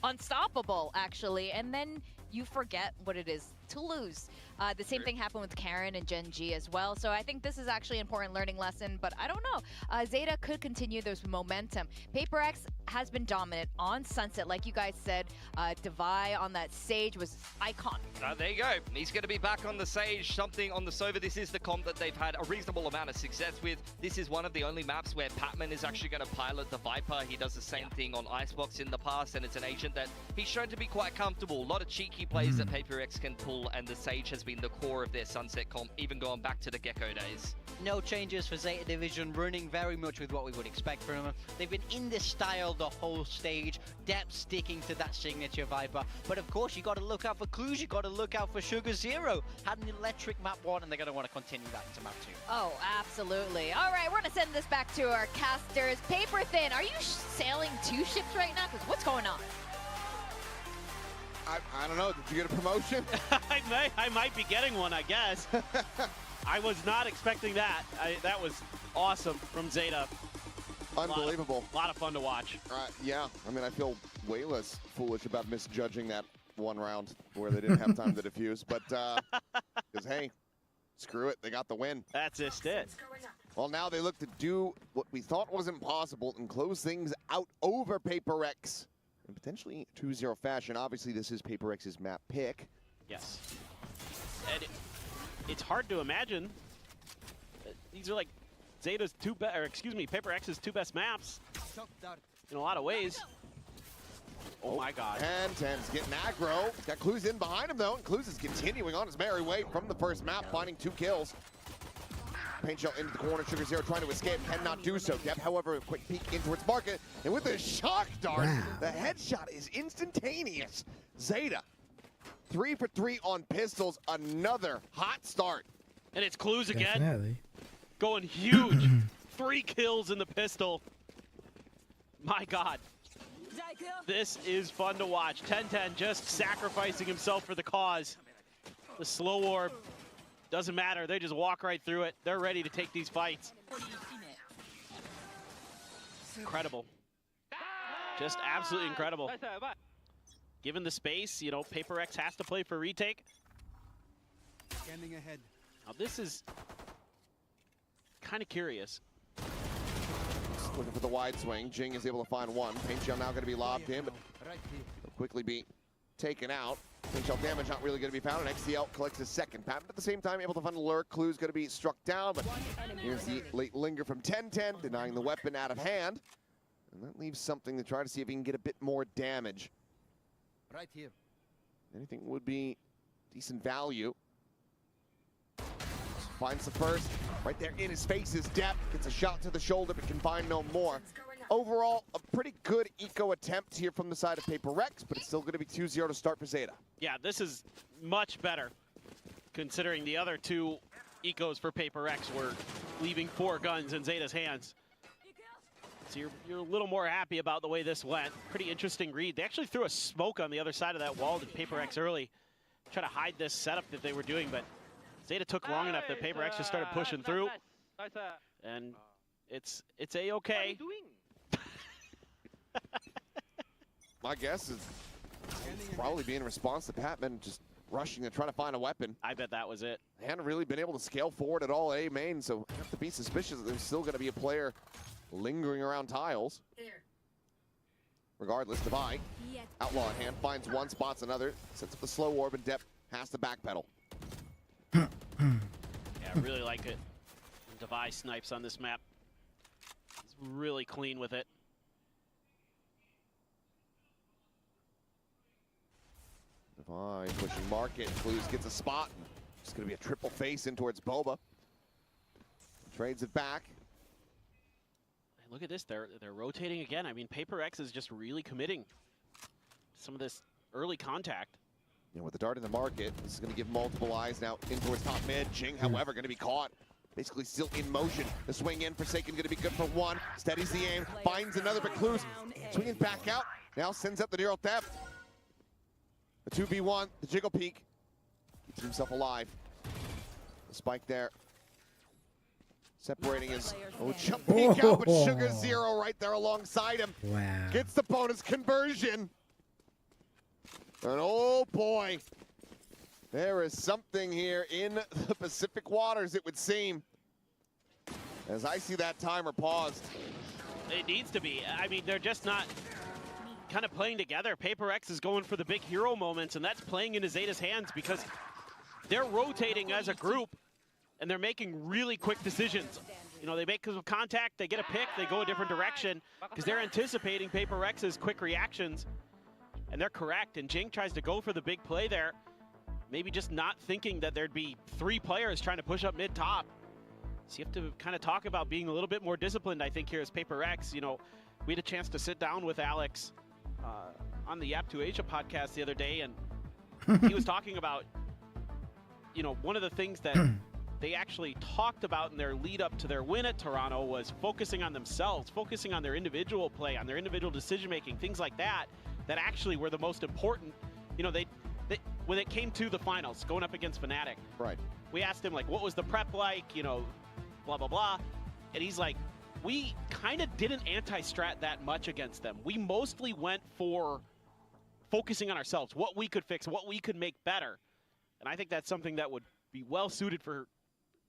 unstoppable, actually, and then you forget what it is to lose. The same thing happened with Karen and Gen G as well. So I think this is actually an important learning lesson, but I don't know. ZETA could continue this momentum. PRX has been dominant on Sunset, like you guys said. Divide on that Sage was iconic. There you go. He's going to be back on the Sage, something on the Sova. This is the comp that they've had a reasonable amount of success with. This is one of the only maps where Patman is actually going to pilot the Viper. He does the same thing on Icebox in the past, and it's an agent that he's shown to be quite comfortable. A lot of cheeky plays that PRX can pull, and the Sage has been the core of their Sunset comp, even going back to the Gecko days. No changes for ZETA Division, running very much with what we would expect from them. They've been in this style the whole stage, Depth sticking to that signature Viper. But of course, you got to look out for clues, you got to look out for Sugar Zero. Had an electric map 1, and they're going to want to continue that into map 2. Oh, absolutely. All right, we're going to send this back to our casters. Paper Thin, are you sailing 2 ships right now? Because what's going on? I don't know. Did you get a promotion? I might be getting one, I guess. I was not expecting that. That was awesome from ZETA. Unbelievable. A lot of fun to watch. Yeah, I mean, I feel way less foolish about misjudging that one round where they didn't have time to defuse. But, because, hey, screw it. They got the win. That's just it. Well, now they look to do what we thought was impossible and close things out over PRX. In potentially 2-0 fashion. Obviously, this is PRX's map pick. Yes. And it's hard to imagine. These are like ZETA's PRX's 2 best maps in a lot of ways. Oh my God. And Ten's getting aggro. Got Clues in behind him though, and Clues is continuing on his merry way from the first map, finding 2 kills. Paint shell into the corner. Sugar Zero trying to escape, cannot do so. Deb, however, a quick peek in towards market, and with the shock dart, the headshot is instantaneous. ZETA, 3 for 3 on pistols, another hot start. And it's Clues again. Definitely. Going huge. 3 kills in the pistol. My God. This is fun to watch. 10-10 just sacrificing himself for the cause. The slow orb doesn't matter. They just walk right through it. They're ready to take these fights. Incredible. Just absolutely incredible. Given the space, you know, PRX has to play for retake. Scanning ahead. Now this is kind of curious. Looking for the wide swing. Jing is able to find one. Paint shell now going to be lobbed in, but will quickly be taken out. Paint shell damage not really going to be found, and XCL collects his second. Pat, but at the same time, able to find a lurk. Clue's going to be struck down, but here's the late linger from 10-10, denying the weapon out of hand. And that leaves something to try to see if he can get a bit more damage. Right here. Anything would be decent value. Finds the first. Right there in his face is Depp. Gets a shot to the shoulder, but can find no more. Overall, a pretty good eco attempt here from the side of PRX, but it's still going to be 2-0 to start for ZETA. Yeah, this is much better, considering the other 2 ecos for PRX were leaving 4 guns in ZETA's hands. So you're a little more happy about the way this went. Pretty interesting read. They actually threw a smoke on the other side of that wall to PRX early, try to hide this setup that they were doing, but ZETA took long enough that PRX just started pushing through, and it's A-okay. My guess is probably be in response to Patman just rushing to try to find a weapon. I bet that was it. They hadn't really been able to scale forward at all A main, so I have to be suspicious that there's still going to be a player lingering around tiles. Regardless, Devi, outlaw in hand, finds one, spots another, sets up the slow orb, and Depp has to backpedal. Yeah, I really like it. Devi snipes on this map. He's really clean with it. Devi pushing market. Clues gets a spot. It's going to be a triple face in towards Boba. Trades it back. Hey, look at this. They're rotating again. I mean, PRX is just really committing some of this early contact. And with the dart in the market, this is going to give multiple eyes now in towards top mid. Jing, however, going to be caught. Basically still in motion. The swing in, Forsaken going to be good for one. Steadies the aim, finds another, but Clues swinging back out. Now sends up the neural theft. The 2v1, the jiggle peek. Keeps himself alive. The spike there. Separating his jump peek out, but Sugar Zero right there alongside him. Wow. Gets the bonus conversion. And oh boy, there is something here in the Pacific waters, it would seem. As I see that timer paused. It needs to be. I mean, they're just not kind of playing together. PRX is going for the big hero moments, and that's playing into ZETA's hands because they're rotating as a group, and they're making really quick decisions. You know, they make contact, they get a pick, they go a different direction because they're anticipating PRX's quick reactions. And they're correct, and Jing tries to go for the big play there. Maybe just not thinking that there'd be 3 players trying to push up mid-top. So you have to kind of talk about being a little bit more disciplined, I think, here as PRX. You know, we had a chance to sit down with Alex on the Yap2 Asia podcast the other day, and he was talking about, you know, one of the things that they actually talked about in their lead up to their win at Toronto was focusing on themselves, focusing on their individual play, on their individual decision-making, things like that. That actually were the most important. You know, they when it came to the finals, going up against Fnatic, right? We asked him, like, what was the prep like, you know, blah, blah, blah. And he's like, we kind of didn't anti-strat that much against them. We mostly went for focusing on ourselves, what we could fix, what we could make better. And I think that's something that would be well suited for,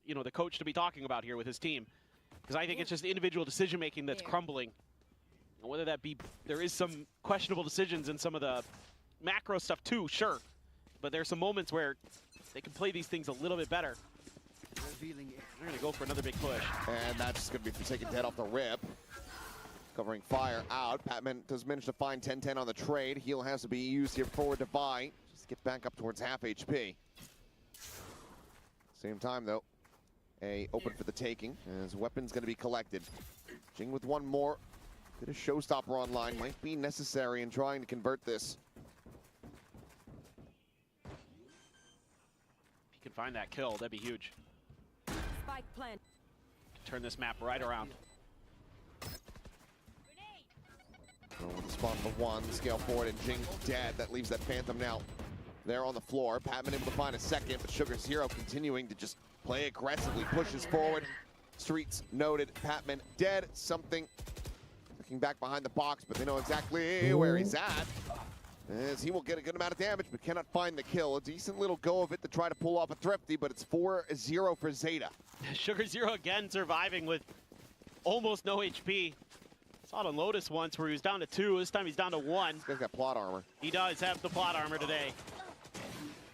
you know, the coach to be talking about here with his team. Because I think it's just individual decision-making that's crumbling. Whether that be, there is some questionable decisions in some of the macro stuff too, sure. But there's some moments where they can play these things a little bit better. They're going to go for another big push. And that's going to be Forsaken dead off the rip. Covering fire out. Patman does manage to find 10-10 on the trade. Heal has to be used here for Devi. Just get back up towards half HP. Same time though, A open for the taking, as weapons going to be collected. Jing with one more. Bit of showstopper online might be necessary in trying to convert this. If you can find that kill, that'd be huge. Spike plant. Turn this map right around. With the spawn for one, scale forward, and Jing dead. That leaves that Phantom now there on the floor. Patman able to find a second, but Sugar Zero continuing to just play aggressively, pushes forward. Streets noted, Patman dead. Something looking back behind the box, but they know exactly where he's at. As he will get a good amount of damage, but cannot find the kill. A decent little go of it to try to pull off a Thrifty, but it's 4-0 for ZETA. Sugar Zero again surviving with almost no HP. Saw it on Lotus once where he was down to 2. This time he's down to 1. This guy's got plot armor. He does have the plot armor today.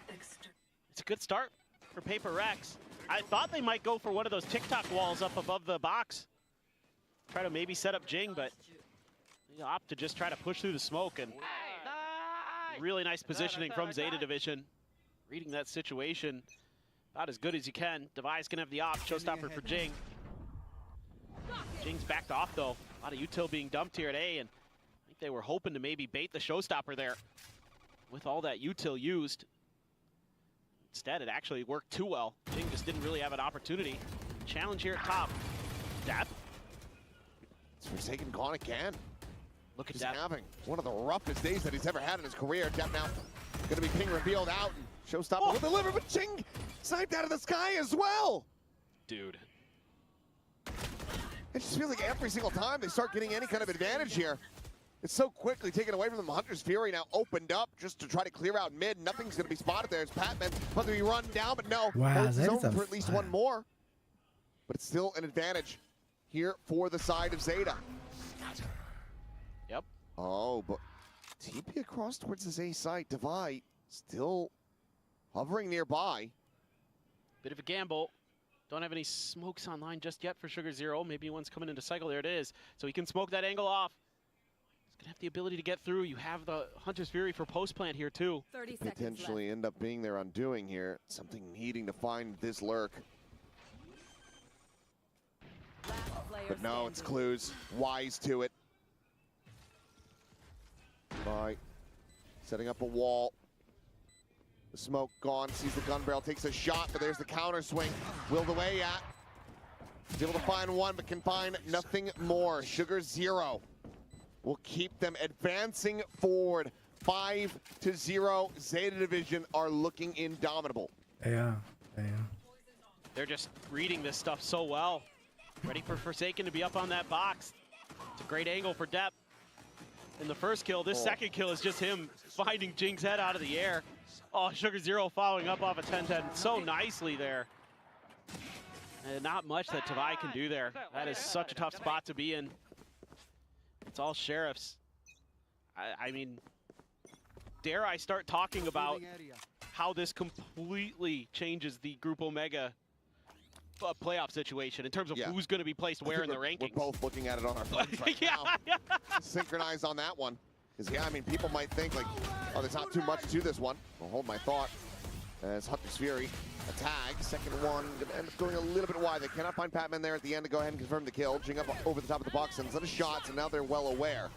It's a good start for PRX. I thought they might go for one of those TikTok walls up above the box. Try to maybe set up Jing, but they opt to just try to push through the smoke. And really nice positioning from ZETA Division. Reading that situation about as good as you can. Device can have the op, showstopper for Jing. Jing's backed off though. A lot of util being dumped here at A, and I think they were hoping to maybe bait the showstopper there with all that util used. Instead, it actually worked too well. Jing just didn't really have an opportunity. Challenge here at top. Dap. It's Forsaken gone again. Look at He's Dap. having one of the roughest days that he's ever had in his career. Dap now going to be ping revealed out. And showstopper will deliver, but Jing sniped out of the sky as well. Dude. It just feels like every single time they start getting any kind of advantage here, it's so quickly taken away from them. Hunter's Fury now opened up just to try to clear out mid. Nothing's going to be spotted there. It's Patman about to be run down, but no. Wow, Holds his that own is a for at least one more. But it's still an advantage here for the side of ZETA. Yep. Oh, but TP across towards this A site. Divide still hovering nearby. Bit of a gamble. Don't have any smokes online just yet for Sugar Zero. Maybe one's coming into cycle. There it is. So he can smoke that angle off. He's going to have the ability to get through. You have the Hunter's Fury for post plant here too. 30 seconds Potentially left. end up being their undoing here. Something needing to find this lurk. Last player But no, it's standing. clues. Wise to it. By setting up a wall. The smoke gone, sees the gun barrel, takes a shot, but there's the counter swing. Willed away at. He's able to find one, but can find nothing more. Sugar Zero will keep them advancing forward. 5-0. ZETA Division are looking indomitable. Yeah. They're just reading this stuff so well. Ready for Forsaken to be up on that box. It's a great angle for Depp. In the first kill, this second kill is just him finding Jing's head out of the air. Oh, Sugar Zero following up off a 10-10 so nicely there. And not much that Tavai can do there. That is such a tough spot to be in. It's all sheriffs. I mean, dare I start talking about how this completely changes the Group Omega playoff situation in terms of who's going to be placed where in the rankings. We're both looking at it on our phones right now. Synchronized on that one. Because, yeah, I mean, people might think, like, oh, there's not too much to this one. I'll hold my thought. As Hunter's Fury, a tag. Second one, gonna end up going a little bit wide. They cannot find Patman there at the end to go ahead and confirm the kill. Jing up over the top of the box, sends out a shot, so now they're well aware.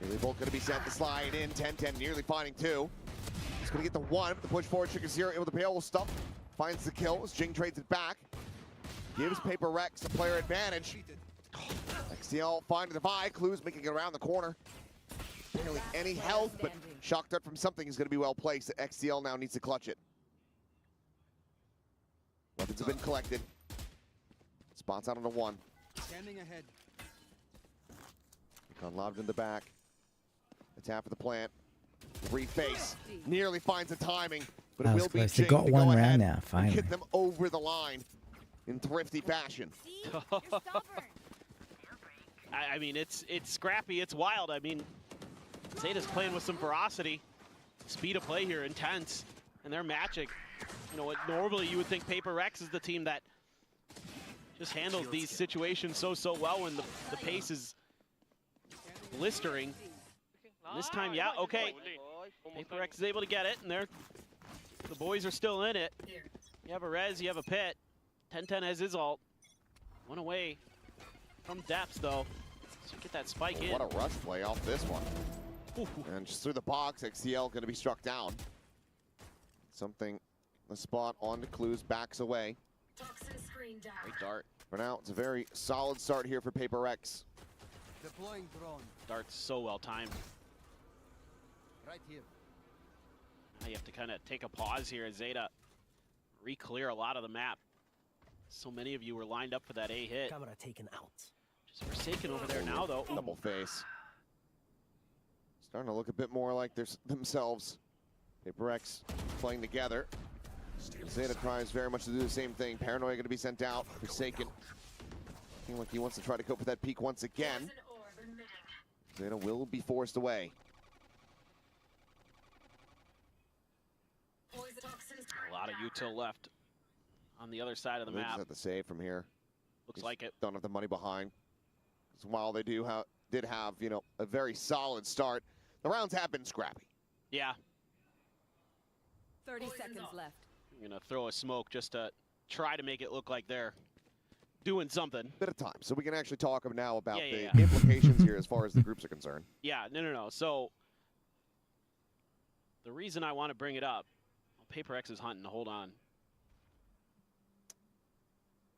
Nearly both going to be sent to slide in. 10-10, nearly finding two. He's going to get the one, but the push forward. Sugar Zero able to pay all stuff. Finds the kill as Jing trades it back. Gives PRX a player advantage. XTL find the divide. Clues making it around the corner. Barely any health, but shock dart from something is going to be well placed. XTL now needs to clutch it. Weapons have been collected. Spots out on the one. Standing ahead. Con lobbed in the back. Attack for the plant. Reface. Nearly finds the timing, but That it was will be close. They Jing got to one go round ahead now, and finally. get them over the line in thrifty fashion. I mean, it's scrappy, it's wild. I mean, ZETA's playing with some ferocity. Speed of play here, intense, and they're matching. You know what, normally you would think PRX is the team that just handles these situations so well when the pace is blistering. This time, yeah, okay. PRX is able to get it, and the boys are still in it. You have a Rez, you have a Pit. 10-10 has his ult. One away from depths, though. So you get that spike in. What a rush play off this one. Ooh. And just through the box, XCL going to be struck down. Something, the spot on the Clues, backs away. Great dart. For now, it's a very solid start here for PRX. Deploying drone. Dart's so well timed. Right here. Now you have to kind of take a pause here as ZETA re-clear a lot of the map. So many of you were lined up for that A hit. Camera taken out. Just Forsaken over there now, though. Double face. Starting to look a bit more like themselves. PRX playing together. ZETA tries very much to do the same thing. Paranoia going to be sent out. Forsaken. Looking like he wants to try to cope with that peak once again. ZETA will be forced away. A lot of util left on the other side of the They just map. have to save from here. Looks like it. Don't have the money behind. 'Cause while they did have, you know, a very solid start, the rounds have been scrappy. Yeah. 30 seconds left. I'm going to throw a smoke just to try to make it look like they're doing something. Bit of time, so we can actually talk now about Yeah. the implications here as far as the groups are concerned. Yeah, no. So the reason I want to bring it up, PRX is hunting. Hold on.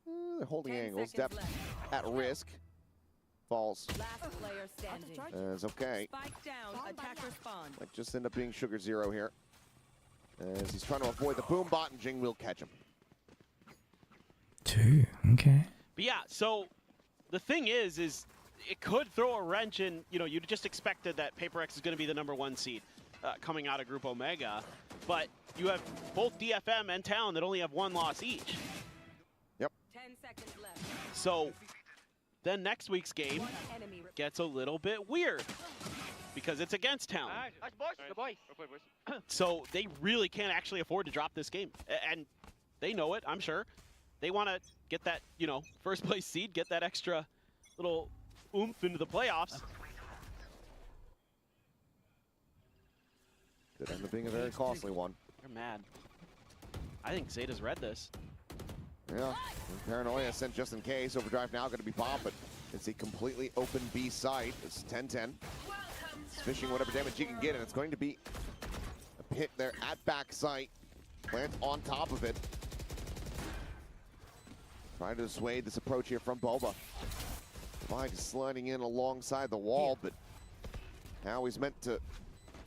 They're holding 10 angles. seconds Depth left. at risk. Falls. Last player standing. It's okay. Spike down. Attacker spawn. Might just end up being Sugar Zero here. As he's trying to avoid the boom bot, and Jing will catch him. 2, okay. But yeah, so the thing is it could throw a wrench in. You know, you just expected that PRX is going to be the #1 seed coming out of Group Omega, but you have both DFM and Talon that only have 1 loss each. 10 seconds left. So then next week's game One enemy. gets a little bit weird because it's against Talon. So they really can't actually afford to drop this game, and they know it, I'm sure. They want to get that, you know, first place seed, get that extra little oomph into the playoffs. Could end up being a very costly one. They're mad. I think ZETA's read this. Yeah, and Paranoia sent just in case. Overdrive now going to be popped, but it's a completely open B site. It's 10-10. It's fishing whatever damage he can get, and it's going to be a hit there at back site. Plant on top of it. Trying to dissuade this approach here from Boba. Mike sliding in alongside the wall, but now he's meant to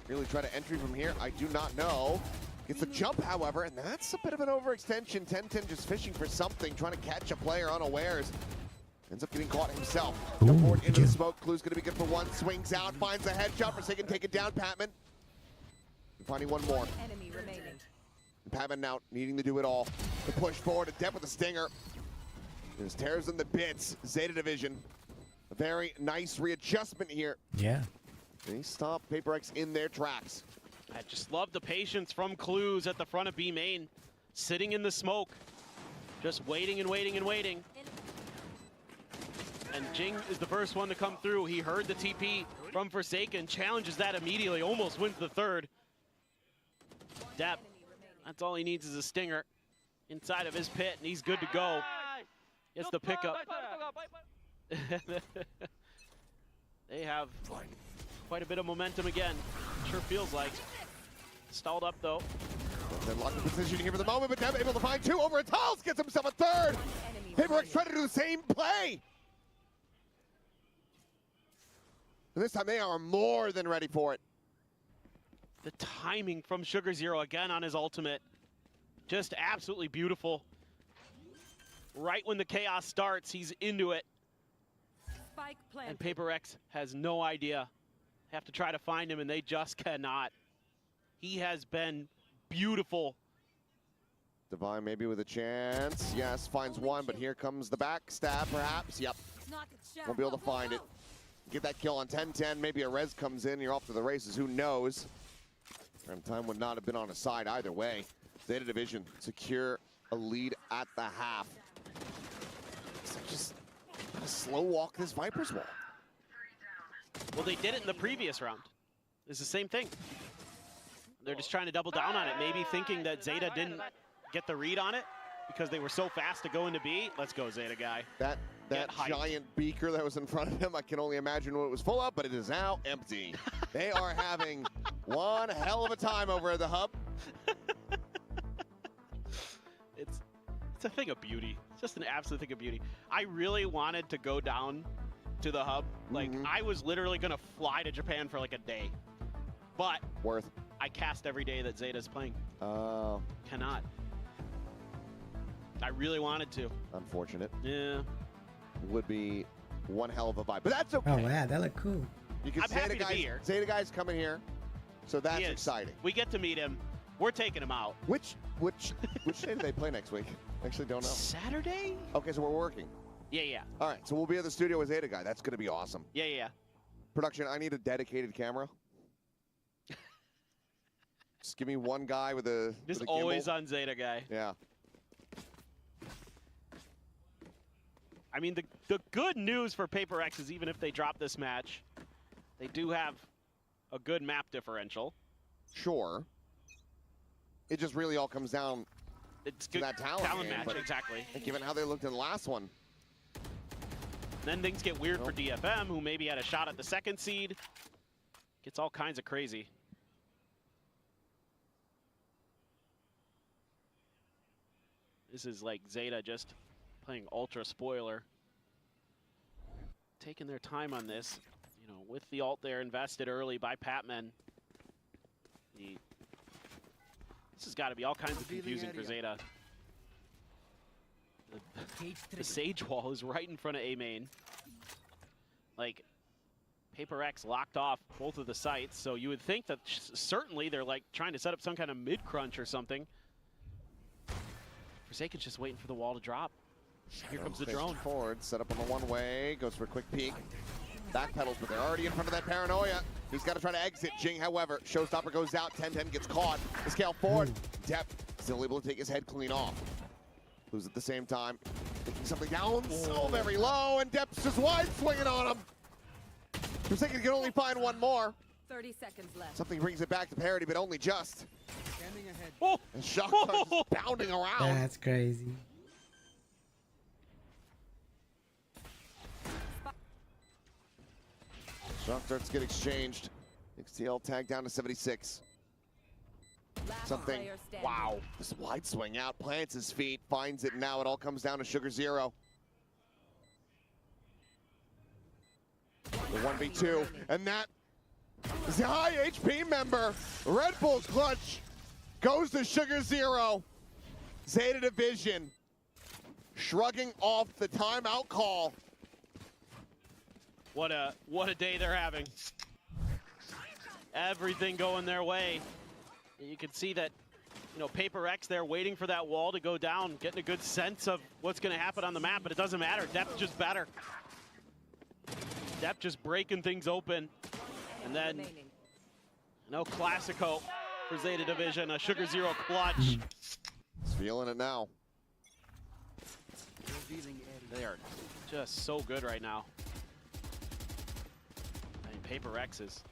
really try to entry from here. I do not know. Gets a jump, however, and that's a bit of an overextension. 10-10 just fishing for something, trying to catch a player unawares. Ends up getting caught himself. Jump forward into the smoke. Clue's going to be good for 1. Swings out, finds a headshot. Forsaken, take it down, Patman. Finding one more. Enemy remaining. And Patman now needing to do it all. The push forward, a depth with a stinger. Just tears them to bits. ZETA division. A very nice readjustment here. Yeah. They stop PRX in their tracks. I just love the patience from Clues at the front of B main, sitting in the smoke, just waiting and waiting and waiting. And Jing is the first one to come through. He heard the TP from Forsaken, challenges that immediately, almost wins the third. Depp, that's all he needs is a stinger inside of his pit, and he's good to go. Gets the pickup. They have quite a bit of momentum again. Sure feels like. Stalled up though. Then locked in position here for the moment, but Depp able to find 2 over at Tiles, gets himself a 3rd. PRX trying to do the same play. And this time they are more than ready for it. The timing from Sugar Zero again on his ultimate. Just absolutely beautiful. Right when the chaos starts, he's into it. Spike And planted. PRX has no idea. Have to try to find him, and they just cannot. He has been beautiful. Divine maybe with a chance. Yes, finds 1, but here comes the backstab perhaps. Yep, won't be able to find it. Get that kill on 10-10. Maybe a res comes in, you're off to the races, who knows? And time would not have been on his side either way. ZETA division secure a lead at the half. So just gotta slow walk this Viper's wall. Well, they did it in the previous round. It's the same thing. They're just trying to double down on it, maybe thinking that ZETA didn't get the read on it. because they were so fast to go into B. Let's go, Zeta guy. That hyped. giant beaker that was in front of him, I can only imagine what it was full of, but it is now empty. They are having one hell of a time over at the hub. It's a thing of beauty. It's just an absolute thing of beauty. I really wanted to go down to the hub. Like, I was literally going to fly to Japan for like a day. But Worth. I cast every day that Zeta's playing. Oh. Cannot. I really wanted to. Unfortunate. Yeah. Would be one hell of a vibe, but that's okay. Oh, wow, that looked cool. Because I'm happy to be here. Zeta guy's coming here, so that's He is. exciting. We get to meet him. We're taking him out. Which day do they play next week? Actually, don't know. Saturday? Okay, so we're working. Yeah. All right, so we'll be at the studio with Zeta guy. That's going to be awesome. Yeah. Production, I need a dedicated camera. Just give me one guy with a. Just with a always gimbal. on Zeta guy. Yeah. I mean, the good news for PRX is even if they drop this match, they do have a good map differential. Sure. It just really all comes down It's to good that talent game, match, but exactly. given how they looked in the last one. Then things get weird for DFM, who maybe had a shot at the second seed. Gets all kinds of crazy. This is like Zeta just playing ultra spoiler. Taking their time on this, you know, with the ult there invested early by Patman. This has got to be all kinds of confusing for Zeta. The Sage wall is right in front of A main. Like, PRX locked off both of the sites, so you would think that certainly they're like trying to set up some kind of mid crunch or something. Forsaken's just waiting for the wall to drop. Here comes the drone. Forward, set up on the one way, goes for a quick peek. Backpedals, but they're already in front of that paranoia. He's got to try to exit. Jing, however, showstopper goes out. 10-10 gets caught. The scale forward. Depp still able to take his head clean off. Who's at the same time taking something down so very low, and Depp's just wide swinging on him. Forsaken can only find one more. 30 seconds left. Something brings it back to parity, but only just. Standing ahead. Oh! And Shock's just bounding around. That's crazy. Shock darts get exchanged. XTL tag down to 76. Last Something. player standing. Wow. This wide swing out, plants his feet, finds it now. It all comes down to Sugar Zero. The 1v2, and that is the high HP member. Red Bull's clutch goes to Sugar Zero. Zeta Division shrugging off the timeout call. What a day they're having. Everything going their way. You can see that, you know, PRX there waiting for that wall to go down, getting a good sense of what's going to happen on the map, but it doesn't matter. Depth just better. Depth just breaking things open. And then, no Classico for Zeta Division, a Sugar Zero clutch. He's feeling it now. They are just so good right now. And PRX is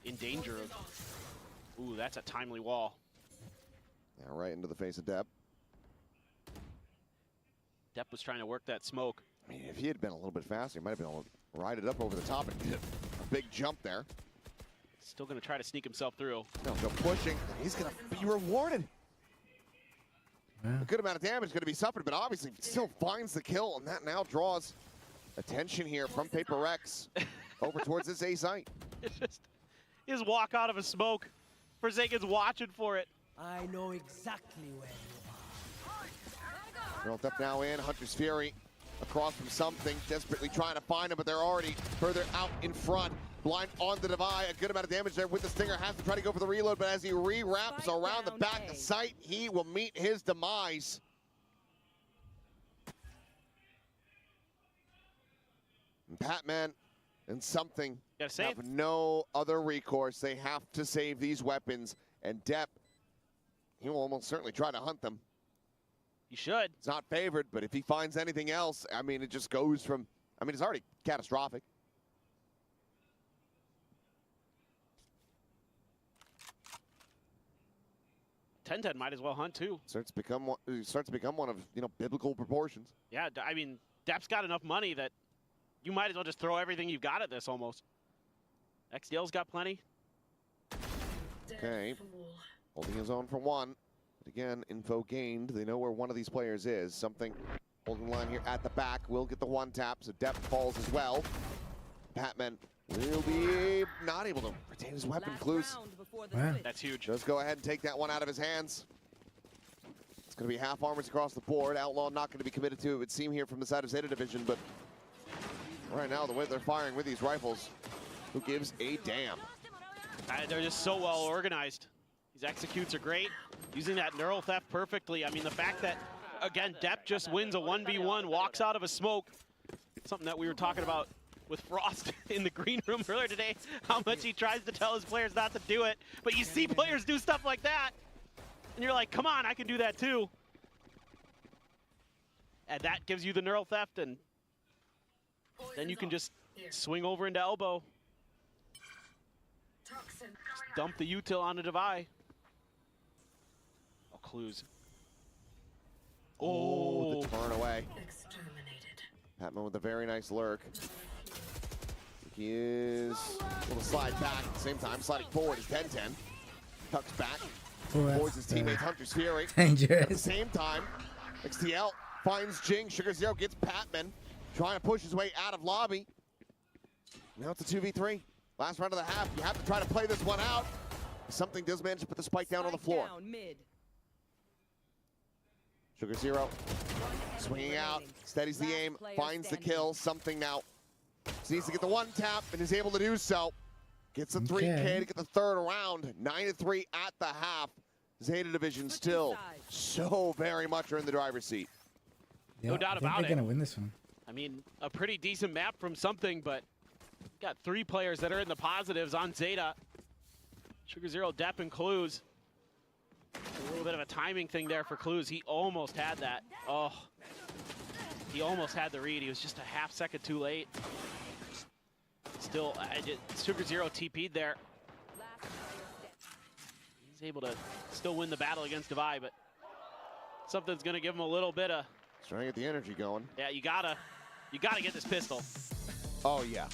in danger of... Ooh, that's a timely wall. Yeah, right into the face of Depp. Depp was trying to work that smoke. I mean, if he had been a little bit faster, he might have been able to ride it up over the top and get a big jump there. Still going to try to sneak himself through. No, go pushing. He's going to be rewarded. Yeah. A good amount of damage going to be suffered, but obviously still finds the kill, and that now draws attention here from PRX over towards this A site. It's just his walk out of a smoke. Forsaken's watching for it. I know exactly where you are. Built up now in. Hunter's Fury across from something, desperately trying to find him, but they're already further out in front. Blind on the divide. A good amount of damage there with the Stinger. Has to try to go for the reload, but as he re-wraps around the back of the site, he will meet his demise. And Patman and something have no other recourse. They have to save these weapons, and Depp, he will almost certainly try to hunt them. He should. It's not favored, but if he finds anything else, I mean, it just goes from, I mean, it's already catastrophic. 10-10 might as well hunt too. Starts to become one of, you know, biblical proportions. Yeah, I mean, Depp's got enough money that you might as well just throw everything you've got at this almost. XDL's got plenty. Okay, holding his own for one. But again, info gained. They know where one of these players is. Something holding the line here at the back. Will get the one tap, so Depp falls as well. Patman will be not able to retain his weapon. Clues. Wow. That's huge. Just go ahead and take that one out of his hands. It's going to be half armors across the board. Outlaw not going to be committed to, it would seem, here from the side of ZETA Division, but right now, the way they're firing with these rifles, who gives a damn? They're just so well organized. These executes are great. Using that neural theft perfectly. I mean, the fact that, again, Depp just wins a 1v1, walks out of a smoke. Something that we were talking about with Frost in the green room earlier today, how much he tries to tell his players not to do it. But you see players do stuff like that, and you're like, come on, I can do that too. And that gives you the neural theft, and then you can just swing over into elbow. Just dump the util on the Devi. Oh, clues. Oh, the turn away. Patman with a very nice lurk. He is a little slide back at the same time, sliding forward is 10-10. Tucks back towards his teammate Hunter's Fury. Dangerous. At the same time, XTL finds Jing. Sugar Zero gets Patman, trying to push his way out of lobby. Now it's a 2v3. Last round of the half. You have to try to play this one out. Something does manage to put the spike down on the floor. Sugar Zero swinging out, steadies the aim, finds the kill. Something now needs to get the one tap and is able to do so. Gets the 3K to get the third round. 9-3 at the half. ZETA Division still so very much are in the driver's seat. No doubt about it. They're gonna win this one. I mean, a pretty decent map from something, but got 3 players that are in the positives on ZETA. Sugar Zero, Depp, and Clues. A little bit of a timing thing there for Clues. He almost had that. Oh, he almost had the read. He was just a half second too late. Still, Sugar Zero TP'd there. He's able to still win the battle against Devi, but something's gonna give him a little bit of. Trying to get the energy going. Yeah, you gotta get this pistol. Oh yeah.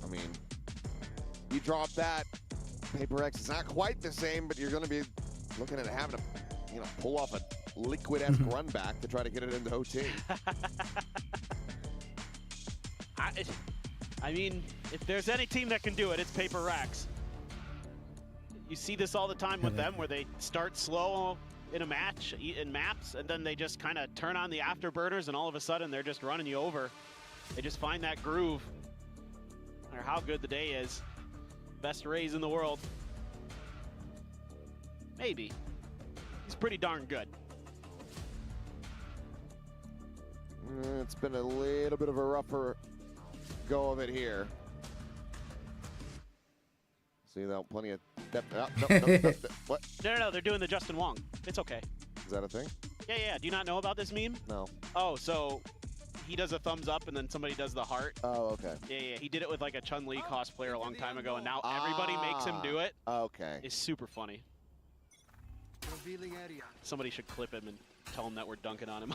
I mean, you drop that, PRX is not quite the same, but you're going to be looking at having to, you know, pull off a liquid-esque run back to try to get it into OT. I mean, if there's any team that can do it, it's PRX. You see this all the time with them, where they start slow in a match, in maps, and then they just kind of turn on the afterburners, and all of a sudden they're just running you over. They just find that groove. No matter how good the day is. Best Rays in the world. Maybe. He's pretty darn good. It's been a little bit of a rougher go of it here. See that, plenty of depth. No, what? No, they're doing the Justin Wong. It's okay. Is that a thing? Yeah. Do you not know about this meme? No. Oh, so he does a thumbs up and then somebody does the heart. Oh, okay. Yeah. He did it with like a Chun-Li cosplayer a long time ago, and now everybody makes him do it. Okay. It's super funny. Somebody should clip him and tell him that we're dunking on him.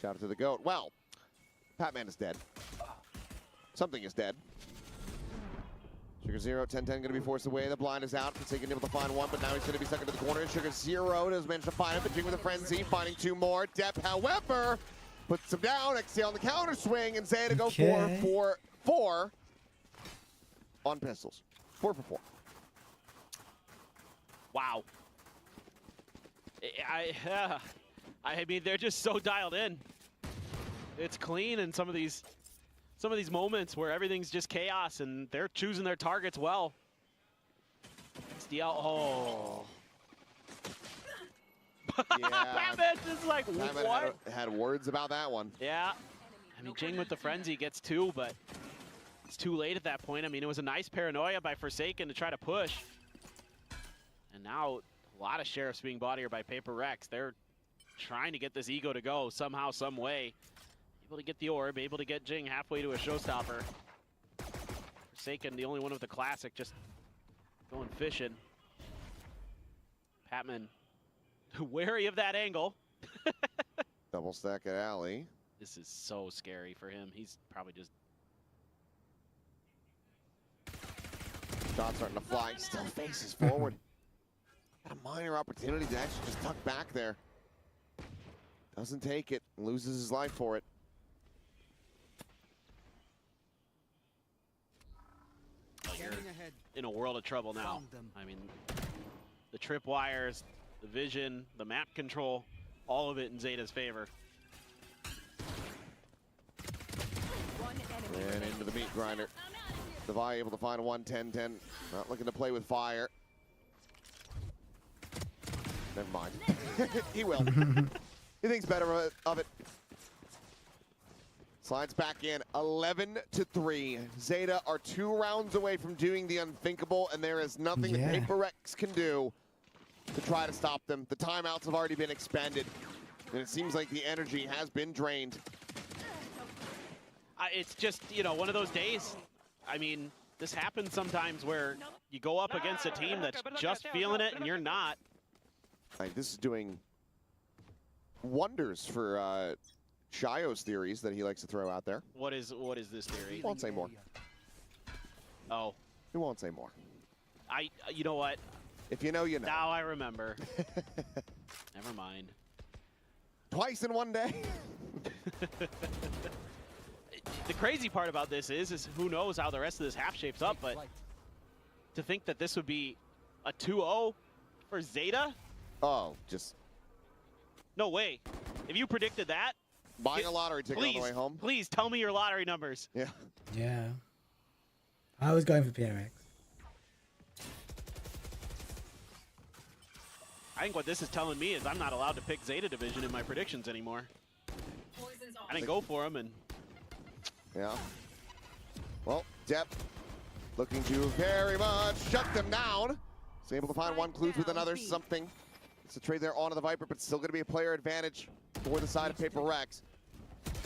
Shout out to the GOAT. Well, Patman is dead. Something is dead. Sugar Zero, 10-10 going to be forced away. The blind is out. Forsaken able to find one, but now he's going to be stuck into the corner. Sugar Zero does manage to find him, but Jing with a frenzy, finding 2 more. Depp, however, puts him down. XTL on the counter swing, and ZETA go 4-4 on pistols. 4 for 4. Wow. I mean, they're just so dialed in. It's clean, and some of these moments where everything's just chaos, and they're choosing their targets well. XDL, oh. Yeah. Batman is like, what? Had words about that one. Yeah. I mean, Jing with the frenzy gets 2, but it's too late at that point. I mean, it was a nice paranoia by Forsaken to try to push. And now a lot of sheriffs being bought here by PRX. They're trying to get this ego to go somehow, some way. Able to get the orb, able to get Jing halfway to a showstopper. Forsaken, the only one with the classic, just going fishing. Patman, wary of that angle. Double stack at alley. This is so scary for him. He's probably just... Shot starting to fly. Still faces forward. Got a minor opportunity to actually just tuck back there. Doesn't take it. Loses his life for it. You're in a world of trouble now. I mean, the tripwires, the vision, the map control, all of it in ZETA's favor. And into the meat grinder. Devi able to find a 1-10-10. Not looking to play with fire. Never mind. He will. He thinks better of it. Slides back in, 11-3. ZETA are 2 rounds away from doing the unthinkable, and there is nothing that PRX can do to try to stop them. The timeouts have already been expended, and it seems like the energy has been drained. It's just, you know, one of those days. I mean, this happens sometimes where you go up against a team that's just feeling it, and you're not. This is doing wonders for Shio's theories that he likes to throw out there. What is this theory? Won't say more. Oh. He won't say more. You know what? If you know, you know. Now I remember. Never mind. Twice in one day. The crazy part about this is who knows how the rest of this half shapes up, but to think that this would be a 2-0 for ZETA? Oh, just... No way. If you predicted that, buying a lottery ticket on the way home. Please tell me your lottery numbers. Yeah. Yeah. I was going for PRX. I think what this is telling me is I'm not allowed to pick ZETA Division in my predictions anymore. I didn't go for them, and... Yeah. Well, Depp looking to very much shut them down. He's able to find one, clues with another, something. It's a trade there onto the Viper, but still going to be a player advantage for the side of PRX.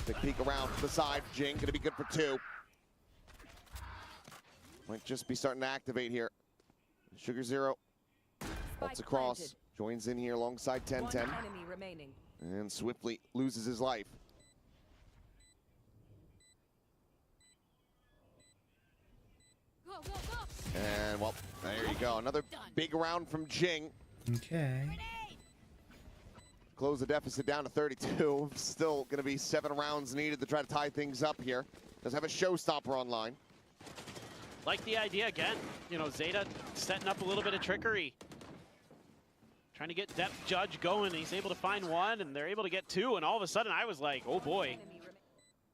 Big peek around to the side. Jing going to be good for 2. Might just be starting to activate here. Sugar Zero ults across, joins in here alongside 10-10, and swiftly loses his life. And, well, there you go. Another big round from Jing. Okay. Close the deficit down to 32. Still going to be 7 rounds needed to try to tie things up here. Does have a showstopper online. Like the idea again. You know, ZETA setting up a little bit of trickery. Trying to get Depth Judge going. He's able to find 1, and they're able to get 2. And all of a sudden, I was like, oh boy.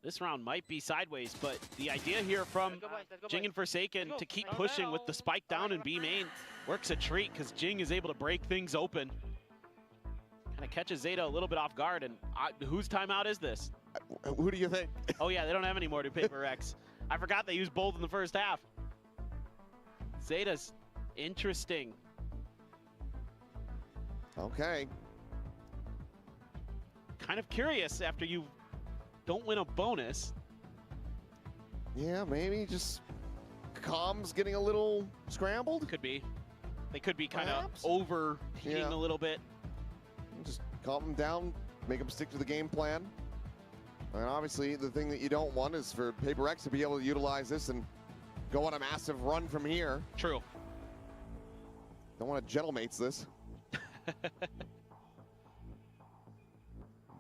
This round might be sideways, but the idea here from Jing and Forsaken to keep pushing with the spike down and B main works a treat because Jing is able to break things open. Kind of catches ZETA a little bit off guard, and whose timeout is this? Who do you think? Oh yeah, they don't have any more to PRX. I forgot they used both in the first half. ZETA's interesting. Okay. Kind of curious after you don't win a bonus. Yeah, maybe just comms getting a little scrambled. Could be. They could be kind of overheating a little bit. Just calm them down, make them stick to the game plan. And obviously, the thing that you don't want is for PRX to be able to utilize this and go on a massive run from here. True. Don't want to gentlemates this.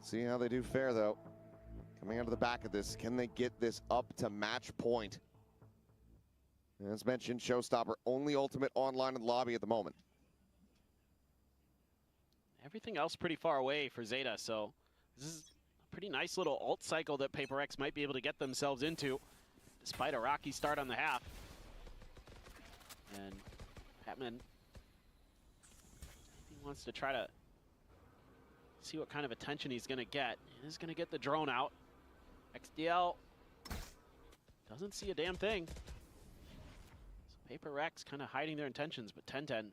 See how they do fare, though. Coming out of the back of this, can they get this up to match point? As mentioned, Showstopper, only ultimate online in the lobby at the moment. Everything else pretty far away for ZETA, so this is a pretty nice little ult cycle that PRX might be able to get themselves into, despite a rocky start on the half. And Patman, he wants to try to see what kind of attention he's going to get. He's going to get the drone out. XDL doesn't see a damn thing. So PRX kind of hiding their intentions, but 10-10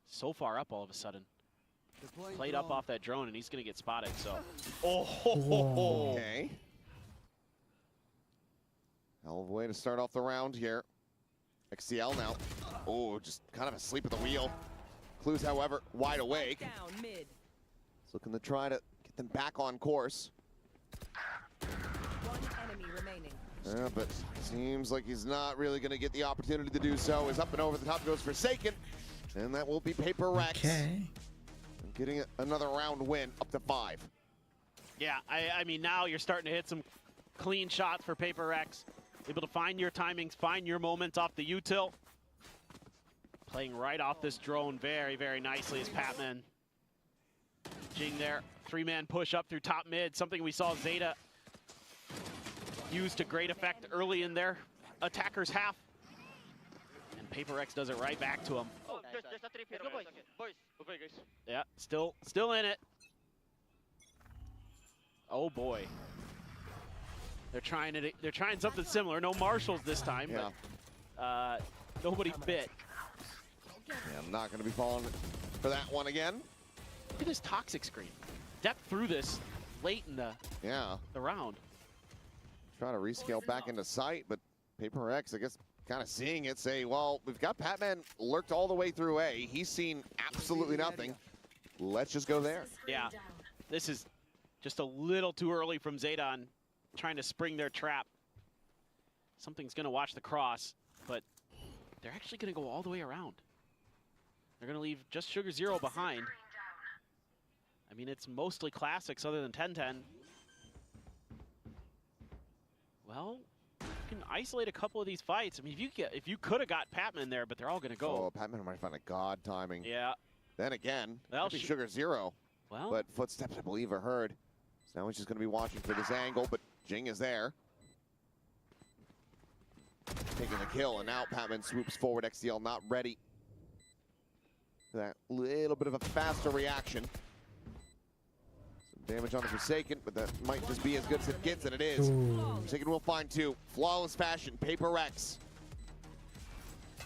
so far up all of a sudden. Played up off that drone, and he's going to get spotted, so. Okay. Hell of a way to start off the round here. XCL now. Oh, just kind of asleep at the wheel. Clues, however, wide awake. Down mid. He's looking to try to get them back on course. One enemy remaining. Yeah, but seems like he's not really going to get the opportunity to do so. Is up and over the top goes Forsaken. And that will be PRX. Okay. Getting another round win, up to 5. Yeah, I mean, now you're starting to hit some clean shots for PRX. Able to find your timings, find your moments off the util. Playing right off this drone very, very nicely is Patman. Jing there, 3-man push up through top mid, something we saw ZETA use to great effect early in their attacker's half. And PRX does it right back to him. Oh, there's a 3 here, boys. Boys. Okay, guys. Yeah, still in it. Oh boy. They're trying something similar. No marshals this time, yeah. But nobody bit. Yeah, I'm not going to be falling for that one again. Look at this toxic screen. Depth through this late in the round. Trying to rescale back into sight, but PRX, I guess, kind of seeing it, say, well, we've got Patman lurked all the way through A. He's seen absolutely nothing. Let's just go there. Yeah, this is just a little too early from ZETA on trying to spring their trap. Something's going to watch the cross, but they're actually going to go all the way around. They're going to leave just Sugar Zero behind. I mean, it's mostly classics other than 1010. Well, you can isolate a couple of these fights. I mean, if you could have got Patman there, but they're all going to go. Oh, Patman might find a god timing. Yeah. Then again, Well, that'd be Sugar Zero. Well, but footsteps, I believe, are heard. So now he's just going to be watching for this angle, but Jing is there. Taking the kill, and now Patman swoops forward. XCL not ready. That little bit of a faster reaction. Some damage on the Forsaken, but that might just be as good as it gets, and it is. Forsaken will find 2. Flawless fashion, PRX.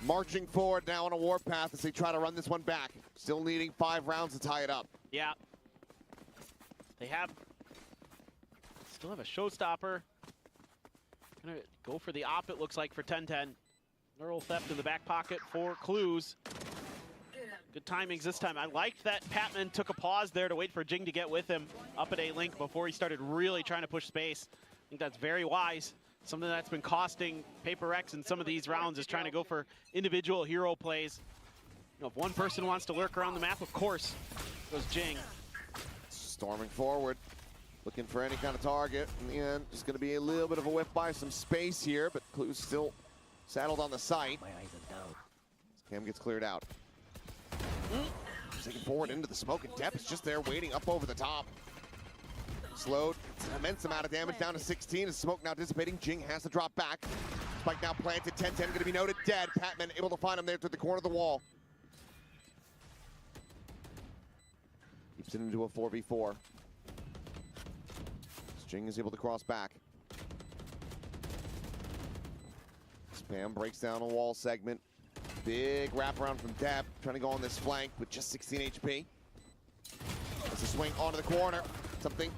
Marching forward now on a warpath as they try to run this one back. Still needing 5 rounds to tie it up. Yeah. They still have a showstopper. Gonna go for the op, it looks like, for 1010. Neural theft in the back pocket for clues. Good timings this time. I liked that Patman took a pause there to wait for Jing to get with him up at A-Link before he started really trying to push space. I think that's very wise. Something that's been costing PRX in some of these rounds is trying to go for individual hero plays. You know, if one person wants to lurk around the map, of course, goes Jing. Storming forward, looking for any kind of target. In the end, just going to be a little bit of a whiff by some space here, but Clue's still saddled on the site. My eyes are down. Cam gets cleared out. Taking forward into the smoke, and Depp is just there waiting up over the top. Slowed, it's an immense amount of damage down to 16. As smoke now dissipating, Jing has to drop back. Spike now planted, 10-10 going to be noted dead. Patman able to find him there through the corner of the wall. Keeps it into a 4v4. Jing is able to cross back. Spam breaks down a wall segment. Big wraparound from Depp, trying to go on this flank with just 16 HP. That's a swing onto the corner. Something.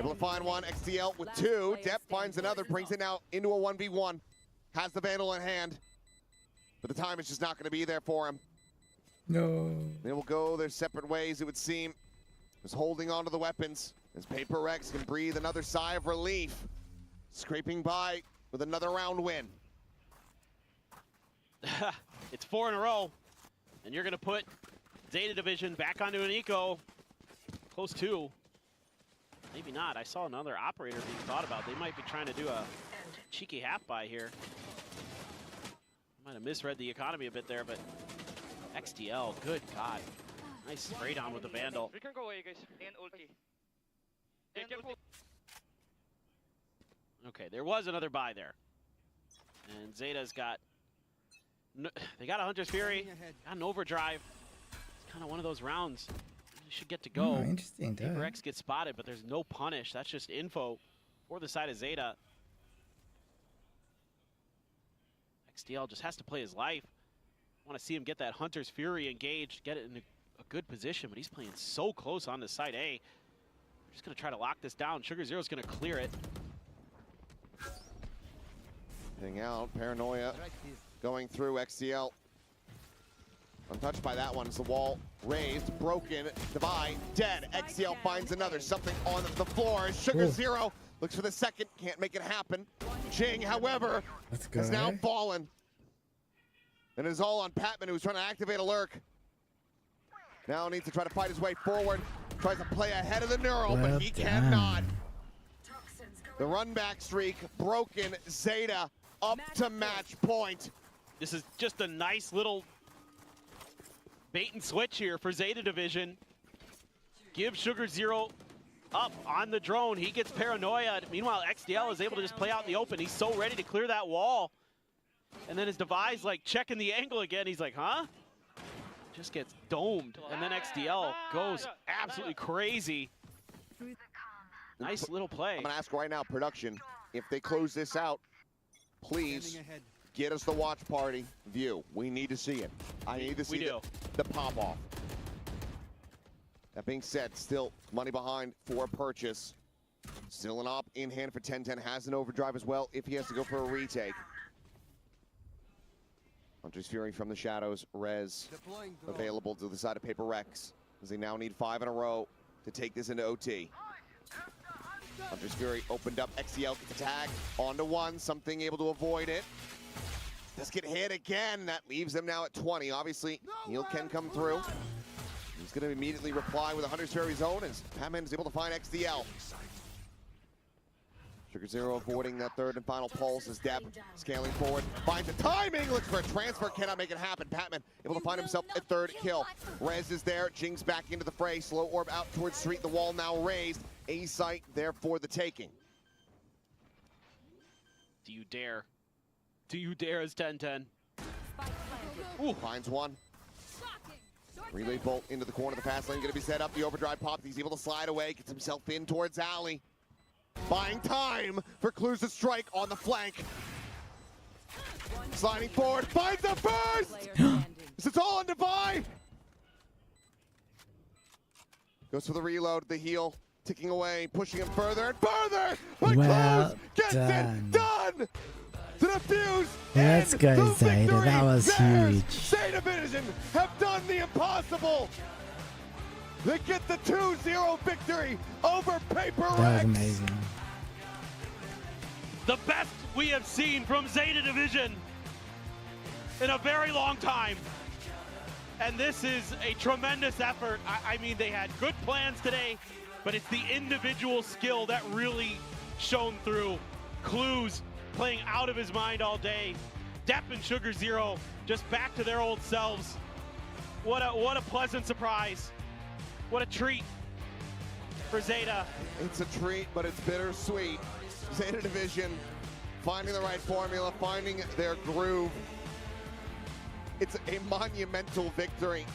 Able to find one. XDL with 2. Depp finds another, brings it now into a 1v1. Has the Vandal in hand. But the time is just not going to be there for him. No. They will go their separate ways, it would seem. Just holding onto the weapons as PRX can breathe another sigh of relief. Scraping by with another round win. It's 4 in a row, and you're going to put ZETA Division back onto an eco. Close to. Maybe not. I saw another operator being thought about. They might be trying to do a cheeky half-buy here. Might have misread the economy a bit there, but XTL, good God. Nice spray down with the Vandal. We can go away, guys. And ulti. And ulti. Okay, there was another buy there. And ZETA's got... they got a Hunter's Fury, got an Overdrive. It's kind of one of those rounds. You should get to go. Oh, interesting. PRX gets spotted, but there's no punish. That's just info for the side of ZETA. XDL just has to play his life. Want to see him get that Hunter's Fury engaged, get it in a good position, but he's playing so close on the side A. We're just going to try to lock this down. Sugar Zero's going to clear it. Hitting out, Paranoia going through XCL. Untouched by that one. It's the wall raised, broken, Divide, dead. XCL finds another. Something on the floor. Sugar Zero looks for the second, can't make it happen. Jing, however, has now fallen. And it is all on Patman, who's trying to activate a lurk. Now needs to try to fight his way forward. Tries to play ahead of the Neural, but he cannot. The run back streak broken. ZETA up to match point. This is just a nice little bait and switch here for ZETA Division. Give Sugar Zero up on the drone. He gets paranoia. Meanwhile, XDL is able to just play out in the open. He's so ready to clear that wall. And then his device like checking the angle again. He's like, huh? Just gets domed. And then XDL goes absolutely crazy. Nice little play. I'm gonna ask right now, production, if they close this out, please get us the watch party view. We need to see it. I need to see the pop off. That being said, still money behind for purchase. Still an op in hand for 10-10. Has an overdrive as well if he has to go for a retake. Hunter's Fury from the shadows. Rez available to the side of PRX as they now need 5 in a row to take this into OT. Hunter's Fury opened up. XCL gets a tag onto one. Something able to avoid it. Does get hit again. That leaves them now at 20. Obviously, Neil can come through. He's going to immediately reply with a Hunter's Fury zone as Patman is able to find XDL. Sugar Zero avoiding that third and final pulse as Deb scaling forward. Finds the timing, looks for a transfer, cannot make it happen. Patman able to find himself a third kill. Rez is there, Jing's back into the fray. Slow orb out towards street, the wall now raised. A site there for the taking. Do you dare? Do you dare as 10-10? Finds one. Relay bolt into the corner of the fast lane, gonna be set up. The overdrive pops, he's able to slide away, gets himself in towards Alley. Buying time for Clues to strike on the flank. Sliding forward, finds the first! This is all on Divide! Goes for the reload, the heal, ticking away, pushing him further and further! But Clues gets it done! To defuse Let's go, ZETA. That was huge. ZETA Division have done the impossible! They get the 2-0 victory over PRX. That was amazing. The best we have seen from ZETA Division in a very long time. And this is a tremendous effort. I mean, they had good plans today, but it's the individual skill that really shone through. Clues playing out of his mind all day. Depp and Sugar Zero just back to their old selves. What a pleasant surprise. What a treat for ZETA. It's a treat, but it's bittersweet. ZETA Division finding the right formula, finding their groove. It's a monumental victory.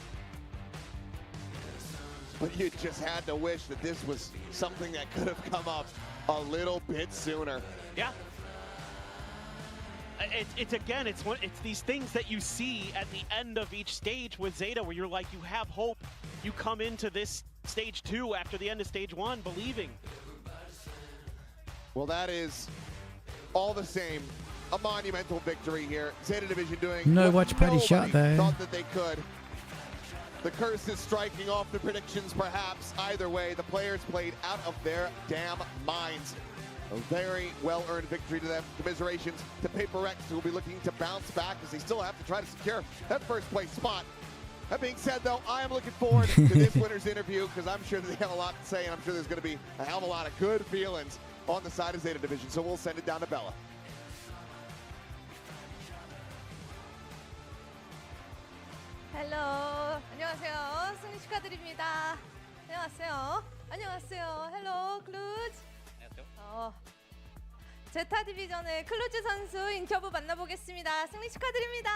But you just had to wish that this was something that could have come up a little bit sooner. Yeah. It's these things that you see at the end of each stage with ZETA where you're like, you have hope. You come into this stage 2 after the end of stage 1 believing. Well, that is all the same a monumental victory here. ZETA Division doing no watch party shot though. Thought that they could. The curse is striking off the predictions perhaps. Either way, the players played out of their damn minds. A very well-earned victory to them. Commiserations to PRX, who will be looking to bounce back as they still have to try to secure that first place spot. That being said, though, I am looking forward to this winner's interview because I'm sure that they have a lot to say, and I'm sure there's going to be a hell of a lot of good feelings on the side of ZETA Division, so we'll send it down to Bella. 헬로, 안녕하세요. 승리 축하드립니다. 안녕하세요. 안녕하세요. 헬로, 클루즈. 안녕하세요. 제타 디비전의 클루즈 선수 인터뷰 만나보겠습니다. 승리 축하드립니다.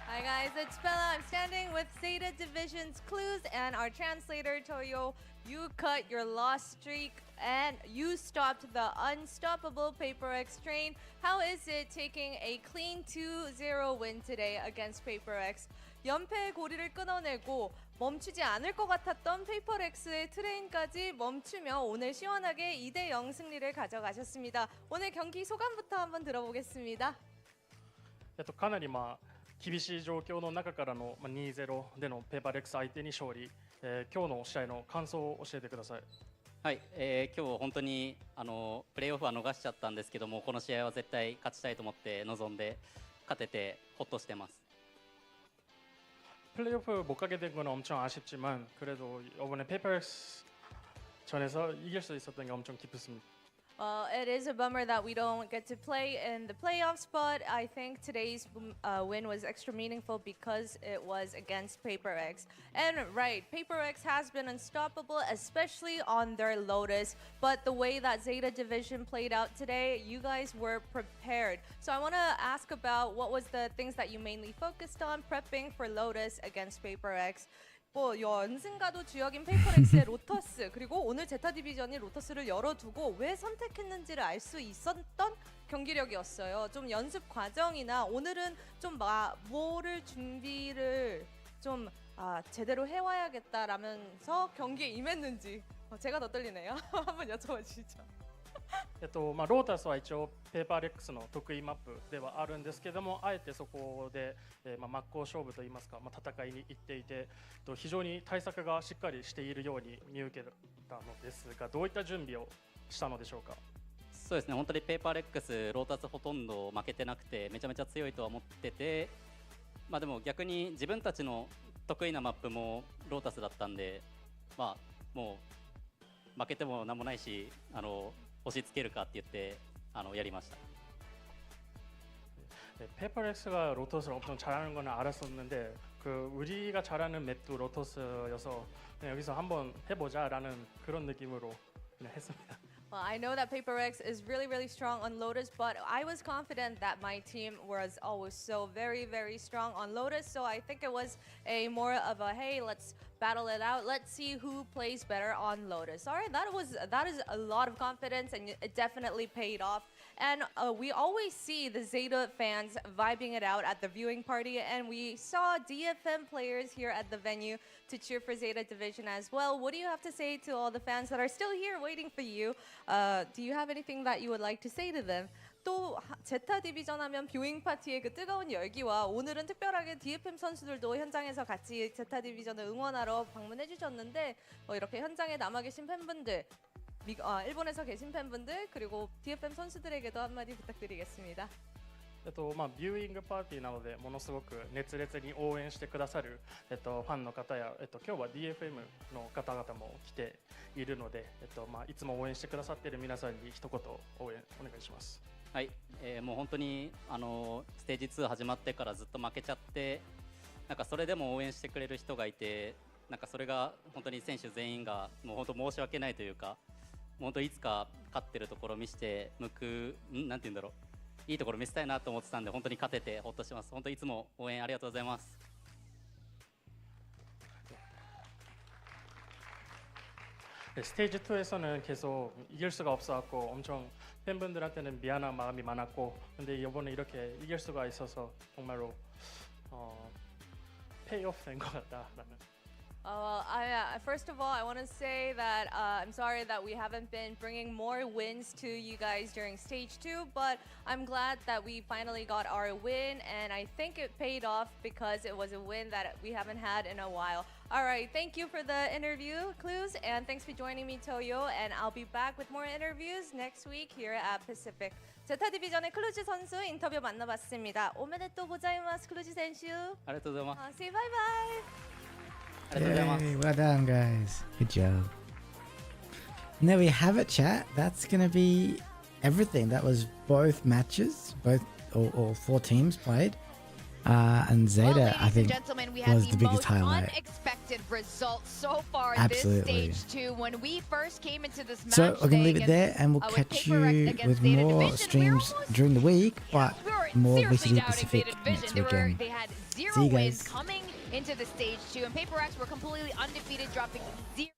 Hi guys, it's Bella. I'm standing with ZETA Division's Clues and our translator Toyo. You cut your loss streak and you stopped the unstoppable PRX train. How is it taking a clean 2-0 win today against PRX? 연패의 고리를 끊어내고 멈추지 않을 것 같았던 PRX의 트레인까지 멈추며 오늘 시원하게 2-0 승리를 가져가셨습니다. 오늘 경기 소감부터 한번 들어보겠습니다. かなり厳しい状況の中からの2-0でのペーパーレックス相手に勝利、今日の試合の感想を教えてください。はい、今日本当にプレーオフは逃しちゃったんですけども、この試合は絶対勝ちたいと思って臨んで勝ててほっとしてます。 플레이오프 못 가게 된 건 엄청 아쉽지만 그래도 이번에 페이퍼렉스 전에서 이길 수 있었던 게 엄청 기쁘습니다. It is a bummer that we don't get to play in the playoffs, but I think today's win was extra meaningful because it was against PRX. And right, PRX has been unstoppable, especially on their Lotus. But the way that ZETA division played out today, you guys were prepared. So I want to ask about what was the things that you mainly focused on prepping for Lotus against PRX. 뭐 연승가도 주역인 페이퍼렉스의 로터스 그리고 오늘 제타 디비전이 로터스를 열어두고 왜 선택했는지를 알 수 있었던 경기력이었어요. 좀 연습 과정이나 오늘은 좀 뭐를 준비를 좀 제대로 해와야겠다라면서 경기에 임했는지 제가 더 떨리네요. 한번 여쭤봐 주시죠. ロータスは一応ペーパーレックスの得意マップではあるんですけども、あえてそこで、真っ向勝負といいますか、戦いに行っていて、非常に対策がしっかりしているように見受けたのですが、どういった準備をしたのでしょうか。そうですね、本当にペーパーレックス、ロータスほとんど負けてなくて、めちゃめちゃ強いとは思ってて、でも逆に自分たちの得意なマップもロータスだったんで、もう負けてもなんもないし、押し付けるかって言ってやりました。 페이퍼렉스가 로터스를 엄청 잘하는 건 알았었는데 우리가 잘하는 맵도 로터스여서 그냥 여기서 한번 해보자라는 그런 느낌으로 그냥 했습니다. Well, I know that PRX is really strong on Lotus, but I was confident that my team was always so very strong on Lotus. So I think it was a more of a hey, let's battle it out. Let's see who plays better on Lotus. All right, that is a lot of confidence, and it definitely paid off. And we always see the ZETA fans vibing it out at the viewing party, and we saw DFM players here at the venue to cheer for ZETA Division as well. What do you have to say to all the fans that are still here waiting for you? Do you have anything that you would like to say to them? 또 제타 디비전 하면 뷰잉 파티의 그 뜨거운 열기와 오늘은 특별하게 DFM 선수들도 현장에서 같이 제타 디비전을 응원하러 방문해 주셨는데 이렇게 현장에 남아 계신 팬분들, 일본에서 계신 팬분들 그리고 DFM 선수들에게도 한마디 부탁드리겠습니다. ビューイングパーティーなのでものすごく熱烈に応援してくださる、ファンの方や、今日は DFM の方々も来ているので、いつも応援してくださっている皆さんに一言応援お願いします。はい、もう本当にステージ2始まってからずっと負けちゃって、それでも応援してくれる人がいて、それが本当に選手全員がもう本当申し訳ないというか、本当いつか勝ってるところを見せてなんて言うんだろう。いいところ見せたいなと思ってたんで本当に勝ててほっとしてます。本当にいつも応援ありがとうございます。스테이지 2에서는 계속 이길 수가 없어갖고 엄청 팬분들한테는 미안한 마음이 많았고 근데 이번에 이렇게 이길 수가 있어서 정말로 페이오프 된 것 같다라는. First of all, I want to say that I'm sorry that we haven't been bringing more wins to you guys during stage 2, but I'm glad that we finally got our win, and I think it paid off because it was a win that we haven't had in a while. All right, thank you for the interview, Clues, and thanks for joining me, Toyo, and I'll be back with more interviews next week here at Pacific. 제타 디비전의 클루즈 선수 인터뷰 만나봤습니다. 오메데또 고자이마스, 클루즈 선수. ありがとうございます。 Say bye bye. Yay, well done, guys. Good job. And there we have it, chat. That's going to be everything. That was both matches, all four teams played. And ZETA, I think, was the biggest highlight. Unexpected results so far Absolutely. this stage 2. When we first came into this match, So we're going to leave it there, and we'll catch you with more streams during the week, but more VCT Pacific next weekend. They had See 0 you wins guys. coming into the stage 2, and PRX were completely undefeated, dropping 0.